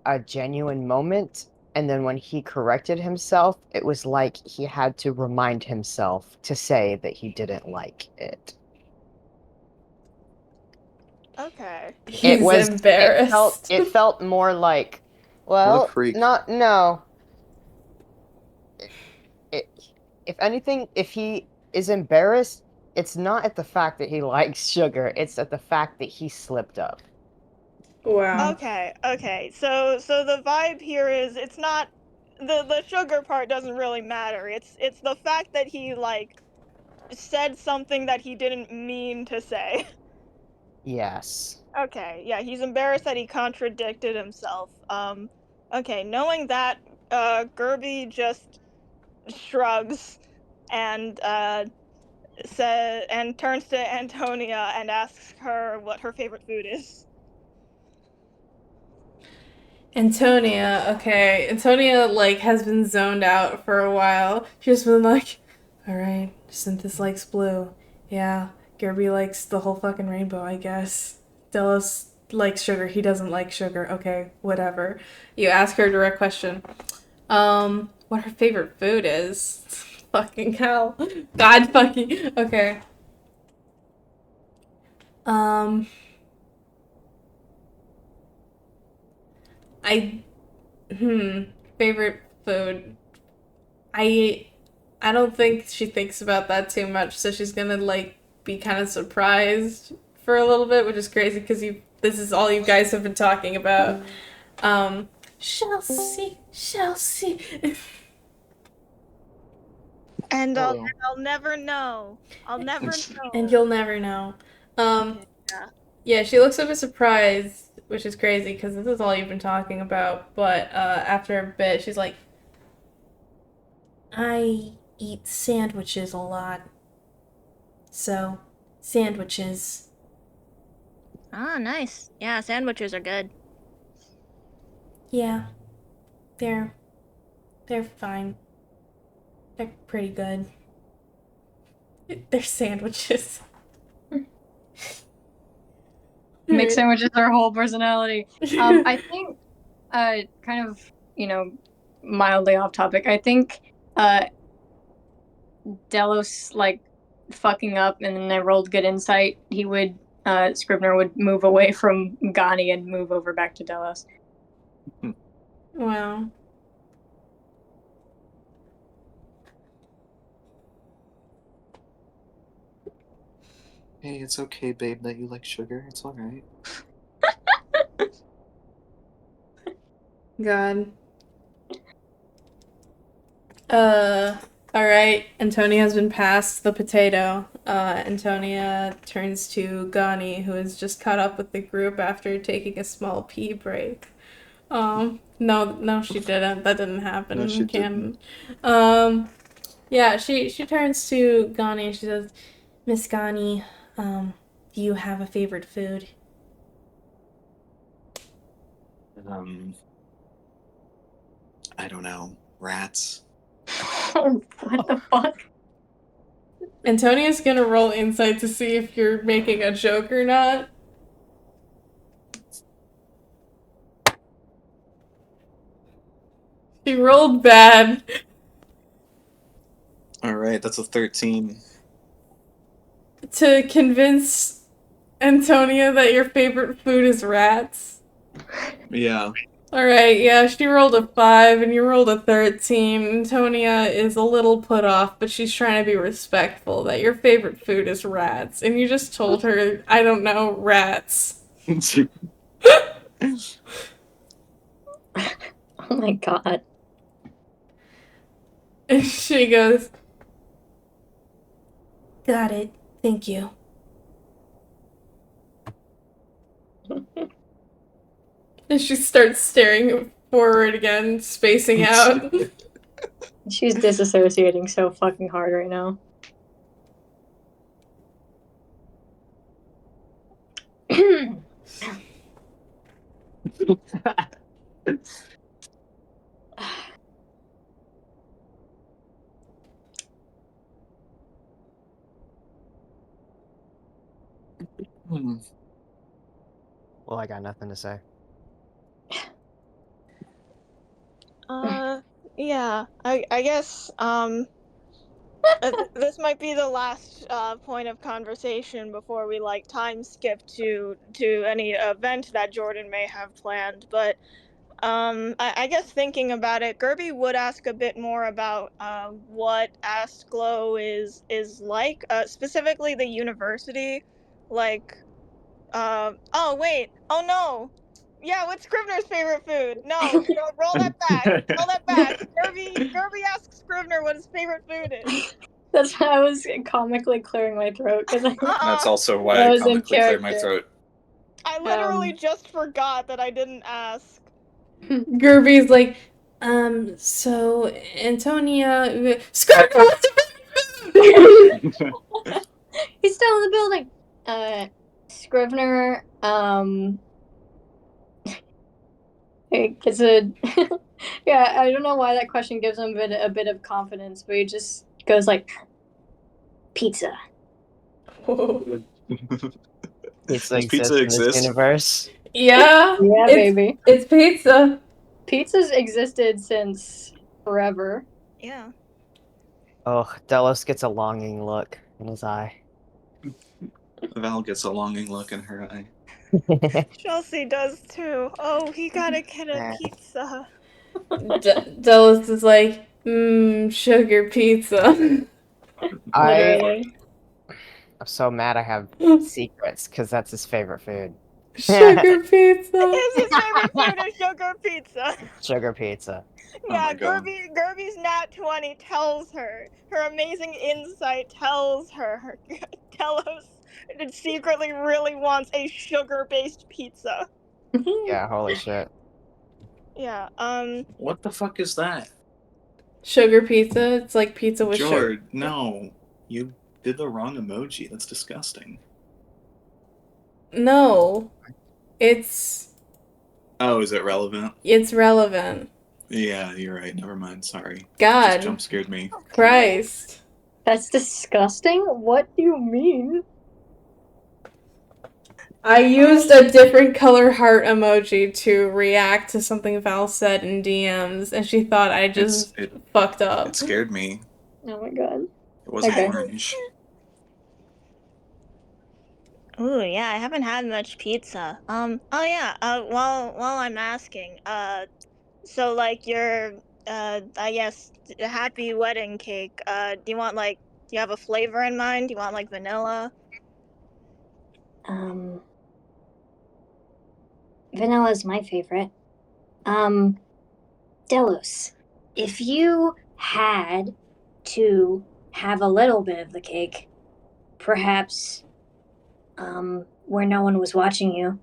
a genuine moment. And then when he corrected himself, it was like he had to remind himself to say that he didn't like it. Okay. He's embarrassed. It felt more like, well, freak. no. It, if anything, if he is embarrassed, it's not at the fact that he likes sugar, it's at the fact that he slipped up. Wow. Okay. So the vibe here is it's not the sugar part doesn't really matter. It's the fact that he like said something that he didn't mean to say. Yes. Okay, yeah, he's embarrassed that he contradicted himself. Okay, knowing that, Gerby just shrugs and turns to Antonia and asks her what her favorite food is. Antonia, okay. Antonia, like, has been zoned out for a while. She's been like, alright, Synthis likes blue. Yeah, Gerby likes the whole fucking rainbow, I guess. Delos likes sugar. He doesn't like sugar. Okay, whatever. You ask her a direct question. What her favorite food is. Fucking hell. God fucking. Okay. Um, I favorite food. I I don't think she thinks about that too much, so she's gonna like be kind of surprised for a little bit, which is crazy because you this is all you guys have been talking about. Shall see, shall see. And Hello. I'll never know. I'll never know. And you'll never know. Okay, yeah. Yeah, she looks a bit surprised, which is crazy because this is all you've been talking about. But after a bit, she's like, I eat sandwiches a lot. So, sandwiches. Ah, nice. Yeah, sandwiches are good. Yeah, they're they're fine. They're pretty good. They're sandwiches. Make sandwiches their whole personality. I think, kind of, mildly off topic. I think, Delos like fucking up, and then I rolled good insight. He would, Scribner would move away from Gani and move over back to Delos. Wow. Hey, it's okay, babe, that you like sugar. It's all right. God. Alright. Antonia has been passed the potato. Antonia turns to Gani, who has just caught up with the group after taking a small pee break. No, she didn't. That didn't happen. No, she Canon. Yeah, she turns to Gani and she says, Miss Gani, do you have a favorite food? I don't know. Rats. What the fuck? Antonia's gonna roll insight to see if you're making a joke or not. She rolled bad. All right, that's a 13. To convince Antonia that your favorite food is rats. Yeah. Alright, yeah, she rolled a 5 and you rolled a 13. Antonia is a little put off, but she's trying to be respectful that your favorite food is rats. And you just told her, I don't know, rats. Oh my god. And she goes, got it. Thank you. And she starts staring forward again, spacing out. She's disassociating so fucking hard right now. Well, I got nothing to say. Yeah. I guess, This might be the last point of conversation before we like time skip to any event that Jordan may have planned. But I guess thinking about it, Gerby would ask a bit more about what Asklo is like, specifically the university. Like, oh wait, oh no, yeah, what's Scrivener's favorite food? No, roll that back, roll that back. Gerby asks Scrivener what his favorite food is. That's why I was comically clearing my throat because That's also why That I was in comically cleared my character. throat. I literally just forgot that I didn't ask. Gerby's like, so Antonia, Scrivener, what's your favorite food? He's still in the building. Scrivener, gets a yeah. I don't know why that question gives him a bit of confidence, but he just goes like, pizza. Whoa. Pizza Does pizza exists in this exist? universe. Yeah, Yeah, it's, baby. it's pizza. Pizza's existed since forever. Yeah. Oh, Delos gets a longing look in his eye. Val gets a longing look in her eye. Chelsea does too. Oh, he gotta get a pizza. Delos is like, sugar pizza. Literally. I'm so mad I have secrets because that's his favorite food. Sugar pizza. His favorite food is sugar pizza. Sugar pizza. Oh Yeah, my god. Gerby's nat 20 tells her. Her amazing insight tells her. Telos secretly really wants a sugar-based pizza. Yeah, holy shit. Yeah, What the fuck is that? Sugar pizza. It's like pizza with sugar. George, no. You did the wrong emoji. That's disgusting. No, it's Oh, is it relevant? relevant. Yeah, you're right. Never mind. Sorry. God. Just jump scared me. Christ. That's disgusting. What do you mean? I used a different color heart emoji to react to something Val said in DMs, and she thought I just fucked up. It scared me. Oh my god. It wasn't Okay. orange. Ooh, yeah, I haven't had much pizza. Oh yeah, while I'm asking, so like your, I guess, happy wedding cake, do you want like, do you have a flavor in mind? Do you want like vanilla? Vanilla's my favorite. Delos, if you had to have a little bit of the cake, perhaps where no one was watching you,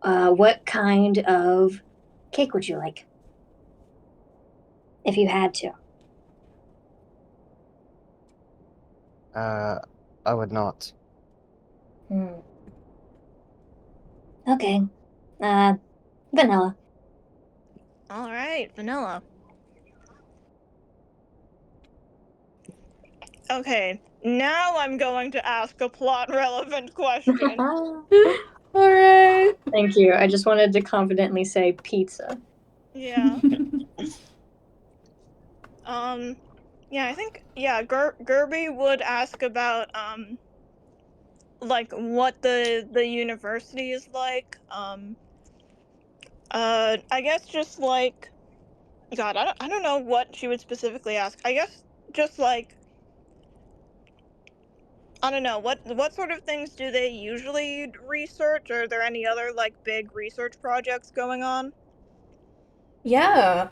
what kind of cake would you like? If you had to. I would not. Okay. Vanilla. All right, vanilla. okay. Now I'm going to ask a plot-relevant question. Alright. Thank you. I just wanted to confidently say pizza. Yeah. Yeah, I think, Gerby would ask about, like, what the university is like. I guess just, like, God, I don't know what she would specifically ask. I guess just, like, I don't know, what sort of things do they usually research? Are there any other, like, big research projects going on? Yeah,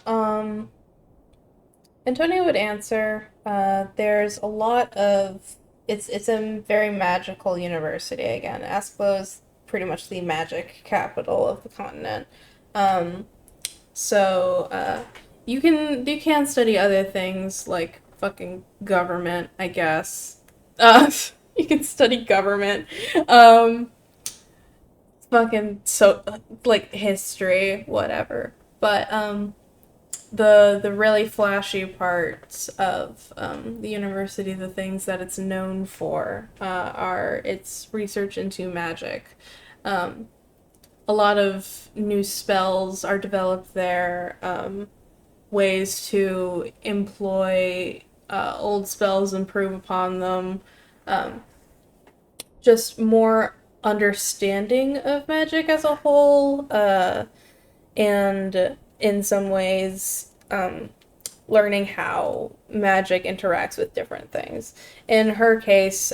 Antonio would answer, there's a lot of, it's a very magical university again. Asklo is pretty much the magic capital of the continent. So you can study other things like fucking government, I guess. You can study government. Fucking so like history, whatever. But the really flashy parts of the university, the things that it's known for, are its research into magic. A lot of new spells are developed there, ways to employ old spells, improve upon them, um, just more understanding of magic as a whole, and in some ways, learning how magic interacts with different things. In her case,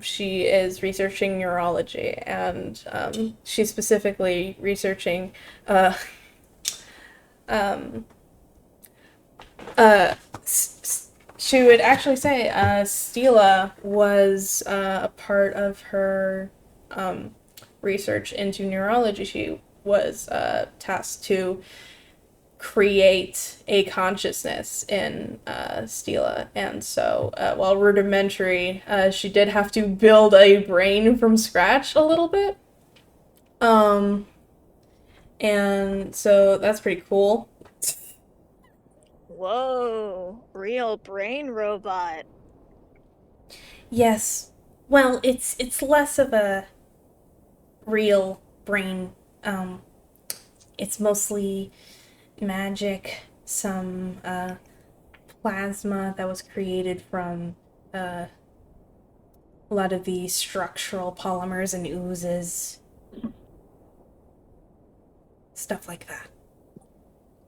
she is researching neurology, and she's specifically researching uh, um, she would actually say Stila was a part of her research into neurology. She was tasked to create a consciousness in Stila, and so while rudimentary, she did have to build a brain from scratch a little bit. And so that's pretty cool. Whoa, real brain robot. Yes. Well, it's less of a real brain. It's mostly magic, some plasma that was created from a lot of the structural polymers and oozes, stuff like that.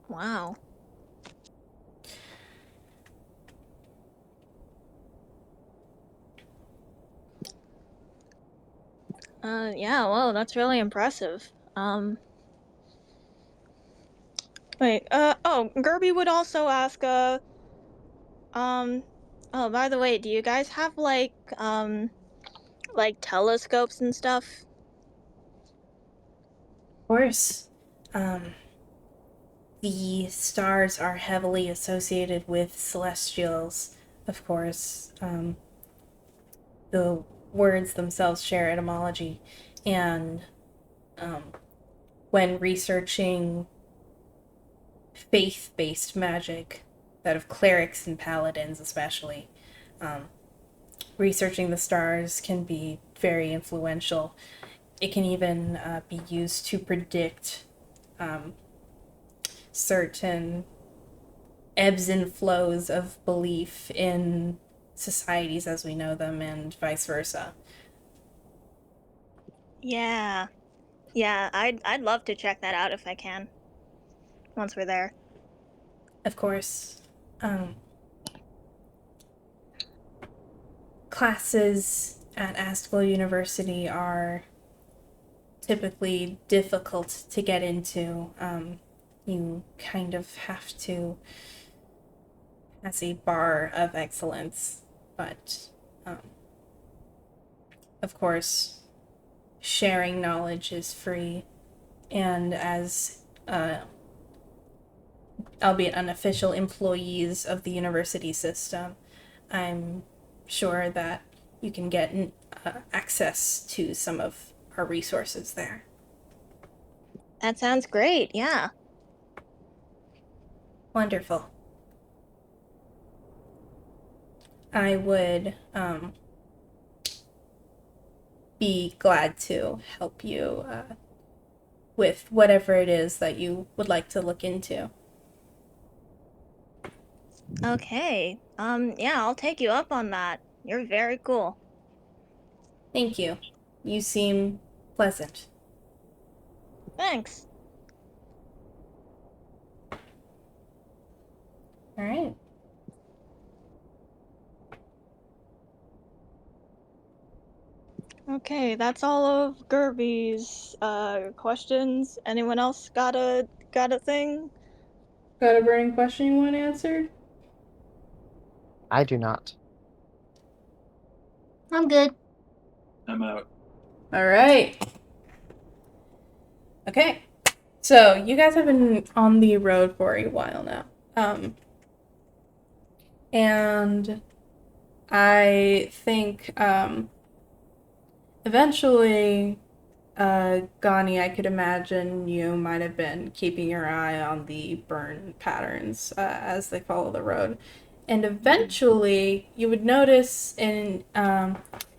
Wow. Yeah, well, that's really impressive. Wait, oh, Gerby would also ask, oh, by the way, do you guys have, like telescopes and stuff? Of course, the stars are heavily associated with celestials, of course. The words themselves share etymology, and when researching faith-based magic, that of clerics and paladins especially, researching the stars can be very influential. It can even be used to predict certain ebbs and flows of belief in societies as we know them, and vice versa. Yeah. Yeah, I'd love to check that out if I can. Once we're there. Of course, classes at Astival University are typically difficult to get into. You kind of have to pass a bar of excellence, but of course, sharing knowledge is free, and as albeit unofficial employees of the university system, I'm sure that you can get access to some of our resources there. That sounds great, yeah. Wonderful. I would be glad to help you with whatever it is that you would like to look into. Okay. Yeah, I'll take you up on that. You're very cool. Thank you. You seem pleasant. Thanks. All right. Okay, that's all of Gerby's questions. Anyone else got a thing? Got a burning question you want answered? I do not. I'm good. I'm out. All right. Okay. So, you guys have been on the road for a while now. And I think eventually, Gani, I could imagine you might have been keeping your eye on the burn patterns as they follow the road. And eventually, you would notice it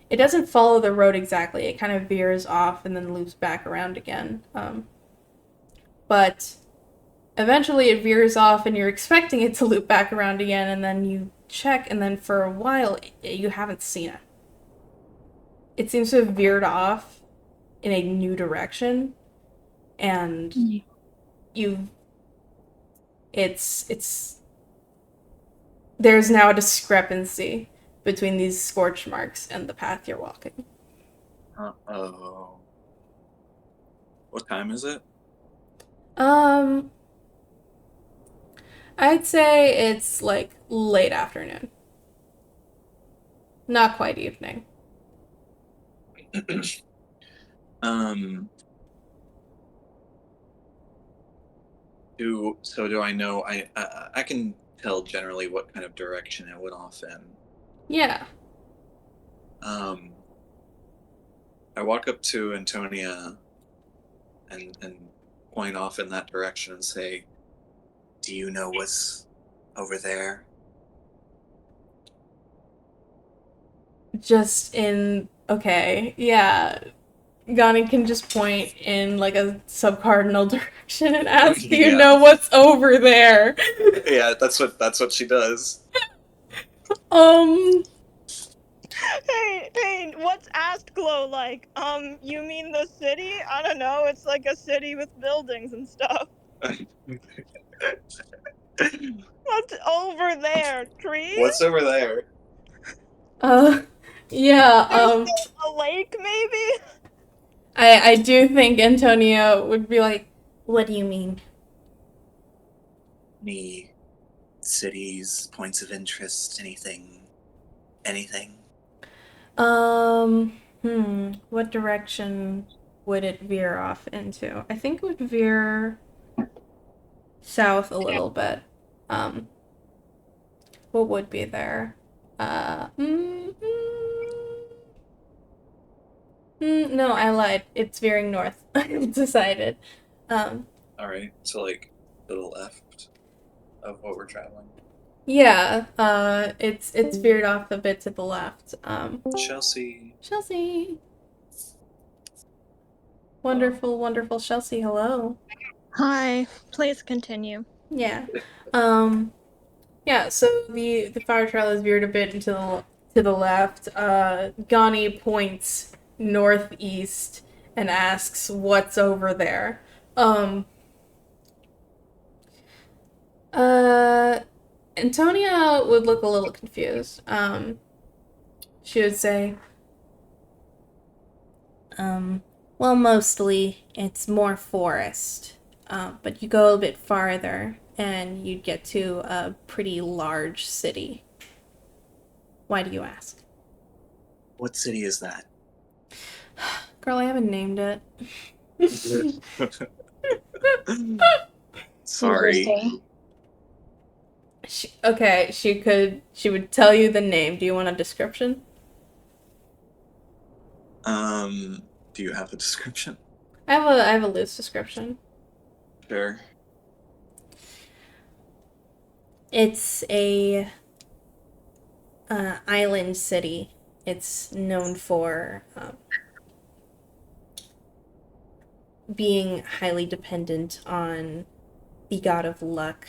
doesn't follow the road exactly. It kind of veers off and then loops back around again. But eventually it veers off and you're expecting it to loop back around again, and then you check, and then for a while, you haven't seen it. It seems to have veered off in a new direction, and you it's there's now a discrepancy between these scorch marks and the path you're walking. Uh-oh. What time is it? I'd say it's like late afternoon. Not quite evening. um, do I know? I can tell generally what kind of direction it went off in. Yeah. I walk up to Antonia and point off in that direction and say, "Do you know what's over there?" Just in okay, yeah. Gani can just point in like a subcardinal direction and ask, "Do you Yeah. know what's over there?" Yeah, that's what she does. Hey, what's Astglow like? You mean the city? I don't know, it's like a city with buildings and stuff. What's over there? Trees? What's over there? Yeah, There's a lake, maybe? I do think Antonio would be like, "What do you mean?" Any cities, points of interest, anything? What direction would it veer off into? I think it would veer south a little bit. What would be there? No, I lied. It's veering north. I've decided. All right, so like to the left of what we're traveling. Yeah, it's veered off a bit to the left. Chelsea. Wonderful, wonderful Chelsea, hello. Hi. Please continue. Yeah. Yeah, so the fire trail is veered a bit into the left. Gani points northeast and asks what's over there. Antonia would look a little confused. She would say, well, mostly it's more forest. But you go a bit farther and you'd get to a pretty large city. Why do you ask? What city is that? Girl, I haven't named it. Sorry. She would tell you the name. Do you want a description? Do you have a description? I have a loose description. Sure. It's a island city. It's known for being highly dependent on the god of luck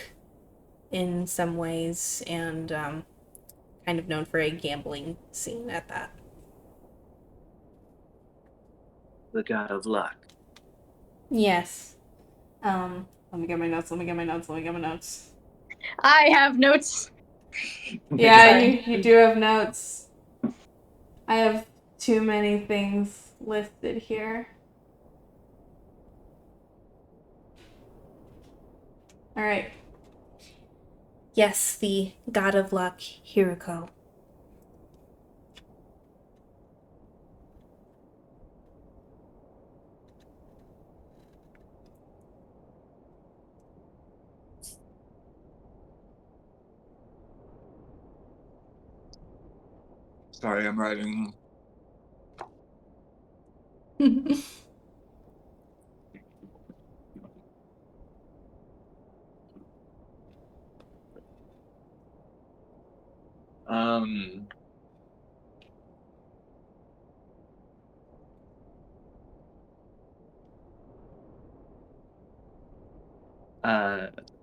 in some ways, and kind of known for a gambling scene at that. The god of luck. Yes. Let me get my notes. I have notes. Yeah, Sorry. you do have notes. I have too many things listed here. Alright. Yes, the god of luck, Hiriko. Sorry, I'm writing.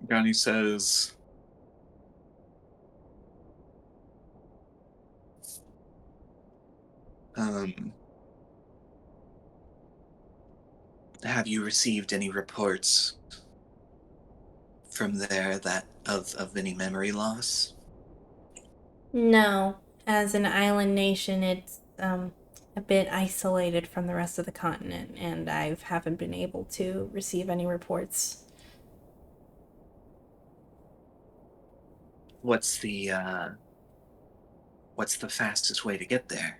Gani says, Um, have you received any reports from there that of any memory loss? No, as an island nation, it's a bit isolated from the rest of the continent, and I haven't been able to receive any reports. What's the fastest way to get there?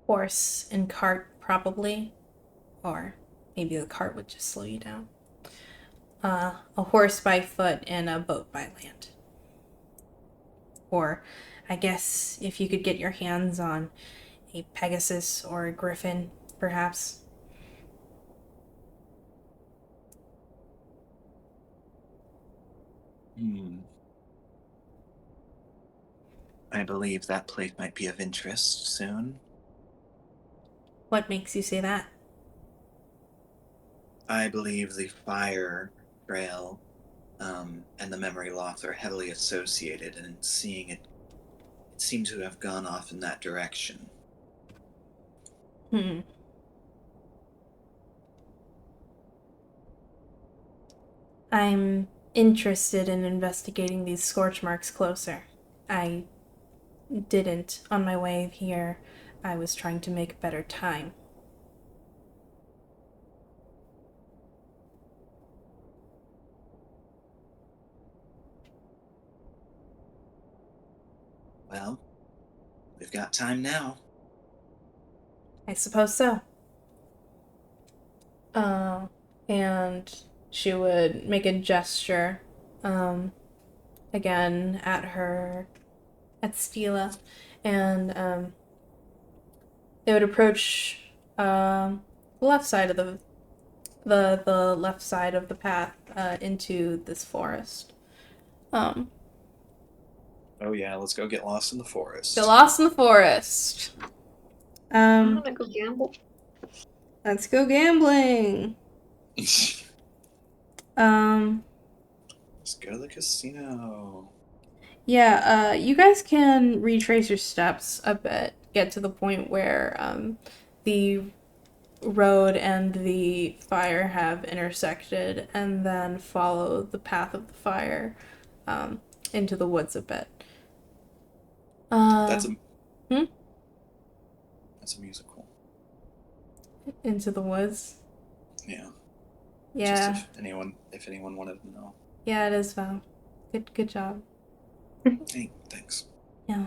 Horse and cart, probably, or maybe the cart would just slow you down. A horse by foot and a boat by land. Or, I guess, if you could get your hands on a Pegasus or a Griffin, perhaps. I believe that place might be of interest soon. What makes you say that? I believe the fire trail and the memory loss are heavily associated, and seeing it seemed to have gone off in that direction. I'm interested in investigating these scorch marks closer. I didn't on my way here. I was trying to make better time. Well, we've got time now. I suppose so. And she would make a gesture, again at Stila, and they would approach the left side of the left side of the path into this forest. Oh yeah, let's go get lost in the forest. Get lost in the forest. I'm gonna go gamble. Let's go gambling. Let's go to the casino. Yeah, you guys can retrace your steps a bit, get to the point where the road and the fire have intersected, and then follow the path of the fire into the woods a bit. That's a musical. Into the woods? Yeah. Yeah. Just if anyone wanted to know. Yeah, it is Val. Good job. Hey, thanks. Yeah.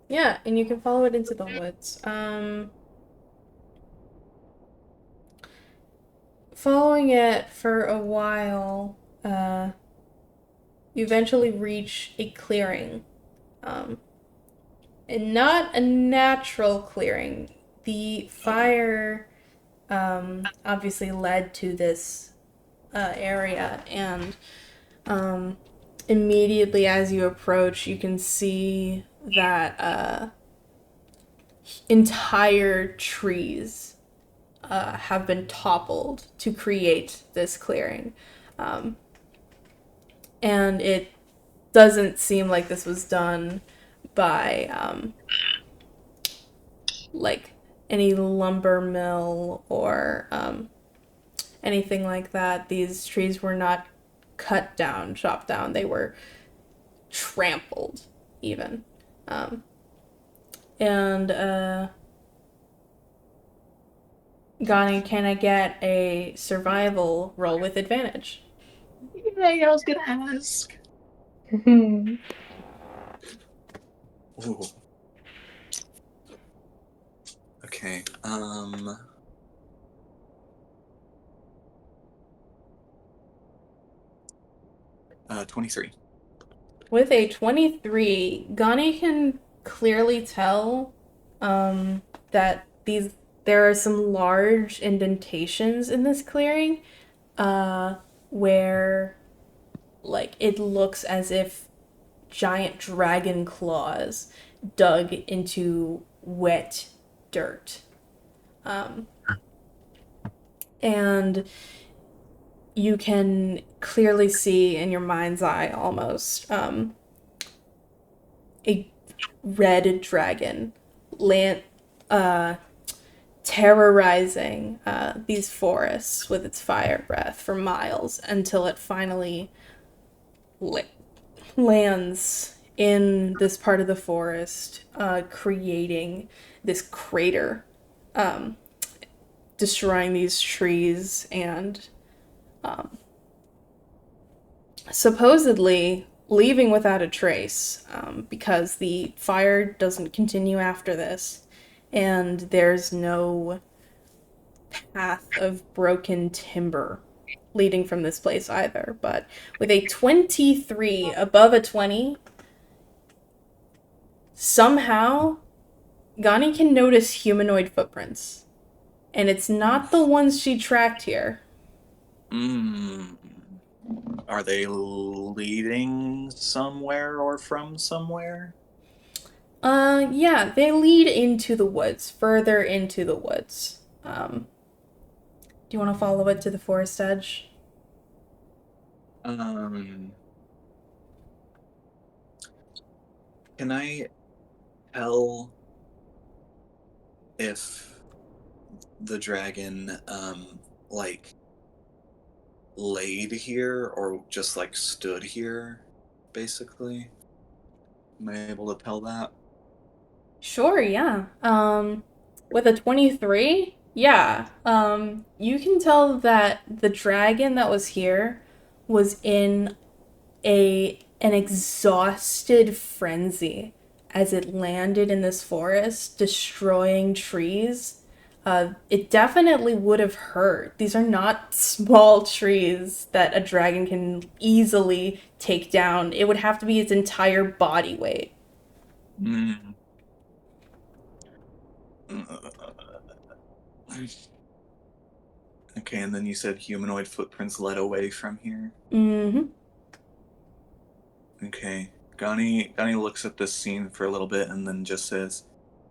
Yeah, and you can follow it into the woods. Following it for a while, you eventually reach a clearing. And not a natural clearing. The fire obviously led to this area, and immediately as you approach, you can see that entire trees have been toppled to create this clearing. And it doesn't seem like this was done by like any lumber mill or anything like that. These trees were not cut down, chopped down. They were trampled, even. Gani, can I get a survival roll with advantage? Yeah, I was gonna ask. Ooh. 23. With a 23, Gani can clearly tell that there are some large indentations in this clearing where like it looks as if giant dragon claws dug into wet dirt. And you can clearly see in your mind's eye almost a red dragon land, terrorizing these forests with its fire breath for miles until it finally lands in this part of the forest, creating this crater, um, destroying these trees and supposedly leaving without a trace, because the fire doesn't continue after this, and there's no path of broken timber leading from this place either. But with a 23 above a 20, somehow Gani can notice humanoid footprints. And it's not the ones she tracked here. Are they leading somewhere or from somewhere? Yeah, they lead into the woods, further into the woods. Do you want to follow it to the forest edge? Can I tell if the dragon, like, laid here or just, like, stood here, basically? Am I able to tell that? Sure, yeah. With a 23, yeah. You can tell that the dragon that was here was in an exhausted frenzy as it landed in this forest, destroying trees. It definitely would have hurt. These are not small trees that a dragon can easily take down. It would have to be its entire body weight. Mm. Okay, and then you said humanoid footprints led away from here? Mm-hmm. Okay. Gani looks at this scene for a little bit and then just says,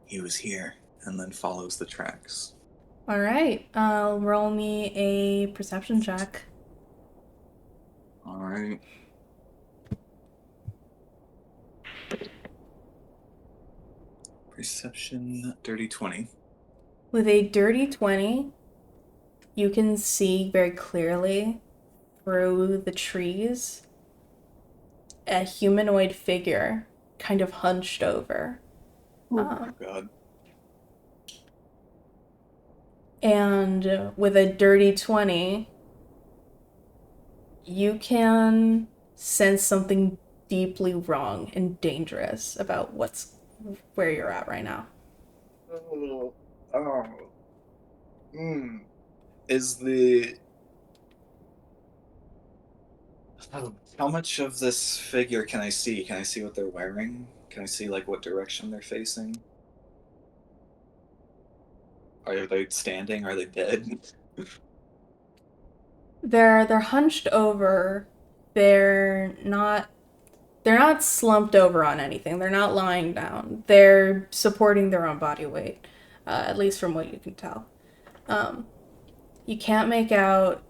"He was here," and then follows the tracks. All right. Roll me a perception check. All right. Perception, dirty 20. With a dirty 20, you can see very clearly through the trees a humanoid figure kind of hunched over. Oh, God. And with a dirty 20, you can sense something deeply wrong and dangerous about where you're at right now. Is the how much of this figure can I see? Can I see what they're wearing? Can I see like what direction they're facing? Are they standing? Are they dead? They're hunched over. They're not slumped over on anything. They're not lying down. They're supporting their own body weight, at least from what you can tell. You can't make out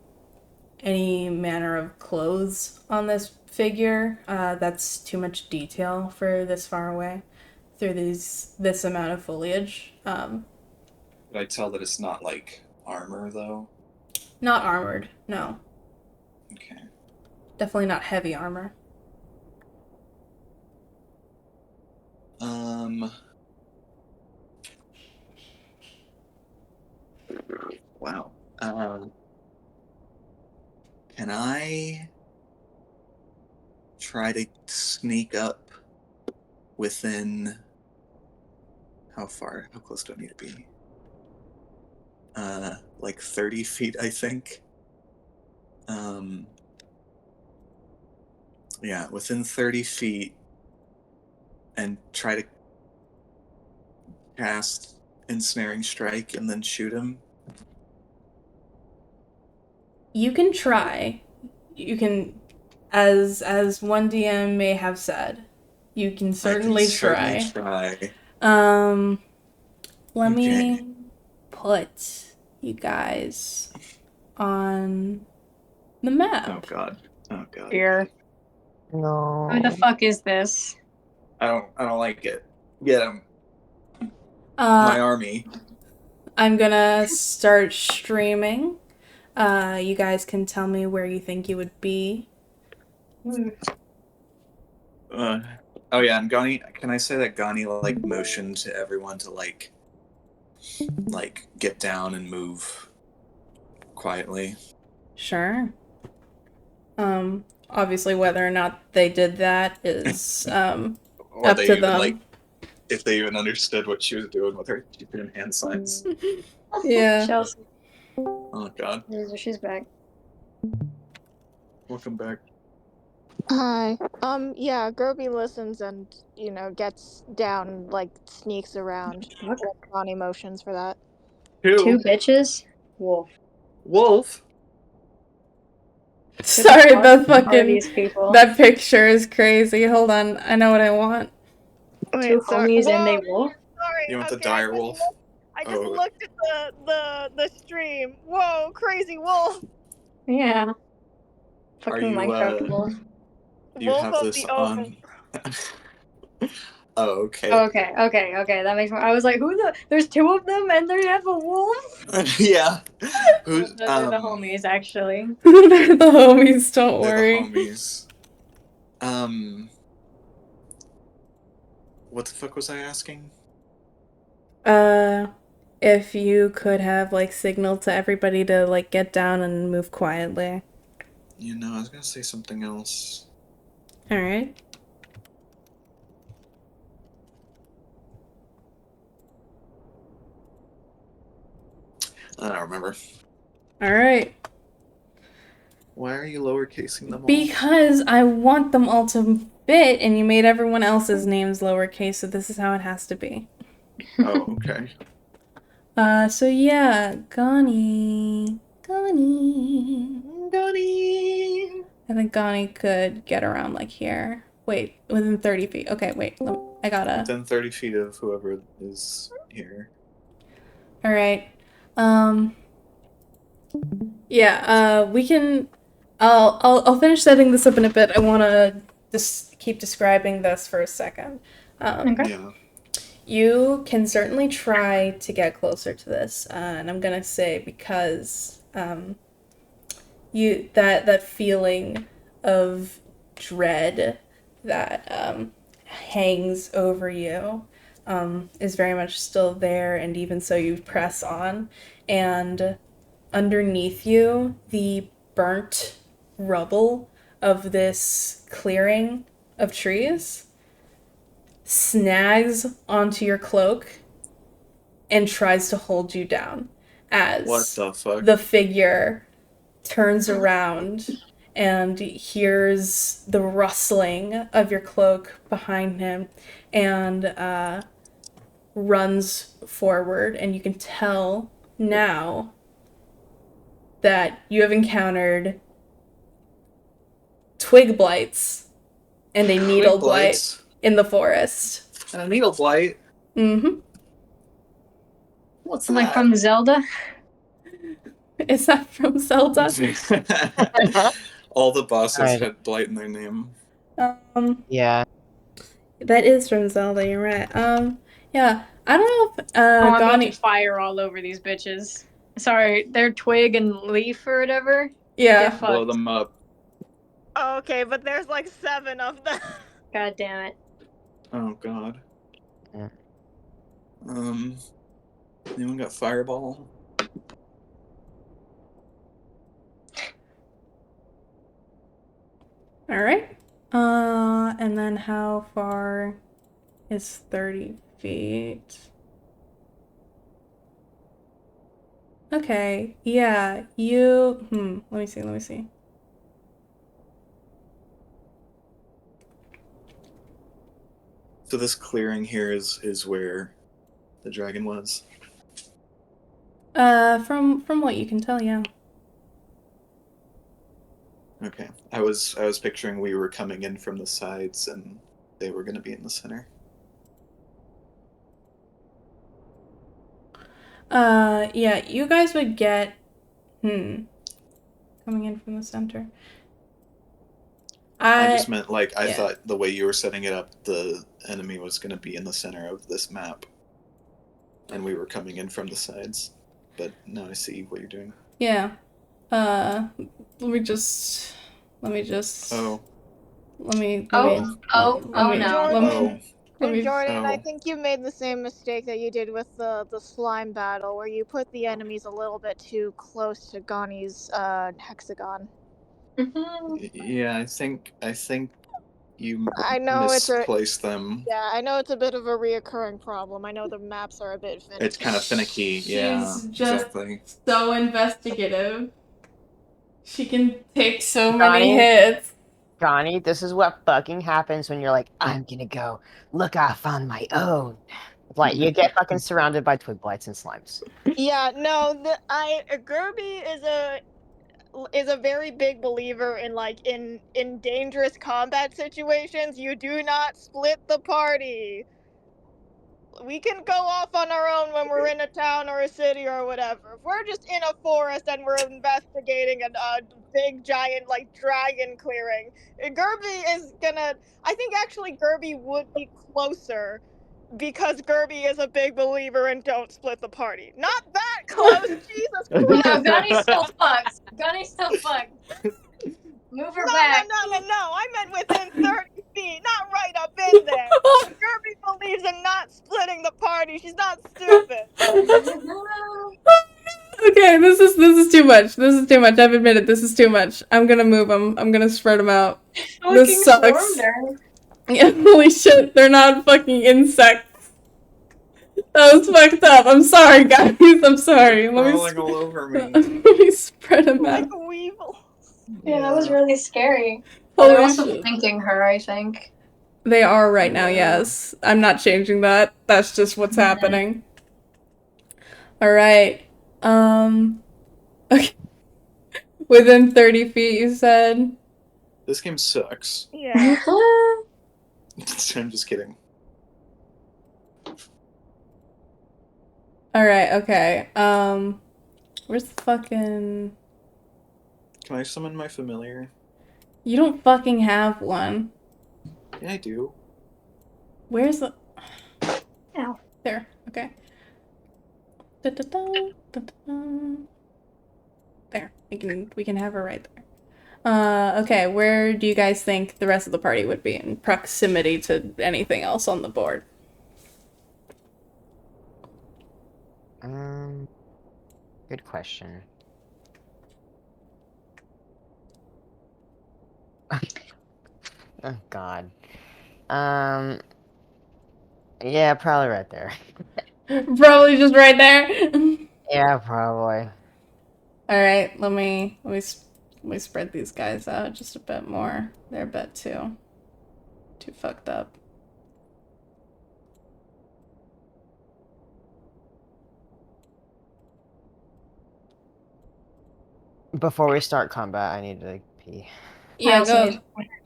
any manner of clothes on this figure. That's too much detail for this far away through this amount of foliage. Could I tell that it's not like armor though? Not armored, no. Okay. Definitely not heavy armor. Wow. Can I try to sneak up within how far? How close do I need to be? Like 30 feet, I think. Yeah, within 30 feet and try to cast Ensnaring Strike and then shoot him. You can try. You can, as one DM may have said, you can certainly try. Let me Okay. put you guys on the Oh map. god. Oh god. Here. No. Who the fuck is this? I don't like it. Get him. My army. I'm gonna start streaming. You guys can tell me where you think you would be. Oh yeah, and Gani, can I say that Gani like motioned to everyone to like get down and move quietly? Sure. Obviously whether or not they did that is Or up they to even them. like if they even understood what she was doing with her doing hand signs. Yeah. Chelsea. Oh god. She's back. Welcome back. Hi. Yeah, Gerby listens and, gets down, like, sneaks around. Fuck. On emotions for that. Two bitches? Wolf. Wolf? Sorry, fuck the are fucking these people? that picture is crazy. Hold on, I know what I want. Two homies and they Whoa, wolf? sorry. You want the Okay, dire wolf? I just Oh. looked at the stream. Whoa, crazy wolf. Yeah. Are Fucking you Minecraft wolf. do you Wolf have of this the on? Oh, okay. Okay. That makes more. I was like, there's two of them and they have a wolf? Yeah. Who's They're the homies, actually. They're the homies, don't they're the worry. homies. What the fuck was I asking? If you could have like signal to everybody to like get down and move quietly. You know, I was gonna say something else. All right. I don't remember. All right. Why are you lowercasing them all? Because I want them all to fit, and you made everyone else's names lowercase, so this is how it has to be. Oh, okay. So yeah, Gani. I think Gani could get around like here. Wait, within 30 feet. Okay, wait. I gotta. Within 30 feet of whoever is here. All right. Yeah. We can. I'll finish setting this up in a bit. I want to just keep describing this for a second. Okay. Yeah. You can certainly try to get closer to this, and I'm gonna say because that feeling of dread that hangs over you is very much still there, and even so, you press on, and underneath you, the burnt rubble of this clearing of trees snags onto your cloak and tries to hold you down as What the fuck? the figure turns around and hears the rustling of your cloak behind him and runs forward, and you can tell now that you have encountered twig blights and a needle blight in the forest. And a needle blight? Mm-hmm. What's Like that? from Zelda? Is that from Zelda? All the bosses Alright. had blight in their name. Yeah. That is from Zelda, you're right. Yeah, I don't know if, I'm about Gani... to fire all over these bitches. Sorry, they're twig and leaf or whatever? Yeah. Get Blow fucked. them up. Okay, but there's like 7 of them. God damn it. Oh god. Yeah. Anyone got fireball? Alright. And then how far is 30 feet? Okay, yeah, let me see. So this clearing here is where the dragon was? From what you can tell, yeah. Okay. I was picturing we were coming in from the sides and they were gonna be in the center. Yeah, you guys would get, coming in from the center. I just meant I yeah. thought the way you were setting it up, the enemy was going to be in the center of this map, and we were coming in from the sides. But now I see what you're doing. Yeah. Let me just. Oh. Let me. Oh let me, no. Let me, Oh. let me, Jordan, I Oh. think you made the same mistake that you did with the slime battle, where you put the enemies a little bit too close to Gani's hexagon. Yeah, I think you I know misplaced them. Yeah, I know it's a bit of a reoccurring problem. I know the maps are a bit finicky. It's kind of finicky. Yeah, She's just exactly. so investigative. She can take so many Johnny? hits. Johnny, this is what fucking happens when you're like, I'm gonna go. Look, I found my own. Like, you get fucking surrounded by twig blights and slimes. Yeah, no, Gerby is a very big believer in in dangerous combat situations. You do not split the party. We can go off on our own when we're in a town or a city or whatever. If we're just in a forest and we're investigating a big giant dragon clearing, Gerby is gonna. I think actually Gerby would be closer because Gerby is a big believer in don't split the party. Not that close, Jesus Christ! No, Gunny's still fucked. Gunny's still fucked. Move her back. No! I meant within 30 feet, not right up in there. Gerby believes in not splitting the party. She's not stupid. Okay, this is too much. This is too much. I've admitted this is too much. I'm gonna move them. I'm gonna spread them out. This sucks. Yeah, holy shit, they're not fucking insects. That was fucked up. I'm sorry, guys. I'm sorry. Crawling all over me. Let me spread them out. Like a weevil. Yeah, that was really scary. Holy They're also shit. thinking her, I think. They are right now, yes. I'm not changing that. That's just what's happening. Alright. Okay. Within 30 feet, you said? This game sucks. Yeah. I'm just kidding. Alright, okay. Where's the fucking... Can I summon my familiar? You don't fucking have one. Yeah, I do. Where's the... Ow. There, okay. Da-da-da, da-da-da. There, we can have her right there. Okay, where do you guys think the rest of the party would be in proximity to anything else on the board? Good question. Oh God. Yeah, probably right there. Probably just right there. Yeah, probably. All right, let me spread these guys out just a bit more. They're a bit too fucked up. Before we start combat, I need to pee. Yeah,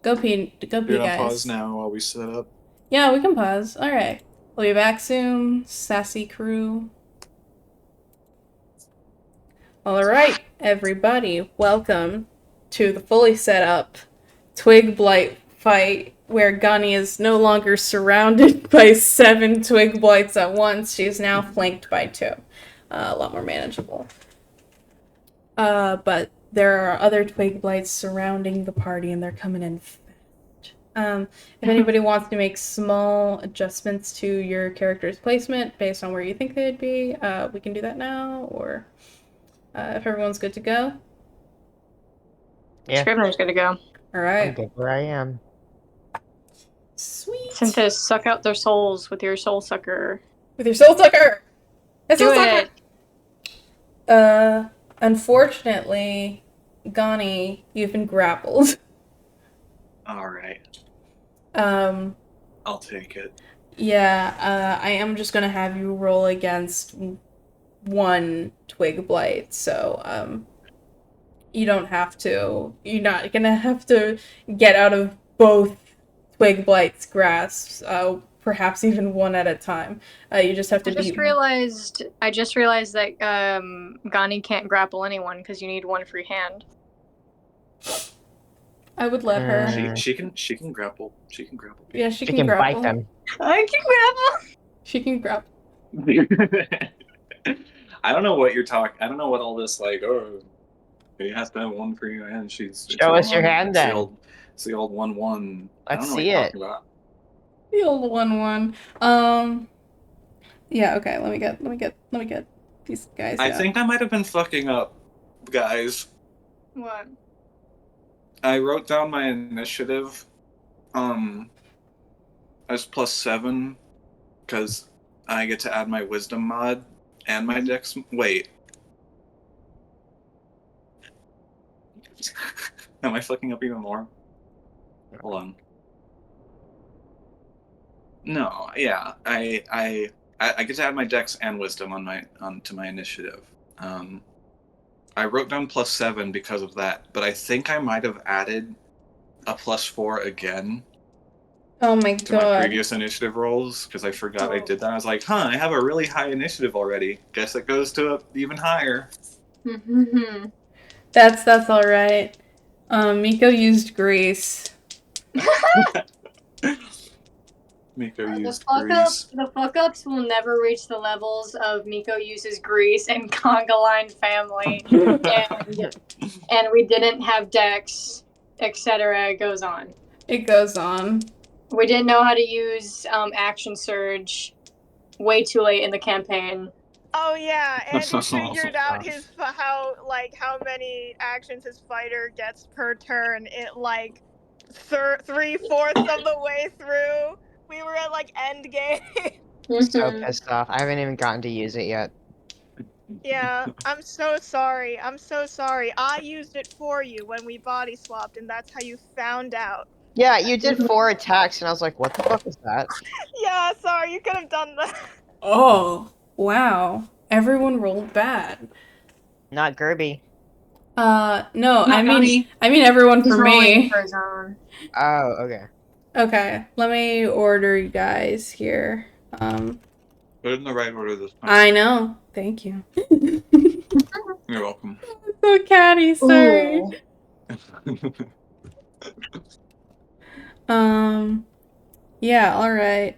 go pee, You're gonna guys. pause now while we set up. Yeah, we can pause. All right, we'll be back soon, sassy crew. All right, everybody, welcome to the fully set up Twig Blight fight, where Gunny is no longer surrounded by 7 Twig Blights at once. She is now flanked by 2. A lot more manageable. But there are other Twig Blights surrounding the party, and they're coming in fast. If anybody wants to make small adjustments to your character's placement based on where you think they'd be, we can do that now, or if everyone's good to go. Yeah. Scrivener's good to go. All right. I'm good where I am. Sweet. Send to suck out their souls with your soul sucker. With your soul sucker! It's Do soul it! sucker! Unfortunately, Ghani, you've been grappled. Alright. I'll take it. Yeah, I am just gonna have you roll against 1 Twig Blight, so, you don't have to. You're not gonna have to get out of both Twig Blight's grasps, perhaps even one at a time. You just have to I just realized that Ghani can't grapple anyone because you need 1 free hand. I would let her. She can grapple. She can grapple. Yeah, she She can can bite grapple. them. I can grapple. She can grapple. I don't know what you're talking. I don't know what all this like. Oh, you have to have one for your hand. Show us your hand then. It's the old 1-1. I don't Let's know what see you're it. talking about. The old 1-1. Yeah. Okay. Let me get these guys. I out. think I might have been fucking up, guys. What? I wrote down my initiative, as +7, because I get to add my wisdom mod and my dex. Wait. Am I fucking up even more? Hold on. No, yeah, I get to add my dex and wisdom onto my initiative. I wrote down +7 because of that, but I think I might have added a +4 again Oh my to my god. previous initiative rolls because I forgot I did that. I was like, I have a really high initiative already. Guess it goes to even higher. That's all right. Miko used grease. Miko used The grease. fuck ups will never reach the levels of Miko uses grease and conga line family, and we didn't have decks, etc. It goes on. It goes on. We didn't know how to use action surge way too late in the campaign. Oh yeah, Andy figured out how many actions his fighter gets per turn. It like 3/4 of the way through. We were at like end game. So pissed off. I haven't even gotten to use it yet. Yeah, I'm so sorry. I'm so sorry. I used it for you when we body swapped, and that's how you found out. Yeah, you did 4 attacks, and I was like, what the fuck is that? Yeah, sorry, you could have done that. Oh, wow. Everyone rolled bad. Not Gerby. No, I mean everyone he's for rolling me. for his own. Oh, okay. Okay, let me order you guys here. Put it in the right order this time. I know. Thank you. You're welcome. So catty, sorry. Yeah, alright.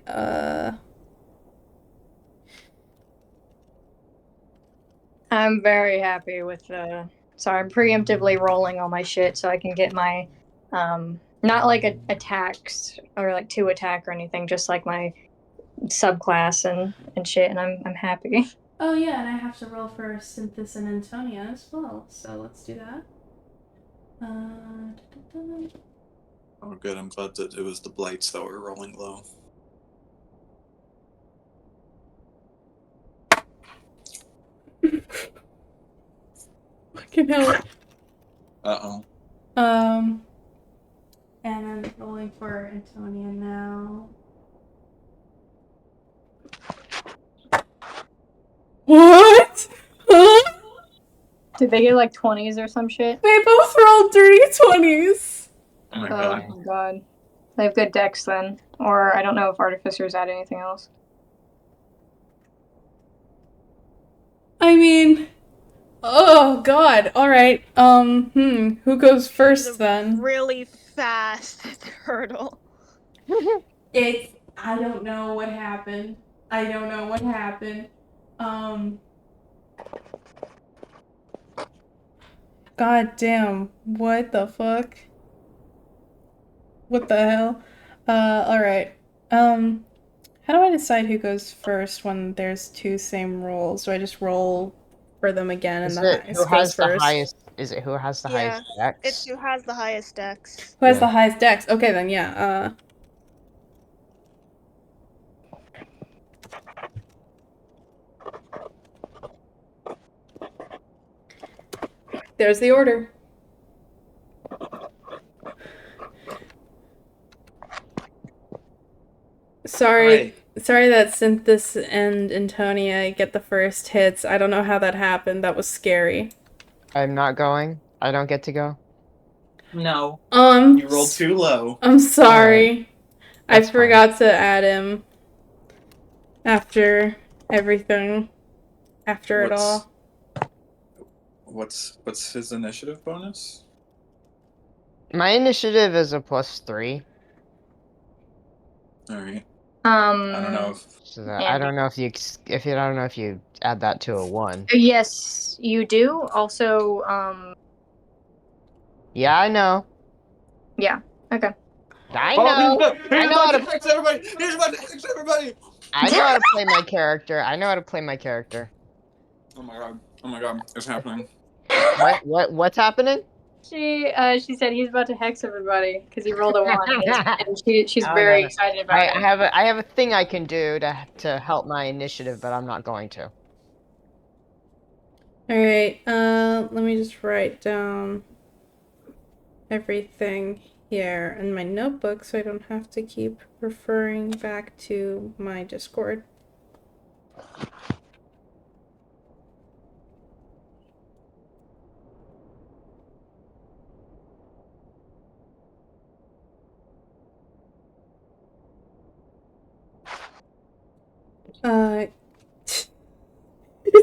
I'm very happy with the. Sorry, I'm preemptively rolling all my shit so I can get my, not like attacks or like 2 attack or anything, just like my subclass and shit, and I'm happy. Oh yeah, and I have to roll for Synthis and Antonia as well, so let's do that. Oh, good. I'm glad that it was the blights that were rolling low. Fucking hell. Uh-oh. And I'm rolling for Antonia now. What? Huh? Did they get like 20s or some shit? They both rolled dirty 20s. Oh my god. Oh my god. They have good decks then. Or I don't know if Artificers add anything else. I mean, oh god. All right. Who goes first then? Really fast turtle. I don't know what happened. God damn. What the fuck? What the hell? Alright. How do I decide who goes first when there's 2 same rolls? Do I just roll for them again and Is the it highest who goes has the first? highest? Is it who has the highest dex? It's who has the highest dex. Who has Yeah. the highest dex? Okay, then yeah. There's the order. Sorry that Synthis and Antonia get the first hits. I don't know how that happened. That was scary. I'm not going. I don't get to go. No. You rolled too low. I'm sorry. Alright. I That's forgot to add him after everything. After it all. What's his initiative bonus? My initiative is a +3. All right. I don't know if So I Andy. don't know if you I don't know if you add that to a 1. Yes, you do. Also, Yeah, I know. yeah. Okay. I oh, know. I he's know how about to to. hex everybody. He's about to hex everybody. I know how to play my character. I know how to play my character. Oh my god. Oh my god. It's happening. What's happening? She said he's about to hex everybody because he rolled a 1, and she's Oh no very no. excited about it. I have a thing I can do to help my initiative, but I'm not going to. All right. Let me just write down everything here in my notebook so I don't have to keep referring back to my Discord. He's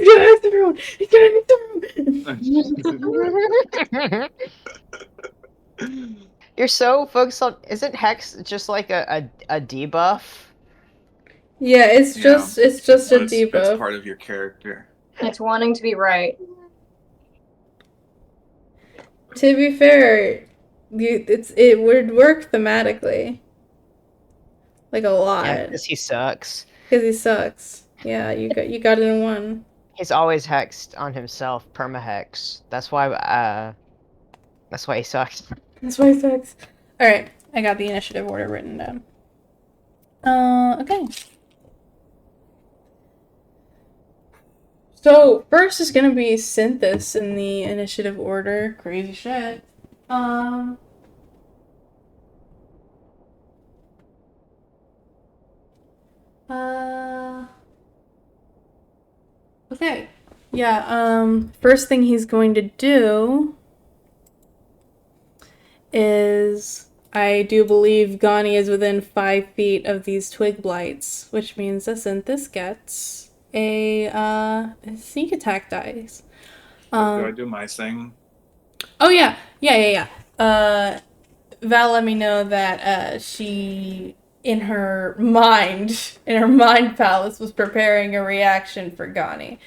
gonna hex everyone! He's gonna hex everyone! You're so focused on. Isn't Hex just like a debuff? Yeah, it's just a It's debuff. part of your character. It's wanting to be right. To be fair, it would work thematically, like a Yeah, lot, because he sucks. because he sucks. Yeah, you got it in one. He's always hexed on himself, permahex. That's why he sucks. That's why he sucks. All right, I got the initiative order written down. Okay. So first is gonna be Synthis in the initiative order. Crazy shit. Okay. Yeah, first thing he's going to do is I do believe Gani is within 5 feet of these twig blights, which means that Synthis gets a sneak attack dice. Do I do my thing? Oh yeah. Val let me know that she in her mind palace was preparing a reaction for Gani.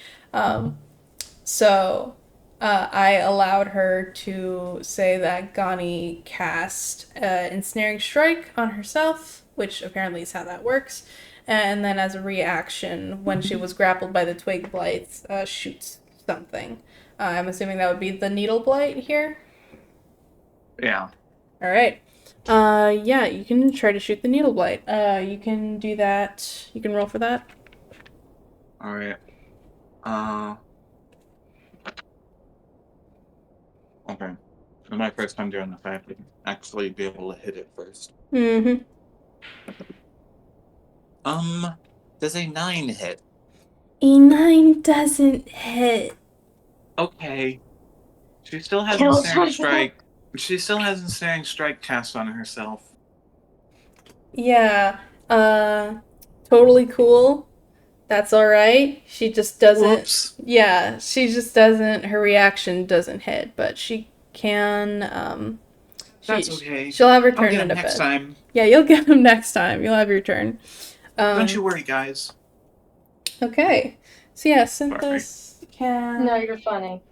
So I allowed her to say that Gani cast ensnaring strike on herself, which apparently is how that works. And then as a reaction, when she was grappled by the twig blights, shoots something. I'm assuming that would be the needle blight here. Yeah. All right. Yeah, you can try to shoot the needle blight. You can do that. You can roll for that. All right. Okay. It's my first time doing this. I have to actually be able to hit it first. Mm-hmm. Does a 9 hit? A 9 doesn't hit. Okay. She still has Kill ensnaring something. strike. She still has ensnaring strike cast on herself. Yeah. Totally cool. That's all right. She just doesn't. Whoops. Yeah, she just doesn't. Her reaction doesn't hit, but she can. That's okay. She'll have her I'll turn get in him a next bit. time. Yeah, you'll get him next time. You'll have your turn. Don't you worry, guys. Okay. So yeah, Synthis can. No, you're funny.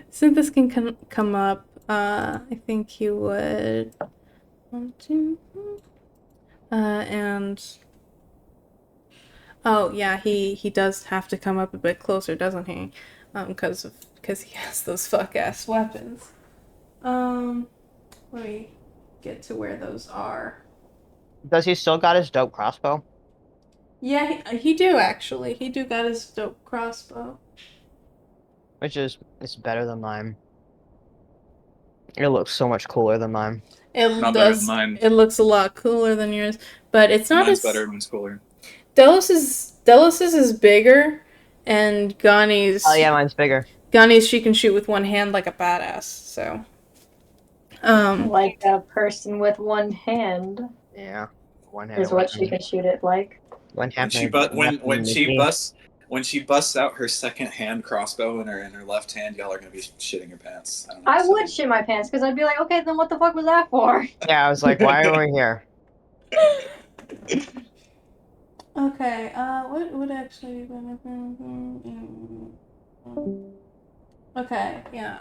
Synthis can come up. I think he would. 1, 2. And. Oh yeah, he does have to come up a bit closer, doesn't he? Because he has those fuck ass weapons. Let me get to where those are. Does he still got his dope crossbow? Yeah, he do actually. He do got his dope crossbow. Which is it's better than mine. It looks so much cooler than mine. It Not better does. than mine. It looks a lot cooler than yours, but it's not Mine's as better. Mine's cooler. Delos's is bigger, and Gani's. Oh yeah, mine's bigger. Gani's she can shoot with one hand like a badass. So. Like a person with one hand Yeah, one is hand. what she can shoot it like. One When hand. she busts when she busts out her second hand crossbow in her left hand, y'all are gonna be shitting your pants. don't know I what to would say. shit my pants because I'd be like, okay, then what the fuck was that for? Yeah, I was like, why are we here? Okay, what would actually... Okay, yeah,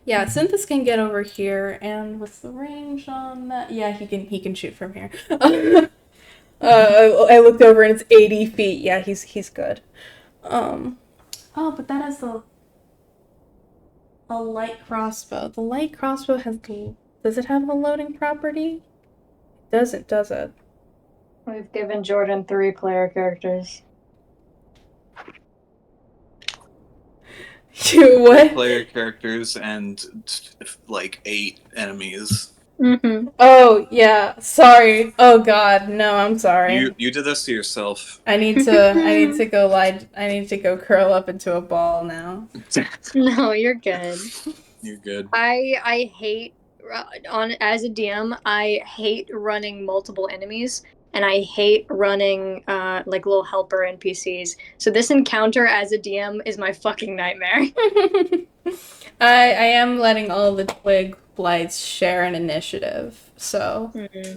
yeah, Synthus can get over here, and what's the range on that? Yeah, he can shoot from here. I looked over and it's 80 feet. Yeah, he's good. Oh, but that is a light crossbow. The light crossbow does it have a loading property? Doesn't, does it? We've given Jordan 3 player characters. What? Player characters and like 8 enemies. Mm-hmm. Oh, yeah. Sorry. Oh god, no, I'm sorry. You did this to yourself. I need to go I need to go curl up into a ball now. No, you're good. You're good. I hate as a DM. I hate running multiple enemies, and I hate running like little helper NPCs. So this encounter as a DM is my fucking nightmare. I am letting all the twig blights share an initiative, so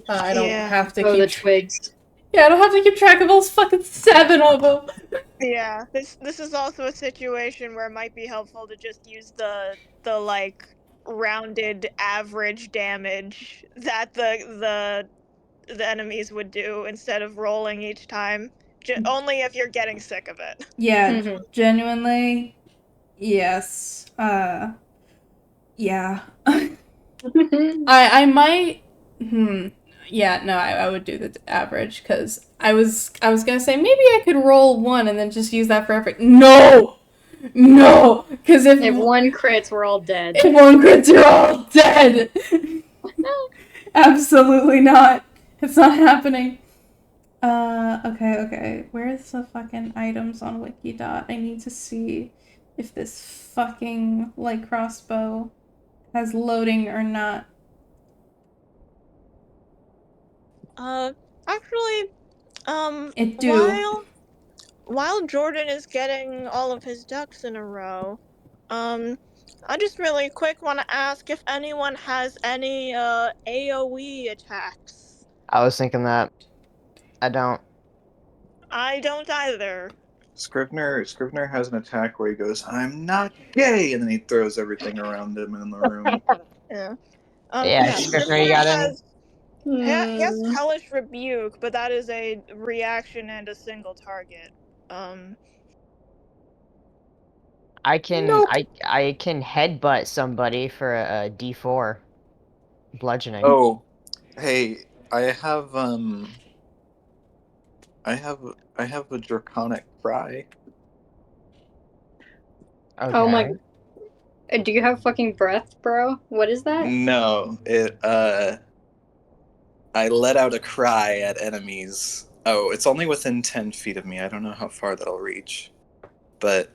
I don't Yeah. have to Oh, keep the twigs. Yeah, I don't have to keep track of those fucking 7 of them. Yeah, this is also a situation where it might be helpful to just use the like rounded average damage that the enemies would do instead of rolling each time. Only if you're getting sick of it. Yeah, Mhm. genuinely, yes. Yeah. I might. Yeah, no, I would do the average because I was gonna say maybe I could roll 1 and then just use that for every. No, because if If one crits, we're all dead. if 1 crits, you're all dead. Absolutely not. It's not happening. Okay. Where's the fucking items on Wikidot? I need to see if this fucking light crossbow has loading or not. Actually, It do. while Jordan is getting all of his ducks in a row, I just really quick want to ask if anyone has any AoE attacks. I was thinking that. I don't. I don't either. Scrivener has an attack where he goes, "I'm not gay," and then he throws everything around him in the room. Yeah. Yeah, Yeah. Scrivener, you got any? He has Hellish Rebuke, but that is a reaction and a single target. I can Nope. I can headbutt somebody for a D4 bludgeoning. Oh, hey, I have a draconic cry. Okay. Oh my. Do you have fucking breath, bro? What is that? No, I let out a cry at enemies. Oh, it's only within 10 feet of me. I don't know how far that'll reach. But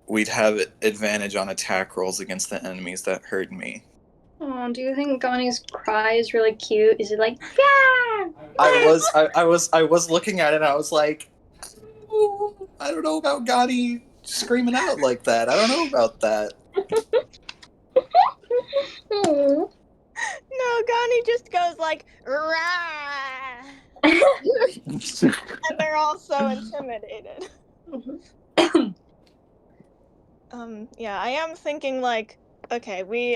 we'd have advantage on attack rolls against the enemies that hurt me. Oh, do you think Gani's cry is really cute? Is it like, yeah? I was looking at it and I was like, "Ooh, I don't know about Gotti screaming out like that. I don't know about that." Oh. No, Gani just goes like rah, and they're all so intimidated. Yeah, I am thinking like, okay, we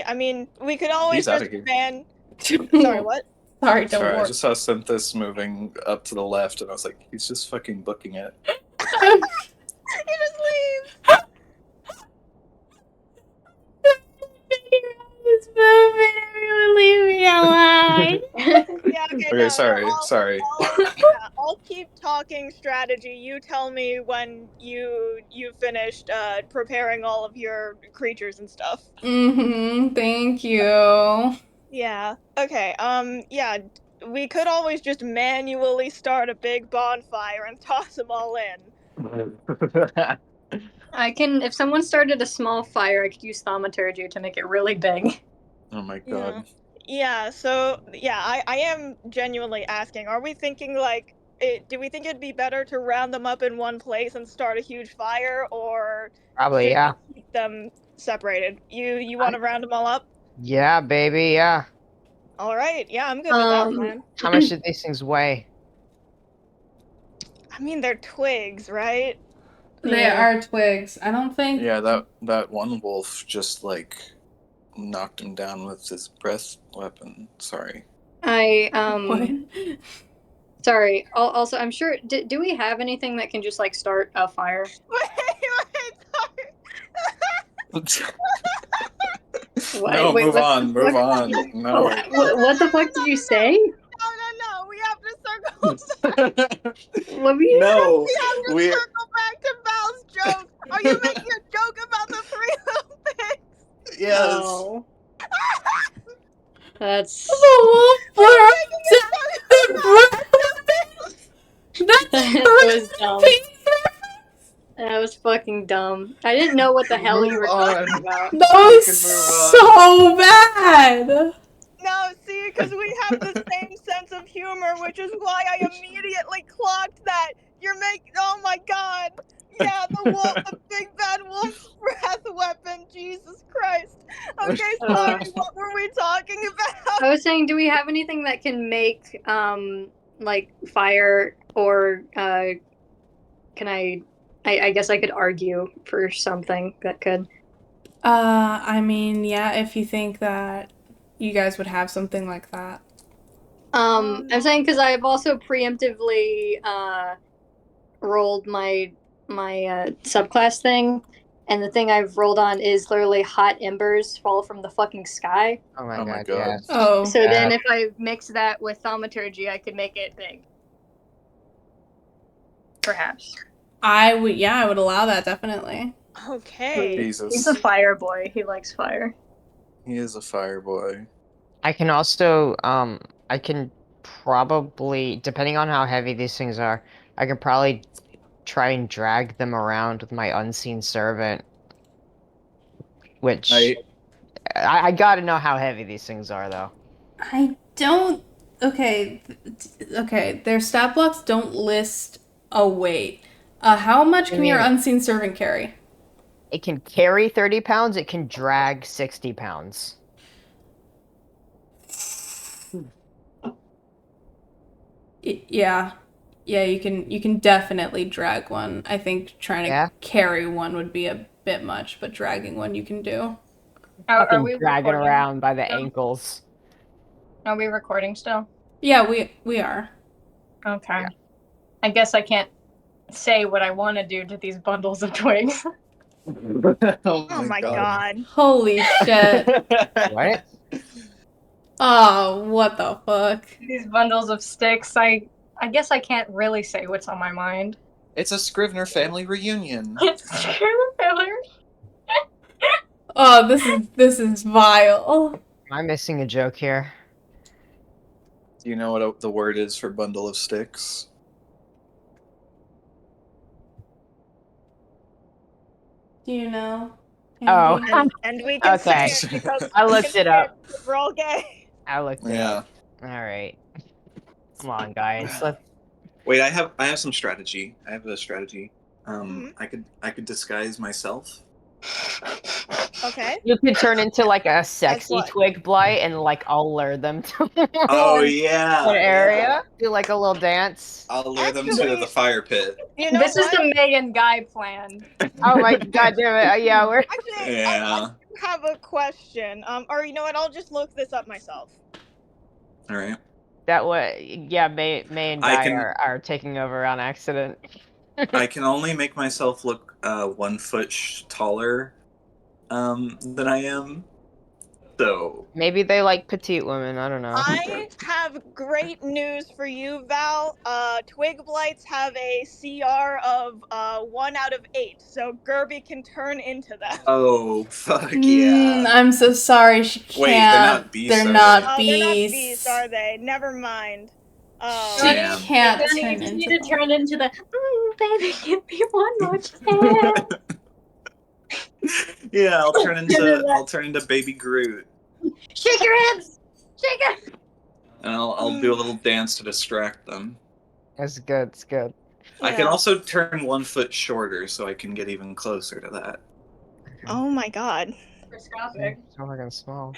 could always He's outta just here. ban. Sorry, what? Sorry, don't Sorry, I worry. just saw Synthus moving up to the left and I was like, he's just fucking booking it. He just leaves. This movie, everyone leave me alone. Yeah, okay, Okay, no, sorry. I'll keep talking strategy. You tell me when you finished preparing all of your creatures and stuff. Thank you. Yeah. Okay. Yeah. We could always just manually start a big bonfire and toss them all in. I can, if someone started a small fire, I could use thaumaturgy to make it really big. Oh my god. Yeah. So yeah, I am genuinely asking. Are we thinking like do we think it'd be better to round them up in one place and start a huge fire, or Probably, should yeah. we keep them separated? You want to round them all up? Yeah, baby, yeah. All right, yeah, I'm good with that plan. How much did these things weigh? I mean, they're twigs, right? They are twigs. I don't think. Yeah, that one wolf just like knocked him down with his breath weapon. Sorry. I What? sorry. Also, I'm sure. Do we have anything that can just like start a fire? Sorry. No, Wait, move what on, the move fuck? on. No. What the fuck did you say? No, we have to circle. Let me. No, We have to circle back to Val's joke. Are you making a joke about the three little pigs? Yes. Oh. That's that was dumb. That was fucking dumb. I didn't know what the hell you were talking about. That was so bad. No, see, because we have the same sense of humor, which is why I immediately clocked that. You're making. Oh my god. Yeah, the wolf, the big bad wolf's breath weapon. Jesus Christ. Okay, sorry. What were we talking about? I was saying, do we have anything that can make like fire, or can I guess I could argue for something that could. I mean, yeah, if you think that you guys would have something like that. I'm saying because I've also preemptively rolled my subclass thing, and the thing I've rolled on is literally hot embers fall from the fucking sky. Oh my Oh my god, god. yes. Oh. So Yeah. then if I mix that with thaumaturgy, I could make it big. Perhaps. I would allow that, definitely. Okay. Jesus. He's a fire boy. He likes fire. He is a fire boy. I can also, I can probably, depending on how heavy these things are, I can probably try and drag them around with my unseen servant. Which, I gotta know how heavy these things are, though. I don't. Okay, their stat blocks don't list a weight. How much can your unseen servant carry? It can carry 30 pounds, it can drag 60 pounds. Yeah, you can definitely drag one. I think trying to carry one would be a bit much, but dragging one you can do. Are we dragging recording around by the still? ankles. Are we recording still? Yeah, we are. Okay. Yeah. I guess I can't say what I want to do to these bundles of twigs. Oh my god. Holy shit. What? Oh, what the fuck? These bundles of sticks, I guess I can't really say what's on my mind. It's a Scrivener family reunion. It's true, Miller. Oh, this is vile. Am I missing a joke here? Do you know what the word is for bundle of sticks? Do you know? Oh. Andy? And we can Okay. say it because I we looked can it say up. because we're all gay. I looked it up. Alright. Come on, guys. Wait, I have some strategy. I have a strategy. I could disguise myself. Okay. You could turn into like a sexy what? twig blight and like I'll lure them to Oh one yeah. area. Do like a little dance. I'll lure them to the fire pit. You know This what? is the Megan Guy plan. Oh my god damn it. Yeah, we're Actually, I have a question. Or you know what? I'll just look this up myself. All right. that way yeah, May and I Guy can- are taking over on accident. I can only make myself look 1 foot taller than I am. So Maybe they like petite women, I don't know. I have great news for you, Val. Twig blights have a CR of 1 out of 8, so Gerby can turn into them. oh fuck yeah. I'm so sorry, she can't. Wait, they're not beasts, They're are not Oh, beasts. they're not beasts, are they? Never mind. She Damn. can't Johnny, turn you just into need to them. turn into the baby, give me one more chance. Yeah, I'll turn into baby Groot. Shake your hips! Shake it! And I'll do a little dance to distract them. It's good. It's good. I can Yeah. also turn 1 foot shorter so I can get even closer to that. Oh my god. Microscopic. So fucking small.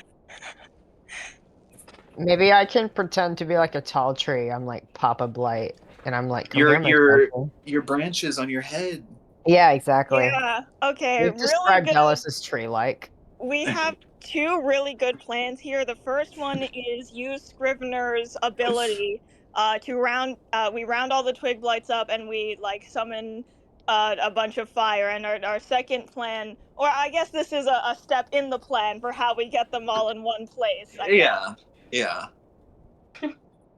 Maybe I can pretend to be like a tall tree. I'm like Papa Blight, and I'm like, come Your here, my your special. your branches on your head. Yeah, exactly. Yeah. Okay. We've Really described good. Ellis's tree-like. We have two really good plans here. The first one is use Scrivener's ability to we round all the twig blights up and we like summon a bunch of fire. And our second plan, or I guess this is a step in the plan for how we get them all in one place. I guess. Yeah.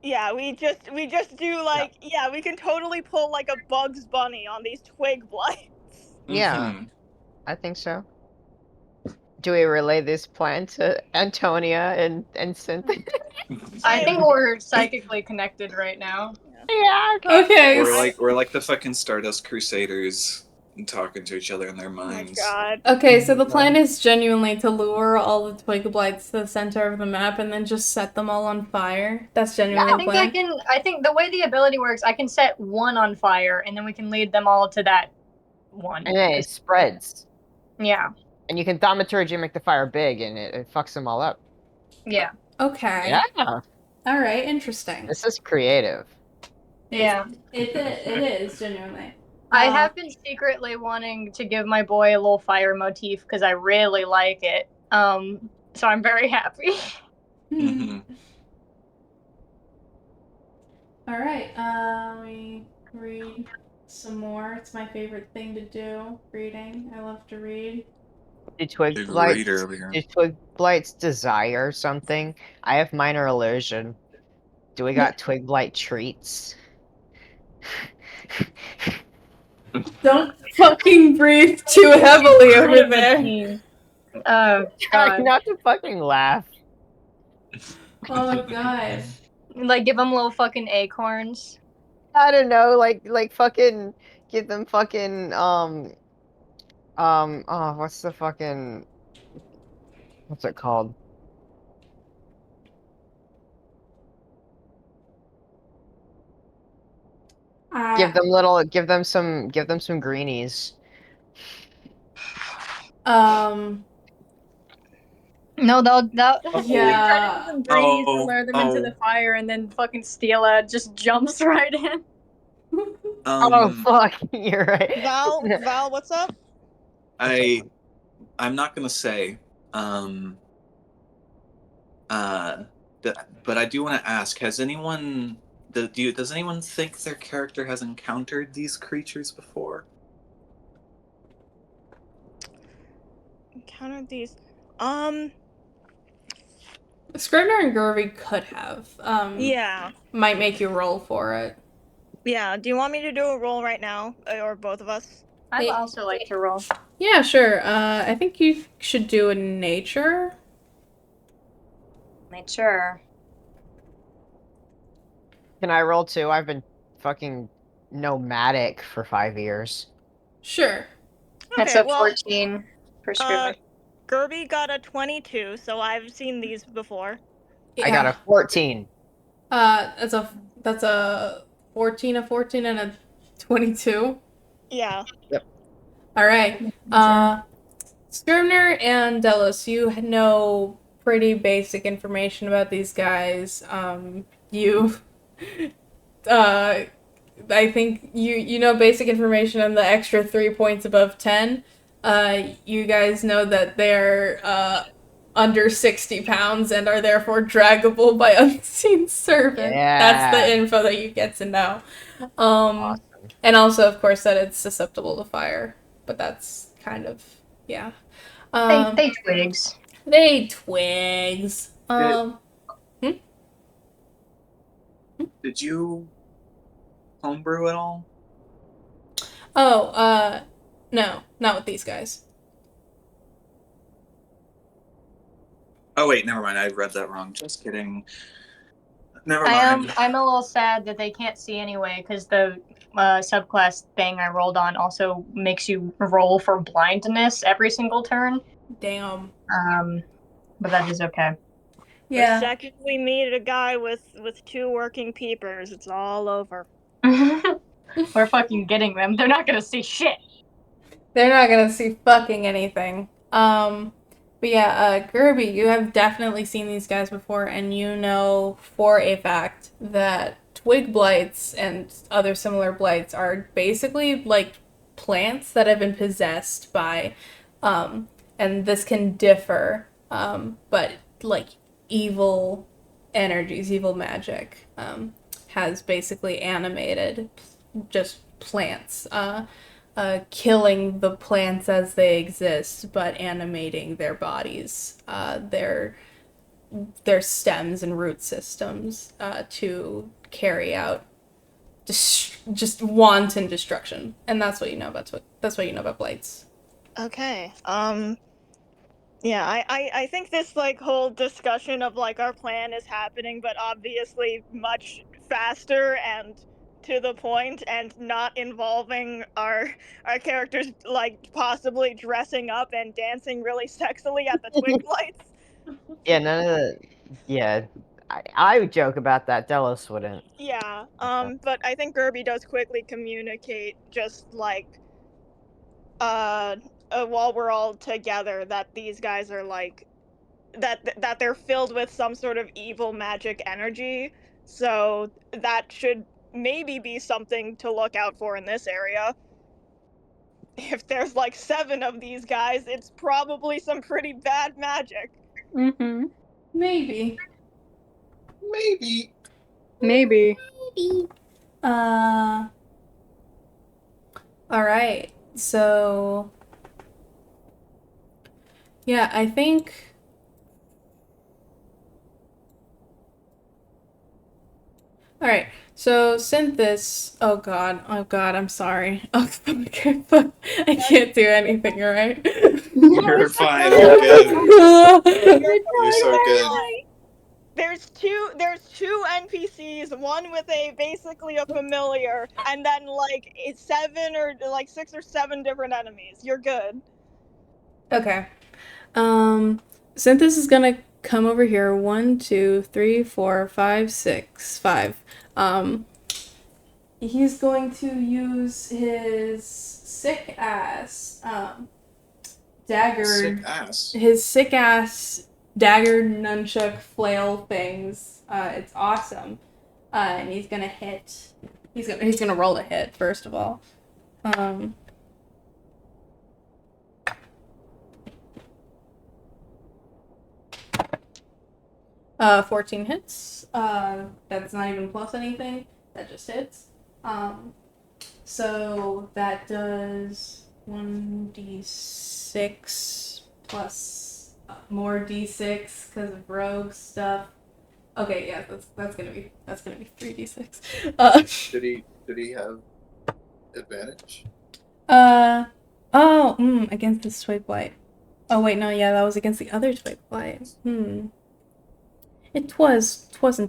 Yeah, we just do like we can totally pull like a Bugs Bunny on these twig blights. Yeah, Mhm. I think so. Do we relay this plan to Antonia and Cynthia? I think we're psychically connected right now. Yeah, okay. Okay. We're like the fucking Stardust Crusaders talking to each other in their Oh my minds. god. Okay, so the plan is genuinely to lure all the twig blights to the center of the map and then just set them all on fire. That's genuinely I the think plan. I think the way the ability works, I can set one on fire and then we can lead them all to that one. And then it spreads. Yeah. And you can thaumaturgy make the fire big, and it fucks them all up. Yeah. Okay. Yeah, All right. Interesting. this is creative. Yeah. It is genuinely. I have been secretly wanting to give my boy a little fire motif because I really like it. So I'm very happy. Mhm. All right. Let me read some more. It's my favorite thing to do. Reading. I love to read. Do twig Big blights? read earlier. Do twig blights desire something? I have minor illusion. Do we got twig blight treats? Don't fucking breathe too heavily over there. Oh Trying god. not to fucking laugh. Oh my god. Like give them little fucking acorns. I don't know, like fucking give them fucking oh, what's the fucking what's it called? Give them some greenies. Um. No, they'll Yeah. turn into some greenies to lure them into the Oh. fire, and then fucking Steela just jumps right in. Oh fuck, you're right. Val, what's up? I'm not gonna say. But I do want to ask: Has anyone does anyone think their character has encountered these creatures before? Encountered these. Scrivener and Gervy could have. Yeah. Might make you roll for it. Yeah. Do you want me to do a roll right now, or both of us? I'd Hey. also like to roll. Yeah, sure. I think you should do a nature. Nature. Can I roll too? I've been fucking nomadic for 5 years. Sure. That's Okay, a well, 14 for Scrivener. Gerby got a 22, so I've seen these before. Yeah. I got a 14. That's a 14, a 14, and a 22. Yeah. All right. Scrivener and Delos, you know pretty basic information about these guys. I think you know basic information on the extra 3 points above 10. You guys know that they're under 60 pounds and are therefore draggable by unseen servant. Yeah. That's the info that you get to know. Awesome. And also, of course, that it's susceptible to fire. But that's kind of, yeah. They twigs. They twigs. Did you homebrew at all? Oh, no, not with these guys. Oh wait, never mind. I read that wrong. Just kidding. Never mind. I'm a little sad that they can't see anyway, because the subclass thing I rolled on also makes you roll for blindness every single turn. Damn. But that is okay. The second we meet a guy with 2 working peepers, it's all over. We're fucking getting them. They're not gonna see shit. They're not gonna see fucking anything. But yeah, Gerby, you have definitely seen these guys before, and you know for a fact that twig blights and other similar blights are basically like plants that have been possessed by, and this can differ, but like evil energies, evil magic, has basically animated just plants. Killing the plants as they exist, but animating their bodies, their stems and root systems, to carry out just wanton destruction. And that's what you know about blights. Okay. Yeah, I think this like whole discussion of like our plan is happening, but obviously much faster and to the point, and not involving our characters like possibly dressing up and dancing really sexily at the twig lights. Yeah, none of the. Yeah, I would joke about that. Delos wouldn't. Yeah. But I think Gerby does quickly communicate, just like while we're all together, that these guys are like that they're filled with some sort of evil magic energy. So that should maybe be something to look out for in this area. If there's like 7 of these guys, it's probably some pretty bad magic. Mm-hmm. Maybe. Maybe. Maybe. All right. So yeah, I think. All right. So Synthis. Oh God. I'm sorry. Oh, okay, fuck. I can't do anything. Right. You're fine. You're good. You're so good. There's two NPCs, one with basically a familiar, and then like 7 or like 6 or 7 different enemies. You're good. Okay. Synthis is gonna come over here. 1, 2, 3, 4, 5, 6, 5. He's going to use his sick ass dagger. Sick ass. His sick ass dagger nunchuck flail things. It's awesome. And he's gonna hit. He's gonna roll a hit first of all. 14 hits. That's not even plus anything. That just hits. So that does 1d6 plus more d6 because of rogue stuff. Okay, yeah, that's gonna be 3d6. Did he have advantage? Against this twig blight. Oh wait, no, yeah, that was against the other twig blight. Wasn't it? It was. Let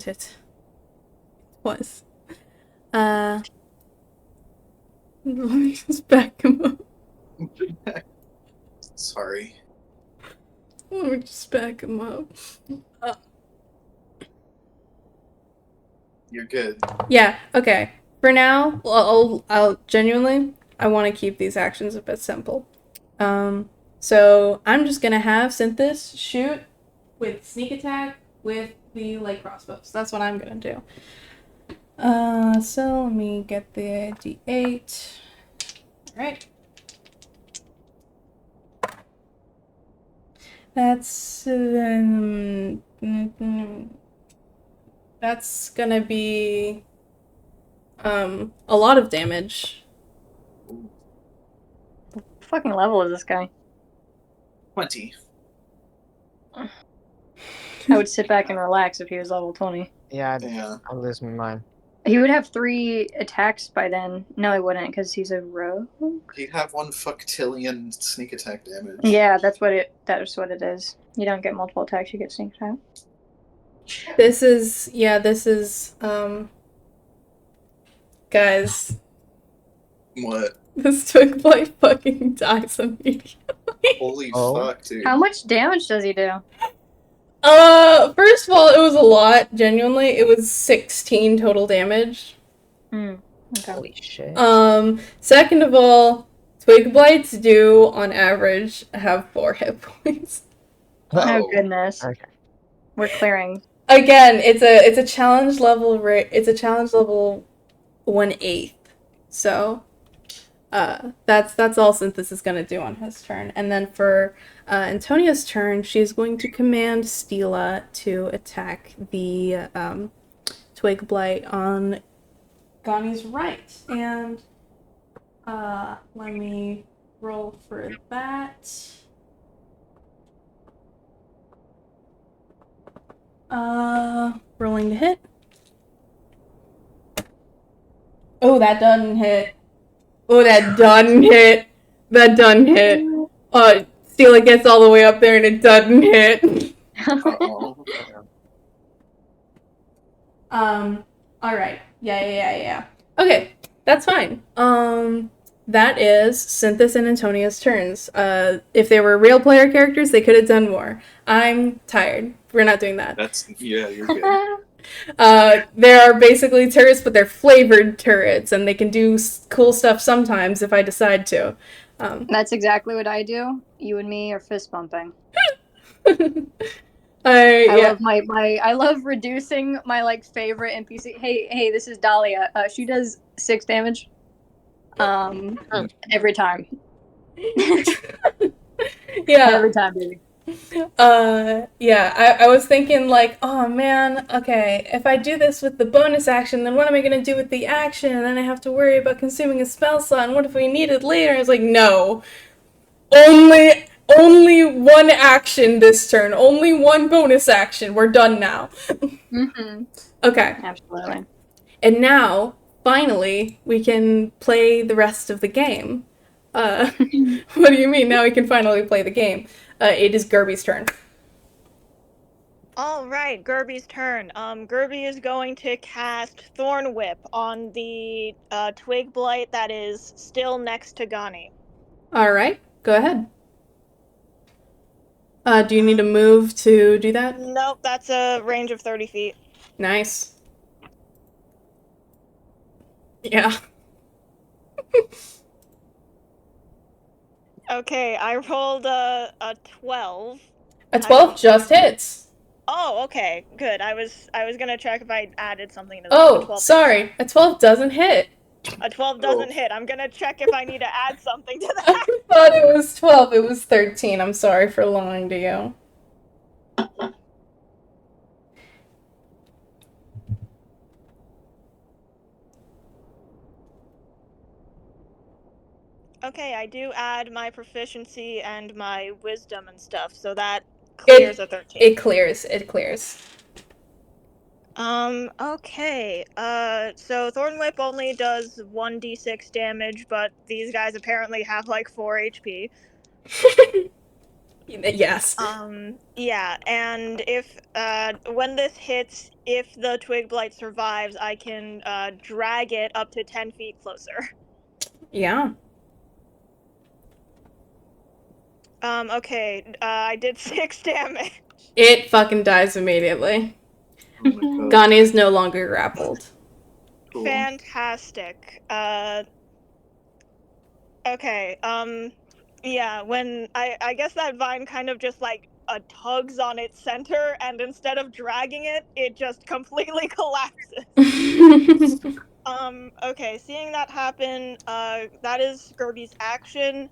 me just back him up. Sorry. Let me just back him up. You're good. Yeah, okay. For now, I'll genuinely, I want to keep these actions a bit simple. So I'm just gonna have Synthis shoot with sneak attack with the light crossbows. That's what I'm gonna do. So let me get the D8. Alright. That's gonna be a lot of damage. What fucking level is this guy? 20. I would sit back and relax if he was level 20. Yeah, Yeah. I'll lose my mind. He would have 3 attacks by then. No, he wouldn't, because he's a rogue. He'd have 1 fucktillion sneak attack damage. Yeah, that's what it is. You don't get multiple attacks, you get sneak attack. This is guys, What? this twig blight fucking dies immediately. Holy Oh. fuck, dude. How much damage does he do? First of all, it was a lot, genuinely. It was 16 total damage. Okay. Holy shit. Second of all, twig blights do, on average, have 4 hit points. Oh goodness. Okay. We're clearing. Again, it's a challenge level it's a challenge level 1/8. So that's all Synthesis is gonna do on his turn. And then for Antonia's turn, she's going to command Stila to attack the twig blight on Gani's right. And let me roll for that. Rolling to hit. Oh, that doesn't hit. Oh, that doesn't hit. That doesn't hit. Stila gets all the way up there and it doesn't hit. Uh-oh. Alright. Yeah. Okay, that's fine. That is Synthis and Antonia's turns. If they were real player characters, they could have done more. I'm tired. We're not doing that. You're good. There are basically turrets, but they're flavored turrets, and they can do cool stuff sometimes if I decide to. That's exactly what I do. You and me are fist bumping. I love reducing my like favorite NPC. Hey, this is Dahlia. She does 6 damage. Every time. Yeah. Every time, baby. Yeah, I was thinking like, oh man, okay, if I do this with the bonus action, then what am I gonna do with the action? And then I have to worry about consuming a spell slot, and what if we need it later? It's like, no. Only one action this turn. Only one bonus action. We're done now. Mm-hmm. Okay. Absolutely. And now, finally, we can play the rest of the game. What do you mean? Now we can finally play the game. It is Gerby's turn. All right, Gerby's turn. Gerby is going to cast Thorn Whip on the twig blight that is still next to Gani. All right, go ahead. Do you need to move to do that? Nope, that's a range of 30 feet. Nice. Yeah. Okay, I rolled a 12. A 12 just hits. Oh, okay, good. I was gonna check if I added something to that. Oh, sorry. A 12 doesn't hit. A 12 doesn't hit. I'm gonna check if I need to add something to that. I thought it was 12. It was 13. I'm sorry for lying to you. Okay, I do add my proficiency and my wisdom and stuff, so that clears a 13. It clears. Okay. So Thorn Whip only does 1d6 damage, but these guys apparently have like 4 HP. Yes. Yeah, and if, when this hits, if the Twig Blight survives, I can, drag it up to 10 feet closer. Yeah. Okay, I did 6 damage. It fucking dies immediately. Oh Gani is no longer grappled. Cool. Fantastic. Okay, yeah, when I guess that vine kind of just like tugs on its center, and instead of dragging it, it just completely collapses. Okay, seeing that happen, that is Gerby's action.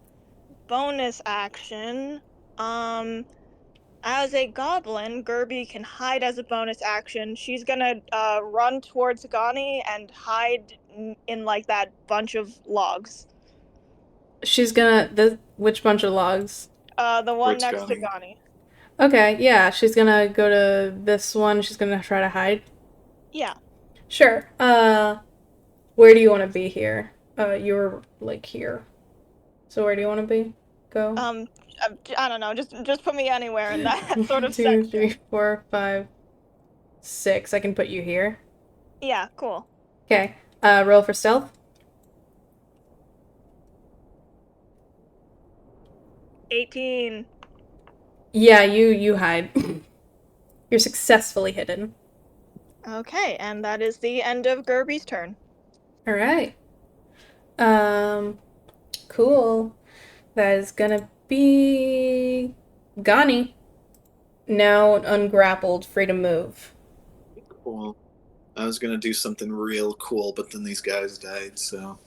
Bonus action, as a goblin, Gerby can hide as a bonus action. She's gonna run towards Gani and hide in like that bunch of logs. She's gonna... which bunch of logs? The one Towards next to Gani. Gani. Okay, yeah, she's gonna go to this one. She's gonna try to hide. Yeah. Sure. Where do you want to be here? You're, like, here. So where do you want to be? Go. I don't know. Just put me anywhere in that sort of 2, section. 3, 4, 5, 6. I can put you here. Yeah, cool. Okay. Roll for stealth. 18. Yeah, you hide. You're successfully hidden. Okay, and that is the end of Gerby's turn. All right. Cool. That is gonna be Gani. Now ungrappled, free to move. Cool. I was gonna do something real cool, but then these guys died, so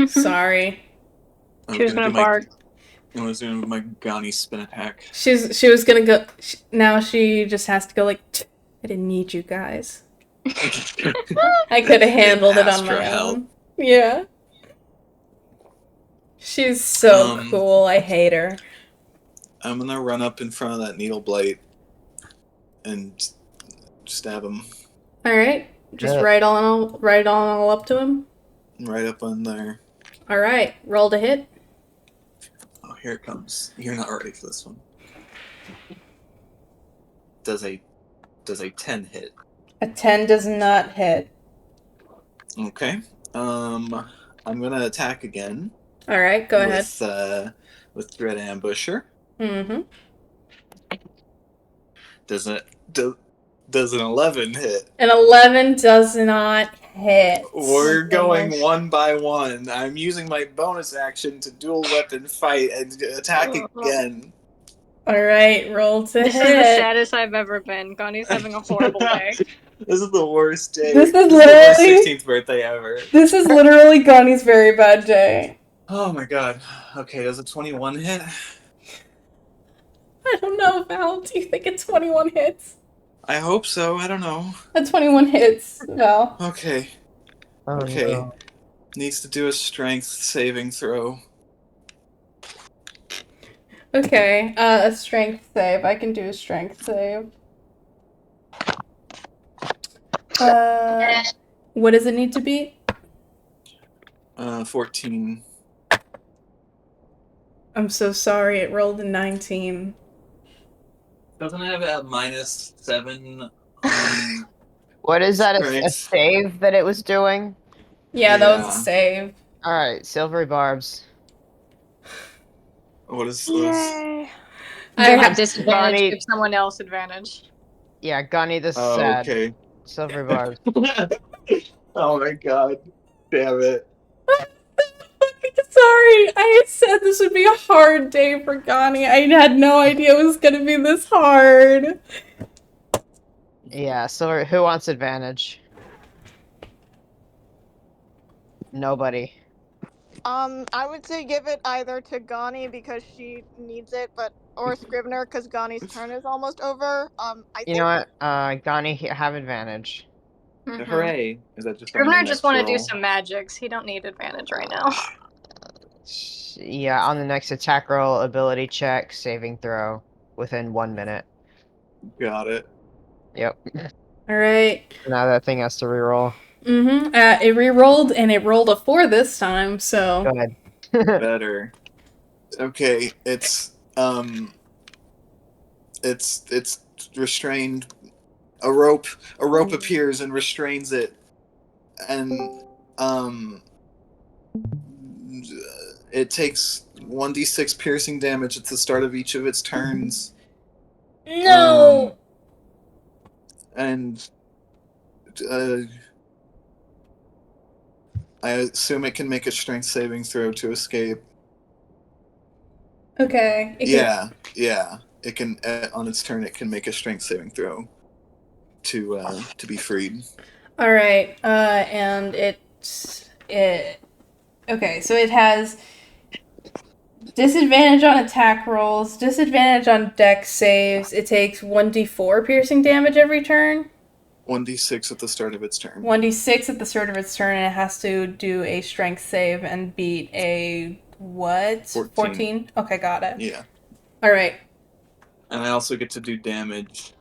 Sorry. She was gonna bark. I was doing my Ghani spin attack. She was gonna go. Now she just has to go like. I didn't need you guys. I could have handled it on my own. Yeah. She's so cool. I hate her. I'm gonna run up in front of that needle blight and stab him. All right. Just right on up to him. Right up on there. All right. Roll to hit. Oh, here it comes. You're not ready for this one. Does a 10 hit? A 10 does not hit. Okay. I'm gonna attack again. All right. Go ahead. With Dread Ambusher. Mm-hmm. Does an 11 hit? An 11 does not hit. We're going one by one. I'm using my bonus action to dual weapon fight and attack again. All right, roll to hit. This is the saddest I've ever been. Gani's having a horrible day. This is the worst day. This is the literally worst 16th birthday ever. This is literally Gani's very bad day. Oh my god. Okay, does a 21 hit? I don't know, Val. Do you think it's 21 hits? I hope so. I don't know. A 21 hits, Val. Okay. Oh, Okay. no. Needs to do a strength saving throw. Okay, a strength save. I can do a strength save. What does it need to be? 14. I'm so sorry, it rolled a 19. Doesn't it have a -7? What is that? A Strength. save that it was doing? Yeah, that was a save. All right, silvery barbs. What is this? Yay. I You have have disadvantage. Gani- Give someone else advantage. Yeah, Gunny, this is Oh, sad. okay. Silvery barbs. Oh my god. Damn it. Sorry, I said this would be a hard day for Gani. I had no idea it was gonna be this hard. Yeah, silver. Who wants advantage? Nobody. I would say give it either to Gani because she needs it, or Scrivener because Gani's turn is almost over. I You think know what? Gunny, have advantage. Hooray. Is that just Scrivener just want to do some magics. He don't need advantage right now. Yeah, on the next attack roll, ability check, saving throw, within 1 minute. Got it. Yep. All right. Now that thing has to reroll. Mm-hmm. It re-rolled and it rolled a 4 this time. So Go ahead. Better. Okay, it's restrained. A rope appears and restrains it, and it takes 1d6 piercing damage at the start of each of its turns. no. And I assume it can make a strength saving throw to escape. Okay. Yeah. It can on its turn. It can make a strength saving throw to be freed. All right. And it. Okay, so it has disadvantage on attack rolls, disadvantage on dex saves. It takes 1d4 piercing damage every turn. 1d6 at the start of its turn. 1d6 at the start of its turn, and it has to do a strength save and beat a what? 14? Okay, got it. Yeah. All right. And I also get to do damage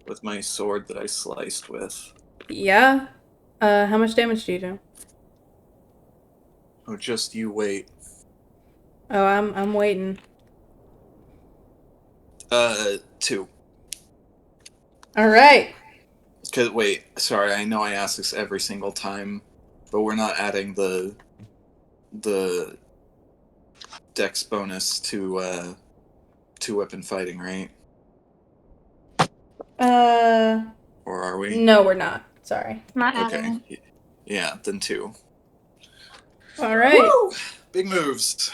with my sword that I sliced with. Yeah. How much damage do you do? Oh, just you wait. Oh, I'm waiting. 2. All right. Sorry, I know I ask this every single time, but we're not adding the dex bonus to weapon fighting, right? Or are we? No, we're not. Sorry. Not Okay. adding. Yeah, then 2. All right. Woo! Big moves.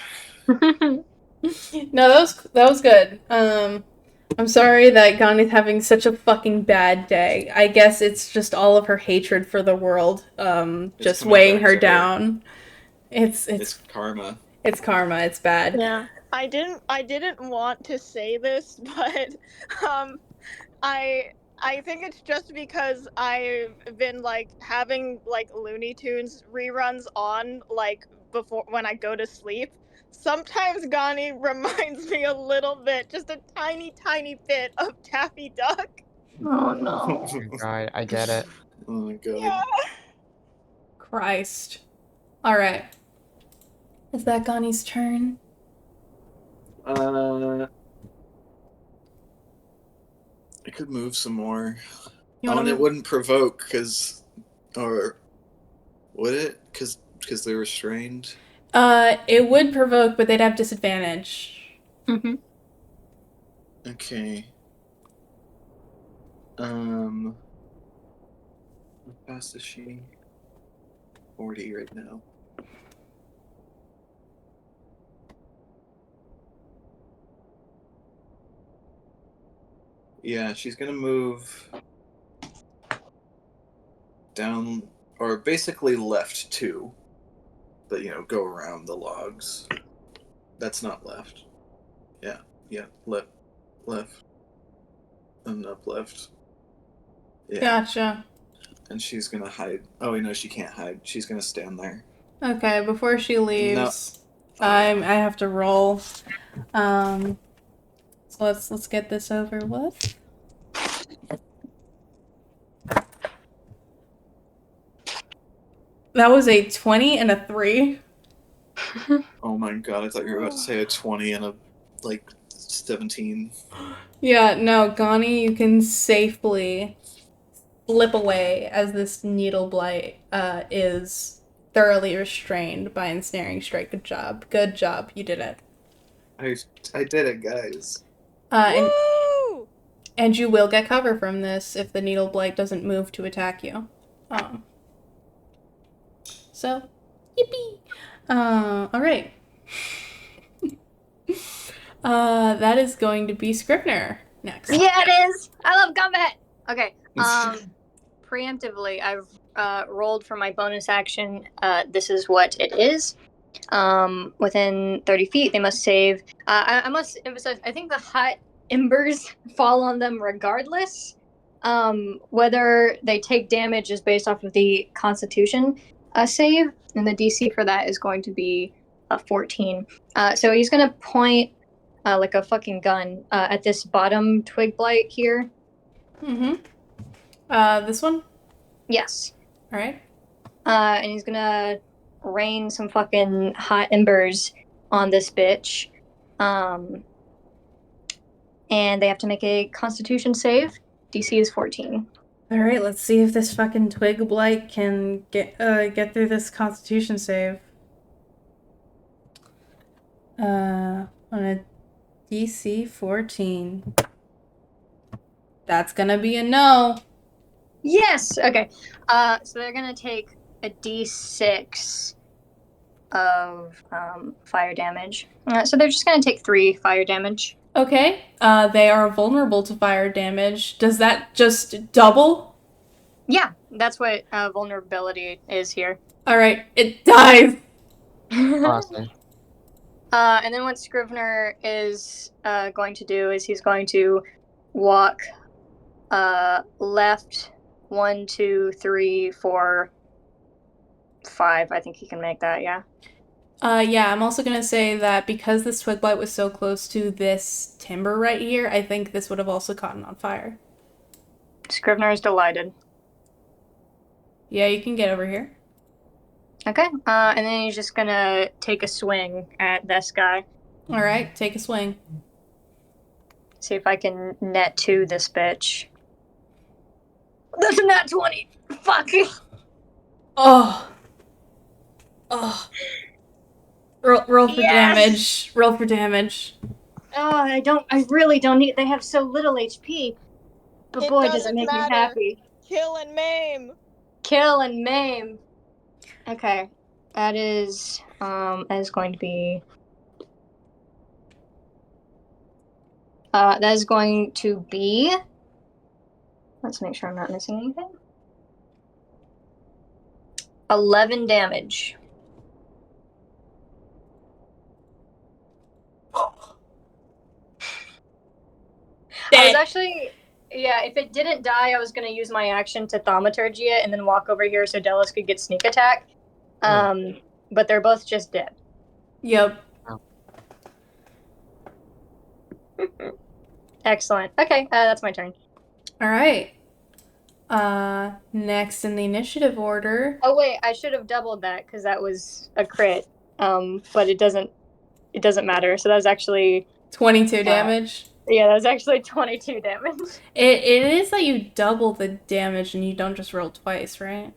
No, that was good. I'm sorry that Gani's having such a fucking bad day. I guess it's just all of her hatred for the world, just coming weighing back her to her. down. It's karma. It's karma. It's bad. Yeah. I didn't want to say this, but um I think it's just because I've been like having like Looney Tunes reruns on like before when I go to sleep. Sometimes Gani reminds me a little bit, just a tiny bit of Taffy Duck. Oh no. Oh my god, I get it. Oh my god. Yeah. Christ. All right. Is that Gani's turn? I could move some more. You Oh, want and it to? wouldn't provoke or would it? Because they're restrained. It would provoke, but they'd have disadvantage. Mm-hmm. Okay. How fast is she? 40 right now. Yeah, she's gonna move down, or basically left 2, but go around the logs. That's not left. Yeah, left, and up left. Yeah. Gotcha. And she's gonna hide. Oh, no, she can't hide. She's gonna stand there. Okay, before she leaves, Oh, I have to roll. So let's get this over with. That was a 20 and a 3. Oh my god, I thought you were about to say a 20 and a 17. Yeah, no, Gani, you can safely slip away as this needle blight is thoroughly restrained by ensnaring strike. Good job. Good job. You did it. I did it, guys. Woo! And you will get cover from this if the needle blight doesn't move to attack you. So, yippee! Alright. That is going to be Scrivener next. Yeah, it is. I love combat. Okay. Preemptively, I've rolled for my bonus action. This is what it is. Within 30 feet, they must save. I must emphasize. I think the hot embers fall on them regardless. Whether they take damage is based off of the Constitution save, and the DC for that is going to be 14. So he's gonna point like a fucking gun at this bottom twig blight here. This one? Yes. Alright. And he's gonna rain some fucking hot embers on this bitch. And they have to make a Constitution save. DC is 14. Alright, let's see if this fucking twig blight can get through this Constitution save. On a DC 14. That's gonna be a no. Yes! Okay. So they're gonna take a D6 of fire damage. So they're just gonna take 3 fire damage. Okay. They are vulnerable to fire damage. Does that just double? Yeah, that's what vulnerability is here. Alright, it dies. Awesome. And then what Scrivener is going to do is he's going to walk left 1, 2, 3, 4, 5. I think he can make that, yeah. Yeah, I'm also gonna say that because this twig blight was so close to this timber right here, I think this would have also caught on fire. Scrivener is delighted. Yeah, you can get over here. Okay, and then he's just gonna take a swing at this guy. Alright, take a swing. See if I can net 2 this bitch. That's a nat 20! Fuck! Oh. Roll for Yes! damage. Roll for damage. Oh, I really don't need. They have so little HP. But It boy, does it doesn't make matter. me happy. Kill and maim. Kill and maim. Okay. That is going to be. That is going to be. Let's make sure I'm not missing anything. 11 damage. I was actually, yeah, if it didn't die, I was going to use my action to thaumaturgy it and then walk over here so Delos could get sneak attack. But they're both just dead. Yep. Excellent. Okay, that's my turn. All right. Next in the initiative order. Oh wait, I should have doubled that because that was a crit. But it doesn't matter. So that was actually 22 damage. Yeah, that was actually 22 damage. It is that you double the damage and you don't just roll twice, right?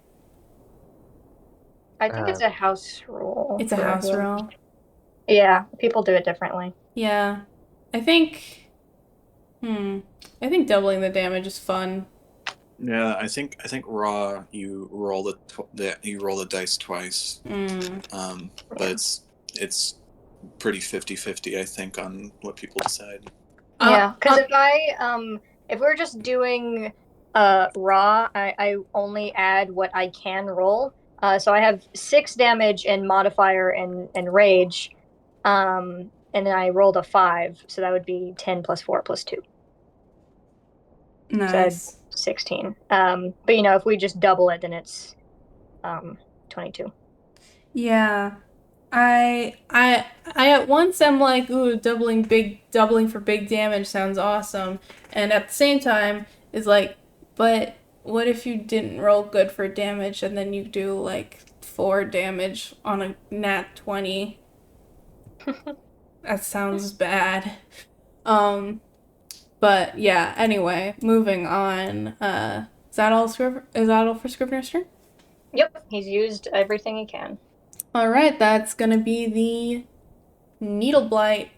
I think it's a house rule. It's a house rule. Yeah, people do it differently. Yeah. I think doubling the damage is fun. Yeah, I think raw you roll the dice twice. But it's pretty 50-50, I think, on what people decide. Yeah, because if we're just doing raw, I only add what I can roll. So I have 6 damage and modifier and rage, and then I rolled a 5, so that would be 10 plus 4 plus 2. Nice. So 16. But if we just double it, then it's 22. Yeah. I at once am like, ooh, doubling for big damage sounds awesome. And at the same time is like, but what if you didn't roll good for damage and then you do like 4 damage on a nat 20? That sounds bad. But yeah, anyway, moving on. Is that all for Scrivener's turn? Yep, he's used everything he can. All right, that's gonna be the Needle Blight.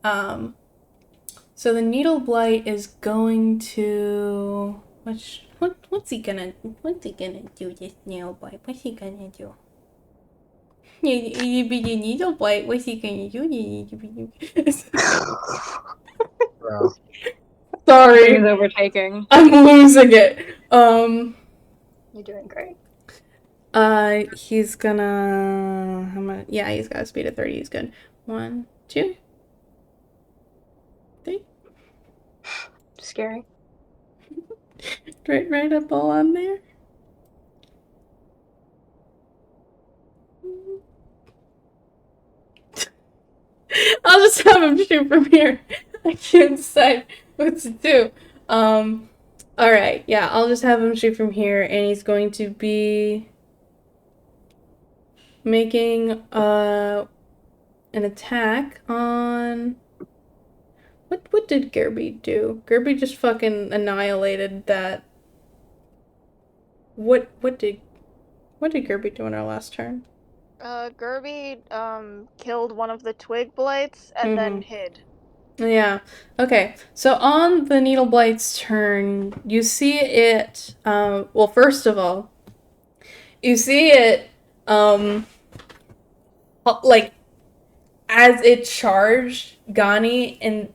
So the Needle Blight is going to what's he gonna do? This Needle Blight, what's he gonna do? Needle Blight, what's he gonna do? Bro. Sorry, He's overtaking. I'm losing it. You're doing great. He's gonna. Yeah, he's got a speed of 30. He's good. 1, 2, 3. Scary. Right up all on there. I'll just have him shoot from here. I can't decide what to do. Alright, yeah, I'll just have him shoot from here, and he's going to be making an attack on... What did Gerby do? Gerby just fucking annihilated that. What did Gerby do in our last turn? Gerby killed one of the twig blights and then hid. Yeah. Okay. So on the Needle Blight's turn, you see it. Well, first of all, you see it. Like as it charged Gani and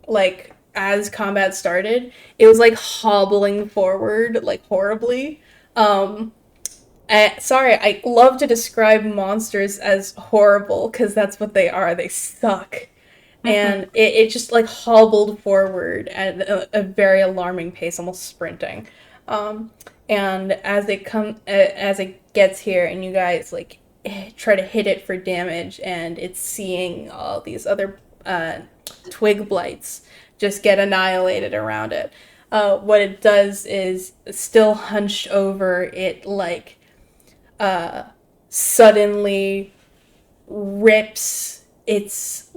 like as combat started, it was like hobbling forward like horribly. Sorry, I love to describe monsters as horrible because that's what they are. They suck. And it just like hobbled forward at a very alarming pace, almost sprinting. And as it gets here, and you guys like try to hit it for damage, and it's seeing all these other twig blights just get annihilated around it. What it does is still hunched over, it like suddenly rips its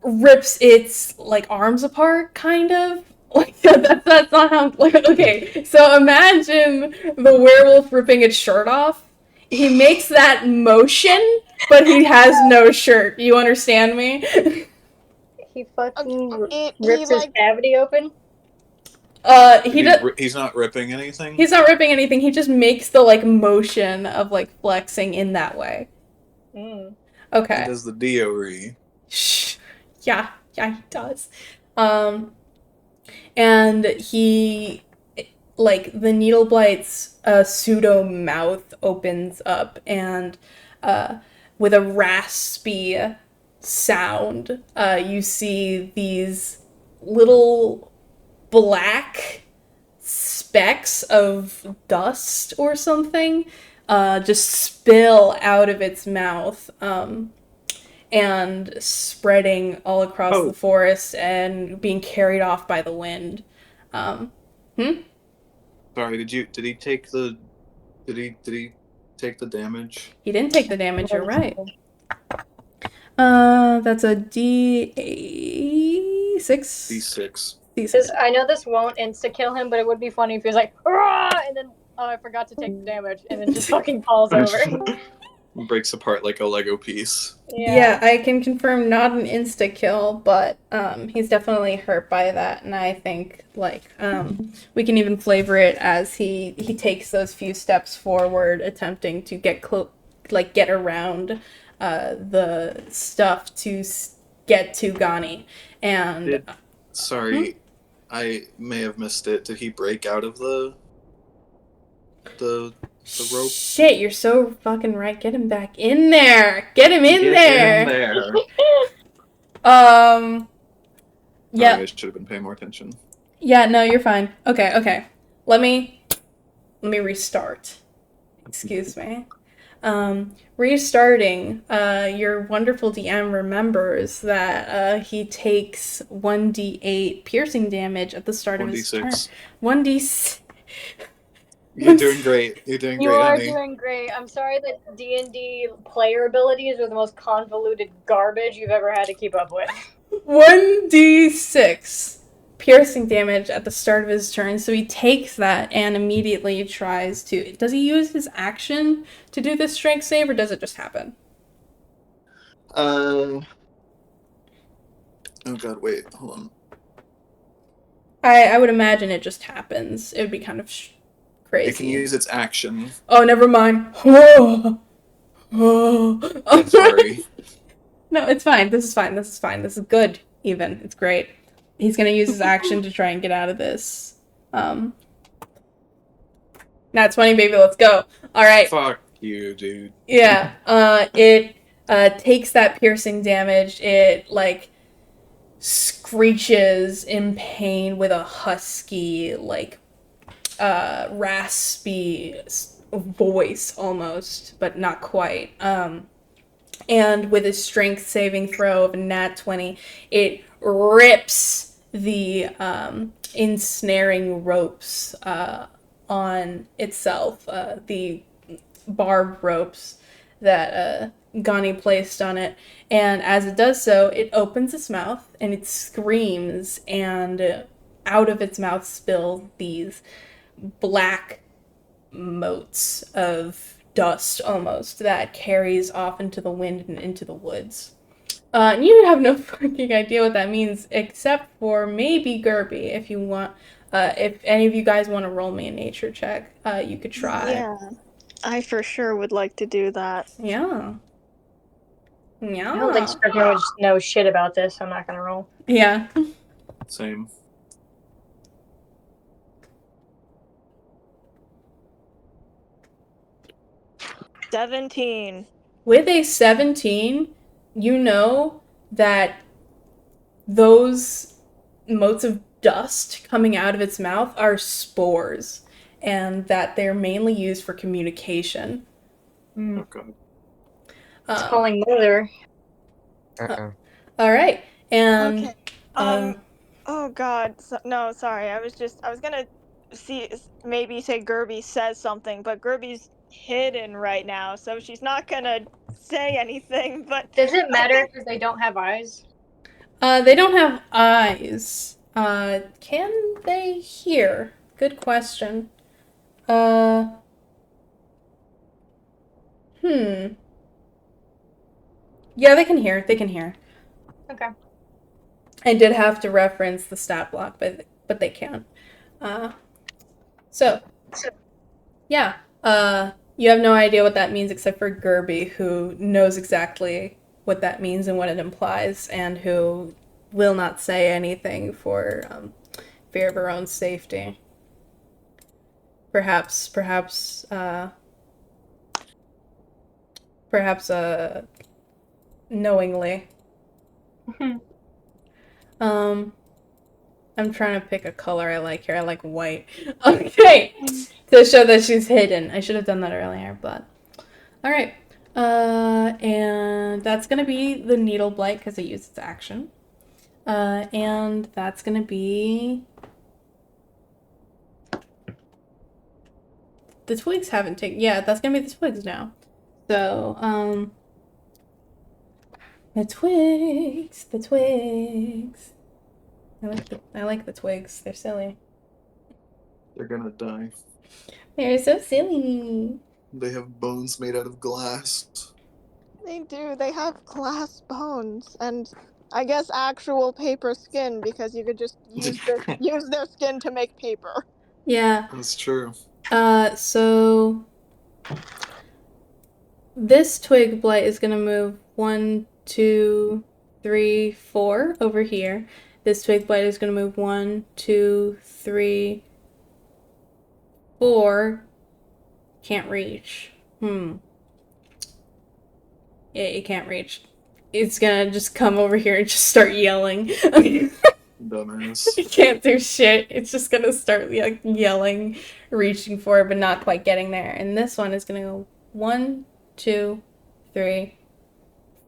rips its like arms apart, kind of. Like that's not how. Like, okay, so imagine the werewolf ripping its shirt off. He makes that motion, but he has no shirt. You understand me? He fucking He rips his like cavity open. He's not ripping anything. He's not ripping anything. He just makes the like motion of like flexing in that way. Mm. Okay. He does the Dio-ry. Shh. Yeah, he does. And he, like, the needle blight's pseudo mouth opens up, and with a raspy sound, you see these little black specks of dust or something just spill out of its mouth. And spreading all across the forest and being carried off by the wind. Sorry, did he take the damage? He didn't take the damage, you're right. That's a D6. D6. I know this won't insta-kill him, but it would be funny if he was like, "Rah!" and then, oh, I forgot to take the damage, and then just fucking falls over. Breaks apart like a Lego piece. Yeah, I can confirm not an insta-kill, but he's definitely hurt by that, and I think, like, we can even flavor it as he takes those few steps forward, attempting to get around the stuff to get to Gani. And sorry, I may have missed it. Did he break out of the rope? Shit, you're so fucking right. Get him back in there. Get him in there. Yeah. I should have been paying more attention. Yeah, no, you're fine. Okay. Let me restart. Excuse me. Restarting, your wonderful DM remembers that he takes 1d8 piercing damage at the start of his turn. 1d6. You're doing great. You're doing great, honey. You are doing great. I'm sorry that D&D player abilities are the most convoluted garbage you've ever had to keep up with. 1d6 piercing damage at the start of his turn, so he takes that and immediately tries to... Does he use his action to do this strength save, or does it just happen? Oh god, wait, hold on. I would imagine it just happens. It would be kind of crazy. It can use its action. Oh, never mind. I'm sorry. No, it's fine. This is fine. This is good, even. It's great. He's gonna use his action to try and get out of this. That's funny, baby. Let's go. All right. Fuck you, dude. Yeah. It takes that piercing damage. It, like, screeches in pain with a husky, like, raspy voice almost, but not quite. And with a strength saving throw of a nat 20, it rips the ensnaring ropes on itself, the barbed ropes that Gani placed on it. And as it does so, it opens its mouth and it screams, and out of its mouth spill these black motes of dust almost that carries off into the wind and into the woods. And you have no fucking idea what that means, except for maybe Gerby, if you want. If any of you guys want to roll me a nature check, you could try. Yeah, I for sure would like to do that. Yeah. I don't think Scrivener would know shit about this, so I'm not gonna roll. Yeah. Same. $17. With a 17, you know that those motes of dust coming out of its mouth are spores, and that they're mainly used for communication. Oh god. It's calling mother. All right, and okay. Oh god, no, sorry. I was gonna maybe say Gerby says something, but Gerby's hidden right now, so she's not gonna say anything. But does it matter because they don't have eyes? They don't have eyes. Can they hear? Good question. Yeah, they can hear. They can hear. Okay. I did have to reference the stat block, but they can. So, yeah. You have no idea what that means except for Gerby, who knows exactly what that means and what it implies, and who will not say anything for fear of her own safety. Perhaps, knowingly. I'm trying to pick a color I like here. I like white. Okay! To show that she's hidden. I should have done that earlier, but... Alright. And that's gonna be the Needle Blight because it used its action. And that's gonna be... The twigs haven't taken... Yeah, that's gonna be the twigs now. So, the twigs. I like the twigs. They're silly. They're gonna die. They're so silly. They have bones made out of glass. They do. They have glass bones and I guess actual paper skin because you could just use their skin to make paper. Yeah. That's true. So this twig blight is gonna move 1, 2, 3, 4 over here. This twig blight is gonna move 1, 2, 3, 4. Can't reach. Yeah, it can't reach. It's gonna just come over here and just start yelling. Dumbass. It can't do shit. It's just gonna start like yelling, reaching for it, but not quite getting there. And this one is gonna go 1, 2, 3,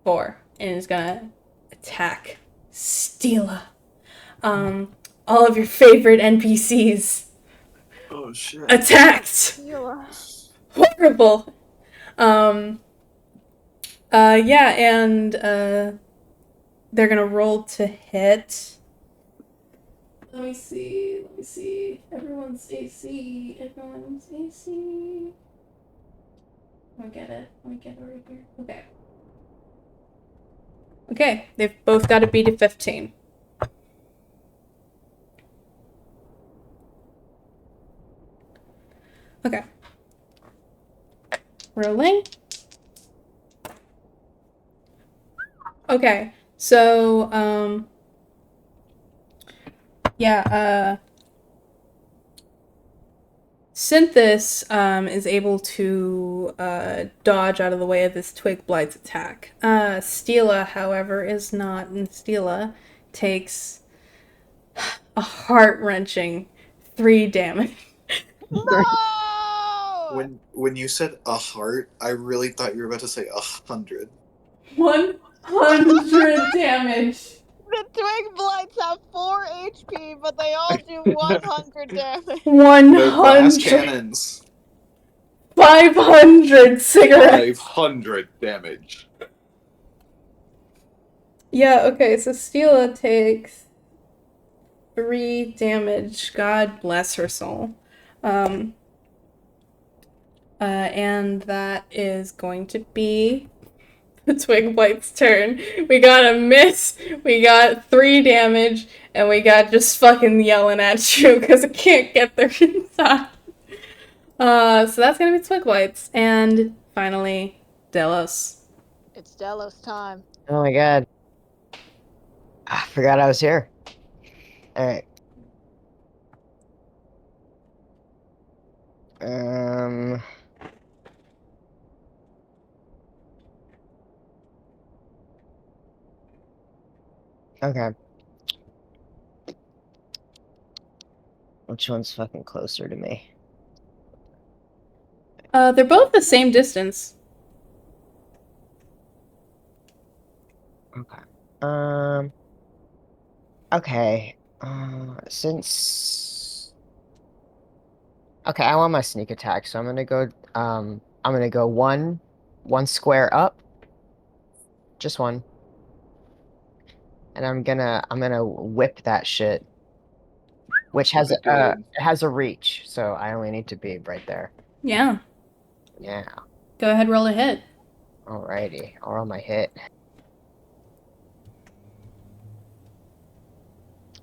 4, and it's gonna attack Stila. All of your favorite NPCs Oh shit. attacked. Horrible. Yeah, and they're gonna roll to hit. Let me see. Everyone's AC. Let me get it right here. Okay. Okay, they've both got to beat a 15. Okay. Rolling. Okay, so, yeah, Synthis is able to dodge out of the way of this Twig Blight's attack. Stila, however, is not, and Stila takes a heart-wrenching 3 damage. No! When you said a heart, I really thought you were about to say 100. 100 damage. The twig blights have 4 HP, but they all do 100 damage. 100. They're glass cannons. 500 cigarettes. 500 damage. Yeah, okay, so Stila takes 3 damage. God bless her soul. And that is going to be the Twig Blight's turn. We got a miss, we got 3 damage, and we got just fucking yelling at you because it can't get there in time. So that's gonna be Twig Blights. And finally, Delos. It's Delos time. Oh my god. I forgot I was here. Alright. Okay. Which one's fucking closer to me? They're both the same distance. Okay. Okay. Since. Okay, I want my sneak attack, so I'm gonna go. I'm gonna go one square up. Just one. And I'm gonna whip that shit. Which has Good. it has a reach, so I only need to be right there. Yeah. Yeah. Go ahead, roll a hit. Alrighty. I'll roll my hit.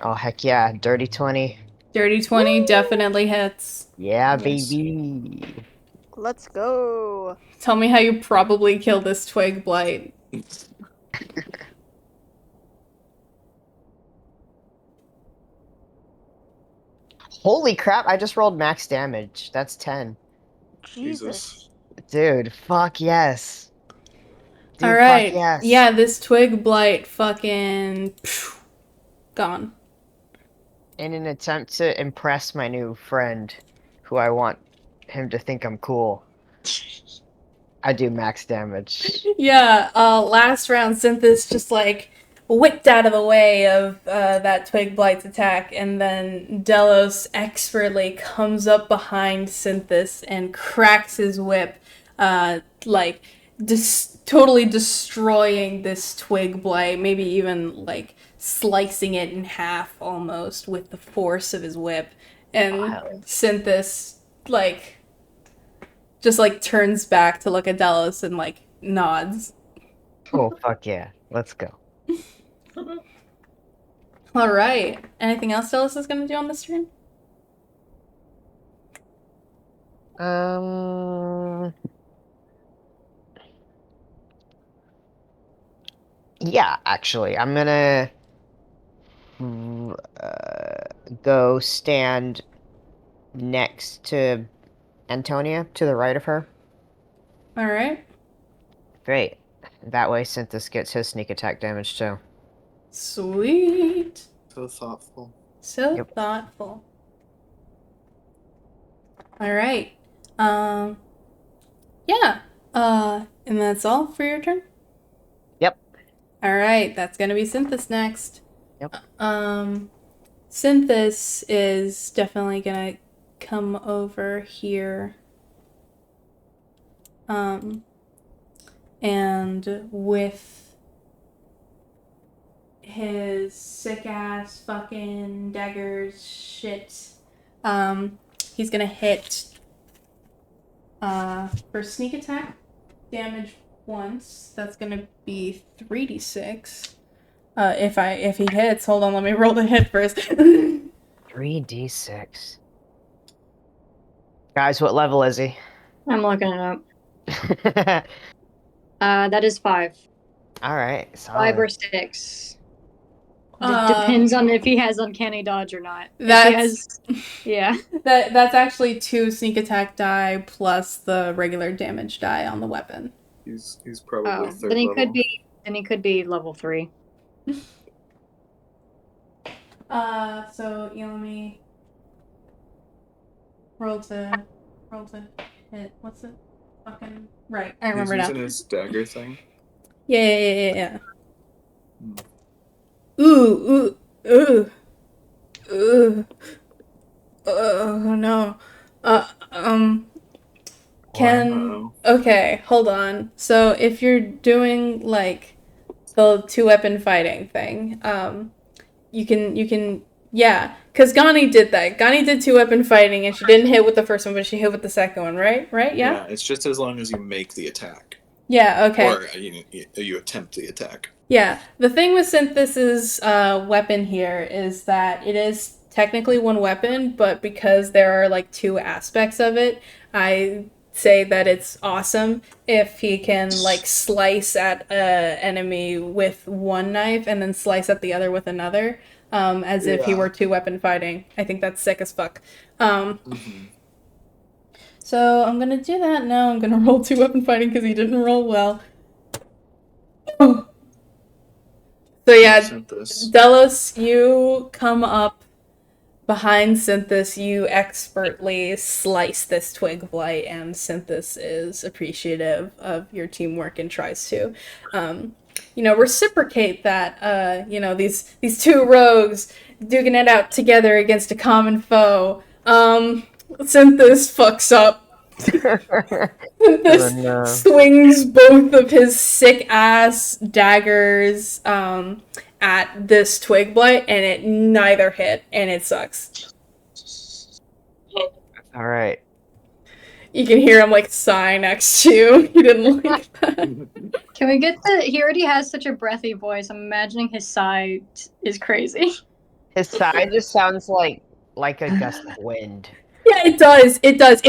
Oh heck yeah, dirty 20. Dirty 20 definitely hits. Yeah, Nice. baby. Let's go. Tell me how you probably kill this twig blight. Holy crap! I just rolled max damage. That's 10. Jesus. Dude, fuck yes. Dude, All fuck right. yes. Yeah, this twig blight fucking gone. In an attempt to impress my new friend, who I want him to think I'm cool, I do max damage. Yeah, last round Synthis just like whipped out of the way of that twig blight's attack, and then Delos expertly comes up behind Synthis and cracks his whip, like totally destroying this twig blight, maybe even like slicing it in half almost with the force of his whip. And Wild. Synthis like just like turns back to look at Delos and like nods. Oh, fuck yeah. Let's go. All right. Anything else Delos is gonna do on this turn? Yeah, actually, I'm gonna go stand next to Antonia, to the right of her. All right. Great. That way Synthis gets his sneak attack damage too. Sweet. So thoughtful. So Yep. thoughtful. All right. Yeah. And that's all for your turn? Yep. All right, that's going to be Synthis next. Yep. Synthis is definitely going to come over here. And with his sick ass fucking daggers shit, he's gonna hit for sneak attack damage once. That's gonna be 3d6. If he hits, hold on, let me roll the hit first. 3d6. Guys, what level is he? I'm looking it up. That is 5. Alright, 5 or solid. 6. Uh, Depends on if he has uncanny dodge or not. If he That's has, yeah. that's actually 2 sneak attack die plus the regular damage die on the weapon. He's probably Oh, third then he level. could be level 3. So you let me roll to hit. What's it? Fucking right. I remember He's now. using his dagger thing. Yeah. Hmm. Ooh. Oh no. Uh-oh. Okay, hold on. So if you're doing like the 2-weapon fighting thing, you can yeah, because Gani did that. Gani did 2-weapon fighting and she didn't hit with the first one, but she hit with the second one, right? Right? Yeah? It's just as long as you make the attack. Yeah, okay. Or you attempt the attack. Yeah, the thing with Synthis's weapon here is that it is technically one weapon, but because there are like 2 aspects of it, I say that it's awesome if he can like slice at a enemy with one knife and then slice at the other with another, as if he Yeah. were 2-weapon fighting. I think that's sick as fuck. Mm-hmm. So I'm gonna do that now. I'm gonna roll 2-weapon fighting because he didn't roll well. So yeah, Synthis. Delos, you come up behind Synthis, you expertly slice this twig blight, and Synthis is appreciative of your teamwork and tries to, reciprocate that, these 2 rogues duking it out together against a common foe. Synthis fucks up. Synthis no. swings both of his sick ass daggers at this twig blight, and it neither hit, and it sucks. Alright. You can hear him like sigh next to you. He didn't like that. Can we get he already has such a breathy voice. I'm imagining his sigh is crazy. His sigh just sounds like like a gust of wind. Yeah, it does. It does.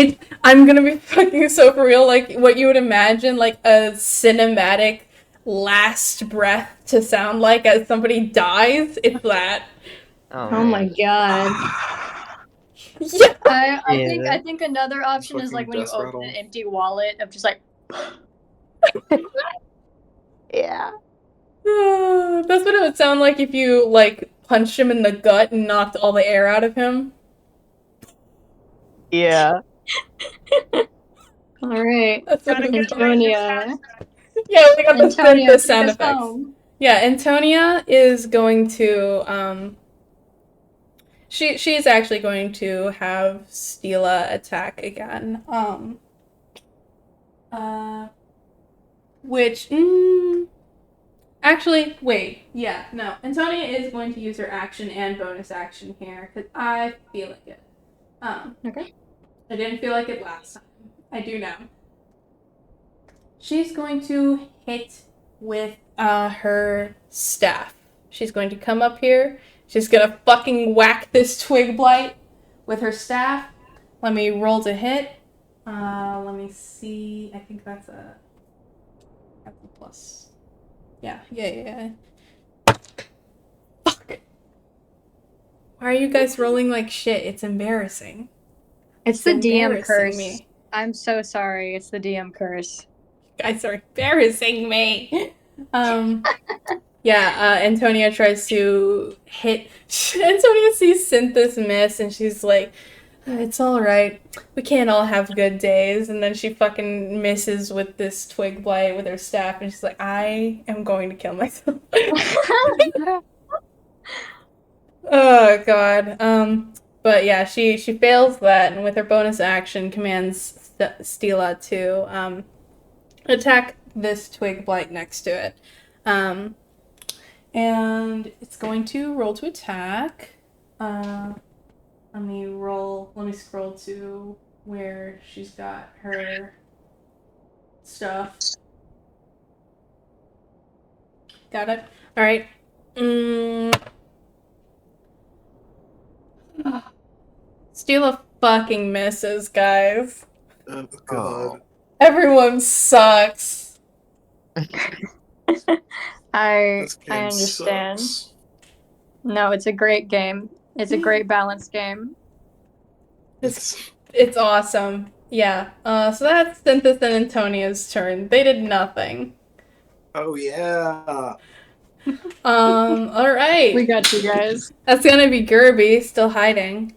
I'm gonna be fucking so for real. Like what you would imagine, like a cinematic last breath to sound like as somebody dies. It's that. Oh, Oh my man. god. Yeah. I think another option is like fucking when you death open rattle. an empty wallet of just like Yeah. That's what it would sound like if you like punched him in the gut and knocked all the air out of him. Yeah. all right. That's what Gotta it get would the be. random Antonia. sound. Yeah, we got the Antonia, synth take sound us effects. home. Yeah, Antonia is going to she's actually going to have Stila attack again. Which actually wait, yeah, no. Antonia is going to use her action and bonus action here because I feel like it. Okay. I didn't feel like it last time. I do now. She's going to hit with her staff. She's going to come up here. She's gonna fucking whack this twig blight with her staff. Let me roll to hit. Let me see. I think that's a plus. Yeah. Fuck. Why are you guys rolling like shit? It's embarrassing. It's the DM embarrassing curse. me. I'm so sorry. It's the DM curse. Guys are embarrassing me. Antonia tries to hit. Antonia sees Synthis miss, and she's like, "It's all right. We can't all have good days." And then she fucking misses with this twig blight with her staff, and she's like, "I am going to kill myself." Oh god. But yeah, she fails that, and with her bonus action, commands Stila to attack this twig blight next to it. And it's going to roll to attack. Let me scroll to where she's got her stuff. Got it? Alright. Stila fucking misses, guys. Oh god. Everyone sucks. I This game understand. sucks. No, it's a great game. It's a great balanced game. It's awesome. Yeah. So that's Synthis and Antonia's turn. They did nothing. Oh yeah. Alright. We got you guys. That's gonna be Gerby, still hiding.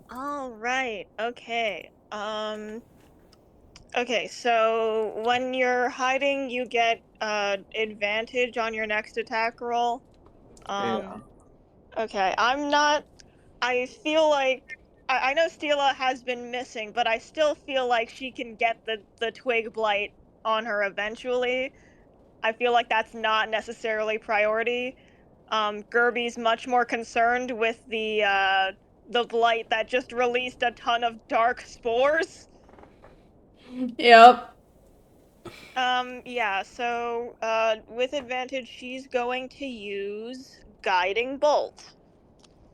All right. Okay. Okay, so when you're hiding, you get advantage on your next attack roll. Yeah. Okay, I feel like I know Stila has been missing, but I still feel like she can get the twig blight on her eventually. I feel like that's not necessarily priority. Gerby's much more concerned with the blight that just released a ton of dark spores. Yep. Yeah, so with advantage, she's going to use Guiding Bolt.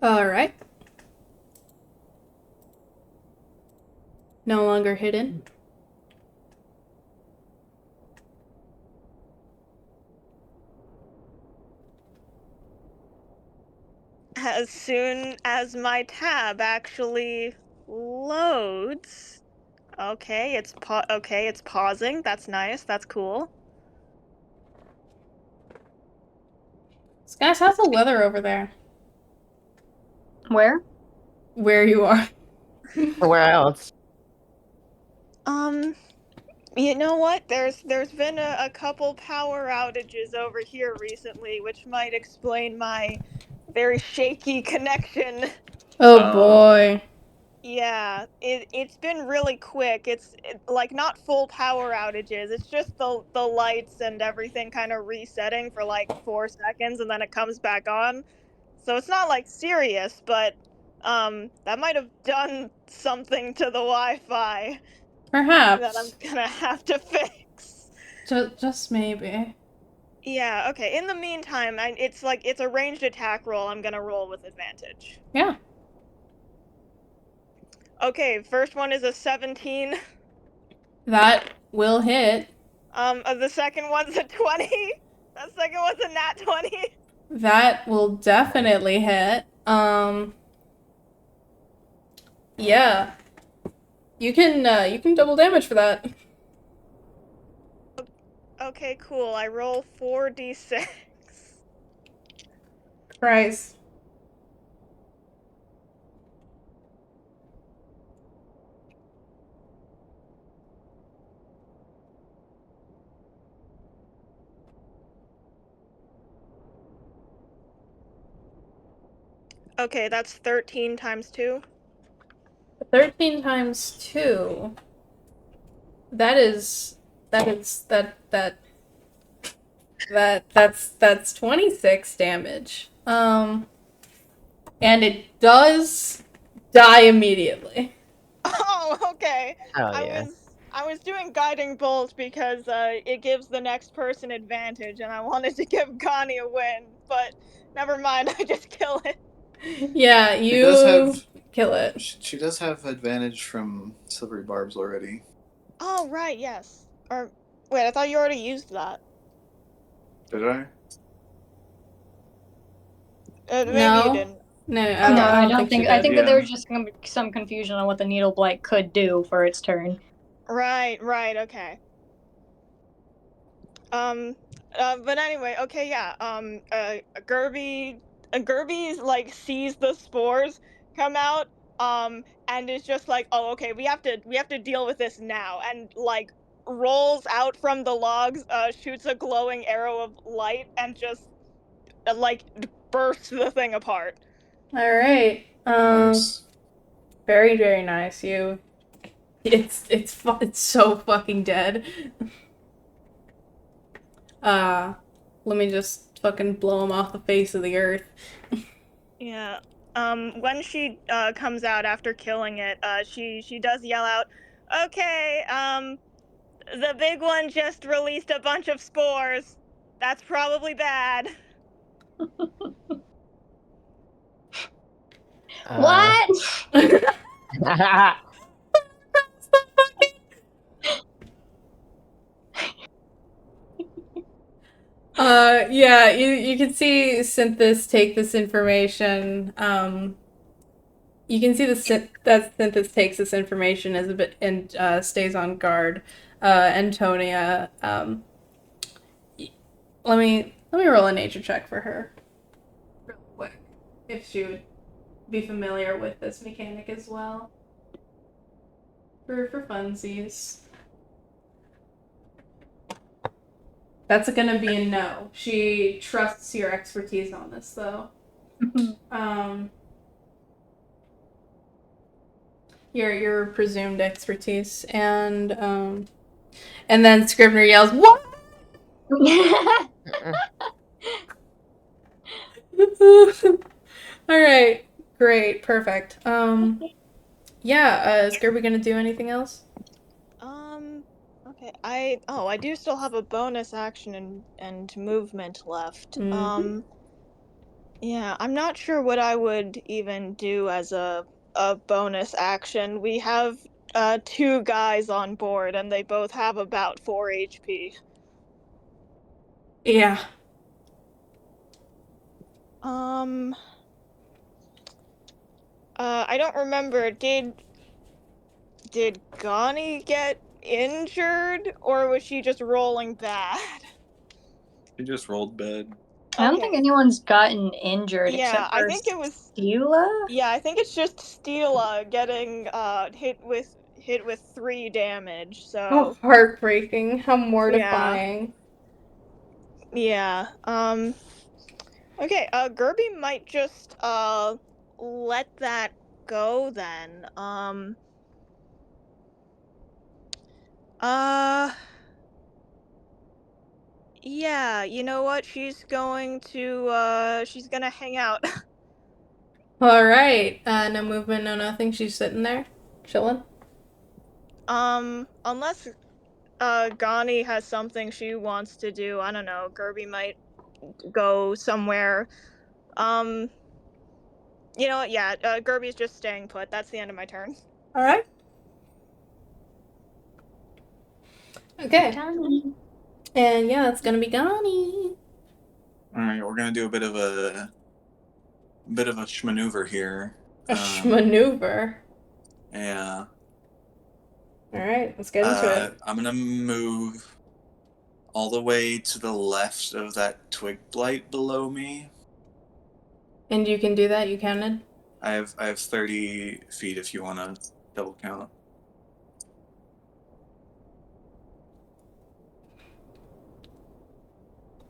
Alright. No longer hidden. As soon as my tab actually loads. Okay, it's pausing. That's nice. That's cool. Guys, how's the weather over there? Where? Where you are. Where else? You know what? There's been a couple power outages over here recently, which might explain my very shaky connection. Oh boy. Yeah, it's been really quick. It's like not full power outages. It's just the lights and everything kind of resetting for like 4 seconds and then it comes back on. So it's not like serious, but that might have done something to the Wi-Fi that I'm Perhaps. gonna have to fix. Just maybe. Yeah, okay. In the meantime, it's a ranged attack roll. I'm gonna roll with advantage. Yeah. Okay, first one is a 17. That will hit. The second one's a 20. The second one's a nat 20. That will definitely hit. Yeah. You can double damage for that. Okay, cool. I roll 4d6. Christ. Okay, that's 13 times 2. 13 times 2. That's 26 damage. And it does die immediately. Oh, okay. Oh I yeah. was doing guiding bolt because it gives the next person advantage, and I wanted to give Connie a win, but never mind. I just kill it. Yeah, She does you have kill it. she does have advantage from silvery barbs already. Oh right, yes. Or wait, I thought you already used that. Did I? Maybe you No. didn't. No, No, I I don't don't think she think. I did. think that yeah. there was just gonna be some confusion on what the needle blight could do for its turn. Right, okay. But anyway, okay, yeah. Gerby like sees the spores come out, and is just like, oh, okay, we have to deal with this now, and like rolls out from the logs, shoots a glowing arrow of light, and just like bursts the thing apart. All right. Nice. Very, very nice. It's so fucking dead. Let me just fucking blow him off the face of the earth. Yeah. When she comes out after killing it, she does yell out, "Okay, the big one just released a bunch of spores. That's probably bad." What? Yeah, you can see Synthis take this information. You can see that Synthis takes this information as a bit and stays on guard. Antonia, let me roll a nature check for her, real quick, if she would be familiar with this mechanic as well. For funsies. That's gonna be a no. She trusts your expertise on this, though. Your presumed expertise, and then Scrivener yells, "What?" All right, great, perfect. Yeah. Is Gerby gonna do anything else? Okay. I do still have a bonus action and movement left. Mhm. Yeah, I'm not sure what I would even do as a bonus action. We have 2 guys on board, and they both have about 4 HP. Yeah. I don't remember. Did Gani get injured, or was she just rolling bad? She just rolled bad. I don't think anyone's gotten injured Yeah, except I for think it was. Stila. Yeah, I think it's just Stila getting hit with 3 damage. How So heartbreaking. How yeah, mortifying. yeah. Okay. Gerby might just let that go then. Uh. Yeah, you know what? She's going to hang out. All right. No movement, no nothing. She's sitting there, chilling. Unless Gani has something she wants to do. I don't know. Gerby might go somewhere. You know what? Yeah, Gerby's just staying put. That's the end of my turn. All right. Okay. Done. And yeah, it's gonna be Gani. All right, we're gonna do a bit of a schmaneuver here. A maneuver. Yeah. All right, let's get into it. I'm gonna move all the way to the left of that twig blight below me. And you can do that. You counted. I have 30 feet if you want to double count.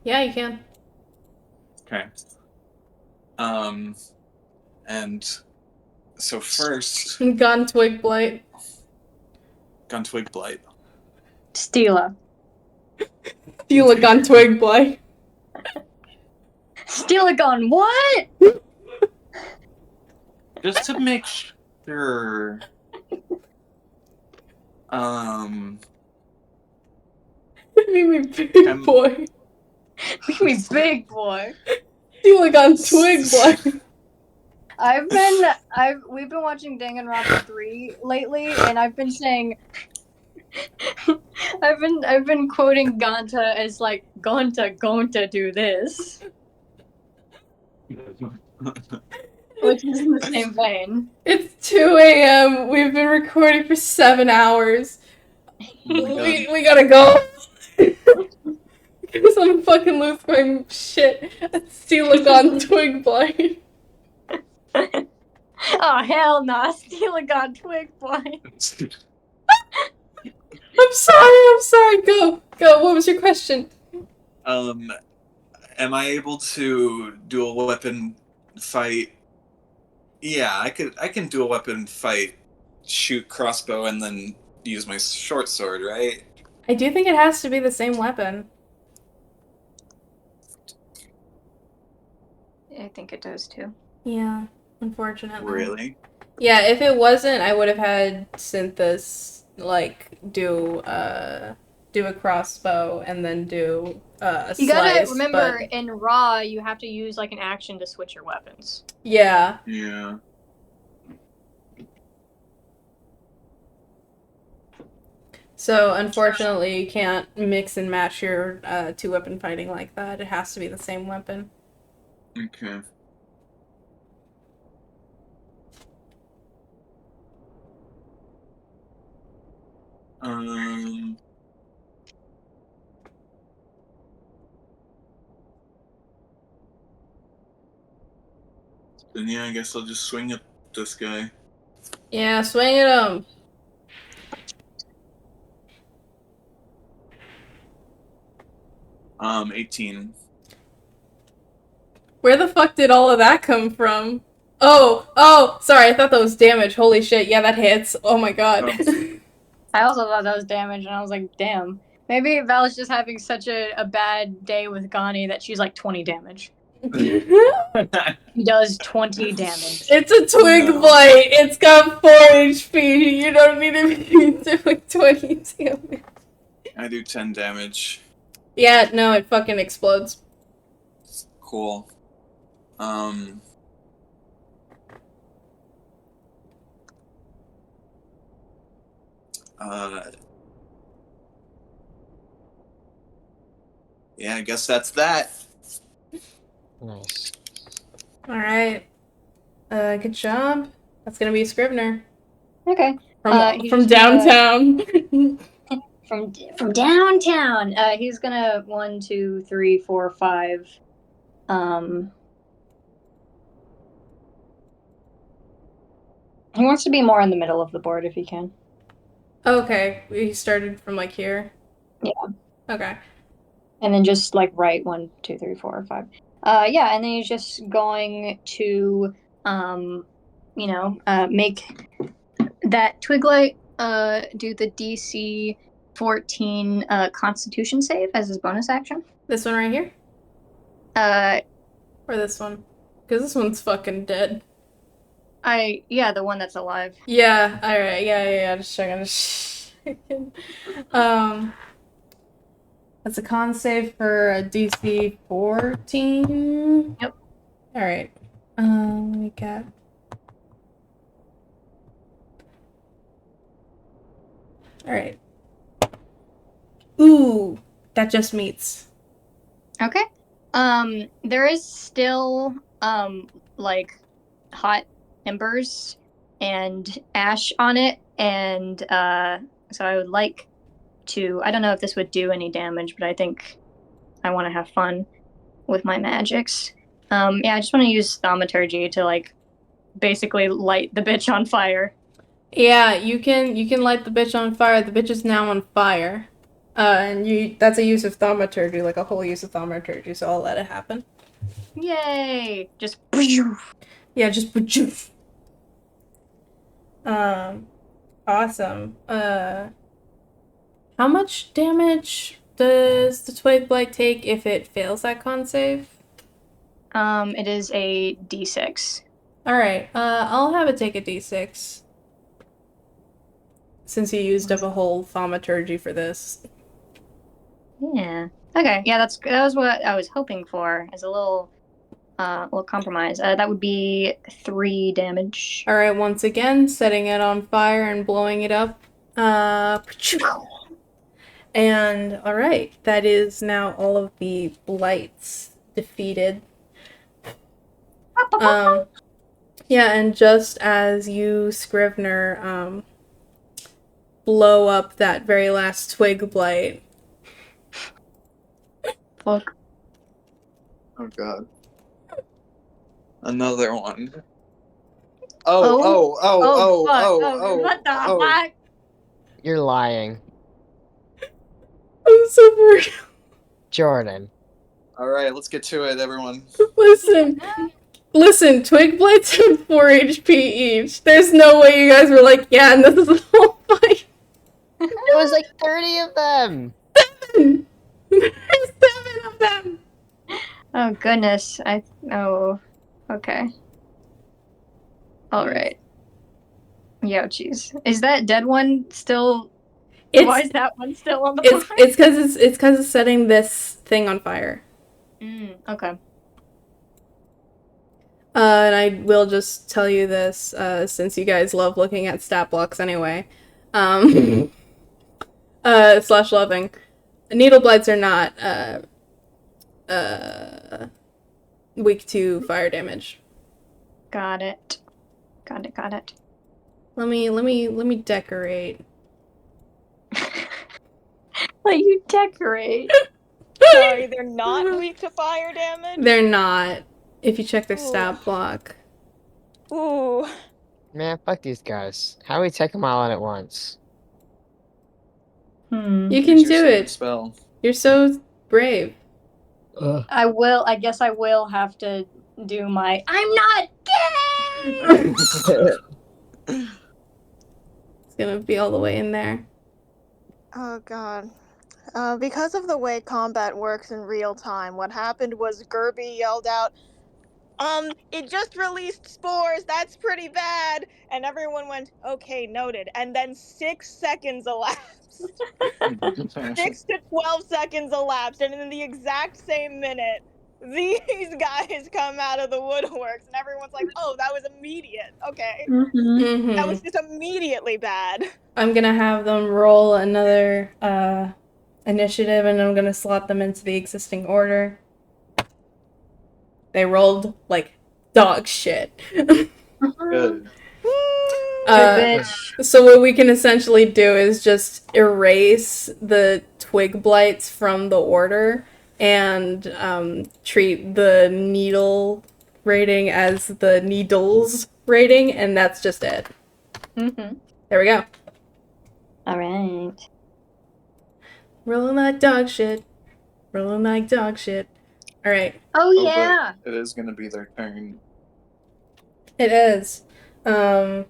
Yeah, you can. Okay. And so first, Gun twig blight. gun twig blight. Stila. You look on twig blight. Stila gone. What? Just to make sure. Mimi big boy. Mimi big boy. You look on twig blight. We've been watching Danganronpa 3 lately, and I've been saying I've been quoting Gonta as like Gonta do this. Which is in the same vein. It's 2 a.m. We've been recording for 7 hours. Oh We gotta go. Because I'm fucking lose my shit. Steal on twig blight. Oh hell no! Stealagon twig blight. I'm sorry. Go. What was your question? Am I able to do a weapon fight? Yeah, I can do a weapon fight, shoot crossbow, and then use my short sword, right? I do think it has to be the same weapon. I think it does too. Yeah, unfortunately. Really? Yeah, if it wasn't, I would have had Synthus, like, do a crossbow and then do a You gotta slice, remember, but... in Raw, you have to use like an action to switch your weapons. Yeah. Yeah. So, unfortunately, you can't mix and match your two-weapon fighting like that. It has to be the same weapon. Okay. Then yeah, I guess I'll just swing at this guy. Yeah, swing at him. 18. Where the fuck did all of that come from? Oh, sorry, I thought that was damage. Holy shit, yeah, that hits. Oh my god. I also thought that was damage, and I was like, damn. Maybe Val's just having such a bad day with Gani that she's like 20 damage. He does 20 damage. It's a twig blight. It's got 4 HP. You don't need to be doing 20 damage. I do 10 damage. Yeah, no, it fucking explodes. Cool. Yeah, I guess that's that. Nice. Alright. Good job. That's gonna be a Scrivener. Okay. From downtown. From downtown. He's gonna 1, 2, 3, 4, 5. He wants to be more in the middle of the board if he can. Okay, we started from like here. Yeah. Okay. And then just like right 1, 2, 3, 4, 5. Yeah, and then he's just going to make that Twiglight do the DC 14 Constitution save as his bonus action. This one right here? Or this one? Because this one's fucking dead. The one that's alive. Yeah, alright, yeah, just checking. That's a con save for a DC 14. Yep. Alright. Let me get... All right. Ooh, that just meets. Okay. There is still like hot embers and ash on it, and so I would like to. I don't know if this would do any damage, but I think I want to have fun with my magics. Yeah, I just want to use thaumaturgy to like basically light the bitch on fire. Yeah, you can light the bitch on fire. The bitch is now on fire. And that's a use of thaumaturgy, like a whole use of thaumaturgy, so I'll let it happen. Yay! Just Yeah, just awesome. How much damage does the twig blight take if it fails that con save? it is a d6. Alright, I'll have it take a d6. Since you used up a whole thaumaturgy for this. Yeah. Okay. Yeah, that was what I was hoping for as a little compromise. That would be 3 damage. Alright, once again, setting it on fire and blowing it up. And alright, that is now all of the blights defeated. Yeah, and just as you, Scrivener, blow up that very last twig blight. Fuck. Oh god. Another one. Oh. What the fuck? You're lying. I'm so sorry. Jordan. Alright, let's get to it, everyone. Listen, twig blights have 4 HP each. There's no way you guys were like, yeah, and this is a whole fight. There was like 30 of them! 7! There's 7 of them! Oh goodness. Okay. Alright. Ouchies. Is that dead one still why is that one still on the fire? It's because it's setting this thing on fire. Okay. And I will just tell you this, since you guys love looking at stat blocks anyway. Slash loving. Needle blights are not weak to fire damage. Got it. Let me decorate. Let you decorate. Sorry, they're not weak to fire damage? They're not. If you check their stat block. Ooh. Man, fuck these guys. How do we take them all out at once? You can Use your do it. Spell. You're so brave. I guess I will have to do my I'm not gay! It's gonna be all the way in there. Oh god. Because of the way combat works in real time, what happened was Gerby yelled out, It just released spores, that's pretty bad. And everyone went, okay, noted. And then 6 seconds elapsed. 6 to 12 seconds elapsed, and in the exact same minute, these guys come out of the woodworks, and everyone's like, oh, that was immediate. Okay. That was just immediately bad. I'm gonna have them roll another initiative, and I'm gonna slot them into the existing order. They rolled like dog shit. Good. So what we can essentially do is just erase the twig blights from the order and treat the needle rating as the needles rating, and that's just it. There we go. Alright. Rolling like dog shit. Rolling like dog shit. Alright. Oh but yeah. it is gonna be their turn. It is. So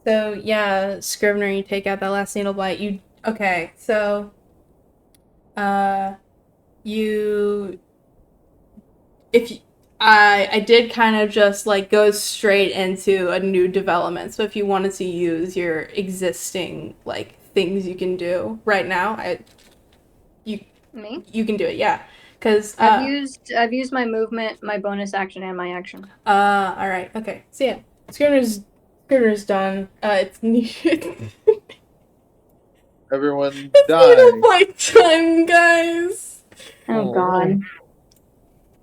yeah, Scrivener, you take out that last needle blight. Okay, so I did kind of just like go straight into a new development. So if you wanted to use your existing like things you can do right now, you can do it, yeah. Because I've used my movement, my bonus action, and my action. All right, okay. So yeah, Scrivener's done. It's Everyone It's die. Needle Blight time, guys. Oh god.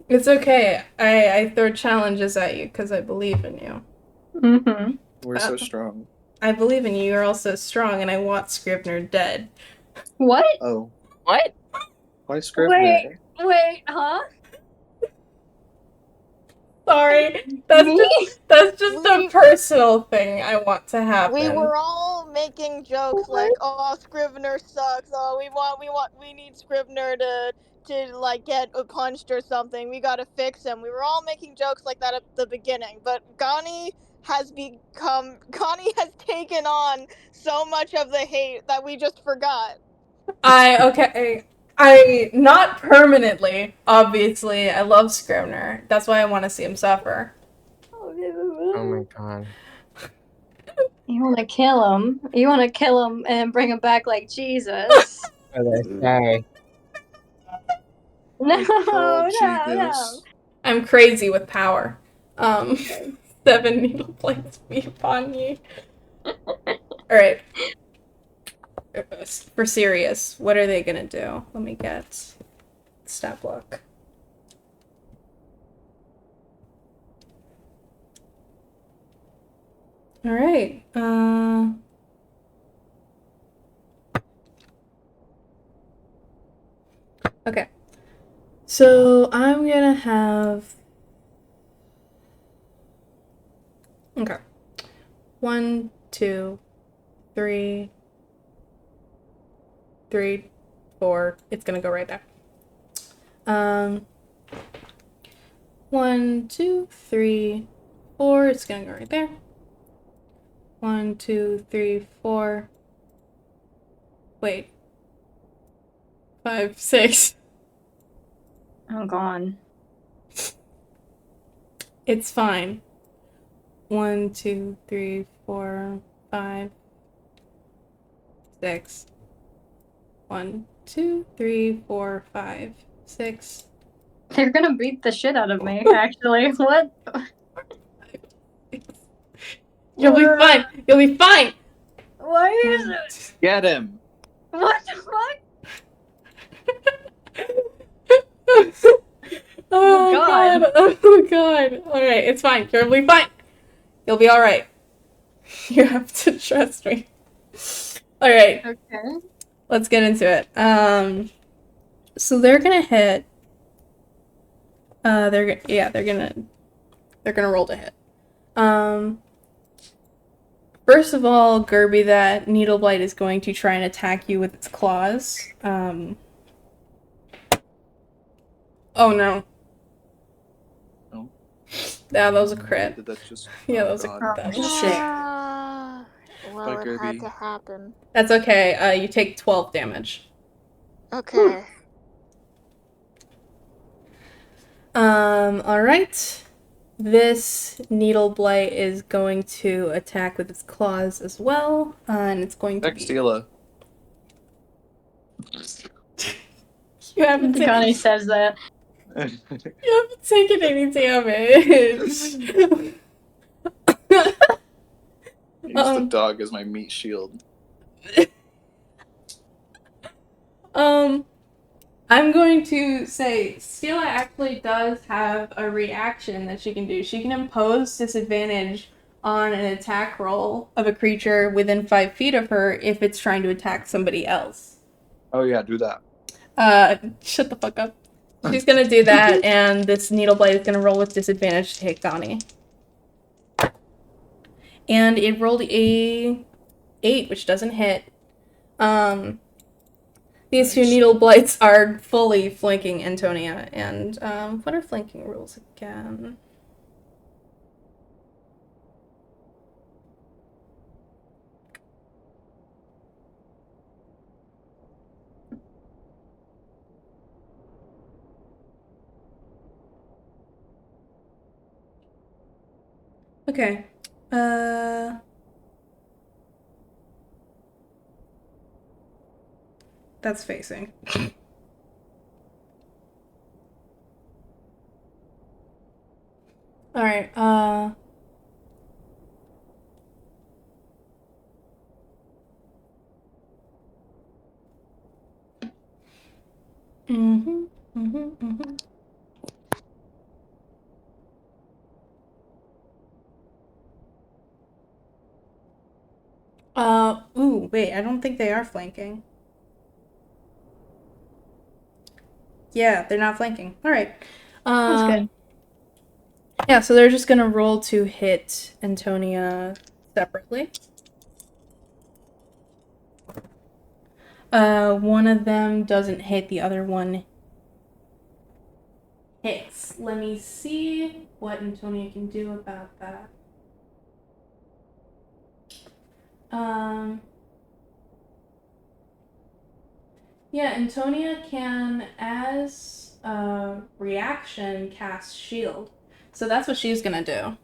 It's okay. I throw challenges at you because I believe in you. Mm-hmm. We're so strong. I believe in you. You're also strong, and I want Scrivener dead. What? Oh, What? why Scrivener? Wait, huh? Sorry, Me? that's just a We- personal thing I want to happen. We were all making jokes like, "Oh, Scrivener sucks. Oh, we need Scrivener to like get punched or something. We gotta fix him." We were all making jokes like that at the beginning, but Gani has taken on so much of the hate that we just forgot. I not permanently. Obviously, I love Scrivener. That's why I want to see him suffer. Oh my god. You want to kill him? You want to kill him and bring him back like Jesus? Okay. No, Like Carl G. no. Goose. I'm crazy with power. 7 needle plates be upon you. Alright. For serious, what are they gonna do? Let me get stat block. Alright. Okay. So I'm gonna have. Okay. 1, 2, 3, 3, 4. It's gonna go right there. 1, 2, 3, 4. It's gonna go right there. 1, 2, 3, 4. Wait. 5, 6. Oh god. It's fine. 1, 2, 3, 4, 5, 6. 1, 2, 3, 4, 5, 6. They're gonna beat the shit out of me, actually. What? You'll be fine. You'll be fine. Why is it? Get him! What the fuck? Oh God. god. Oh god. Alright, it's fine. You'll be fine. You'll be alright. You have to trust me. Alright, Okay. let's get into it. So they're gonna hit. They're gonna roll to hit. First of all, Gerby, that Needle Blight is going to try and attack you with its claws. Oh no. Oh. Yeah, that was a crit. Did that just? Yeah, oh, that was a God. that was Shit. Well, Bye, it Gerby. had to happen. That's okay. You take 12 damage. Okay. Alright. This Needle Blight is going to attack with its claws as well, and it's going to be... Textila. You haven't Gani says that. You haven't taken any damage. Use the dog as my meat shield. I'm going to say Stila actually does have a reaction that she can do. She can impose disadvantage on an attack roll of a creature within 5 feet of her if it's trying to attack somebody else. Oh yeah, do that. Shut the fuck up. She's gonna do that, and this Needle Blade is gonna roll with disadvantage to hit Gani. And it rolled a 8, which doesn't hit. These two Needle Blights are fully flanking Antonia, and what are flanking rules again? Okay. That's facing. Alright, Mm-hmm. Mm-hmm. Mm-hmm. Ooh, wait, I don't think they are flanking. Yeah, they're not flanking. All right. That's good. Yeah, so they're just gonna roll to hit Antonia separately. One of them doesn't hit, the other one hits. Let me see what Antonia can do about that. Yeah, Antonia can, as a reaction, cast shield. So that's what she's gonna do.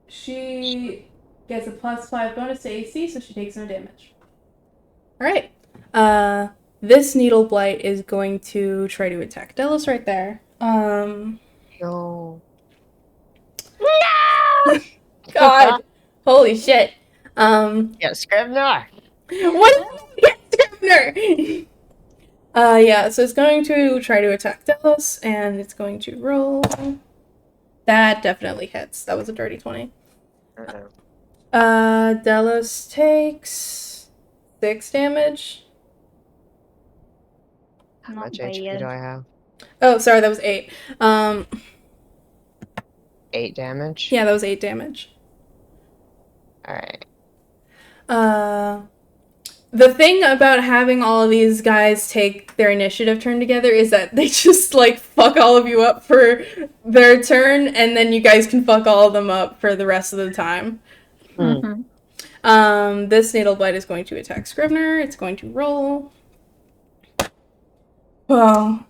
She gets a +5 bonus to AC, so she takes no damage. Alright. This Needle Blight is going to try to attack Delos right there. Yo. No! God. Holy shit. Yeah, Scrivener. What did I get, Scrivener? Yeah, so it's going to try to attack Delos, and it's going to roll. That definitely hits. That was a dirty 20. Delos takes 6 damage. How Not much HP do I have? Oh, sorry, that was 8. 8 damage? Yeah, that was 8 damage. Alright. The thing about having all of these guys take their initiative turn together is that they just, like, fuck all of you up for their turn, and then you guys can fuck all of them up for the rest of the time. This Natal Blight is going to attack Scrivener. It's going to roll. Well,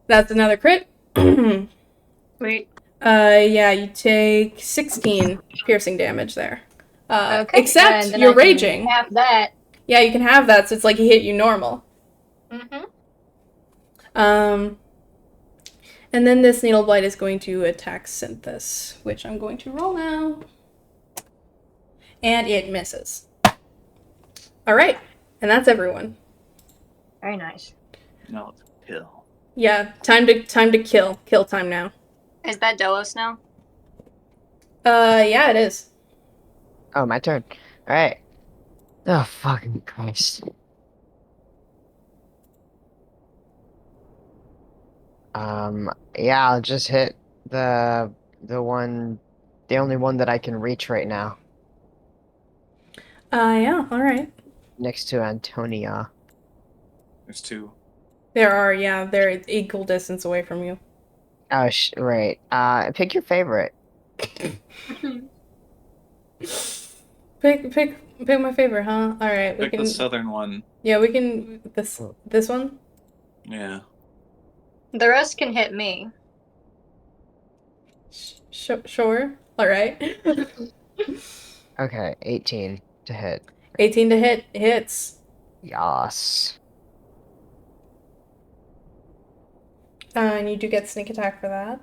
that's another crit. Wait. Yeah, you take 16 piercing damage there. Okay. Except then you're I can raging. have that. Yeah, you can have that, so it's like he hit you normal. Mm-hmm. And then this Needle Blight is going to attack Synthis, which I'm going to roll now. And it misses. Alright, and that's everyone. Very nice. No, it's kill. Yeah, time to kill. Kill time now. Is that Delos now? Yeah, it is. Oh, my turn. Alright. Oh, fucking Christ. Yeah, I'll just hit the only one that I can reach right now, Yeah, alright. next to Antonia. There's 2. They're equal distance away from you. Oh, right. Pick your favorite. Pick my favorite, huh? Alright, we Pick can. the southern one. Yeah, we can. This one? Yeah. The rest can hit me. Sure. Alright. Okay, 18 to hit. 18 to hit. Hits. Yas. And you do get sneak attack for that.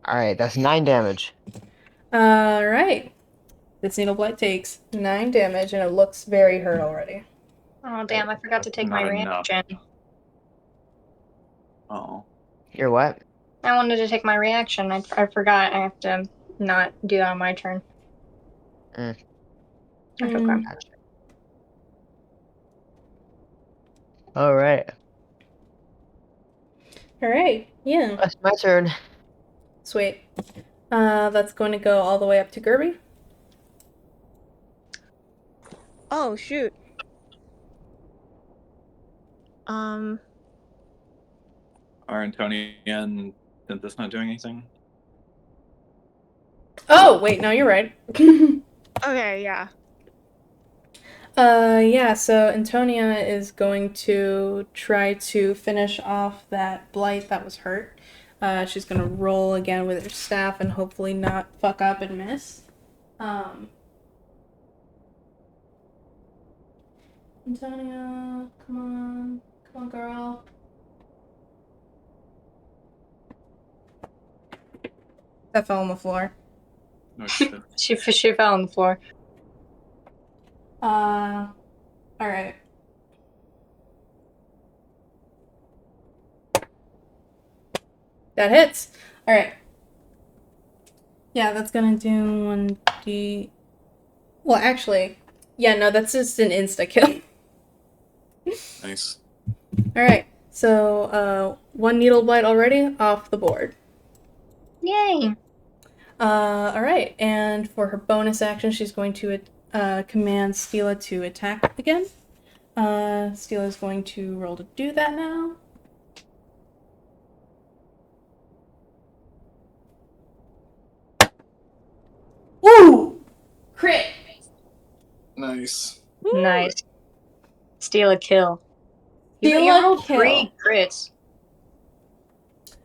Alright, that's 9 damage. Alright. This Needle Blight takes 9 damage, and it looks very hurt already. Oh damn! I forgot to take my Not enough. reaction. Oh. You're what? I wanted to take my reaction. I forgot. I have to not do that on my turn. Mm. That's okay. Gotcha. Alright. Alright, yeah. That's my turn. Sweet. That's going to go all the way up to Gerby. Oh shoot. Are Antonia and Synthis not doing anything? Oh, wait, no, you're right. Okay, yeah. Yeah, so Antonia is going to try to finish off that blight that was hurt. She's gonna roll again with her staff and hopefully not fuck up and miss. Antonia, come on, girl. That fell on the floor. No shit. She fell on the floor. Alright. That hits. Alright. Yeah, that's gonna do 1d. Well, actually, yeah, no, that's just an insta kill. Nice. Alright, so, 1 needle blight already off the board. Yay! Alright, and for her bonus action, she's going to command Stila to attack again. Stila is going to roll to do that now. Woo! Crit! Nice. Nice. Steal a kill. You Steal a rolled kill. 3 crits.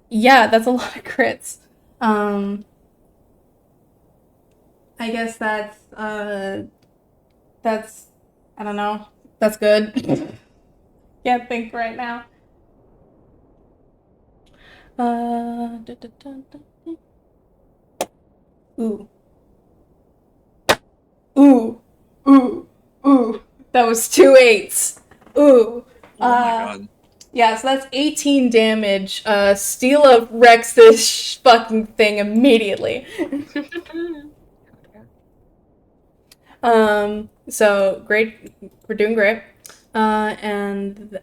Yeah, that's a lot of crits. I guess that's, I don't know. That's good. Can't think right now. Ooh. Ooh. Ooh. Ooh. That was 2 8s. Ooh. Oh my god. Yeah, so that's 18 damage. Stila wrecks this fucking thing immediately. So great, we're doing great. And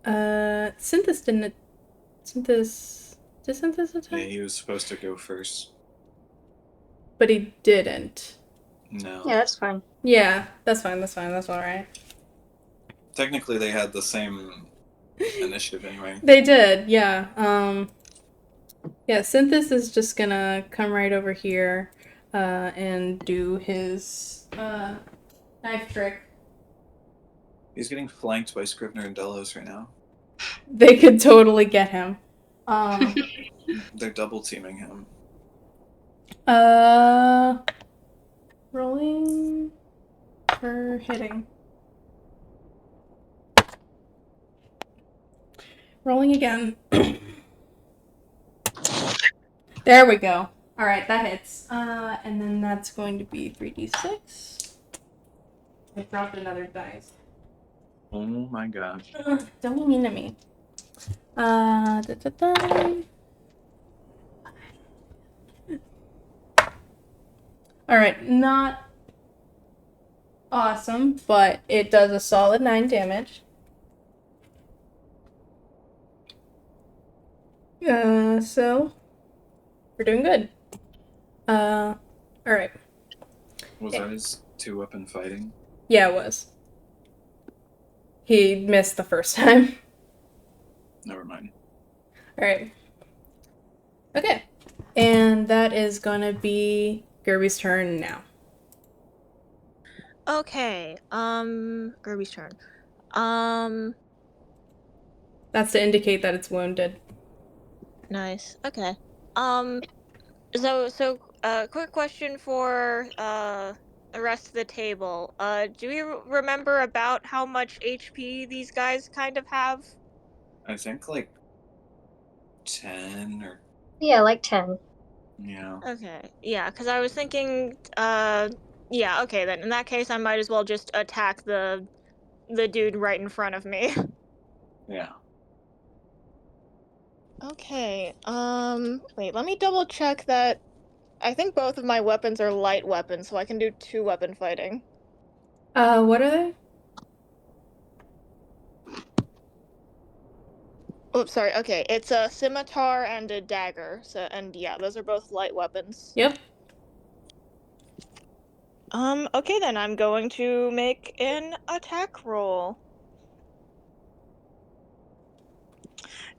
Synthis didn't. Synthis. Did Synthis attack? Yeah, he was supposed to go first. But he didn't. No. Yeah, that's fine. Yeah, that's fine. That's alright. Technically, they had the same initiative anyway. They did, yeah. Yeah, Synthis is just gonna come right over here, and do his, knife trick. He's getting flanked by Scrivener and Delos right now. They could totally get him. They're double teaming him. Rolling for hitting. Rolling again. There we go. Alright, that hits. And then that's going to be 3d6. I dropped another dice. Oh my god. Don't be mean to me. Alright, not awesome, but it does a solid 9 damage. So we're doing good. Alright. Was that his 2-weapon fighting? Yeah, it was. He missed the first time. Never mind. Alright. Okay. And that is gonna be Gerby's turn now. Okay, Gerby's turn. That's to indicate that it's wounded. Nice. Okay. Quick question for, the rest of the table. Do you remember about how much HP these guys kind of have? I think like 10 or Yeah, like 10. yeah. Okay, yeah, because I was thinking, yeah, okay, then in that case, I might as well just attack the dude right in front of me. Yeah. Okay, wait, let me double check that. I think both of my weapons are light weapons, so I can do 2-weapon fighting. What are they? Oops, sorry, okay, it's a scimitar and a dagger, so, and yeah, those are both light weapons. Yep. Okay then, I'm going to make an attack roll.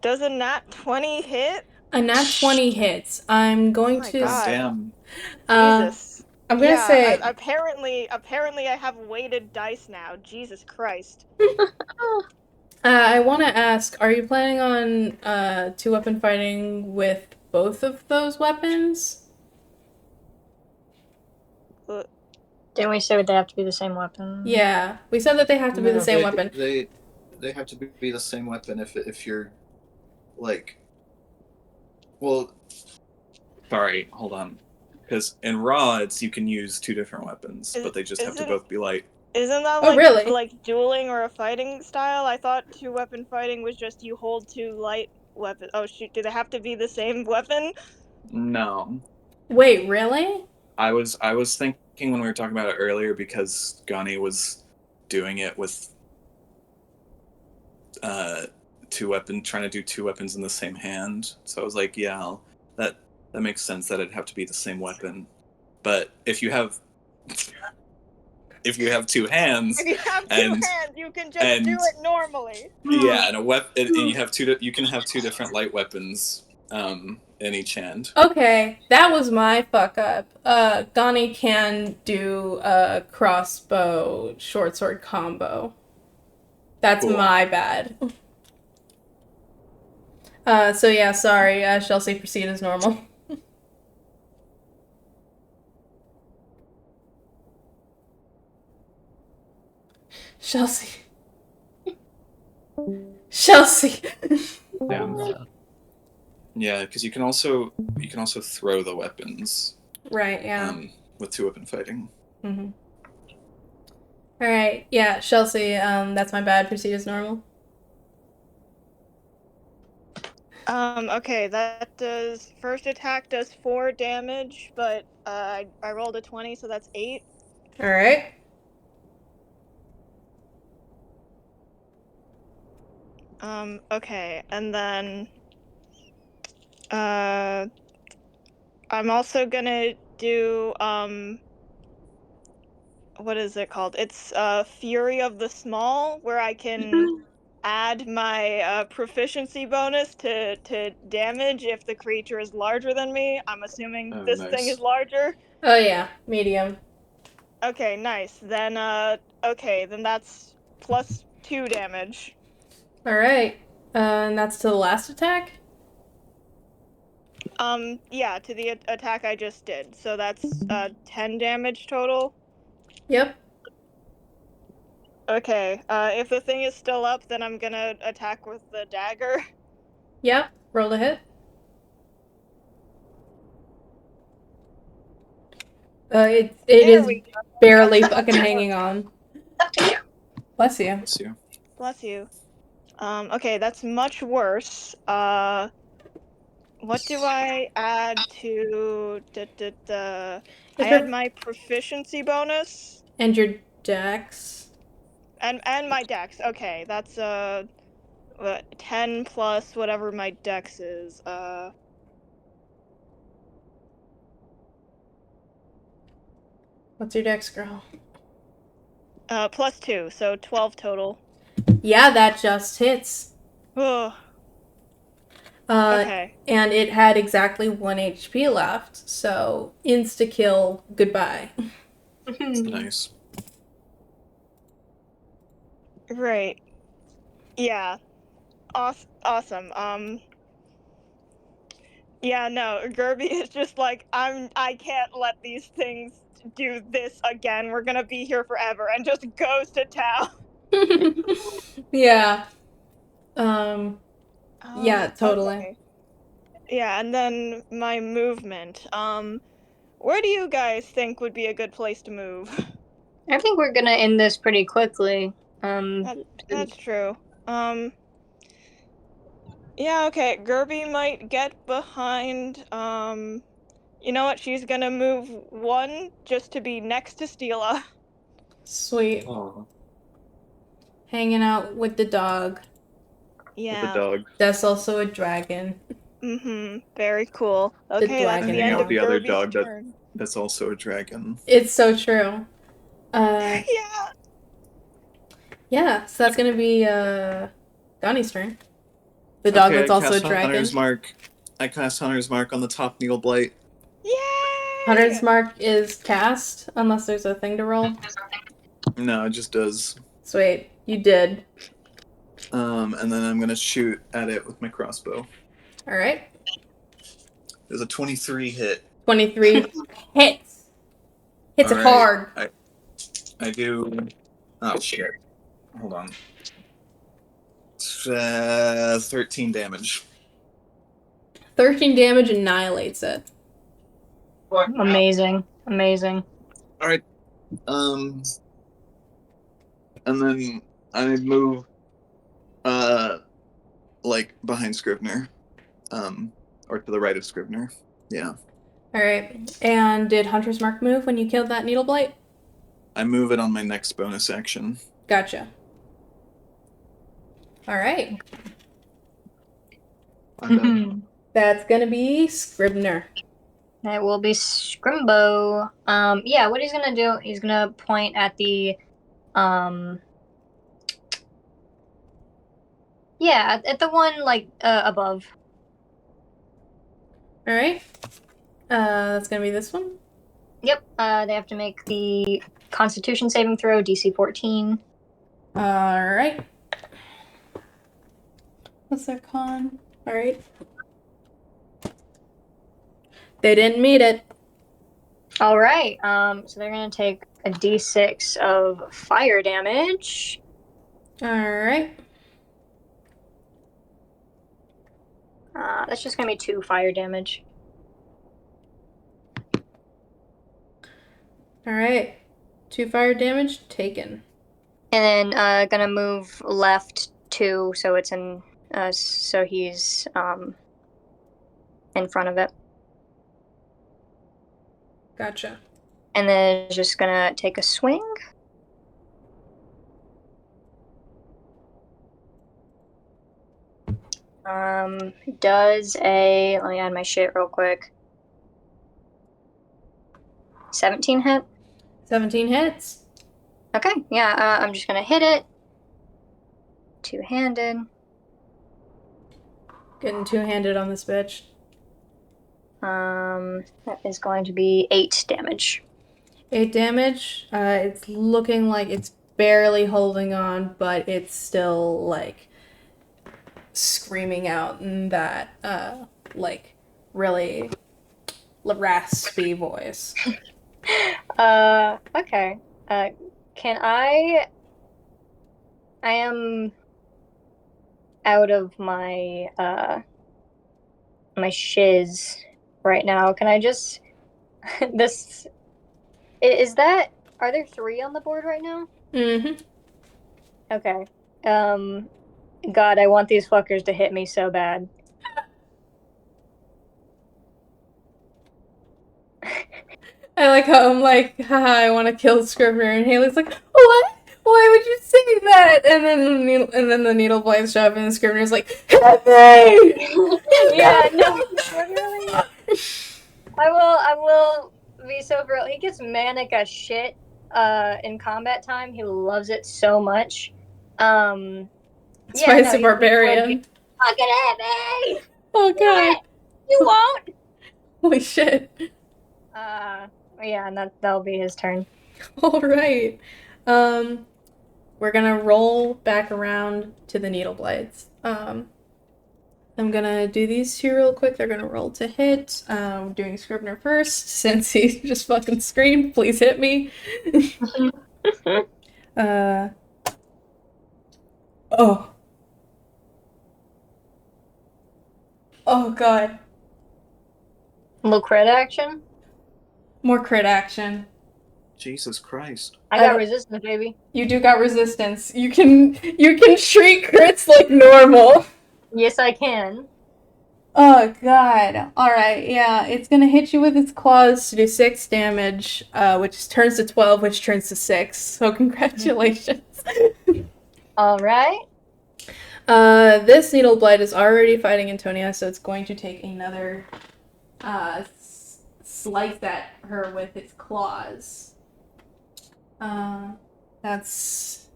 Does a nat 20 hit? A nat 20 hits. I'm going my to. God. Damn. Jesus. I'm gonna Yeah, say. apparently I have weighted dice now. Jesus Christ. I want to ask: are you planning on 2-weapon fighting with both of those weapons? Didn't we say they have to be the same weapon? Yeah, we said that they have to be the same they, weapon. They have to be the same weapon if you're like. Well, Sorry, hold on. Because in rods you can use 2 different weapons, but they just have to Isn't- both be light. Isn't that Oh, like really? dueling or a fighting style? I thought two-weapon fighting was just you hold two light weapons. Oh shoot, do they have to be the same weapon? No, Wait, really? I was thinking when we were talking about it earlier because Gani was doing it with trying to do two weapons in the same hand. So I was like, yeah, that that makes sense that it'd have to be the same weapon. But if you have two hands If you have two and hands, you can just do and it normally. yeah, and a weapon, and you have you can have two different light weapons in each hand. Okay, that was my fuck up. Gani can do a crossbow short sword combo. That's Cool. my bad. So yeah, sorry, Chelsea, proceed as normal. Chelsea. Chelsea. Yeah, because you can also throw the weapons Right, yeah. with two weapon fighting. Mm-hmm. Alright, yeah, Chelsea, that's my bad, proceed as normal. Okay, that does first attack does 4 damage, but I rolled a 20, so that's 8. Alright. Okay, and then I'm also gonna do what is it called? It's Fury of the Small, where I can add my proficiency bonus to damage if the creature is larger than me. I'm assuming Oh, this thing nice. is larger. Oh yeah, medium. Okay, nice. Then okay, then that's plus 2 damage. Alright. And that's to the last attack? Yeah, to the attack I just did. So that's 10 damage total. Yep. Okay, if the thing is still up, then I'm gonna attack with the dagger. Yep. Roll a hit. It There is we go. barely fucking hanging on. Bless you. Bless you. Bless you. Okay, that's much worse. What do I add to I It's add per- my proficiency bonus and your dex. and my dex. Okay, that's 10 plus whatever my dex is. What's your dex, girl? Plus 2, so 12 total. Yeah, that just hits. Ugh. Uh, Okay. and it had exactly 1 HP left, so insta kill, goodbye. Nice. Right. Yeah. Awesome. Yeah, no, Gerby is just like, I can't let these things do this again. We're gonna be here forever, and just goes to town. Yeah. Yeah, totally. Okay. Yeah, and then my movement. Where do you guys think would be a good place to move? I think we're gonna end this pretty quickly. That's true. Yeah, okay. Gerby might get behind. You know what? She's gonna move 1 just to be next to Steela. Sweet. Oh, Hanging out with the dog. with the Yeah. dog. That's also a dragon. Very cool. Okay, that's dragon the Hanging end out of with the other Gerby's dog turn. that's also a dragon. It's so true. Yeah. Yeah, so that's gonna be, Donnie's turn. The dog Okay, that's I also a cast dragon. Hunter's Mark. I cast Hunter's Mark on the top Needle Blight. Yay! Hunter's Mark is cast, unless there's a thing to roll. No, it just does. Sweet, you did. And then I'm gonna shoot at it with my crossbow. Alright. There's a 23 hit. 23 hits. Hits it Alright, hard. I do. Oh shit! Hold on. 13 damage. 13 damage annihilates it. Amazing. Amazing. All right. and then I move, like behind Scrivener, or to the right of Scrivener. Yeah, All right. And did Hunter's Mark move when you killed that needle blight? I move it on my next bonus action. Gotcha. All right. I'm done. That's gonna be Scribner. It will be Scrimbo. Yeah, what he's gonna do, he's gonna point at the, yeah, at the one, like, above. All right. That's gonna be this one. Yep, they have to make the Constitution saving throw, DC 14. All right. What's their con? All right. They didn't meet it. All right, so they're gonna take a D6 of fire damage. All right. That's just gonna be 2 fire damage. All right. 2 fire damage taken. And then gonna move left 2, so it's in, so he's in front of it. Gotcha. And then just gonna take a swing. Does a, let me add my shit real quick. 17 hit? 17 hits. Okay, yeah, I'm just gonna hit it. Two-handed. Getting two-handed on this bitch. That is going to be 8 damage. 8 damage. It's looking like it's barely holding on, but it's still, like, screaming out in that, like, really raspy voice. Okay. Can I am out of my, my shiz right now. Can I just, this, is that, are there 3 on the board right now? Mm-hmm. Okay. God, I want these fuckers to hit me so bad. I like how I'm like, haha, I want to kill Scrivener, and Haley's like, what? Why would you say that? And then the needle blinds shove, and Scrivener's like, hit me! Yeah, no, literally. I will be so real. He gets manic as shit in combat time. He loves it so much. That's why he's a he's barbarian. fucking at me. Oh god. You won't. Holy shit. Yeah, and that'll be his turn. Alright. We're gonna roll back around to the needle blades. I'm gonna do these two real quick. They're gonna roll to hit. Doing Scrivener first, since he just fucking screamed, please hit me. Oh. Oh god. Little crit action. More crit action. Jesus Christ. I got resistance, baby. You do got resistance. You can treat crits like normal. Yes, I can. Oh god. Alright, yeah. It's gonna hit you with its claws to do 6 damage, which turns to 12, which turns to 6. So congratulations. Alright. This needle blight is already fighting Antonia, so it's going to take another slice at her with its claws. That's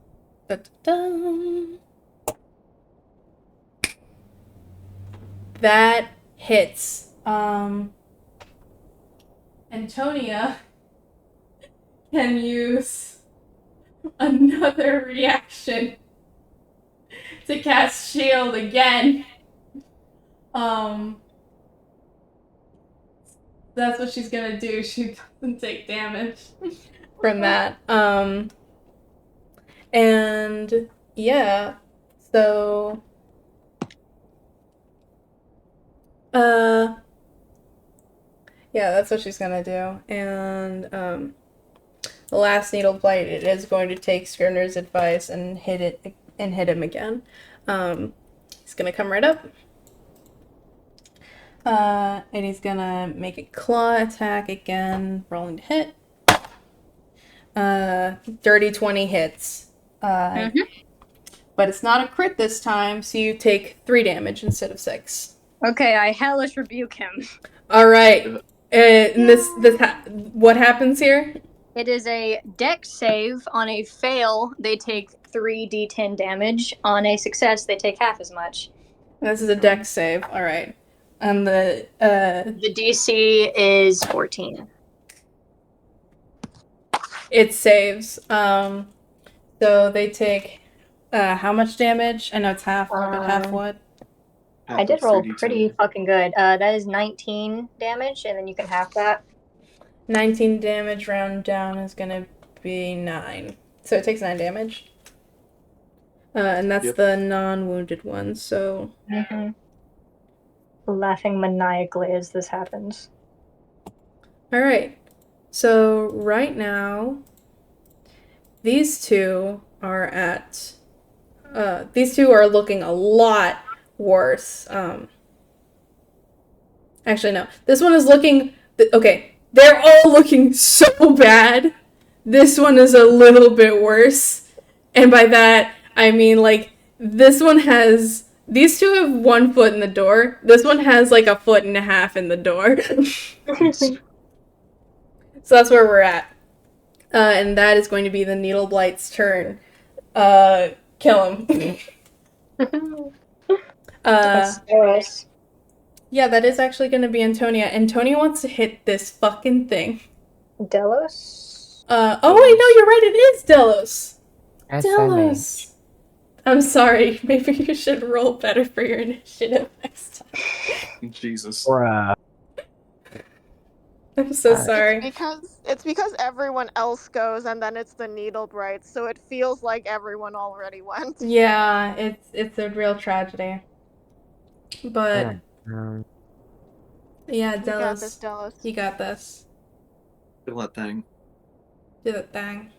that hits. Antonia can use another reaction to cast shield again. That's what she's gonna do. She doesn't take damage from that. And yeah, so yeah, that's what she's gonna do. And the last needle blight, it is going to take Scrivener's advice and hit him again. He's gonna come right up. And he's gonna make a claw attack again, rolling to hit. Dirty 20 hits. But it's not a crit this time, so you take 3 damage instead of 6. Okay, I hellish rebuke him. All right. And what happens here? It is a dex save. On a fail, they take 3d10 damage. On a success, they take half as much. This is a dex save. All right. And the DC is 14. It saves. So they take how much damage? I know it's half, but half what? I did roll pretty fucking good. That is 19 damage, and then you can half that. 19 damage, round down is gonna be 9. So it takes 9 damage. And that's the non-wounded one, so... Laughing maniacally as this happens. Alright. So right now, these two are at... these two are looking a lot worse. Actually, no. This one is looking... Okay. They're all looking so bad. This one is a little bit worse. And by that, I mean, like, this one has... These two have 1 foot in the door. This one has, like, 1.5 foot in the door. So that's where we're at. And that is going to be the Needle Blight's turn. Kill him. That's gross. Yeah, that is actually going to be Antonia. Antonia wants to hit this fucking thing. Delos? Oh wait, no, you're right, it is Delos. That's Delos. I'm sorry, maybe you should roll better for your initiative next time. Jesus. Bruh. I'm so sorry. It's because everyone else goes, and then it's the needle bright, so it feels like everyone already went. Yeah, it's a real tragedy. But yeah, You got Delos, this, Delos. you got this. Do that thing. Do that thing.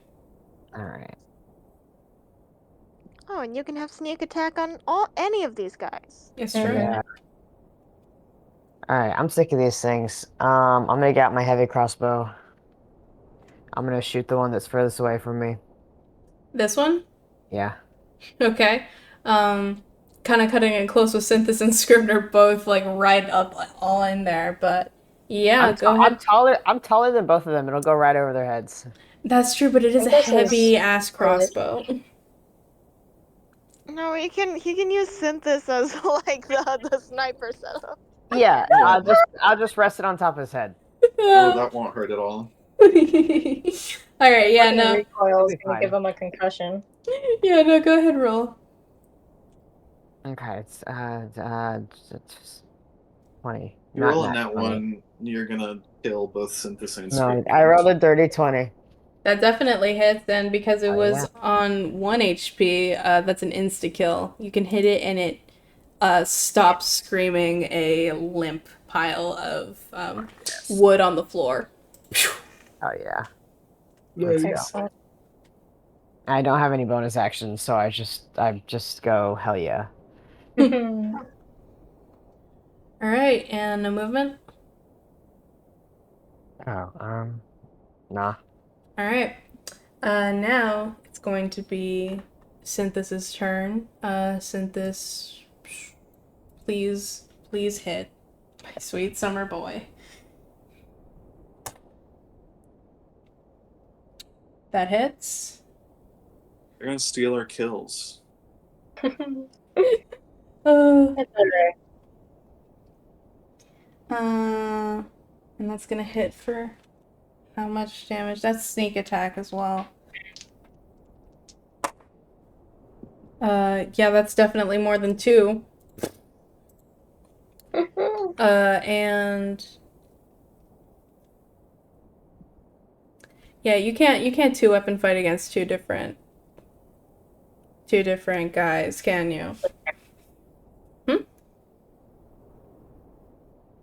Alright. Oh, and you can have sneak attack on any of these guys. It's true. Yeah. Alright, I'm sick of these things. I'm gonna get out my heavy crossbow. I'm gonna shoot the one that's furthest away from me. This one? Yeah. Okay. Kind of cutting it close with Synthesis and Scrivener both like right up all in there, but yeah, go ahead. I'm taller than both of them. It'll go right over their heads. That's true, but it is a heavy ass crossbow. No, he can use Synthesis as like the sniper setup. Yeah, I'll just rest it on top of his head. Oh, that won't hurt at all. Alright, yeah, no. Recoil's gonna give him a concussion. Yeah, no, go ahead, roll. Okay, it's 20. You roll on that 20. one, you're gonna kill both Synthesis and No, Scrivener. I rolled a dirty 20. That definitely hits, then because it was yeah. on 1 HP, that's an insta-kill. You can hit it and it stops screaming a limp pile of wood on the floor. Oh yeah. Let's go. I don't have any bonus actions, so I just go hell yeah. Alright, and no movement? Oh, nah. Alright. Now it's going to be Synthesis' turn. Synthesis, please hit. My sweet summer boy. That hits. They're gonna steal our kills. And that's gonna hit for how much damage? That's sneak attack as well. Yeah, that's definitely more than 2. And yeah, you can't 2-weapon fight against two different guys, can you?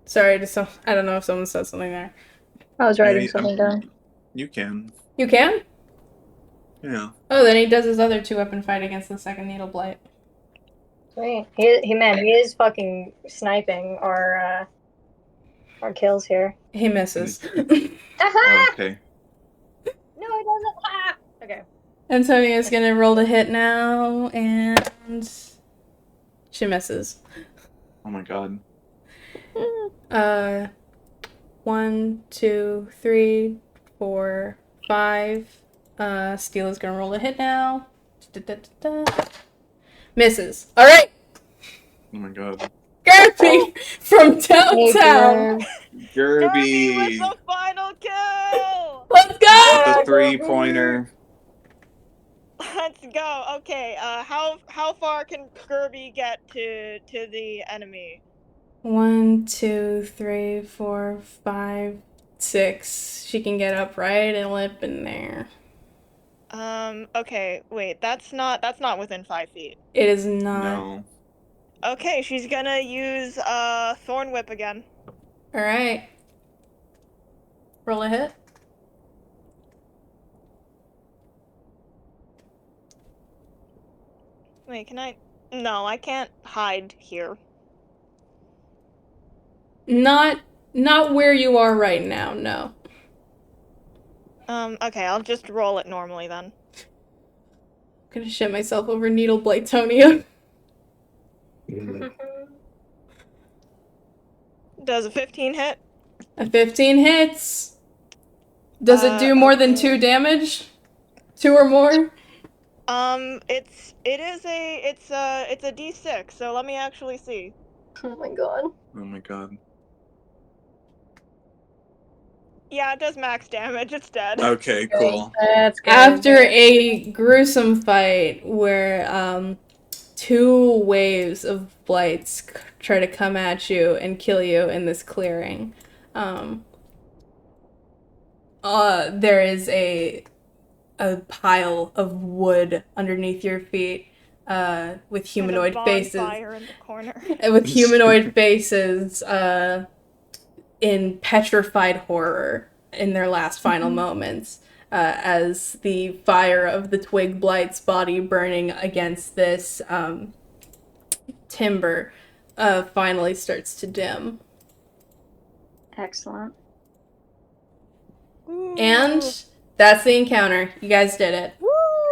Sorry, I don't know if someone said something there. I was writing something down. You can. You can? Yeah. Oh, then he does his other 2-weapon fight against the second Needle Blight. Sweet. He is fucking sniping our kills here. He misses. Oh, okay. No, he doesn't. Ah! Okay. Antonia's gonna roll to hit now, and she misses. Oh my god. 1, 2, 3, 4, 5. Steel is gonna roll a hit now. Da-da-da-da. Misses. All right, Oh my god. Gertie from downtown. Kirby with Gerby the final kill! Let's with go. the 3-pointer. Let's go. Okay, how far can Gerby get to the enemy? 1, 2, 3, 4, 5, 6. She can get upright and limp in there. Okay, wait, that's not within 5 feet. It is not. No. Okay, she's gonna use Thorn Whip again. All right. Roll a hit. Wait, can I? No, I can't hide here. Not where you are right now. No. Okay, I'll just roll it normally then. I'm gonna shit myself over Needle Blytonia. Does a 15 hit? A 15 hits. Does it do more than 2 damage? 2 or more? It's a D6. So let me actually see. Oh my god. Oh my god. Yeah, it does max damage. It's dead. Okay, cool. That's good. After a gruesome fight where 2 waves of blights try to come at you and kill you in this clearing, there is a pile of wood underneath your feet with humanoid and a faces. bonfire in the corner. With humanoid faces in petrified horror in their last final moments, as the fire of the twig blight's body burning against this timber finally starts to dim. Excellent. Ooh. And that's the encounter. You guys did it.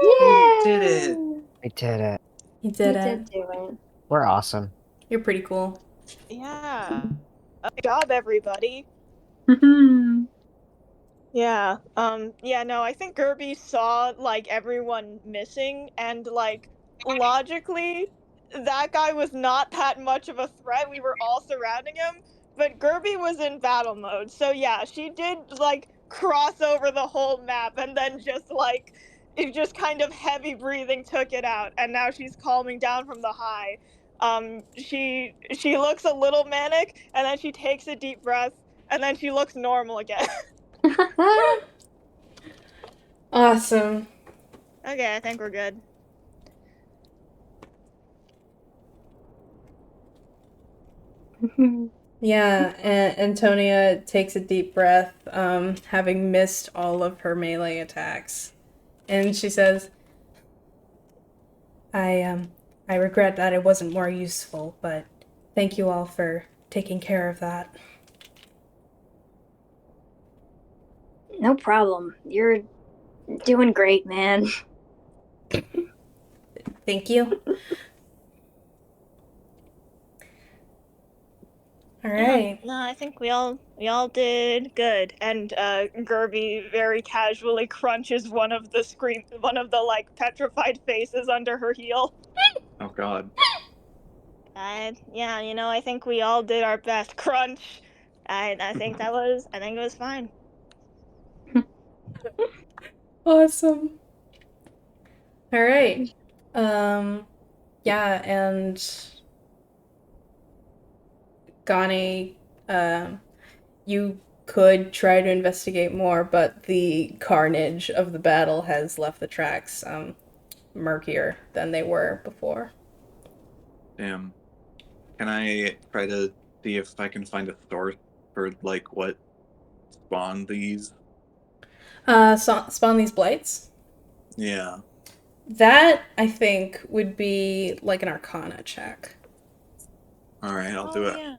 Yeah. Did it. We did it. You We did it. did do it. We're awesome. You're pretty cool. Yeah. Good job, everybody. Yeah. Yeah, no, I think Gerby saw, like, everyone missing, and, like, logically, that guy was not that much of a threat. We were all surrounding him, but Gerby was in battle mode. So, yeah, she did, like, cross over the whole map, and then just, like, it just kind of heavy breathing took it out, and now she's calming down from the high. She looks a little manic, and then she takes a deep breath, and then she looks normal again. Awesome. Okay, I think we're good. Yeah, Antonia takes a deep breath, having missed all of her melee attacks. And she says, I regret that it wasn't more useful, but thank you all for taking care of that. No problem. You're doing great, man. Thank you. All right. No, I think we all did good. And Gerby very casually crunches one of the like petrified faces under her heel. Oh god. Yeah, I think we all did our best. Crunch. I think it was fine. Awesome. All right. Yeah, and Gani, you could try to investigate more, but the carnage of the battle has left the tracks murkier than they were before. Damn. Can I try to see if I can find a source for, like, what spawned these? Spawn these blights. Yeah. That, I think, would be like an Arcana check. All right, I'll do it. Yeah.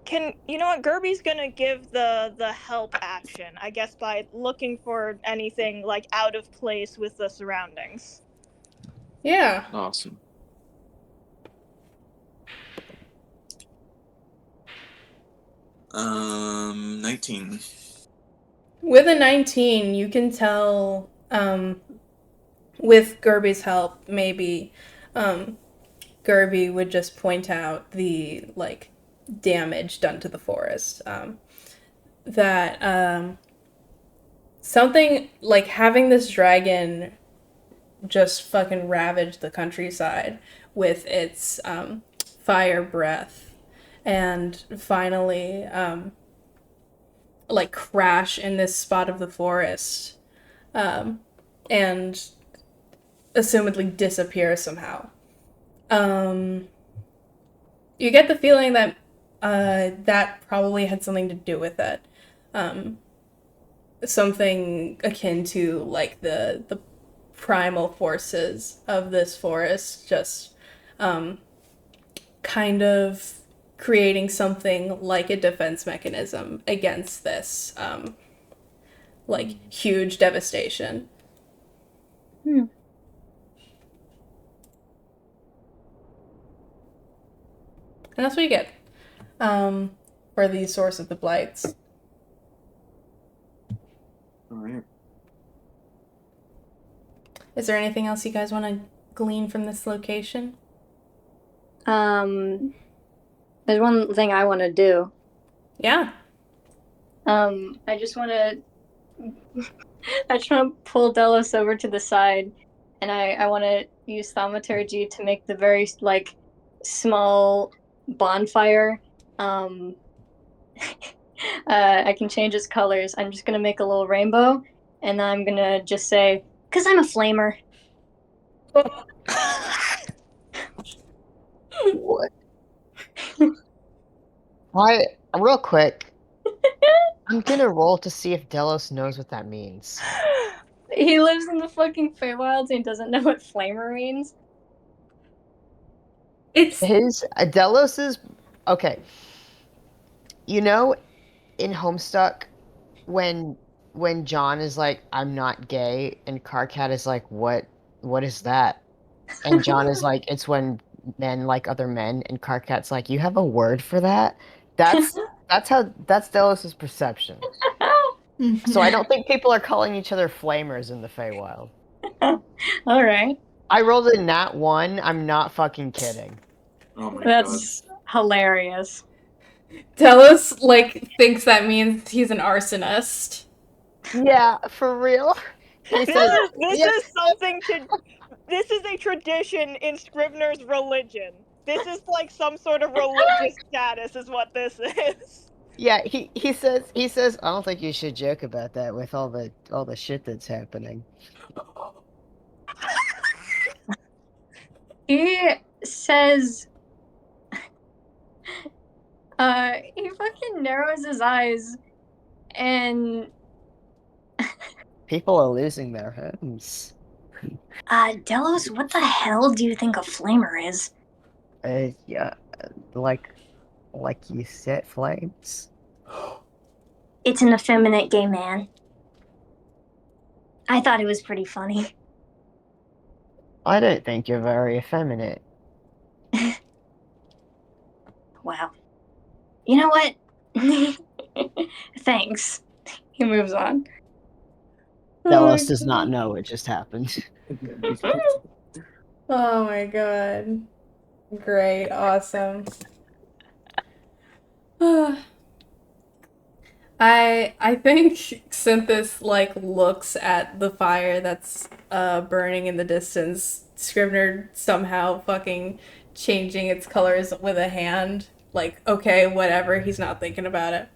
Can you know what? Gerby's gonna give the help action, I guess, by looking for anything like out of place with the surroundings. Yeah. Awesome. Um, 19. With a 19, you can tell, with Gerby's help, maybe, Gerby would just point out the, like, damage done to the forest. That, something, like, having this dragon just fucking ravage the countryside with its, fire breath. And finally, like, crash in this spot of the forest. And assumedly disappear somehow. You get the feeling that that probably had something to do with it. Something akin to like the primal forces of this forest just kind of creating something like a defense mechanism against this like huge devastation. Hmm. And that's what you get for the source of the blights. All right. Is there anything else you guys want to glean from this location? There's one thing I want to do. Yeah. I just want to. I just want to pull Delos over to the side, and I want to use thaumaturgy to make the very like small bonfire. I can change its colors. I'm just gonna make a little rainbow, and then I'm gonna just say, "Cause I'm a flamer." What? Real quick, I'm gonna roll to see if Delos knows what that means. He lives in the fucking Feywilds and doesn't know what flamer means. It's Delos's okay. You know, in Homestuck, when John is like, "I'm not gay," and Karkat is like, What is that?" And John is like, "It's when men like other men," and Karkat's like, "You have a word for that?" That's that's Delos's perception. So I don't think people are calling each other flamers in the Feywild. All right. I rolled a nat 1. I'm not fucking kidding. Oh my That's hilarious. Delos like thinks that means he's an arsonist. Yeah, for real. He says, This is something to. This is a tradition in Scrivener's religion. This is like some sort of religious status, is what this is. yeah, he says, "I don't think you should joke about that with all the shit that's happening." He says, he fucking narrows his eyes and, People are losing their homes. Delos, what the hell do you think a flamer is? Yeah, like you set flames. It's an effeminate gay man. I thought it was pretty funny. I don't think you're very effeminate. Wow. You know what? thanks. He moves on. Delos does not know what just happened. Oh my god. Great, awesome. I think Synthis like looks at the fire that's burning in the distance. Scrivener somehow fucking changing its colors with a hand. Like, okay, whatever, he's not thinking about it.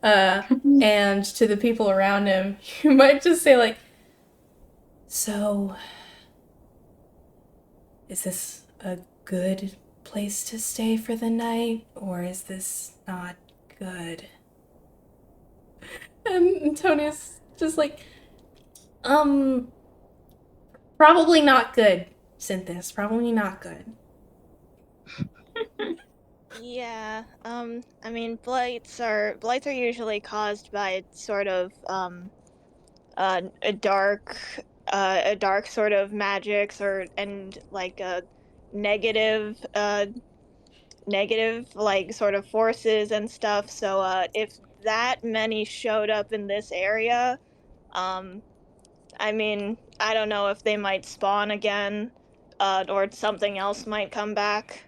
And to the people around him, you might just say like, so is this a good place to stay for the night, or is this not good? And Antonius Just like, probably not good, Cynthis. Probably not good. Yeah. I mean, blights are usually caused by sort of a dark sort of magics and like a negative negative like sort of forces and stuff. So if that many showed up in this area, um I mean, I don't know if they might spawn again, or something else might come back.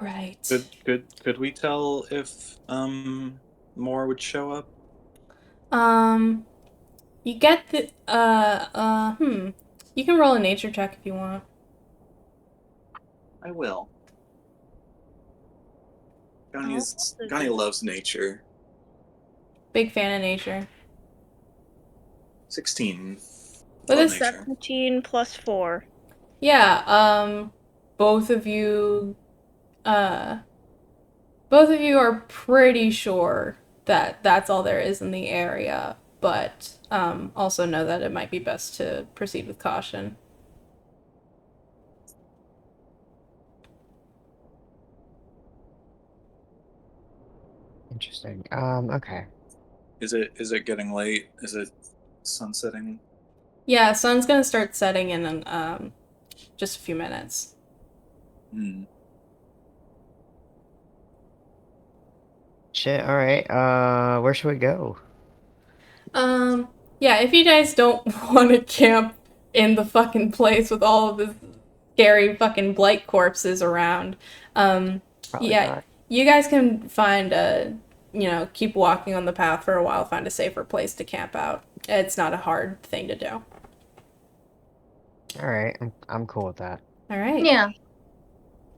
Right. Could we tell if more would show up? You get the You can roll a nature check if you want. I will. Oh, Gani loves nature. Big fan of nature. 16. With Love this, nature. 17 plus 4. yeah, both of you, uh, both of you are pretty sure that that's all there is in the area, but also know that it might be best to proceed with caution. Interesting. Okay. Is it getting late? Is it sunsetting? Yeah, sun's gonna start setting in just a few minutes. Hmm. Shit, alright. Where should we go? Yeah, if you guys don't want to camp in the fucking place with all of the scary fucking blight corpses around, Probably yeah, not. you guys can find keep walking on the path for a while, find a safer place to camp out. It's not a hard thing to do. Alright, I'm cool with that. All right. Yeah.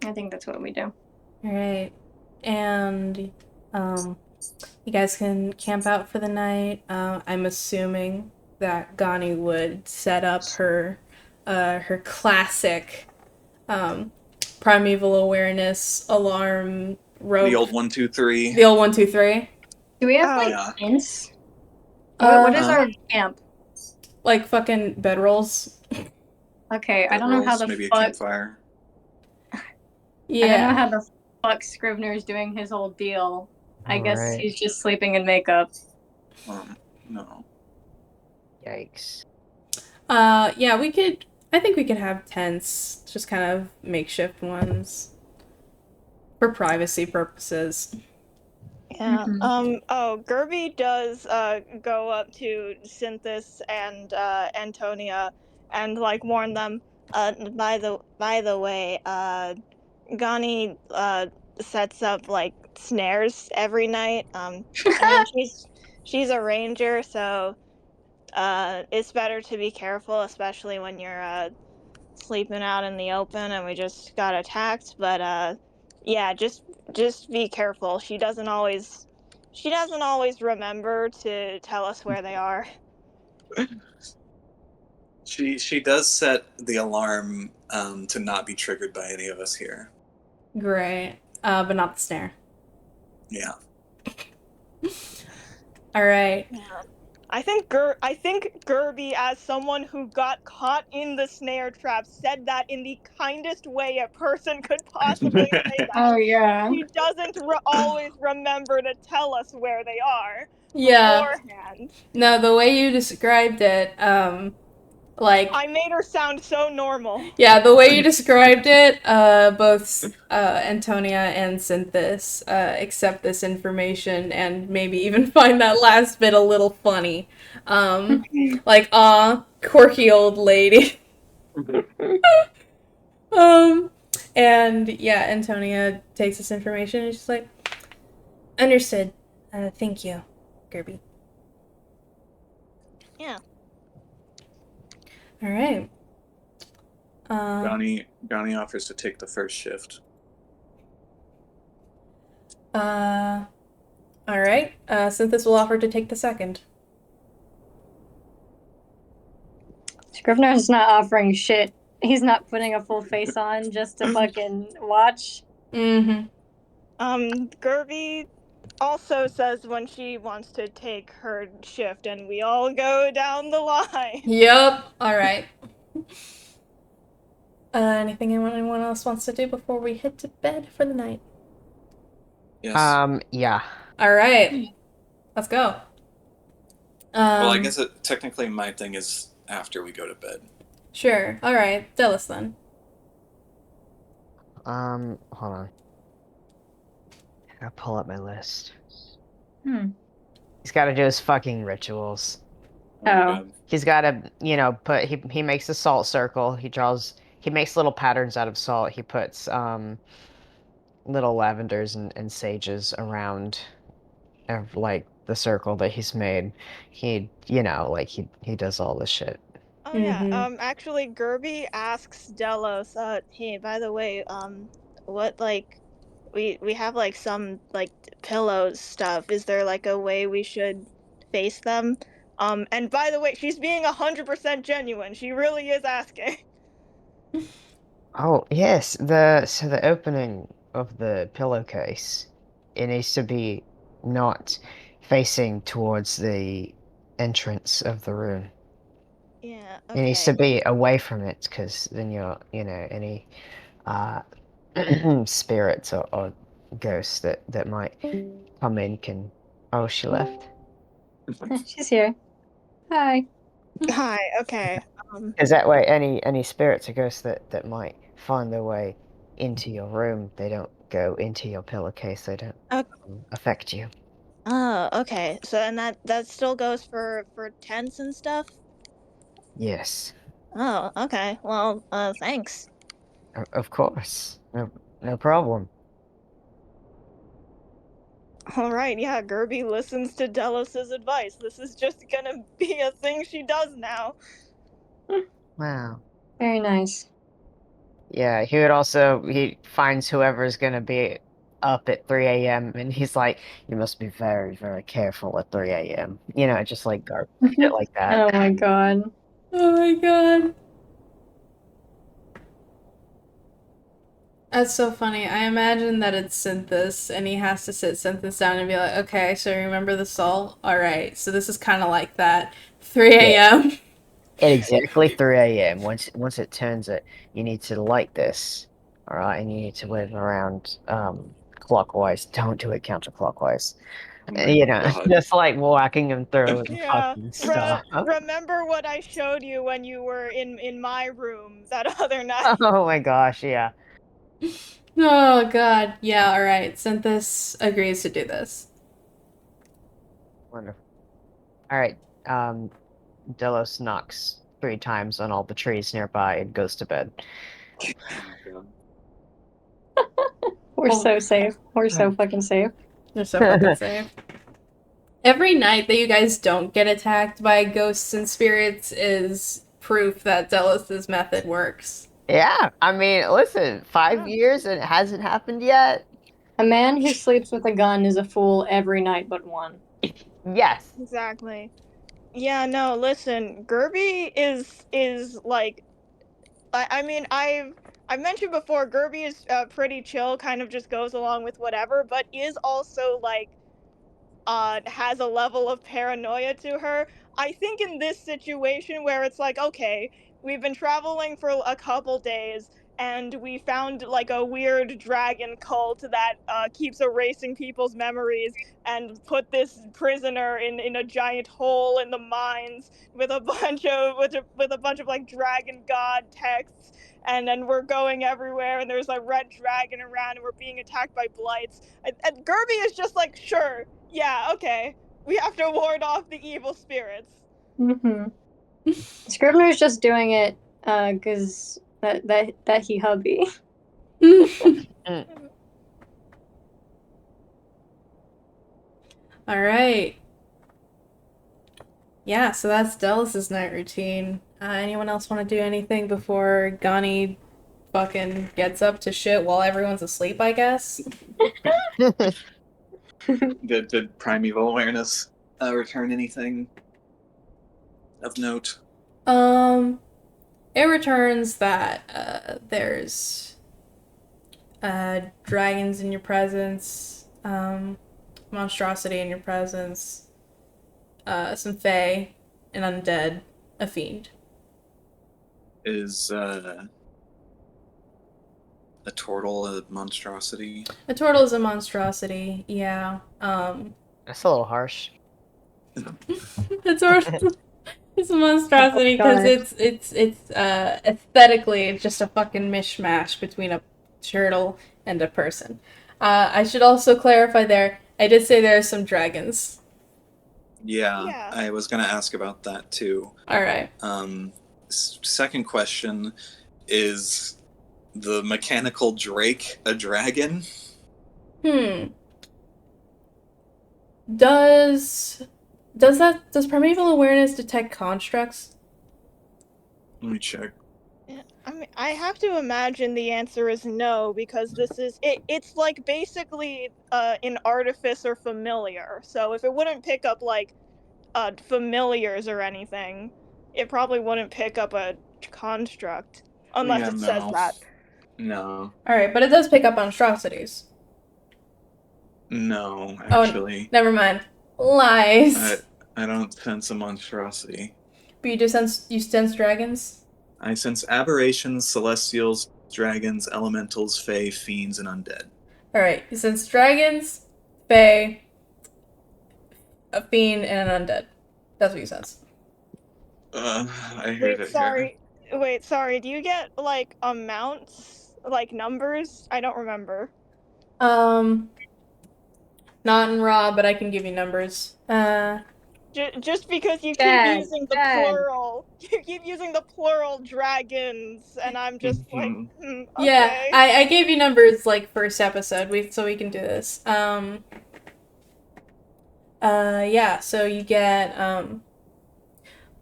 I think that's what we do. All right. And you guys can camp out for the night. I'm assuming that Gani would set up her classic primeval awareness alarm rope. The old 1, 2, 3. The old 1, 2, 3. Do we have Oh, like yeah. hints? What is Uh, our camp? Like fucking bedrolls. Okay, I don't know how the maybe a fuck. campfire. Yeah. I don't know how the fuck Scrivener's doing his whole deal. I guess Alright. he's just sleeping in makeup. No. Yikes. Yeah, I think we could have tents, just kind of makeshift ones for privacy purposes. Yeah. Mhm. Gerby does go up to Cynthis and Antonia and like warn them. By the way, Gani sets up like snares every night. I mean she's a ranger, so it's better to be careful, especially when you're sleeping out in the open and we just got attacked. But yeah, just be careful. She doesn't always remember to tell us where they are. She does set the alarm to not be triggered by any of us here. Great. But not the snare. Yeah. All right. Yeah. I think Gerby, as someone who got caught in the snare trap, said that in the kindest way a person could possibly say that. Oh yeah. She doesn't always remember to tell us where they are Yeah. beforehand. No, the way you described it, like I made her sound so normal. yeah, the way you described it, both Antonia and Cynthis accept this information and maybe even find that last bit a little funny. Like, aw, quirky old lady. And yeah, Antonia takes this information and she's like, understood. Thank you, Gerby. Yeah. All right. Gani offers to take the first shift. All right. Cynthis will offer to take the second. Scrivener's not offering shit. He's not putting a full face on just to fucking watch. Mm-hmm. Gerby also says when she wants to take her shift, and we all go down the line. Yep. All right. Anything anyone else wants to do before we head to bed for the night? Yes. Yeah. All right. Let's go. Well, I guess technically my thing is after we go to bed. Sure. All right. Delos then. Hold on. I'll pull up my list. He's got to do his fucking rituals. my Oh. God. He's got to, he makes a salt circle. He makes little patterns out of salt. He puts little lavenders and sages around like the circle that he's made. He does all this shit. Oh yeah. Mhm. Actually, Gerby asks Delos, hey, by the way, what like, we have like some like pillows stuff. Is there like a way we should face them? And by the way, she's being 100% genuine. She really is asking. Oh, yes, the opening of the pillowcase, it needs to be not facing towards the entrance of the room. Yeah. It needs to Okay. be away from it, because then any uh spirits or ghosts that might come in can. Oh, she left. She's here. Hi. Hi. Okay. Because that way, any spirits or ghosts that might find their way into your room, they don't go into your pillowcase. They don't Uh, affect you. oh, okay. So and that still goes for tents and stuff. Yes, Oh, okay. Well, thanks. of course. No problem. All right. Yeah. Gerby listens to Delos's advice. This is just gonna be a thing she does now. Wow. Very nice. Yeah, he finds whoever's gonna be up at 3 a.m. and he's like, you must be very, very careful at 3 a.m. Just like garbage shit like that. Oh my god. Oh my god. That's so funny. I imagine that it's Synthis, and he has to sit Synthis down and be like, okay, so remember the salt? Alright, so this is kind of like that. 3 Yeah. a.m. At exactly 3 a.m. Once it turns it, you need to light this, all right, and you need to move around clockwise. Don't do it counterclockwise. Oh my God. Just like walking him through the Yeah. fucking stuff. Remember what I showed you when you were in my room that other night? Oh my gosh, yeah. Oh god. Yeah, alright. Synthis agrees to do this. Wonderful. All right. Delos knocks 3 times on all the trees nearby and goes to bed. Oh my God. We're Oh. so safe. We're so fucking safe. You're so fucking safe. Every night that you guys don't get attacked by ghosts and spirits is proof that Delos' method works. Yeah, I mean, listen, 5 Yeah. years and it hasn't happened yet. A man who sleeps with a gun is a fool every night but one. Yes. Exactly. Yeah, no, listen, Gerby is like, I mean, I've mentioned before, Gerby is pretty chill, kind of just goes along with whatever, but is also like has a level of paranoia to her. I think in this situation where it's like, okay, we've been traveling for a couple days and we found like a weird dragon cult that keeps erasing people's memories and put this prisoner in a giant hole in the mines with a bunch of with a bunch of like dragon god texts, and then we're going everywhere and there's a red dragon around and we're being attacked by blights, and Gerby is just like, sure, yeah, okay. We have to ward off the evil spirits. Mm-hmm. Scrivener's just doing it because that he hubby. Mm. Alright. Yeah, so that's Delos' night routine. Anyone else want to do anything before Gani fucking gets up to shit while everyone's asleep, I guess? Did primeval awareness return anything of note? It returns that there's dragons in your presence. monstrosity in your presence, some fae, an undead, a fiend. Is a turtle a monstrosity? A turtle is a monstrosity, yeah. That's a little harsh. A turtle is a monstrosity Oh, because God. it's aesthetically it's just a fucking mishmash between a turtle and a person. I should also clarify there. I did say there are some dragons. Yeah, Yeah. I was gonna ask about that too. All right. Second question is the mechanical drake a dragon? Does primeval awareness detect constructs? Let me check. I mean, I have to imagine the answer is no because this is it's like basically an artifice or familiar. So if it wouldn't pick up like familiars or anything, it probably wouldn't pick up a construct unless Yeah, it says that. No. All right, but it does pick up monstrosities. No, Oh, actually. never mind. Lies. I don't sense a monstrosity. But you sense dragons? I sense aberrations, celestials, dragons, elementals, fae, fiends, and undead. Alright, you sense dragons, fae, a fiend, and an undead. That's what you sense. I heard it here. Wait, sorry. Do you get like amounts, like numbers? I don't remember. Not in raw, but I can give you numbers. Just because you Dad, keep using the Dad. plural, you keep using the plural dragons, and I'm just like, okay. Yeah, I gave you numbers like first episode, so we can do this. Yeah, so you get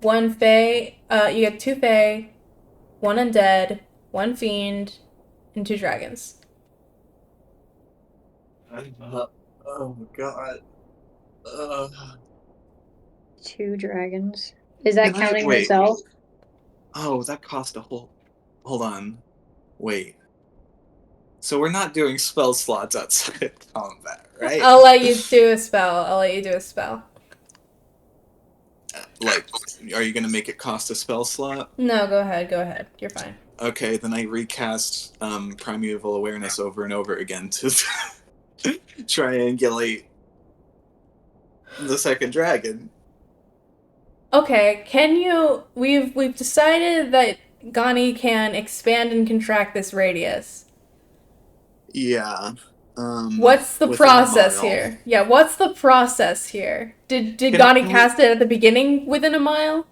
one fae, you get two fae, one undead, one fiend, and two dragons. Oh god. 2 dragons. Is that Can I- counting wait. myself? Oh, that cost a whole. Hold on. Wait. So we're not doing spell slots outside of combat, right? I'll let you do a spell. Like, are you gonna make it cost a spell slot? No, go ahead. You're fine. Okay, then I recast Primeval Awareness over and over again to triangulate the second dragon. Okay, we've decided that Gani can expand and contract this radius. Yeah. What's the within a process mile. here? Yeah, what's the process here? Did Can Gani we- cast it at the beginning within a mile?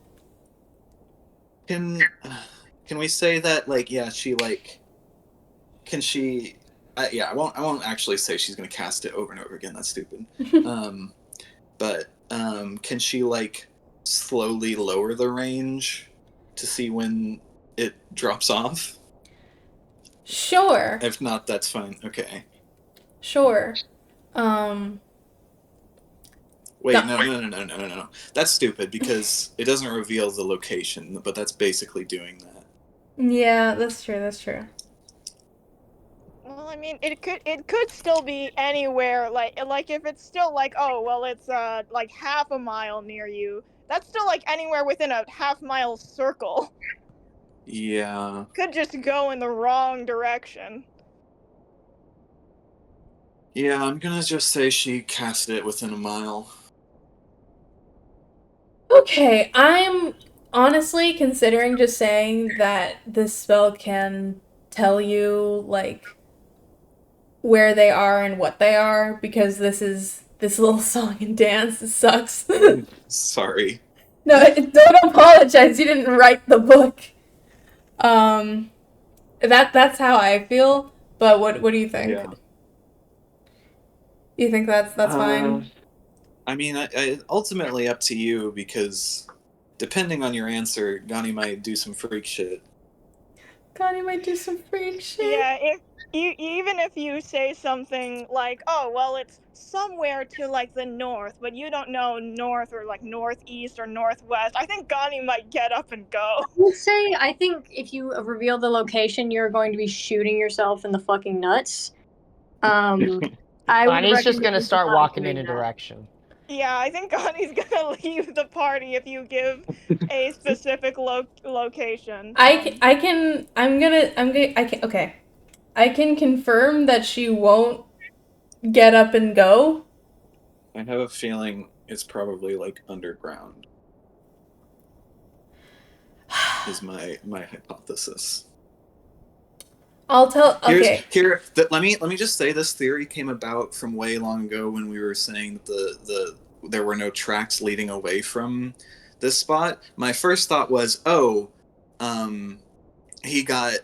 Can we say that, like, yeah, she, like, can she? Yeah, I won't actually say she's gonna cast it over and over again. That's stupid. But can she, like, slowly lower the range to see when it drops off? Sure. If not, that's fine. Okay. Sure. Wait, No. no. That's stupid because it doesn't reveal the location, but that's basically doing that. Yeah, that's true. Well, I mean, it could still be anywhere. Like if it's still like, oh, well, it's like half a mile near you. That's still like anywhere within a half-mile circle. Yeah. Could just go in the wrong direction. Yeah, I'm gonna just say she cast it within a mile. Okay, I'm honestly considering just saying that this spell can tell you, like, where they are and what they are, because this little song and dance. It sucks. Sorry. No, don't apologize. You didn't write the book. That's how I feel. But what do you think? Yeah. You think that's fine? I mean, I ultimately up to you because depending on your answer, Gani might do some freak shit. Connie might do some freak shit. Yeah, if even if you say something like, oh, well, it's somewhere to like the north, but you don't know north or like northeast or northwest, I think Gani might get up and go. I think if you reveal the location, you're going to be shooting yourself in the fucking nuts. I would Bonnie's just recommend gonna start not walking doing in a that. direction. Yeah, I think Connie's gonna leave the party if you give a specific location. Okay. I can confirm that she won't get up and go. I have a feeling it's probably like underground. Is my hypothesis. I'll tell. Okay. Let me just say this theory came about from way long ago when we were saying that there were no tracks leading away from this spot. My first thought was, oh, he got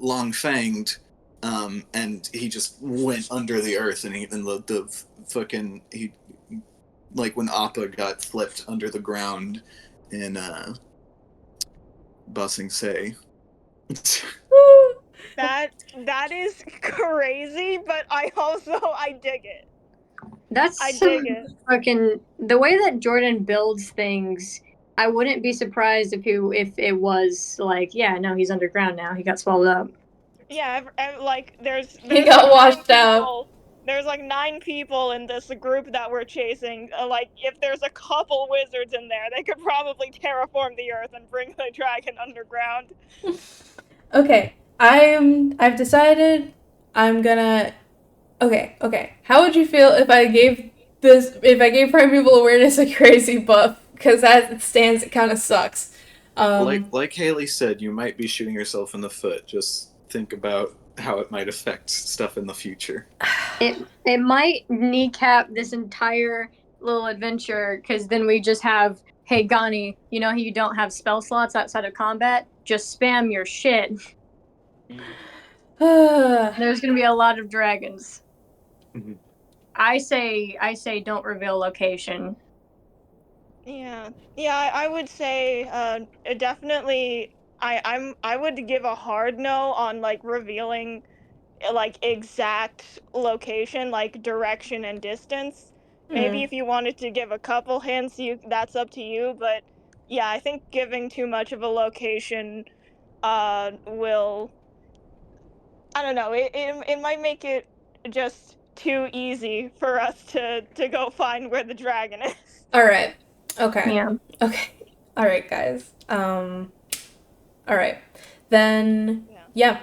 long fanged, and he just went under the earth, and the fucking he like when Appa got flipped under the ground in Bossing Say. That is crazy, but I dig it. That's I some dig it. fucking the way that Jordan builds things. I wouldn't be surprised if it was like, yeah, no, he's underground now. He got swallowed up. Yeah, like there's He got like washed 9 out. people. There's like 9 people in this group that we're chasing. Like if there's a couple wizards in there, they could probably terraform the earth and bring the dragon underground. Okay. I've decided I'm gonna. Okay. How would you feel if I gave Primeval Awareness a crazy buff? Because as it stands, it kind of sucks. Like Haley said, you might be shooting yourself in the foot. Just think about how it might affect stuff in the future. It might kneecap this entire little adventure because then we just have, hey Gani, you know how you don't have spell slots outside of combat? Just spam your shit. There's gonna be a lot of dragons. Mm-hmm. I say don't reveal location. Yeah, I would say definitely. I would give a hard no on like revealing like exact location, like direction and distance. Maybe if you wanted to give a couple hints, that's up to you. But yeah, I think giving too much of a location will, I don't know, it might make it just too easy for us to go find where the dragon is. All right. Okay. Yeah. Okay. All right, guys. All right. Then, yeah.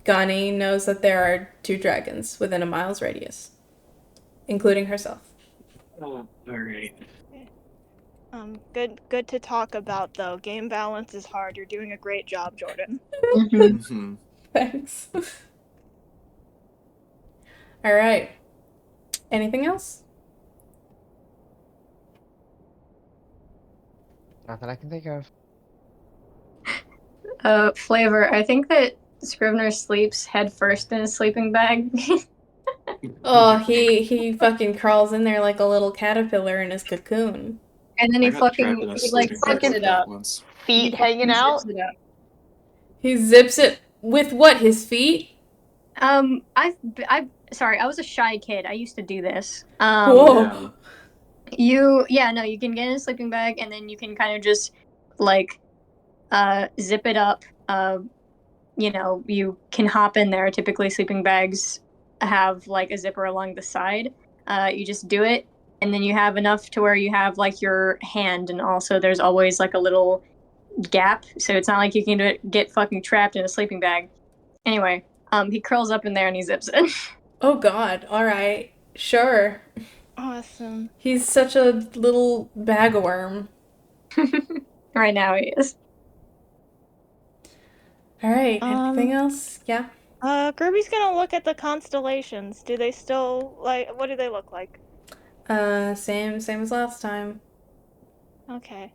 Gani knows that there are 2 dragons within a mile's radius, including herself. All right. Good to talk about though. Game balance is hard. You're doing a great job, Jordan. Mm-hmm. Thanks. All right. Anything else? Not that I can think of. Flavor. I think that Scrivener sleeps head first in his sleeping bag. Oh, he fucking crawls in there like a little caterpillar in his cocoon. And then he trapped in a like sleeping bag zips like it that up. once. Feet hanging out. Zips it up. He zips it with what? His feet? I sorry, I was a shy kid. I used to do this. Whoa. You can get in a sleeping bag and then you can kind of just like zip it up. You can hop in there. Typically sleeping bags have like a zipper along the side. You just do it and then you have enough to where you have like your hand, and also there's always like a little gap, so it's not like you can get fucking trapped in a sleeping bag. Anyway, he curls up in there and he zips it. Oh god. All right. Sure. Awesome. He's such a little bagworm. Right now he is. All right. Anything else? Yeah. Kirby's gonna look at the constellations. Do they still what do they look like? Same as last time. Okay.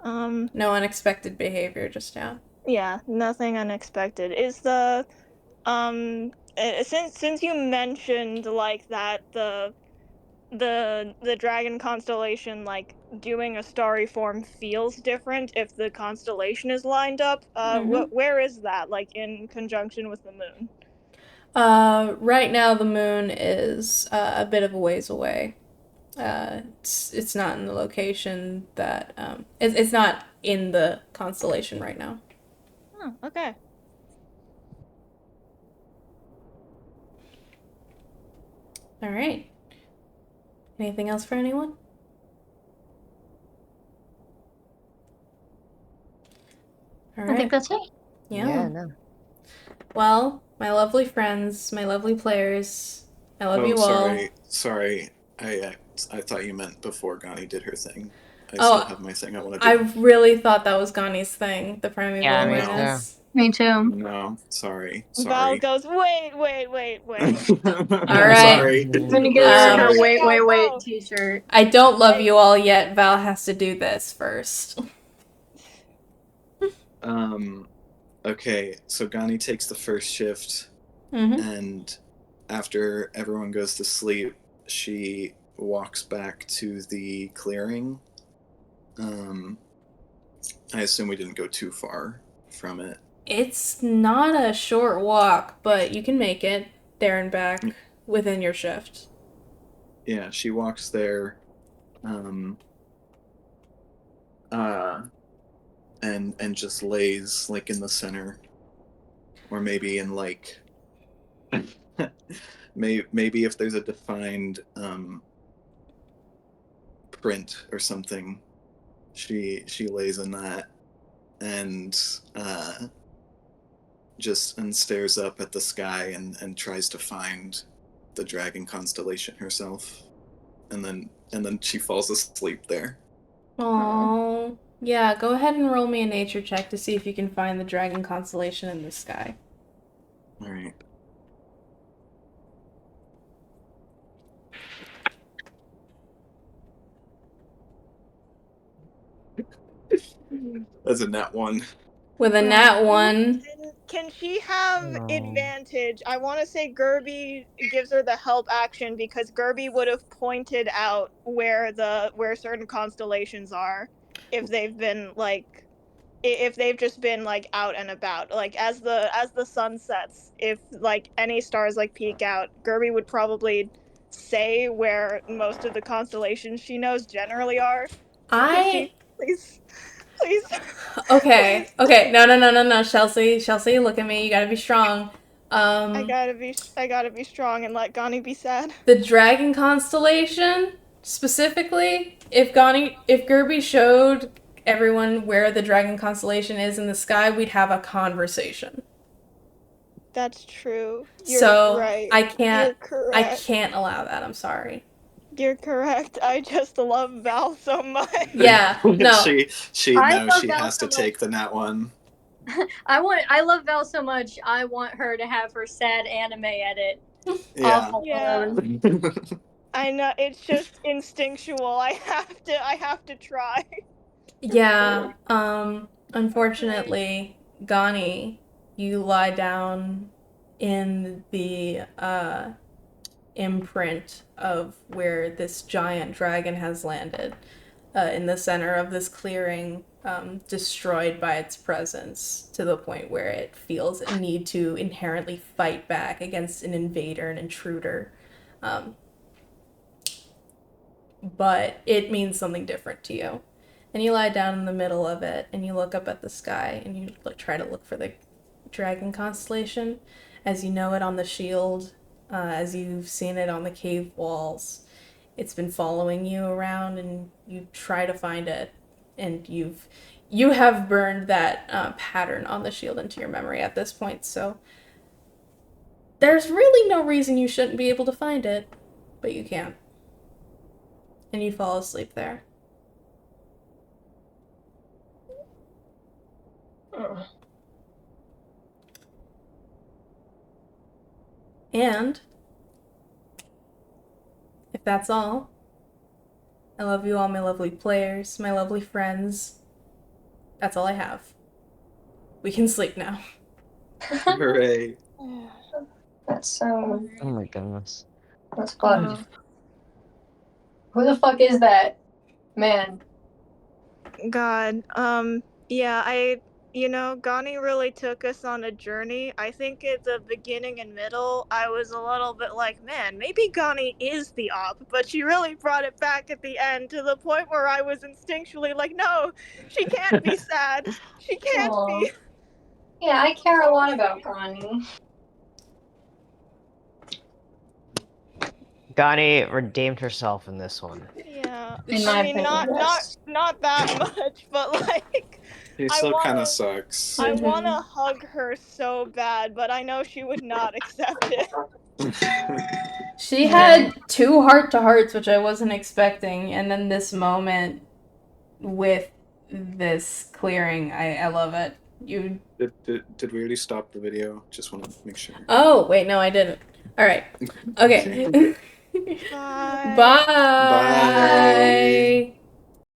No unexpected behavior just now. Yeah, nothing unexpected. Is the since you mentioned like that the dragon constellation, like doing a starry form feels different if the constellation is lined up. Where is that, like in conjunction with the moon? Right now the moon is a bit of a ways away. It's not in the location that it's not in the constellation right now. Oh, okay. All right. Anything else for anyone? All right. I think that's it. Yeah. No. Well, my lovely friends, my lovely players, I love Oh, you all. sorry. I thought you meant before Gani did her thing. I Oh, still have my thing I want to I do. really thought that was Gani's thing, the primeval Yeah, me awareness. Me too. No, sorry. Val goes, wait. All right. Sorry. I'm gonna get her her Sorry. wait t-shirt. I don't love you all yet. Val has to do this first. Okay, so Gani takes the first shift, Mm-hmm. and after everyone goes to sleep, she walks back to the clearing. I assume we didn't go too far from it. It's not a short walk, but you can make it there and back within your shift. Yeah, she walks there, and just lays like in the center, or maybe in like, maybe if there's a defined print or something, she lays in that, and just and stares up at the sky and tries to find the dragon constellation herself, and then she falls asleep there. Aww. Yeah, go ahead and roll me a nature check to see if you can find the dragon constellation in the sky. All right. That's a nat one. With a nat 1, Can she have advantage? I want to say Gerby gives her the help action because Gerby would have pointed out where certain constellations are if they've been like if they've just been like out and about, like as the sun sets, if like any stars like peek out, Gerby would probably say where most of the constellations she knows generally are. So could she please Okay, okay, no, Chelsea, look at me, you gotta be strong. I gotta be strong and let Gani be sad. The dragon constellation, specifically, if Gerby showed everyone where the dragon constellation is in the sky, we'd have a conversation. That's true. You're So right. I can't You're I correct. can't allow that. I'm sorry. You're correct. I just love Val so much. Yeah, no. she I knows love she Val has so to much. take the nat one. I love Val so much. I want her to have her sad anime edit. Yeah. Yeah. I know, it's just instinctual. I have to try. Yeah, unfortunately, Gani, you lie down in the imprint of where this giant dragon has landed, in the center of this clearing, destroyed by its presence to the point where it feels a need to inherently fight back against an invader, an intruder. But it means something different to you. And you lie down in the middle of it and you look up at the sky and you try to look for the dragon constellation as you know it on the shield, as you've seen it on the cave walls. It's been following you around and you try to find it, and you have burned that pattern on the shield into your memory at this point, so there's really no reason you shouldn't be able to find it, but you can't. And you fall asleep there. And if that's all, I love you all, my lovely players, my lovely friends. That's all I have. We can sleep now. Hooray. That's so. Oh my goodness. That's fun. Who the fuck is that man? God, yeah, Gani really took us on a journey. I think at the beginning and middle, I was a little bit like, man, maybe Gani is the op, but she really brought it back at the end to the point where I was instinctually like, no, she can't be sad. She can't be. Yeah, I care a lot about Connie. Gani redeemed herself in this one. Yeah. In I my mean, opinion, yes. not that much, but like, He I still kind wanna of sucks. I Mhm. wanna hug her so bad, but I know she would not accept it. She had two heart-to-hearts, which I wasn't expecting, and then this moment with this clearing, I love it. You. Did we already stop the video? Just want to make sure. Oh wait, no, I didn't. All right. Okay. Bye. Bye. Bye.